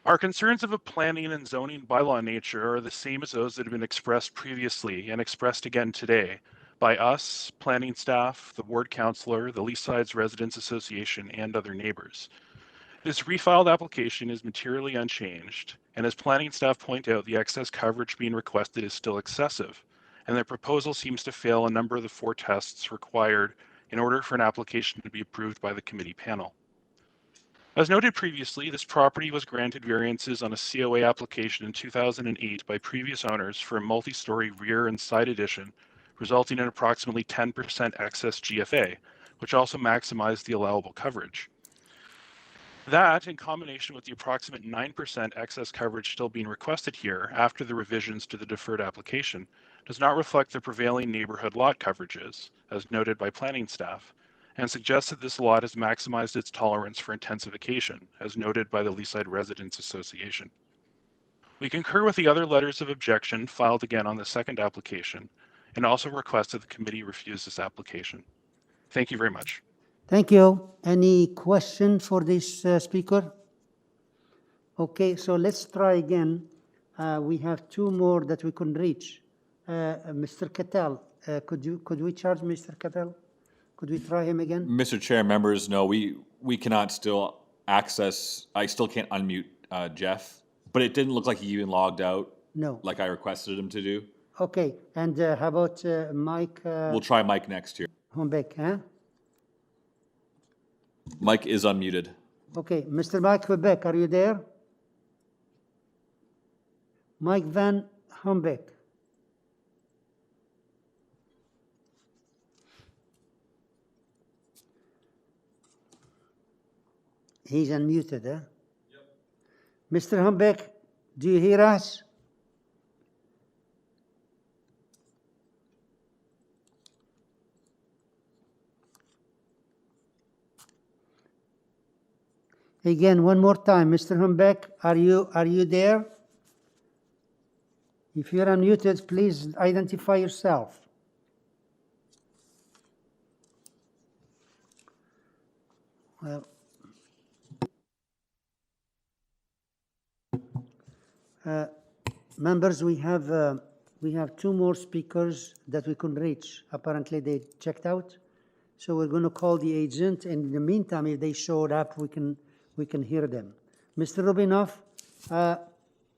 Our concerns of a planning and zoning bylaw nature are the same as those that have been expressed previously and expressed again today by us, planning staff, the ward councillor, the Leasides Residents Association, and other neighbors. This refiled application is materially unchanged, and as planning staff point out, the excess coverage being requested is still excessive, and their proposal seems to fail a number of the 4 tests required in order for an application to be approved by the committee panel. As noted previously, this property was granted variances on a COA application in 2008 by previous owners for a multi-story rear and side addition, resulting in approximately 10% excess GFA, which also maximized the allowable coverage. That, in combination with the approximate 9% excess coverage still being requested here after the revisions to the deferred application, does not reflect the prevailing neighborhood lot coverages, as noted by planning staff, and suggests that this lot has maximized its tolerance for intensification, as noted by the Leaside Residents Association. We concur with the other letters of objection filed again on the second application, and also request that the committee refuse this application. Thank you very much. Thank you. Any question for this speaker? Okay, so let's try again. We have 2 more that we can reach. Mr. Cattell, could we charge Mr. Cattell? Could we try him again? Mr. Chair, members, no, we cannot still access, I still can't unmute Jeff, but it didn't look like he even logged out. No. Like I requested him to do. Okay, and how about Mike? We'll try Mike next here. Humbeck, huh? Mike is unmuted. Okay, Mr. Mike Humbeck, are you there? Mike Van Humbeck. He's unmuted, huh? Yep. Mr. Humbeck, do you hear us? Again, one more time, Mr. Humbeck, are you there? If you're unmuted, please identify yourself. Well, members, we have 2 more speakers that we can reach. Apparently, they checked out, so we're going to call the agent. And in the meantime, if they showed up, we can hear them. Mr. Rubinoff,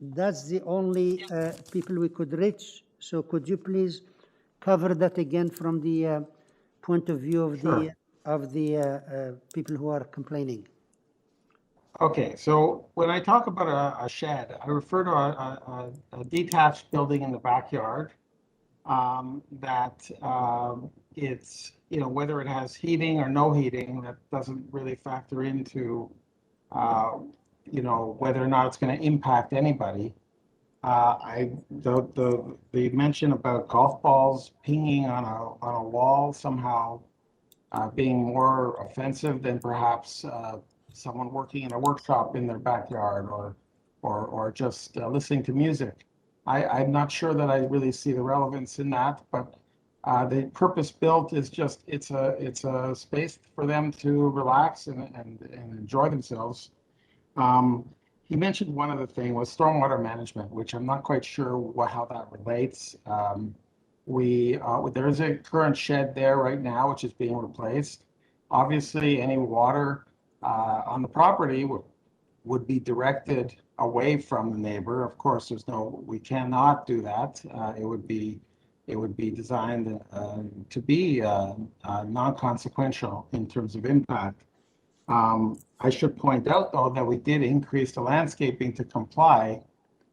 that's the only people we could reach. So could you please cover that again from the point of view of the people who are complaining? Okay, so when I talk about a shed, I refer to a detached building in the backyard that it's, whether it has heating or no heating, that doesn't really factor into whether or not it's going to impact anybody. The mention about golf balls pinging on a wall somehow being more offensive than perhaps someone working in a workshop in their backyard or just listening to music. I'm not sure that I really see the relevance in that, but The purpose built is just, it's a space for them to relax and enjoy themselves. He mentioned one other thing was stormwater management, which I'm not quite sure how that relates. There is a current shed there right now, which is being replaced. Obviously, any water on the property would be directed away from the neighbor. Of course, we cannot do that. It would be designed to be non-consequential in terms of impact. I should point out, though, that we did increase the landscaping to comply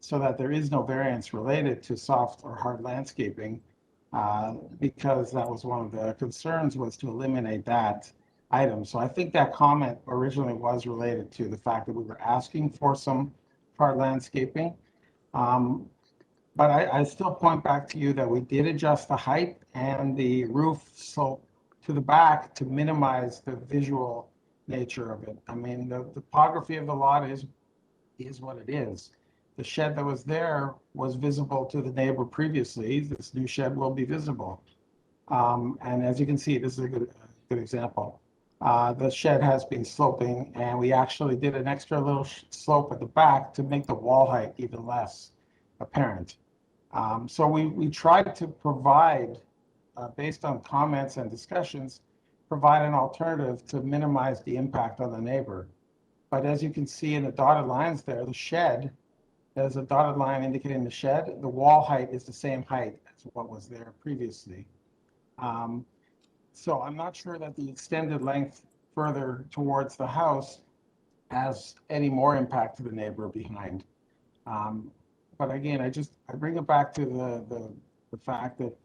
so that there is no variance related to soft or hard landscaping, because that was one of the concerns, was to eliminate that item. So I think that comment originally was related to the fact that we were asking for some hard landscaping. But I still point back to you that we did adjust the height and the roof slope to the back to minimize the visual nature of it. I mean, the topography of the lot is what it is. The shed that was there was visible to the neighbor previously. This new shed will be visible. And as you can see, this is a good example. The shed has been sloping, and we actually did an extra little slope at the back to make the wall height even less apparent. So we tried to provide, based on comments and discussions, provide an alternative to minimize the impact on the neighbor. But as you can see in the dotted lines there, the shed, there's a dotted line indicating the shed. The wall height is the same height as what was there previously. So I'm not sure that the extended length further towards the house has any more impact to the neighbor behind. But again, I bring it back to the fact that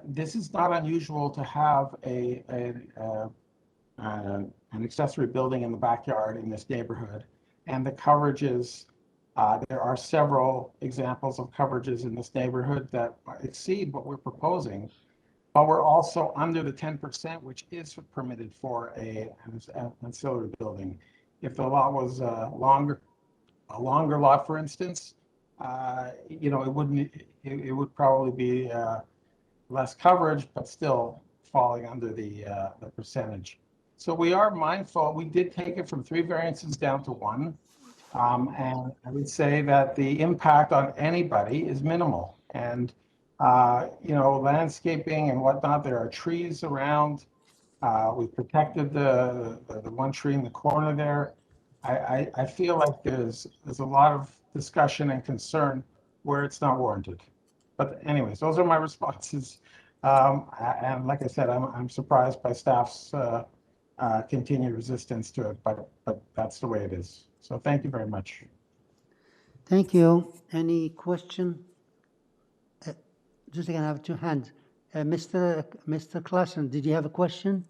this is not unusual to have an accessory building in the backyard in this neighborhood, and the coverages, there are several examples of coverages in this neighborhood that exceed what we're proposing, but we're also under the 10%, which is permitted for an ancillary building. If the lot was a longer lot, for instance, it would probably be less coverage, but still falling under the percentage. So we are mindful. We did take it from 3 variances down to 1. And I would say that the impact on anybody is minimal. And, landscaping and whatnot, there are trees around. We've protected the one tree in the corner there. I feel like there's a lot of discussion and concern where it's not warranted. But anyways, those are my responses. And like I said, I'm surprised by staff's continued resistance to it, but that's the way it is. So thank you very much. Thank you. Any question? Just again, I have 2 hands. Mr. Klassen, did you have a question?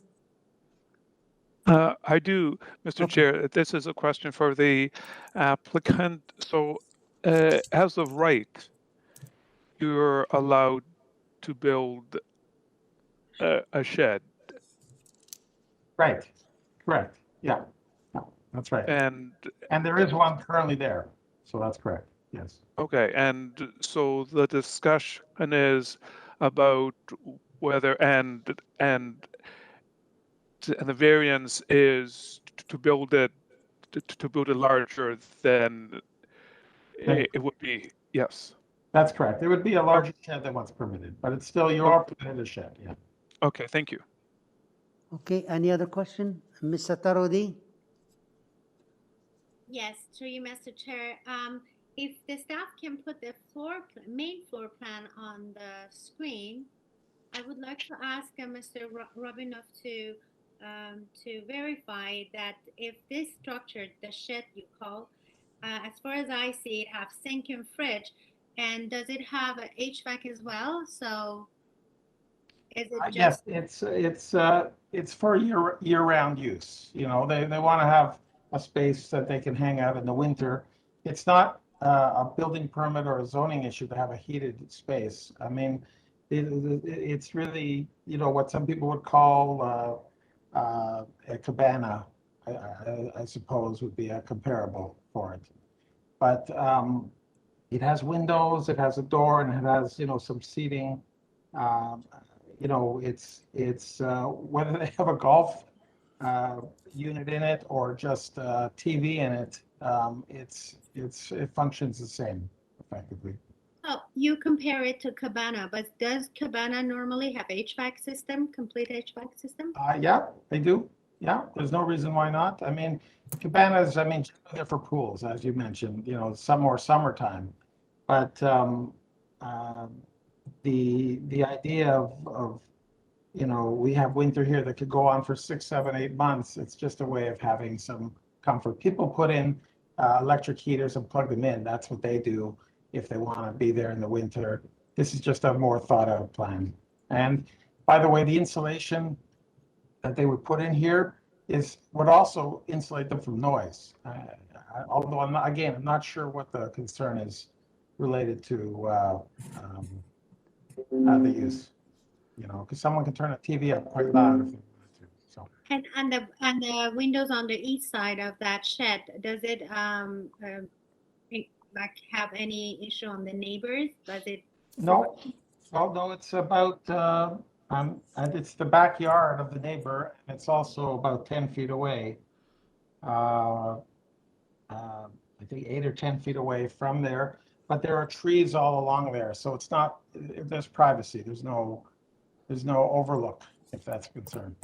I do, Mr. Okay. Chair. This is a question for the applicant. So, as of right, you're allowed to build a shed. Right. Correct. Yeah. That's right. And there is one currently there. So that's correct. Yes. Okay. And so the discussion is about whether and the variance is to build it larger than it would be. Yes. That's correct. There would be a larger shed than what's permitted, but it's still, you are permitted a shed. Yeah. Okay. Thank you. Okay. Any other question? Ms. Satarodi? Yes, through you, Mr. Chair. If the staff can put the main floor plan on the screen, I would like to ask Mr. Robinov to verify that if this structure, the shed you call, as far as I see it, have sink and fridge, and does it have an HVAC as well? So is it just? Yes, it's for year-round use. They want to have a space that they can hang out in the winter. It's not a building permit or a zoning issue to have a heated space. I mean, it's really, what some people would call a cabana, I suppose would be a comparable for it. But it has windows, it has a door, and it has, some seating. you know, it's whether they have a golf unit in it or just TV in it, it functions the same effectively. So you compare it to Cabana, but does Cabana normally have HVAC system, complete HVAC system? Yeah, they do. Yeah, there's no reason why not. I mean, cabanas, I mean, they're for pools, as you mentioned, you know, some more summertime. But the idea of, you know, we have winter here that could go on for 6, 7, 8 months. It's just a way of having some comfort. People put in electric heaters and plug them in. That's what they do if they want to be there in the winter. This is just a more thought out plan. And by the way, the insulation that they would put in here would also insulate them from noise. Although I'm not sure what the concern is related to the use. You know, because someone can turn a TV up quite loud if they wanted to. So. And the windows on the east side of that shed, does it like have any issue on the neighbors? Does it? No, it's about and it's the backyard of the neighbor, and it's also about 10 feet away. I think 8 or 10 feet away from there, but there are trees all along there, so it's not. There's privacy. There's no overlook, if that's a concern.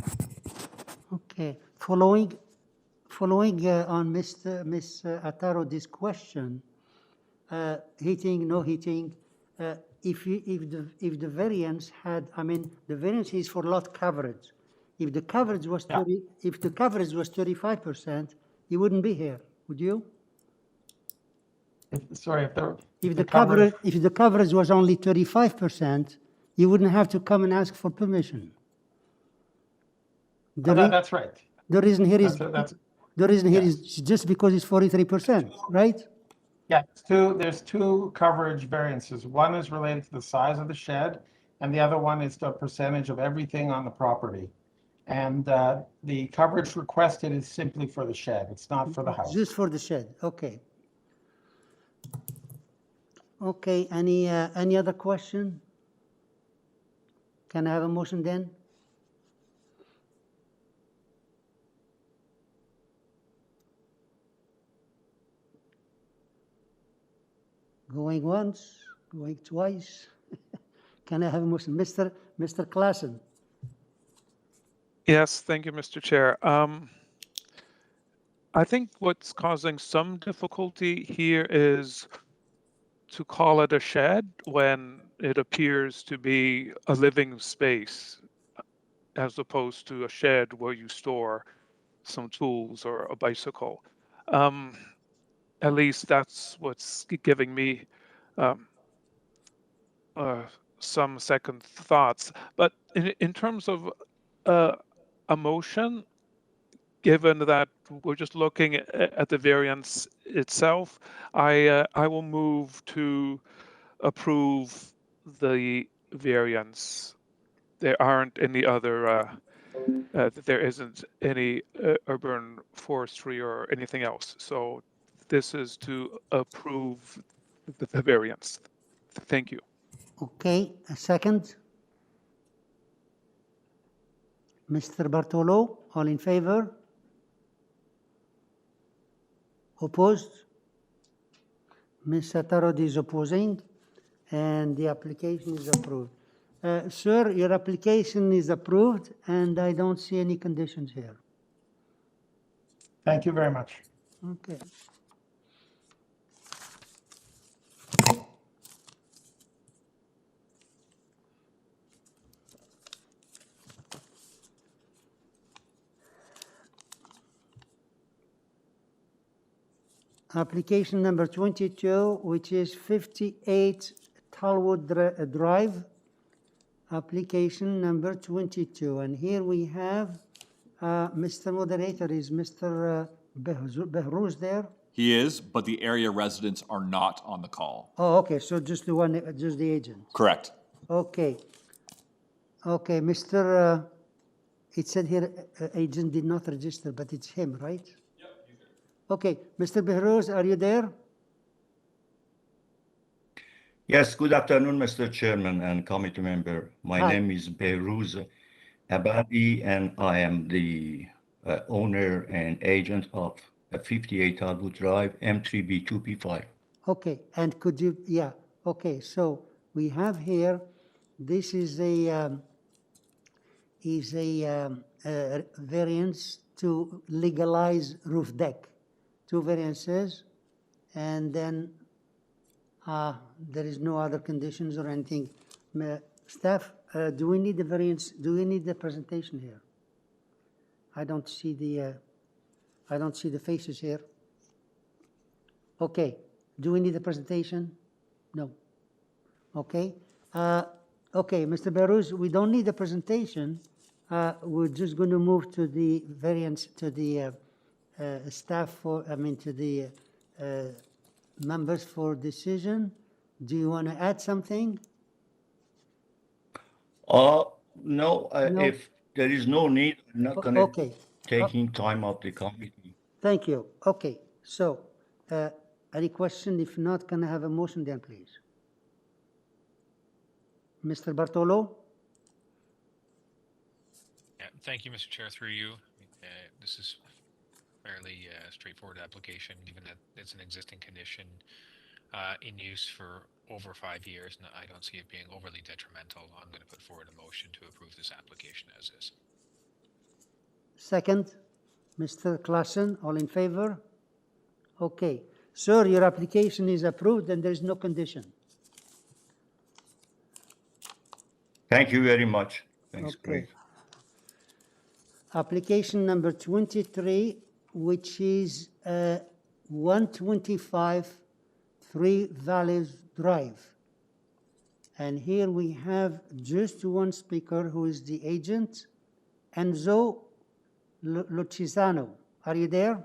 Okay, following on Ms. Ataro, this question, heating, no heating, if the variance had, I mean, the variance is for lot coverage. If the coverage was 35%, you wouldn't be here, would you? If the coverage was only 35%, you wouldn't have to come and ask for permission. That's right. The reason here is just because it's 43%, right? Yeah, there's two coverage variances. One is related to the size of the shed, and the other one is the percentage of everything on the property. And the coverage requested is simply for the shed. It's not for the house. Just for the shed. Okay. Okay. Any other question? Can I have a motion then? Going once, going twice. Can I have a motion? Mr. Klassen? Yes, thank you, Mr. Chair. I think what's causing some difficulty here is to call it a shed when it appears to be a living space as opposed to a shed where you store some tools or a bicycle. At least that's what's giving me some second thoughts. But in terms of a motion, given that we're just looking at the variance itself, I will move to approve the variance. There aren't any other, there isn't any urban forestry or anything else. So this is to approve the variance. Thank you. Okay, a second. Mr. Bartolo, all in favor? Opposed? Ms. Satarod is opposing, and the application is approved. Sir, your application is approved, and I don't see any conditions here. Thank you very much. Okay. Application number 22, which is 58 Talwood Drive. Application number 22. And here we have Mr. Moderator, is Mr. Behrouz there? He is, but the area residents are not on the call. Oh, okay, so just the one, just the agent. Correct. Okay. Okay, Mr. It said here agent did not register, but it's him, right? Yep, he's there. Okay, Mr. Behrouz, are you there? Yes, good afternoon, Mr. Chairman and committee member. My Hi. name is Behruz Abadi, and I am the owner and agent of 58 Talbot Drive, M3B2P5. Okay, and could you, yeah, okay, so we have here, this is a variance to legalize roof deck. Two variances, and then there is no other conditions or anything. Staff, do we need the variance, do we need the presentation here? I don't see the faces here. Okay, do we need the presentation? No. Okay. Okay, Mr. Behruz, we don't need the presentation. We're just going to move to the variance, to the staff for, to the members for decision. Do you want to add something? No, No. if there is no need, I'm not going to Okay. taking time of the committee. Thank you. Okay, so any question? If not, can I have a motion then, please? Mr. Bartolo? Yeah, thank you, Mr. Chair, through you. This is fairly straightforward application, given that it's an existing condition in use for over 5 years, and I don't see it being overly detrimental. I'm going to put forward a motion to approve this application as is. Second, Mr. Klassen, all in favor? Okay. Sir, your application is approved and there is no condition. Thank you very much. Thanks, Okay. Greg. Application number 23, which is 125 Three Valleys Drive. And here we have just one speaker who is the agent, Enzo Lucisano. Are you there?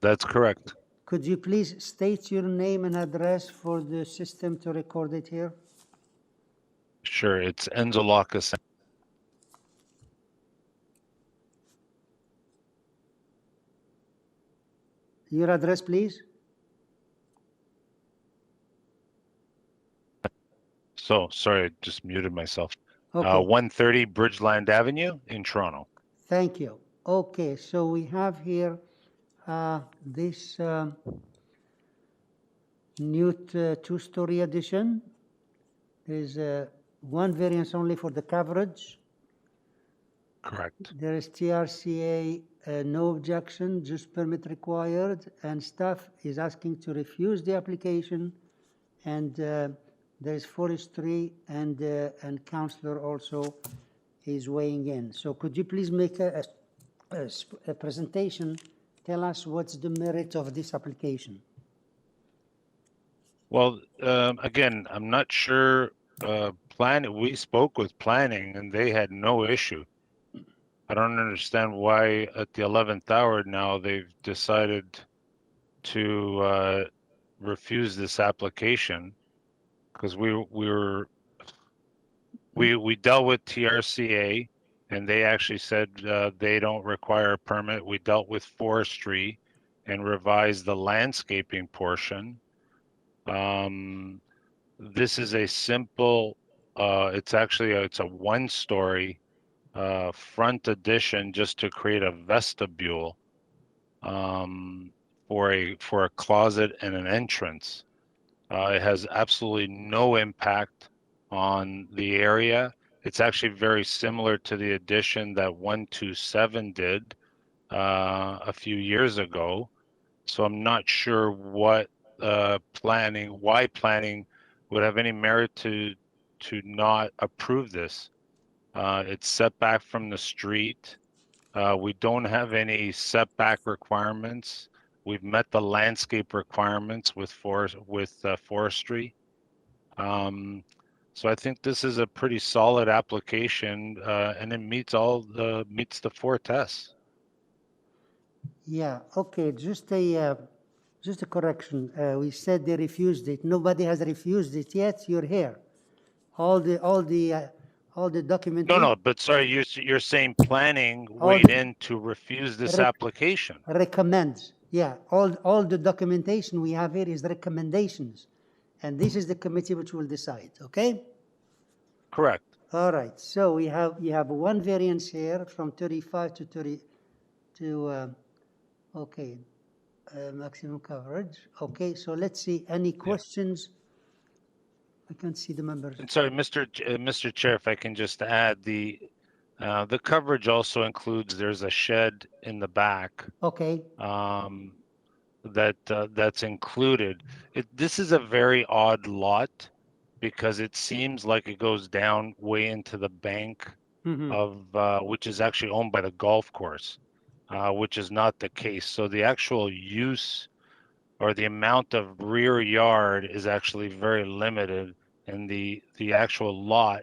That's correct. Could you please state your name and address for the system to record it here? Sure, it's Enzo Locus. Your address, please. So, sorry, I just muted myself. Okay. 130 Bridgeland Avenue in Toronto. Thank you. Okay, so we have here this new two-story addition. There's one variance only for the coverage. Correct. There is TRCA, no objection, just permit required, and staff is asking to refuse the application, and there is forestry, and councillor also is weighing in. So could you please make a presentation? Tell us what's the merit of this application. Well, again, I'm not sure. We spoke with planning, and they had no issue. I don't understand why at the 11th hour now they've decided to refuse this application, because we dealt with TRCA, and they actually said they don't require a permit. We dealt with forestry and revised the landscaping portion. This is a simple, it's a one-story front addition just to create a vestibule for a closet and an entrance. It has absolutely no impact on the area. It's actually very similar to the addition that 127 did a few years ago. So I'm not sure what why planning would have any merit to not approve this. It's setback from the street. We don't have any setback requirements. We've met the landscape requirements with forestry. So I think this is a pretty solid application, and it meets the four tests. Yeah. Okay. Just a correction. We said they refused it. Nobody has refused it yet. You're here. All the documentation. No, but sorry, you're saying planning weighed in to refuse this application. Recommends. Yeah. All the documentation we have here is recommendations, And this is the committee which will decide, okay? Correct. All right, so you have one variance here from 35 to 30 to, okay, maximum coverage. Okay, so let's see, any questions? I can't see the members. And sorry, Mr. Chair, if I can just add, the coverage also includes, there's a shed in the back. Okay. That's included. This is a very odd lot because it seems like it goes down way into the bank of which is actually owned by the golf course, which is not the case. So the actual use or the amount of rear yard is actually very limited, and the actual lot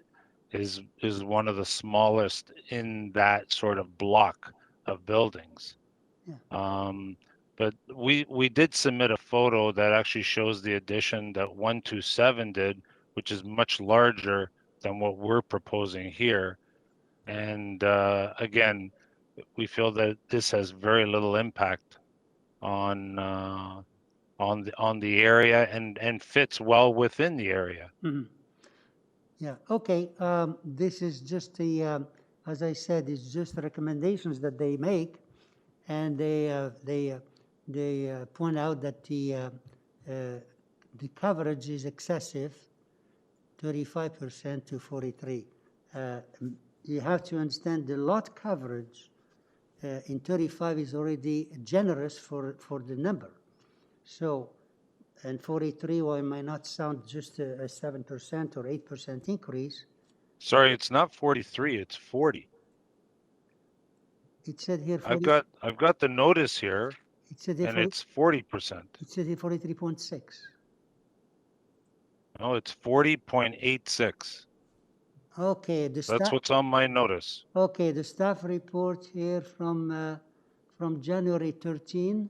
is one of the smallest in that sort of block of buildings. But we did submit a photo that actually shows the addition that 127 did, which is much larger than what we're proposing here. And again, we feel that this has very little impact on the area and fits well within the area. Yeah, okay, this is just the, as I said, it's just the recommendations that they make, and they point out that the coverage is excessive, 35% to 43. You have to understand the lot coverage in 35 is already generous for the number. So, and 43, well, it might not sound just a 7% or 8% increase. Sorry, it's not 43, it's 40. It said here 40. I've got the notice here, it said here and 40, it's 40%. It said here 43.6. No, it's 40.86. Okay, That's what's on my notice. Okay, the staff report here from January 13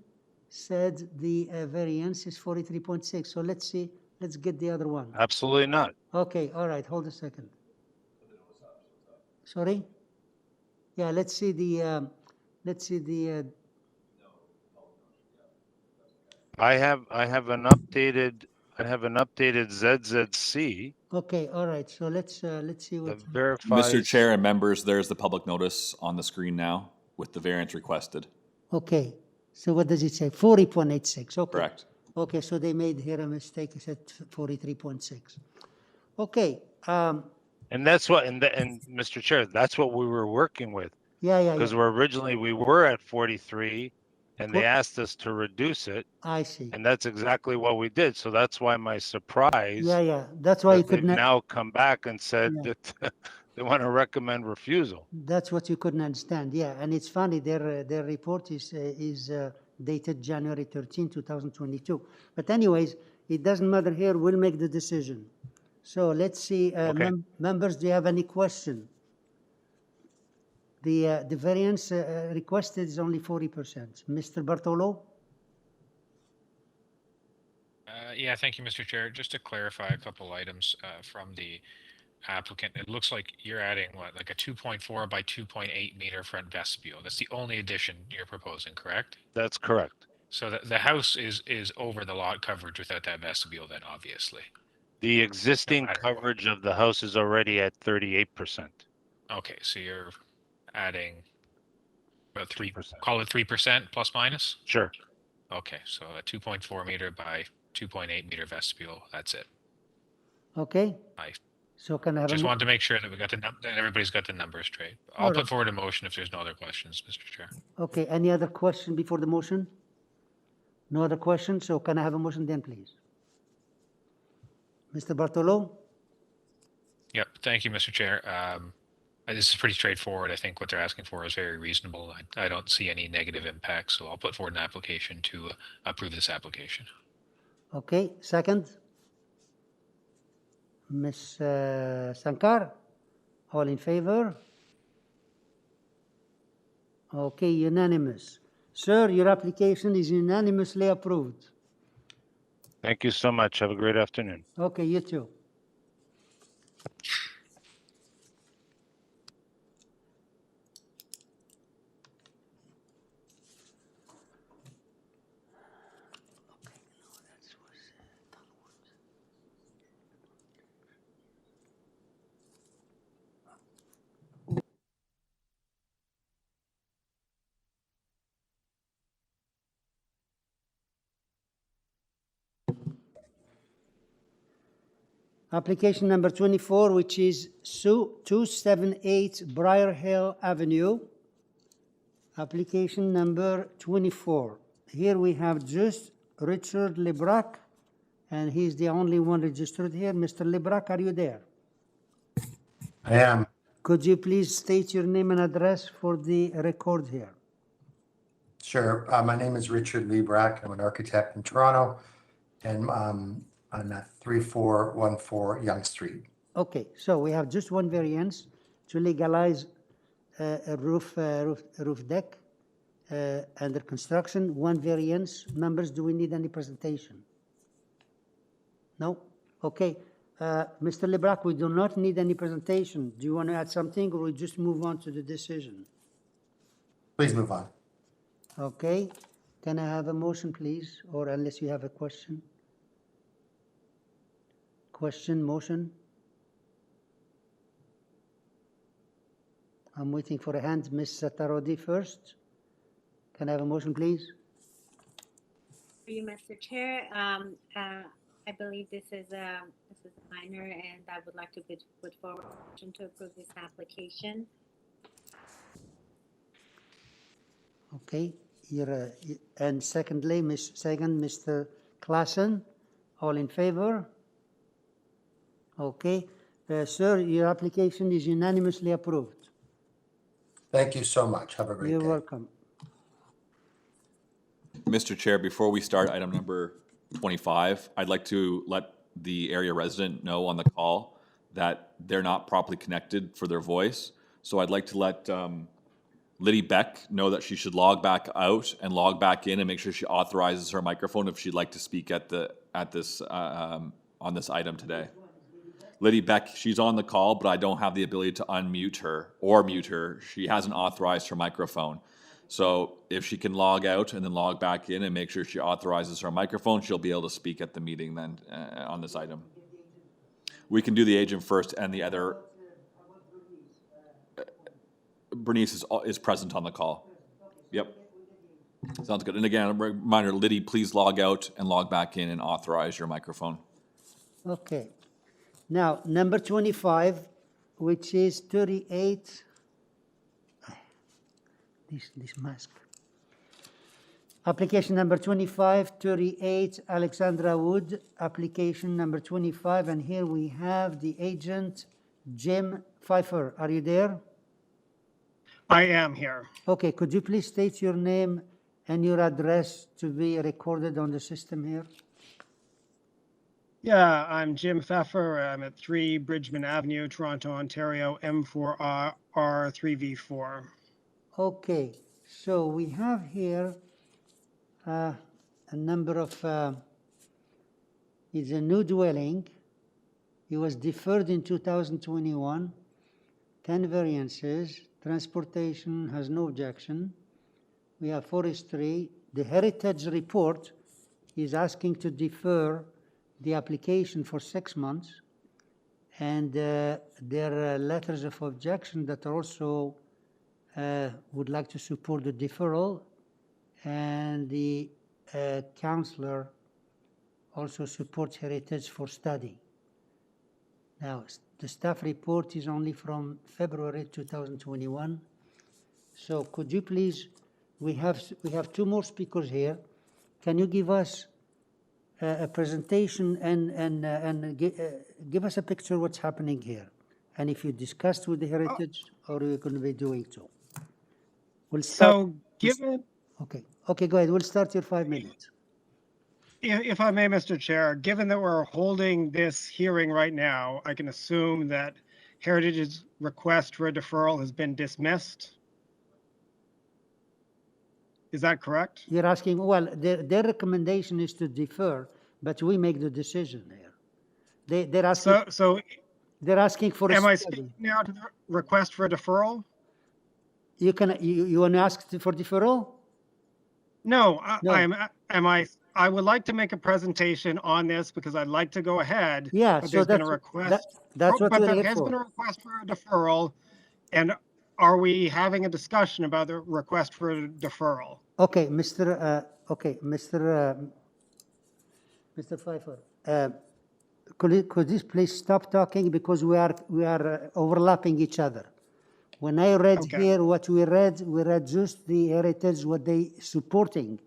said the variance is 43.6. So let's see, let's get the other one. Absolutely not. Okay, all right, hold a second. Sorry? Yeah, let's see the, I have an updated ZZC. Okay, all right, so let's see what. Mr. Chair and members, there's the public notice on the screen now with the variance requested. Okay, so what does it say? 40.86, okay. Correct. Okay, so they made here a mistake, it said 43.6. Okay. And that's what, and Mr. Chair, that's what we were working with. Yeah. Because we were at 43, and they asked us to reduce it. I see. And that's exactly what we did. So that's why my surprise. Yeah. That's why you they've couldn't. now come back and said that they want to recommend refusal. That's what you couldn't understand. Yeah, and it's funny. Their report is dated January 13, 2022. But anyways, it doesn't matter here. We'll make the decision. So let's see, members. Do you have any question? The variance requested is only 40%. Mr. Bartolo? Yeah, thank you, Mr. Chair. Just to clarify a couple items from the applicant, it looks like you're adding like a 2.4 by 2.8 meter front vestibule. That's the only addition you're proposing, correct? That's correct. So the house is over the lot coverage without that vestibule then, obviously. The existing coverage of the house is already at 38%. Okay, so you're adding about 3%, call it 3% plus minus? Sure. Okay, so a 2.4 meter by 2.8 meter vestibule, that's it. Okay. So can I have Just wanted to make sure that that everybody's got the numbers straight. I'll put forward a motion if there's no other questions, Mr. Chair. Okay, any other question before the motion? No other questions, so can I have a motion then, please? Mr. Bartolo? Yep, thank you, Mr. Chair. This is pretty straightforward. I think what they're asking for is very reasonable. I don't see any negative impact, so I'll put forward an application to approve this application. Okay, second? Ms. Sankar? All in favor? Okay, unanimous. Sir, your application is unanimously approved. Thank you so much. Have a great afternoon. Okay, you too. Application number 24, which is 278 Briar Hill Avenue. Application number 24. Here we have just Richard Lebrac, and he's the only one registered here. Mr. Lebrac, are you there? I am. Could you please state your name and address for the record here? Sure. My name is Richard Lebrac. I'm an architect in Toronto, and I'm at 3414 Yonge Street. Okay, so we have just one variance to legalize a roof deck under construction. One variance. Members, do we need any presentation? No? Okay. Mr. Lebrac, we do not need any presentation. Do you want to add something, or we just move on to the decision? Please move on. Okay. Can I have a motion, please? Or unless you have a question? Question, motion? I'm waiting for a hand. Ms. Satarodi first. Can I have a motion, please? For you, Mr. Chair, I believe this is minor, and I would like to put forward a motion to approve this application. Okay. And secondly, Mr. Klassen. All in favor? Okay. Sir, your application is unanimously approved. Thank you so much. Have a great day. You're welcome. Mr. Chair, before we start item number 25, I'd like to let the area resident know on the call that they're not properly connected for their voice. So I'd like to let Liddy Beck know that she should log back out and log back in and make sure she authorizes her microphone if she'd like to speak on this item today. Liddy Beck, she's on the call, but I don't have the ability to unmute her or mute her. She hasn't authorized her microphone. So if she can log out and then log back in and make sure she authorizes her microphone, she'll be able to speak at the meeting then on this item. We can do the agent first, and the other. Bernice is present on the call. Yep. Sounds good. And again, a reminder, Liddy, please log out and log back in and authorize your microphone. Okay. Now, number 25, which is 38. This mask. Application number 25, 38, Alexandra Wood. Application number 25, and here we have the agent, Jim Pfeiffer. Are you there? I am here. Okay, could you please state your name and your address to be recorded on the system here? Yeah, I'm Jim Pfeffer. I'm at 3 Bridgman Avenue, Toronto, Ontario, M4R3V4. Okay, so we have here a number of, it's a new dwelling. It was deferred in 2021, 10 variances, transportation has no objection. We have forestry. The heritage report is asking to defer the application for 6 months, and there are letters of objection that also would like to support the deferral, and the counselor also supports heritage for study. Now, the staff report is only from February 2021. So could you please, we have 2 more speakers here. Can you give us a presentation and give us a picture of what's happening here? And if you discussed with the heritage, or you're going to be doing so? We'll start. So given... Okay, go ahead. We'll start your 5 minutes. If I may, Mr. Chair, given that we're holding this hearing right now, I can assume that Heritage's request for a deferral has been dismissed. Is that correct? You're asking, well, their recommendation is to defer, but we make the decision here. They're asking. So they're asking for. Am I speaking now to the request for a deferral? You want to ask for deferral? No, I would like to make a presentation on this because I'd like to go ahead. Yeah, but so there's been a request. That's what but we're there here has for. been a request for a deferral, and are we having a discussion about the request for a deferral? Okay, Mr. Pfeiffer. could this please stop talking because we are overlapping each other. When I read here what we read just the heritage, what they supporting.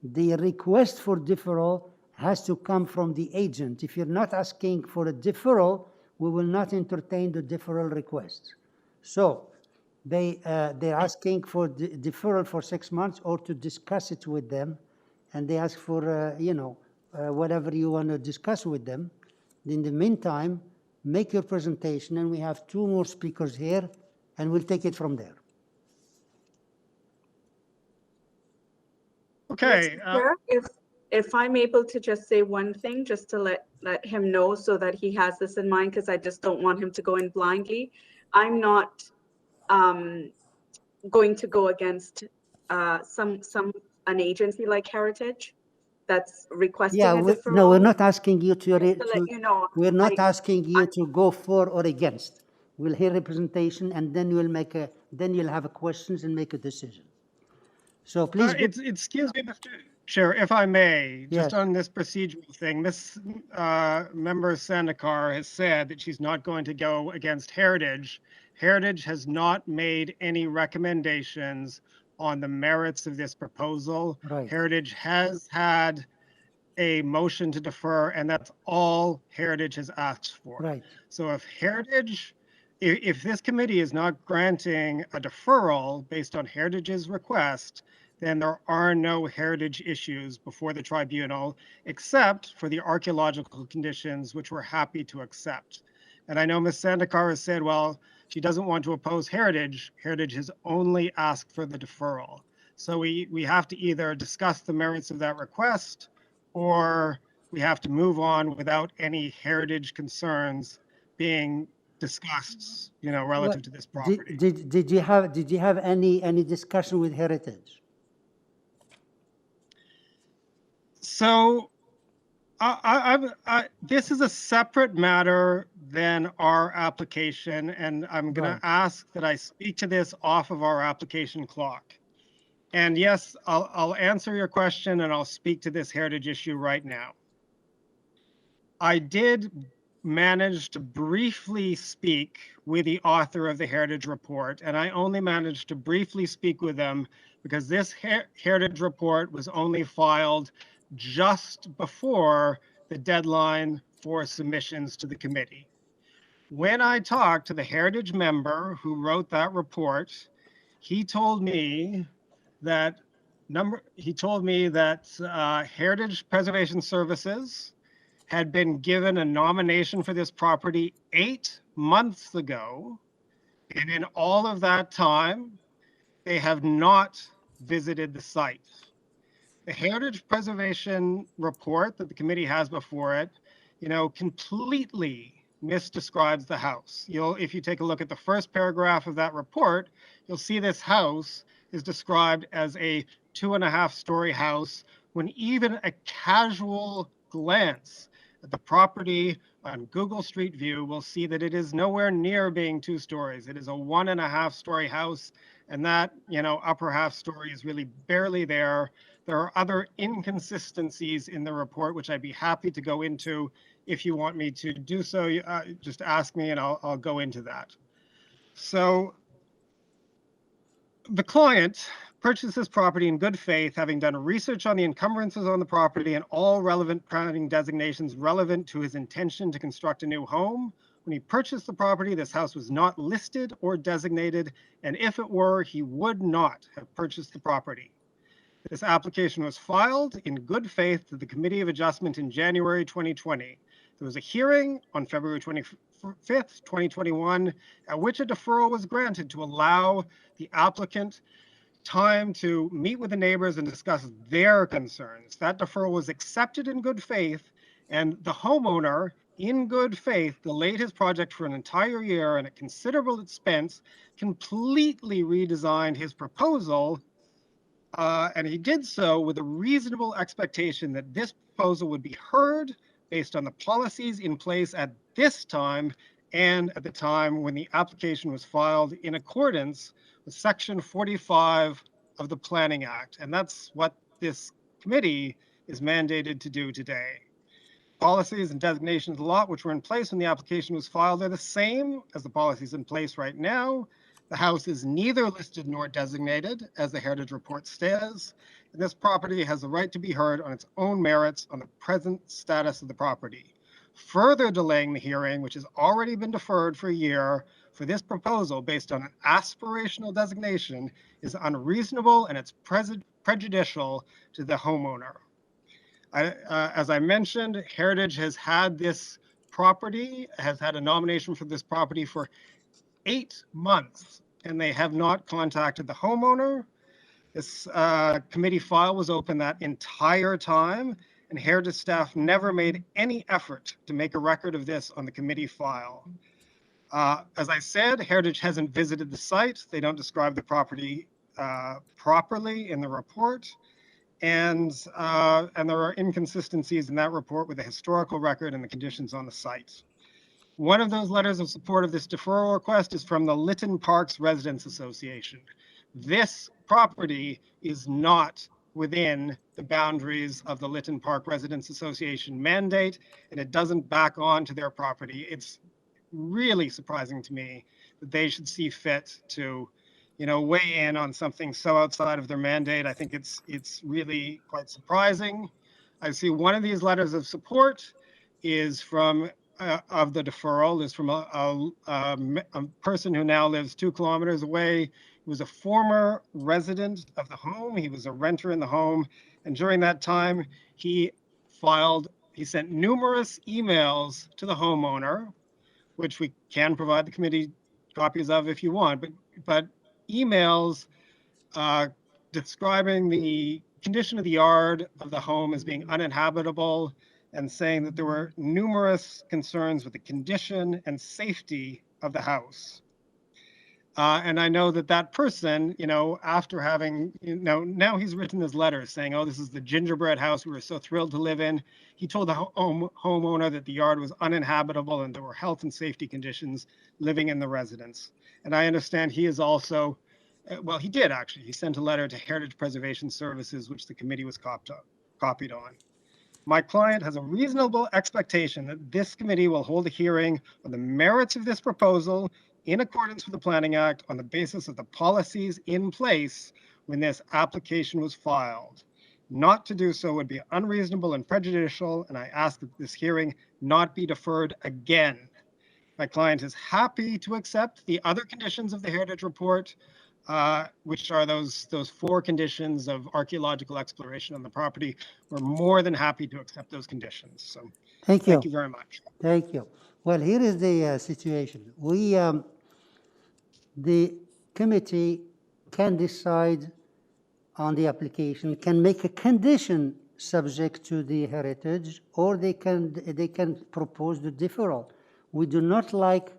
The request for deferral has to come from the agent. If you're not asking for a deferral, we will not entertain the deferral request. So they're asking for deferral for 6 months or to discuss it with them, and they ask for whatever you want to discuss with them. In the meantime, make your presentation, and we have 2 more speakers here, and we'll take it from there. Okay. If I'm able to just say one thing, just to let him know so that he has this in mind, because I just don't want him to go in blindly. I'm not going to go against an agency like Heritage that's requesting a deferral. No, we're not asking you to let you know, we're not asking you to go for or against. We'll hear representation, and then you'll have questions and make a decision. So please. Excuse me, Mr. Chair, if I may, just on this procedural thing, Ms. Member Sandikar has said that she's not going to go against Heritage. Heritage has not made any recommendations on the merits of this proposal. Right. Heritage has had a motion to defer, and that's all Heritage has asked for. Right. So if this committee is not granting a deferral based on Heritage's request, then there are no heritage issues before the tribunal, except for the archaeological conditions, which we're happy to accept. And I know Ms. Sandikar has said, well, she doesn't want to oppose Heritage. Heritage has only asked for the deferral. So we have to either discuss the merits of that request, or we have to move on without any heritage concerns being discussed, relative to this property. Did you have any discussion with Heritage? So this is a separate matter than our application, and I'm going to ask that I speak to this off of our application clock. And yes, I'll answer your question, and I'll speak to this heritage issue right now. I did manage to briefly speak with the author of the heritage report, and I only managed to briefly speak with them because this heritage report was only filed just before the deadline for submissions to the committee. When I talked to the heritage member who wrote that report, he told me that Heritage Preservation Services had been given a nomination for this property 8 months ago, and in all of that time, they have not visited the site. The Heritage Preservation report that the committee has before it, completely misdescribes the house. If you take a look at the first paragraph of that report, you'll see this house is described as a 2.5-story house, when even a casual glance at the property on Google Street View will see that it is nowhere near being 2 stories. It is a 1.5-story house, and that, upper half story is really barely there. There are other inconsistencies in the report, which I'd be happy to go into. If you want me to do so, just ask me and I'll go into that. So the client purchased this property in good faith, having done research on the encumbrances on the property and all relevant planning designations relevant to his intention to construct a new home. When he purchased the property, this house was not listed or designated, and if it were, he would not have purchased the property. This application was filed in good faith to the Committee of Adjustment in January 2020. There was a hearing on February 25th, 2021, at which a deferral was granted to allow the applicant time to meet with the neighbors and discuss their concerns. That deferral was accepted in good faith, and the homeowner, in good faith, delayed his project for an entire year and at considerable expense, completely redesigned his proposal. And he did so with a reasonable expectation that this proposal would be heard based on the policies in place at this time and at the time when the application was filed in accordance with Section 45 of the Planning Act. And that's what this committee is mandated to do today. policies and designations of the lot which were in place when the application was filed are the same as the policies in place right now. The house is neither listed nor designated, as the Heritage Report says, and this property has the right to be heard on its own merits on the present status of the property. Further delaying the hearing, which has already been deferred for a year, for this proposal based on an aspirational designation is unreasonable and it's prejudicial to the homeowner. As I mentioned, Heritage has had this property, has had a nomination for this property for 8 months, and they have not contacted the homeowner. This committee file was open that entire time, and Heritage staff never made any effort to make a record of this on the committee file. As I said, Heritage hasn't visited the site. They don't describe the property properly in the report. And there are inconsistencies in that report with the historical record and the conditions on the site. One of those letters of support of this deferral request is from the Lytton Parks Residents Association. This property is not within the boundaries of the Lytton Park Residents Association mandate, and it doesn't back on to their property. It's really surprising to me that they should see fit to, weigh in on something so outside of their mandate. I think it's really quite surprising. I see one of these letters of support is from of the deferral is from a person who now lives 2 kilometers away. He was a former resident of the home. He was a renter in the home, and during that time, he sent numerous emails to the homeowner, which we can provide the committee copies of if you want, but emails describing the condition of the yard of the home as being uninhabitable and saying that there were numerous concerns with the condition and safety of the house. And I know that person, after having, now he's written this letter saying, oh, this is the gingerbread house we were so thrilled to live in. He told the homeowner that the yard was uninhabitable and there were health and safety conditions living in the residence. And I understand he is also, well, he did actually. He sent a letter to Heritage Preservation Services, which the committee was copied on. My client has a reasonable expectation that this committee will hold a hearing on the merits of this proposal in accordance with the Planning Act on the basis of the policies in place when this application was filed. Not to do so would be unreasonable and prejudicial, and I ask that this hearing not be deferred again. My client is happy to accept the other conditions of the Heritage Report, which are those 4 conditions of archaeological exploration on the property. We're more than happy to accept those conditions. So thank you very much. Thank you. Well, here is the situation. The committee can decide on the application, can make a condition subject to the heritage, or they can propose the deferral. We do not like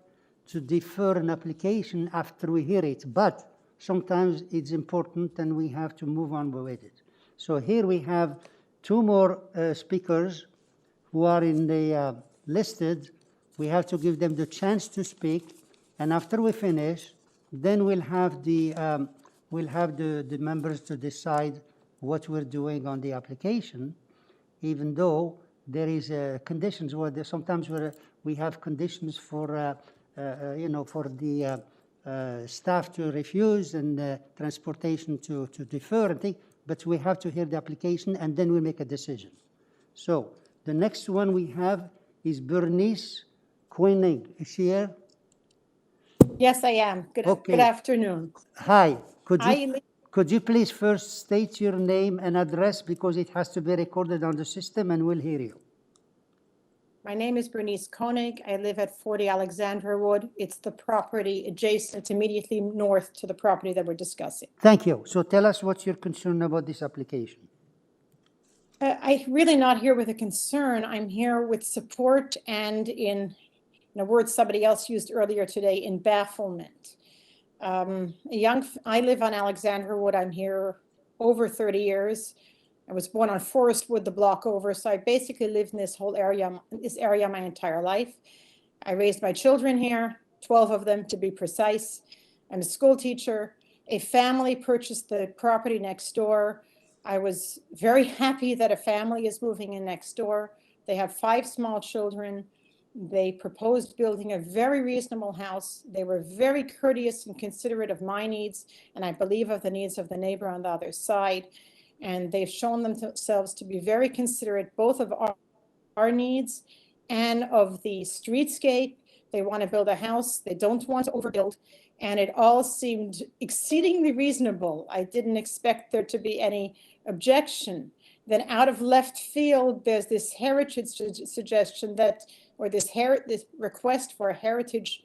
to defer an application after we hear it, but sometimes it's important and we have to move on with it. So here we have 2 more speakers who are in the listed. We have to give them the chance to speak, and after we finish, then we'll have the members to decide what we're doing on the application, even though there is conditions where sometimes we have conditions for for the staff to refuse and transportation to defer and things, but we have to hear the application and then we make a decision. So the next one we have is Bernice Koenig. Is she here? Yes, I am. Good afternoon. Hi. Could you please first state your name and address, because it has to be recorded on the system and we'll hear you. My name is Bernice Koenig. I live at 40 Alexandra Wood. It's the property adjacent, immediately north to the property that we're discussing. Thank you. So tell us what's your concern about this application. I'm really not here with a concern. I'm here with support and in a word somebody else used earlier today, in bafflement. I live on Alexandra Wood. I'm here over 30 years. I was born on Forest Wood, the block over. So I basically lived in this area my entire life. I raised my children here, 12 of them to be precise. I'm a school teacher. A family purchased the property next door. I was very happy that a family is moving in next door. They have 5 small children. They proposed building a very reasonable house. They were very courteous and considerate of my needs, and I believe of the needs of the neighbor on the other side. And they've shown themselves to be very considerate, both of our needs and of the streetscape. They want to build a house. They don't want to overbuild. And it all seemed exceedingly reasonable. I didn't expect there to be any objection. Then out of left field, there's this heritage suggestion that, or this request for a heritage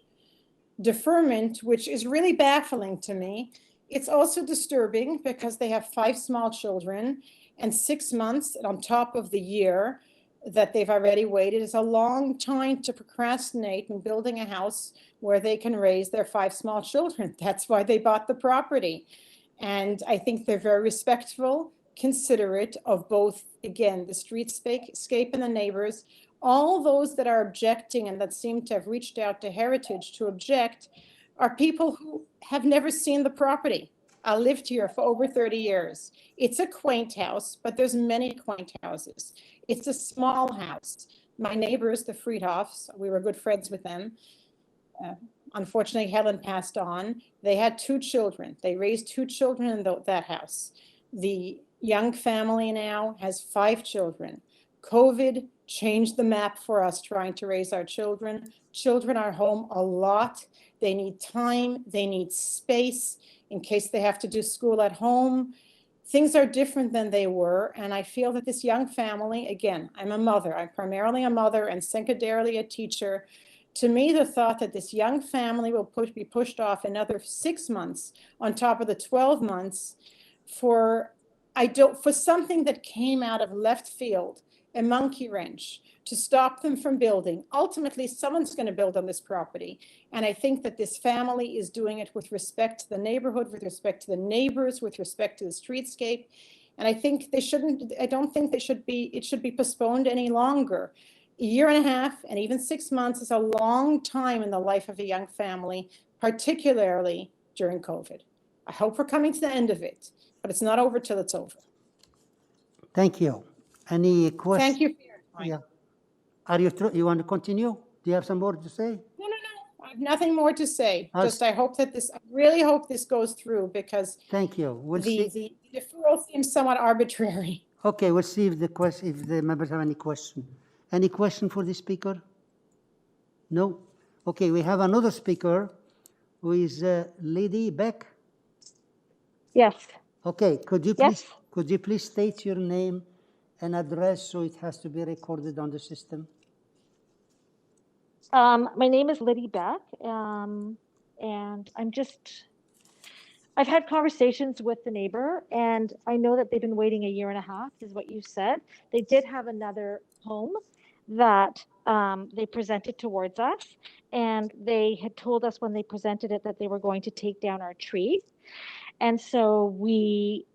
deferment, which is really baffling to me. It's also disturbing because they have 5 small children, and 6 months on top of the year that they've already waited is a long time to procrastinate in building a house where they can raise their 5 small children. That's why they bought the property. And I think they're very respectful, considerate of both, again, the streetscape and the neighbors. All those that are objecting and that seem to have reached out to Heritage to object are people who have never seen the property. I lived here for over 30 years. It's a quaint house, but there's many quaint houses. It's a small house. My neighbors, the Friedhoffs, we were good friends with them. Unfortunately, Helen passed on. They had 2 children. They raised 2 children in that house. The young family now has 5 children. COVID changed the map for us trying to raise our children. Children are home a lot. They need time. They need space in case they have to do school at home. Things are different than they were. And I feel that this young family, again, I'm a mother. I'm primarily a mother and secondarily a teacher. To me, the thought that this young family will be pushed off another 6 months on top of the 12 months for something that came out of left field, a monkey wrench, to stop them from building. Ultimately, someone's going to build on this property. And I think that this family is doing it with respect to the neighborhood, with respect to the neighbors, with respect to the streetscape. And I think I don't think it should be postponed any longer. A year and a half and even 6 months is a long time in the life of a young family, particularly during COVID. I hope we're coming to the end of it, but it's not over till it's over. Thank you. Any questions? Thank you for your time. Yeah. You want to continue? Do you have some more to say? No. I have nothing more to say. I really hope this goes through because thank you. We'll see. The deferral seems somewhat arbitrary. Okay, we'll see if the members have any question. Any question for the speaker? No? Okay, we have another speaker who is Lady Beck. Yes. Okay, could you please state your name and address so it has to be recorded on the system? My name is Liddy Beck, and I've had conversations with the neighbor, and I know that they've been waiting a year and a half, is what you said. They did have another home that they presented towards us, and they had told us when they presented it that they were going to take down our tree. And so we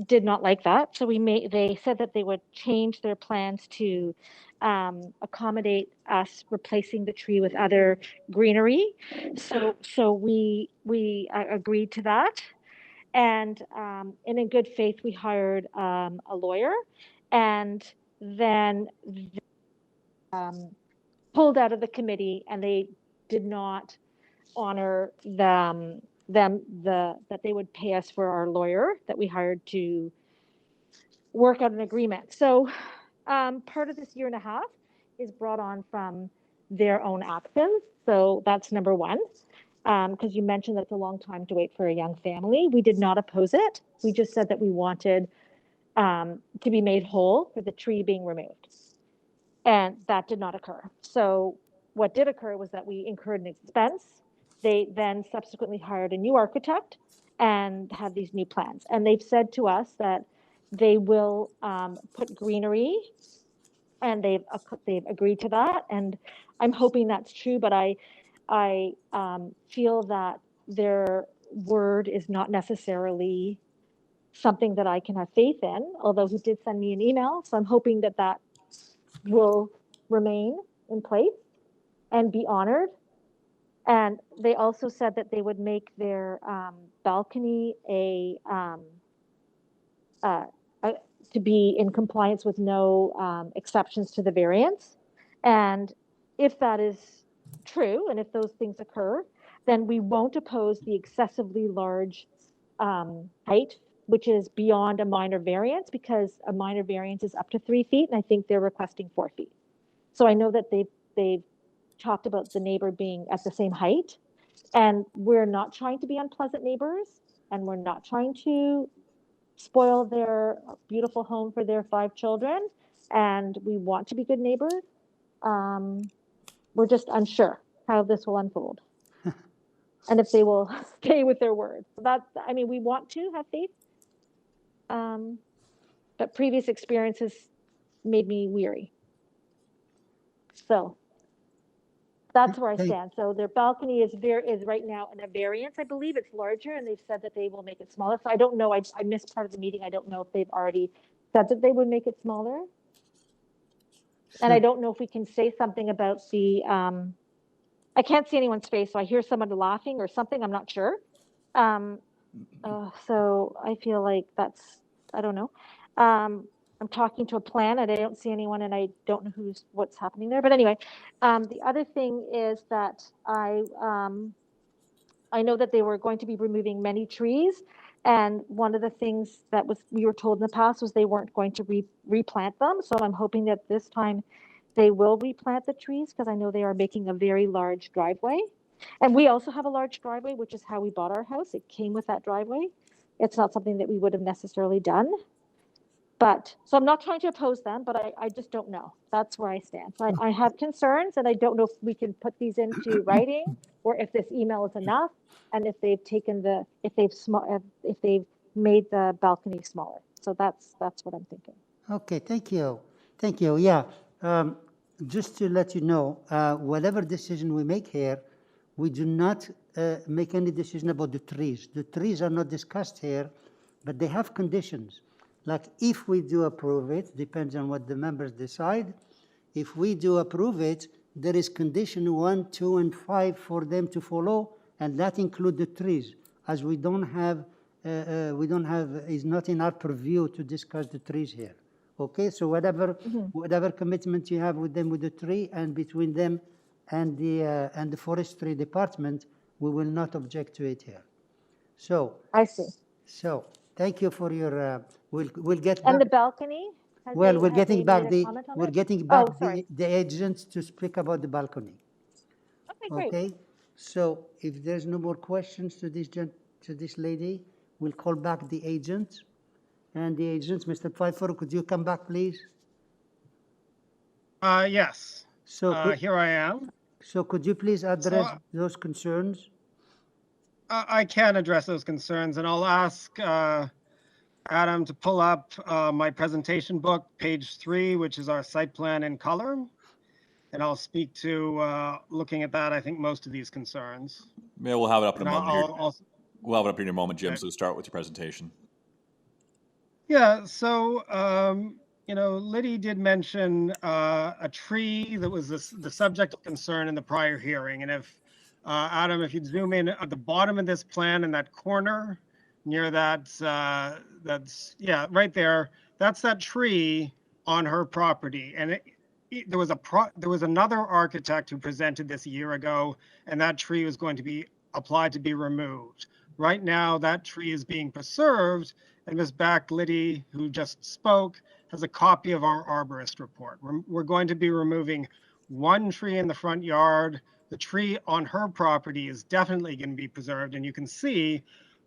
did not like that. So they said that they would change their plans to accommodate us replacing the tree with other greenery. So we agreed to that. And in good faith, we hired a lawyer, and then pulled out of the committee, and they did not honor that they would pay us for our lawyer that we hired to work out an agreement. So part of this year and a half is brought on from their own actions. So that's number one. Because you mentioned that's a long time to wait for a young family. We did not oppose it. We just said that we wanted to be made whole for the tree being removed. And that did not occur. So what did occur was that we incurred an expense. They then subsequently hired a new architect and had these new plans. And they've said to us that they will put greenery, and they've agreed to that. And I'm hoping that's true, but I feel that their word is not necessarily something that I can have faith in, although he did send me an email. So I'm hoping that that will remain in place and be honored. And they also said that they would make their balcony to be in compliance with no exceptions to the variance. And if that is true, and if those things occur, then we won't oppose the excessively large height, which is beyond a minor variance, because a minor variance is up to 3 feet, and I think they're requesting 4 feet. So I know that they've talked about the neighbor being at the same height, and we're not trying to be unpleasant neighbors, and we're not trying to spoil their beautiful home for their 5 children, and we want to be good neighbors. We're just unsure how this will unfold and if they will stay with their word. So that's, I mean, we want to have faith, but previous experiences made me weary. So that's where I stand. So their balcony is right now in a variance. I believe it's larger, and they've said that they will make it smaller. So I don't know. I missed part of the meeting. I don't know if they've already said that they would make it smaller. And I don't know if we can say something about the, I can't see anyone's face, so I hear someone laughing or something, I'm not sure. So I feel like that's, I don't know. I'm talking to a plan and I don't see anyone and I don't know what's happening there. But anyway, the other thing is that I know that they were going to be removing many trees. And one of the things that we were told in the past was they weren't going to replant them. So I'm hoping that this time they will replant the trees, because I know they are making a very large driveway. And we also have a large driveway, which is how we bought our house. It came with that driveway. It's not something that we would have necessarily done. But so I'm not trying to oppose them, but I just don't know. That's where I stand. So I have concerns, and I don't know if we can put these into writing or if this email is enough, and if they've taken if they've made the balcony smaller. So that's what I'm thinking. Okay, thank you. Thank you. Yeah. Just to let you know, whatever decision we make here, we do not make any decision about the trees. The trees are not discussed here, but they have conditions. Like if we do approve it, depends on what the members decide. If we do approve it, there is condition 1, 2, and 5 for them to follow, and that include the trees, as we don't have, it's not in our purview to discuss the trees here. Okay, so whatever commitment you have with them with the tree and between them and the forestry department, we will not object to it here. So I see. So thank you for your. We'll get back. And the balcony. Well, we're getting back the agents to speak about the balcony. Okay, great. Okay, so if there's no more questions to this lady, we'll call back the agent. And the agents, Mr. Pfeiffer, could you come back, please? Yes. So here I am. So could you please address those concerns? I can address those concerns, and I'll ask Adam to pull up my presentation book, page 3, which is our site plan in color. And I'll speak to, looking at that, I think most of these concerns. Yeah, we'll have it up in a moment. We'll have it up in a moment, Jim, so start with your presentation. Yeah, so, Liddy did mention a tree that was the subject of concern in the prior hearing. And if, Adam, if you'd zoom in at the bottom of this plan in that corner, near that, right there, that's that tree on her property. And there was another architect who presented this a year ago, and that tree was going to be applied to be removed. Right now, that tree is being preserved, and Ms. Liddy, who just spoke, has a copy of our arborist report. We're going to be removing one tree in the front yard. The tree on her property is definitely going to be preserved, and you can see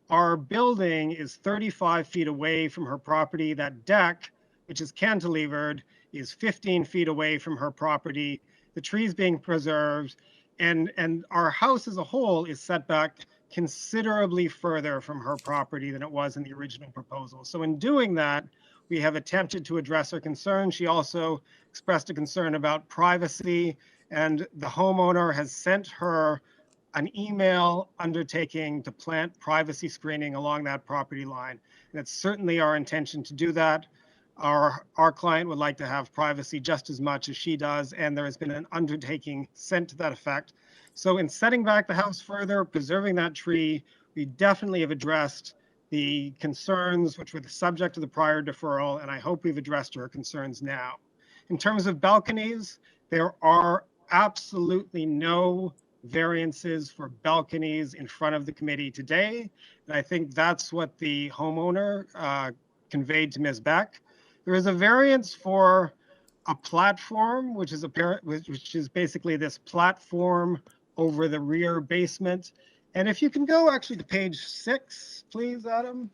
our building is 35 feet away from her property. That deck, which is cantilevered, is 15 feet away from her property. The tree's being preserved, and our house as a whole is set back considerably further from her property than it was in the original proposal. So in doing that, we have attempted to address her concern. She also expressed a concern about privacy, and the homeowner has sent her an email undertaking to plant privacy screening along that property line. And it's certainly our intention to do that. Our client would like to have privacy just as much as she does, and there has been an undertaking sent to that effect. So in setting back the house further, preserving that tree, we definitely have addressed the concerns which were the subject of the prior deferral, and I hope we've addressed her concerns now. In terms of balconies, there are absolutely no variances for balconies in front of the committee today. And I think that's what the homeowner conveyed to Ms. Beck. There is a variance for a platform, which is basically this platform over the rear basement. And if you can go actually to page 6, please, Adam.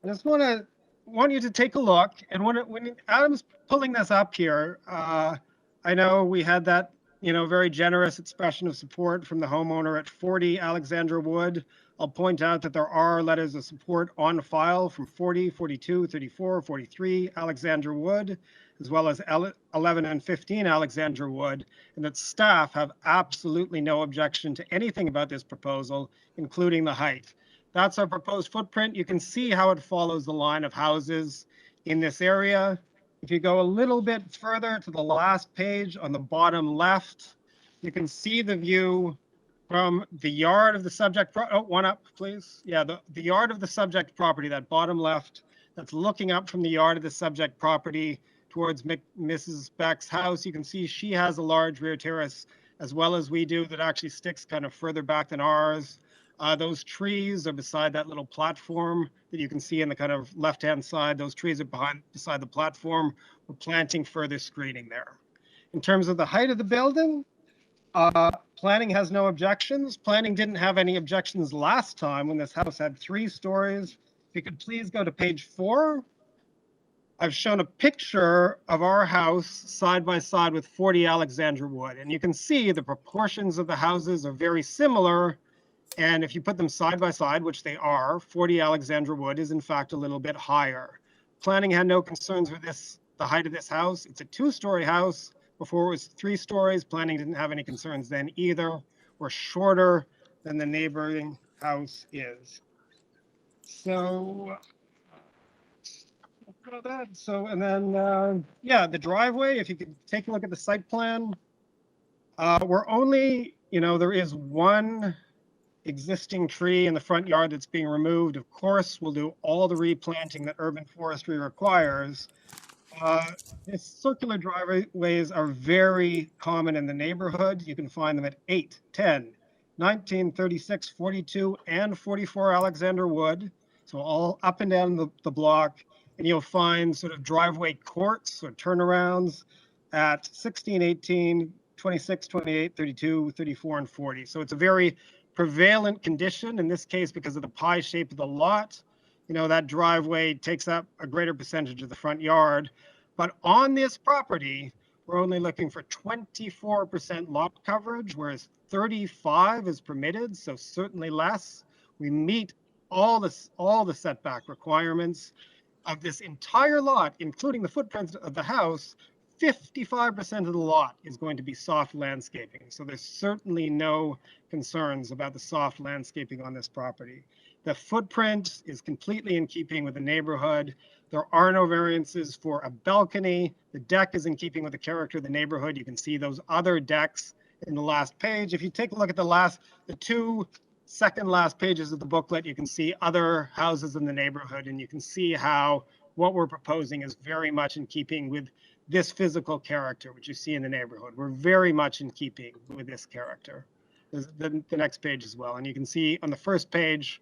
I just want you to take a look. And when Adam's pulling this up here, I know we had that, very generous expression of support from the homeowner at 40 Alexandra Wood. I'll point out that there are letters of support on file from 40, 42, 34, 43 Alexandra Wood, as well as 11 and 15 Alexandra Wood, and that staff have absolutely no objection to anything about this proposal, including the height. That's our proposed footprint. You can see how it follows the line of houses in this area. If you go a little bit further to the last page on the bottom left, you can see the view from the yard of the subject. One up, please. Yeah, the yard of the subject property, that bottom left, that's looking up from the yard of the subject property towards Mrs. Beck's house. You can see she has a large rear terrace, as well as we do, that actually sticks kind of further back than ours. Those trees are beside that little platform that you can see in the kind of left-hand side. Those trees are beside the platform. We're planting further screening there. In terms of the height of the building, planning has no objections. Planning didn't have any objections last time when this house had 3 stories. If you could please go to page 4. I've shown a picture of our house side by side with 40 Alexandra Wood, and you can see the proportions of the houses are very similar. And if you put them side by side, which they are, 40 Alexandra Wood is in fact a little bit higher. Planning had no concerns with the height of this house. It's a 2-story house. Before it was 3 stories. Planning didn't have any concerns then either. We're shorter than the neighboring house is. So, and then, yeah, the driveway, if you could take a look at the site plan. We're only, there is 1 existing tree in the front yard that's being removed. Of course, we'll do all the replanting that urban forestry requires. These circular driveways are very common in the neighborhood. You can find them at 8, 10, 19, 36, 42, and 44 Alexander Wood. So all up and down the block. And you'll find sort of driveway courts or turnarounds at 16, 18, 26, 28, 32, 34, and 40. So it's a very prevalent condition in this case because of the pie shape of the lot. That driveway takes up a greater percentage of the front yard. But on this property, we're only looking for 24% lot coverage, whereas 35 is permitted, so certainly less. We meet all the setback requirements of this entire lot, including the footprint of the house. 55% of the lot is going to be soft landscaping. So there's certainly no concerns about the soft landscaping on this property. The footprint is completely in keeping with the neighborhood. There are no variances for a balcony. The deck is in keeping with the character of the neighborhood. You can see those other decks in the last page. If you take a look at the 2 second last pages of the booklet, you can see other houses in the neighborhood, and you can see how what we're proposing is very much in keeping with this physical character, which you see in the neighborhood. We're very much in keeping with this character. There's the next page as well. And you can see on the first page,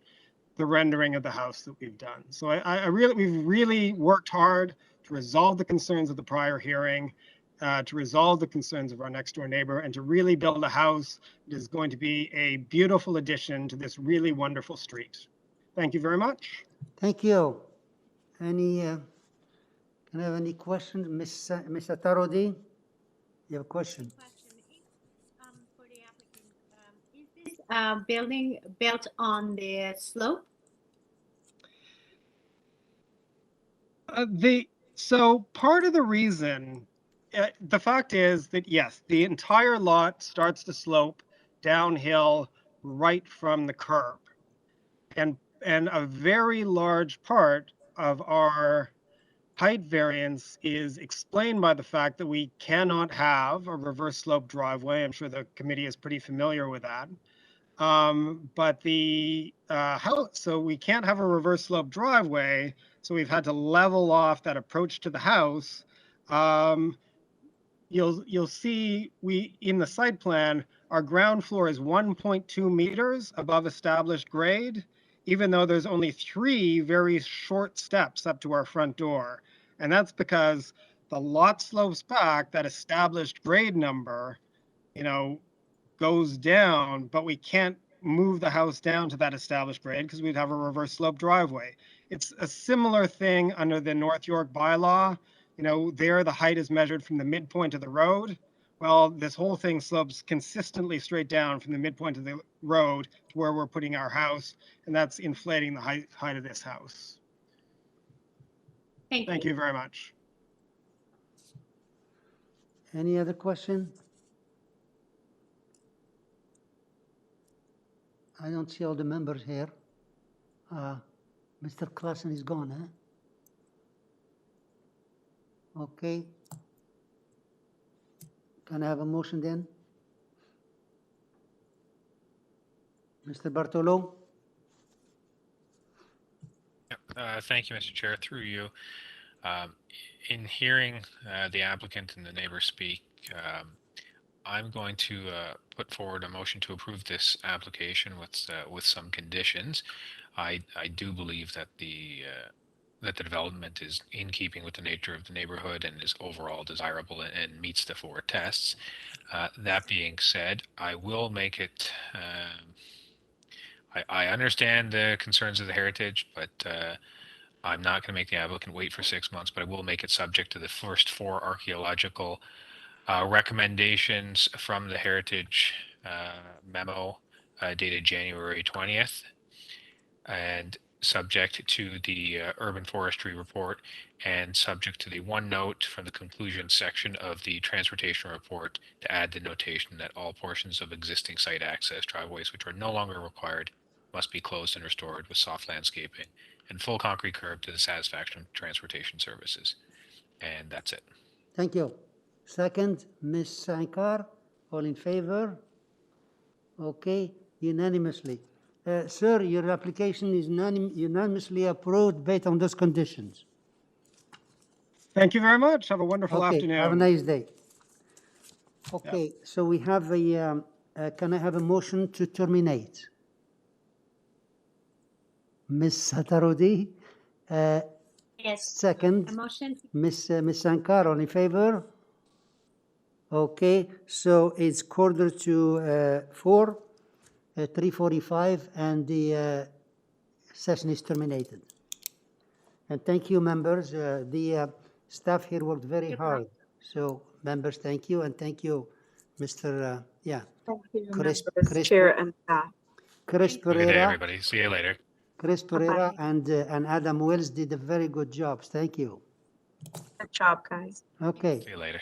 the rendering of the house that we've done. So we've really worked hard to resolve the concerns of the prior hearing, to resolve the concerns of our next door neighbor, and to really build a house that is going to be a beautiful addition to this really wonderful street. Thank you very much. Thank you. Can I have any questions? Ms. Atarodi, you have a question? For the applicant, is this building built on the slope? So part of the reason, the fact is that yes, the entire lot starts to slope downhill right from the curb, and a very large part of our height variance is explained by the fact that we cannot have a reverse slope driveway. I'm sure the committee is pretty familiar with that. But the house, so we can't have a reverse slope driveway. So we've had to level off that approach to the house. You'll see in the site plan, our ground floor is 1.2 meters above established grade, even though there's only 3 very short steps up to our front door. And that's because the lot slopes back, that established grade number, goes down, but we can't move the house down to that established grade because we'd have a reverse slope driveway. It's a similar thing under the North York bylaw. There the height is measured from the midpoint of the road. Well, this whole thing slopes consistently straight down from the midpoint of the road to where we're putting our house, and that's inflating the height of this house. Thank you very much. Any other question? I don't see all the members here. Mr. Klassen is gone, huh? Okay. Can I have a motion then? Mr. Bartolo? Thank you, Mr. Chair. Through you, in hearing the applicant and the neighbor speak, I'm going to put forward a motion to approve this application with some conditions. I do believe that the development is in keeping with the nature of the neighborhood and is overall desirable and meets the 4 tests. That being said, I will make it. I understand the concerns of the heritage, but I'm not going to make the applicant wait for 6 months. But I will make it subject to the first 4 archaeological recommendations from the heritage memo dated January 20th, and subject to the urban forestry report, and subject to the 1 note from the conclusion section of the transportation report to add the notation that all portions of existing site access driveways which are no longer required must be closed and restored with soft landscaping and full concrete curb to the satisfaction of transportation services. And that's it. Thank you. Second, Ms. Sankar, all in favor? Okay, unanimously. Sir, your application is unanimously approved based on those conditions. Thank you very much. Have a wonderful afternoon. Have a nice day. Okay, so we have a, can I have a motion to terminate? Ms. Satarodi? Yes. Second, A motion. Ms. Sankar, all in favor? Okay, so it's 3:45, 3:45, and the session is terminated. And thank you, members. The staff here worked very hard. So, members, thank you, and thank you, Mr. Thank you, Chris Chair and staff. Chris Have a good day, Pereira. everybody. See you later. Chris Pereira and Adam Wells did a very good job. Thank you. Good job, guys. Okay. See you later.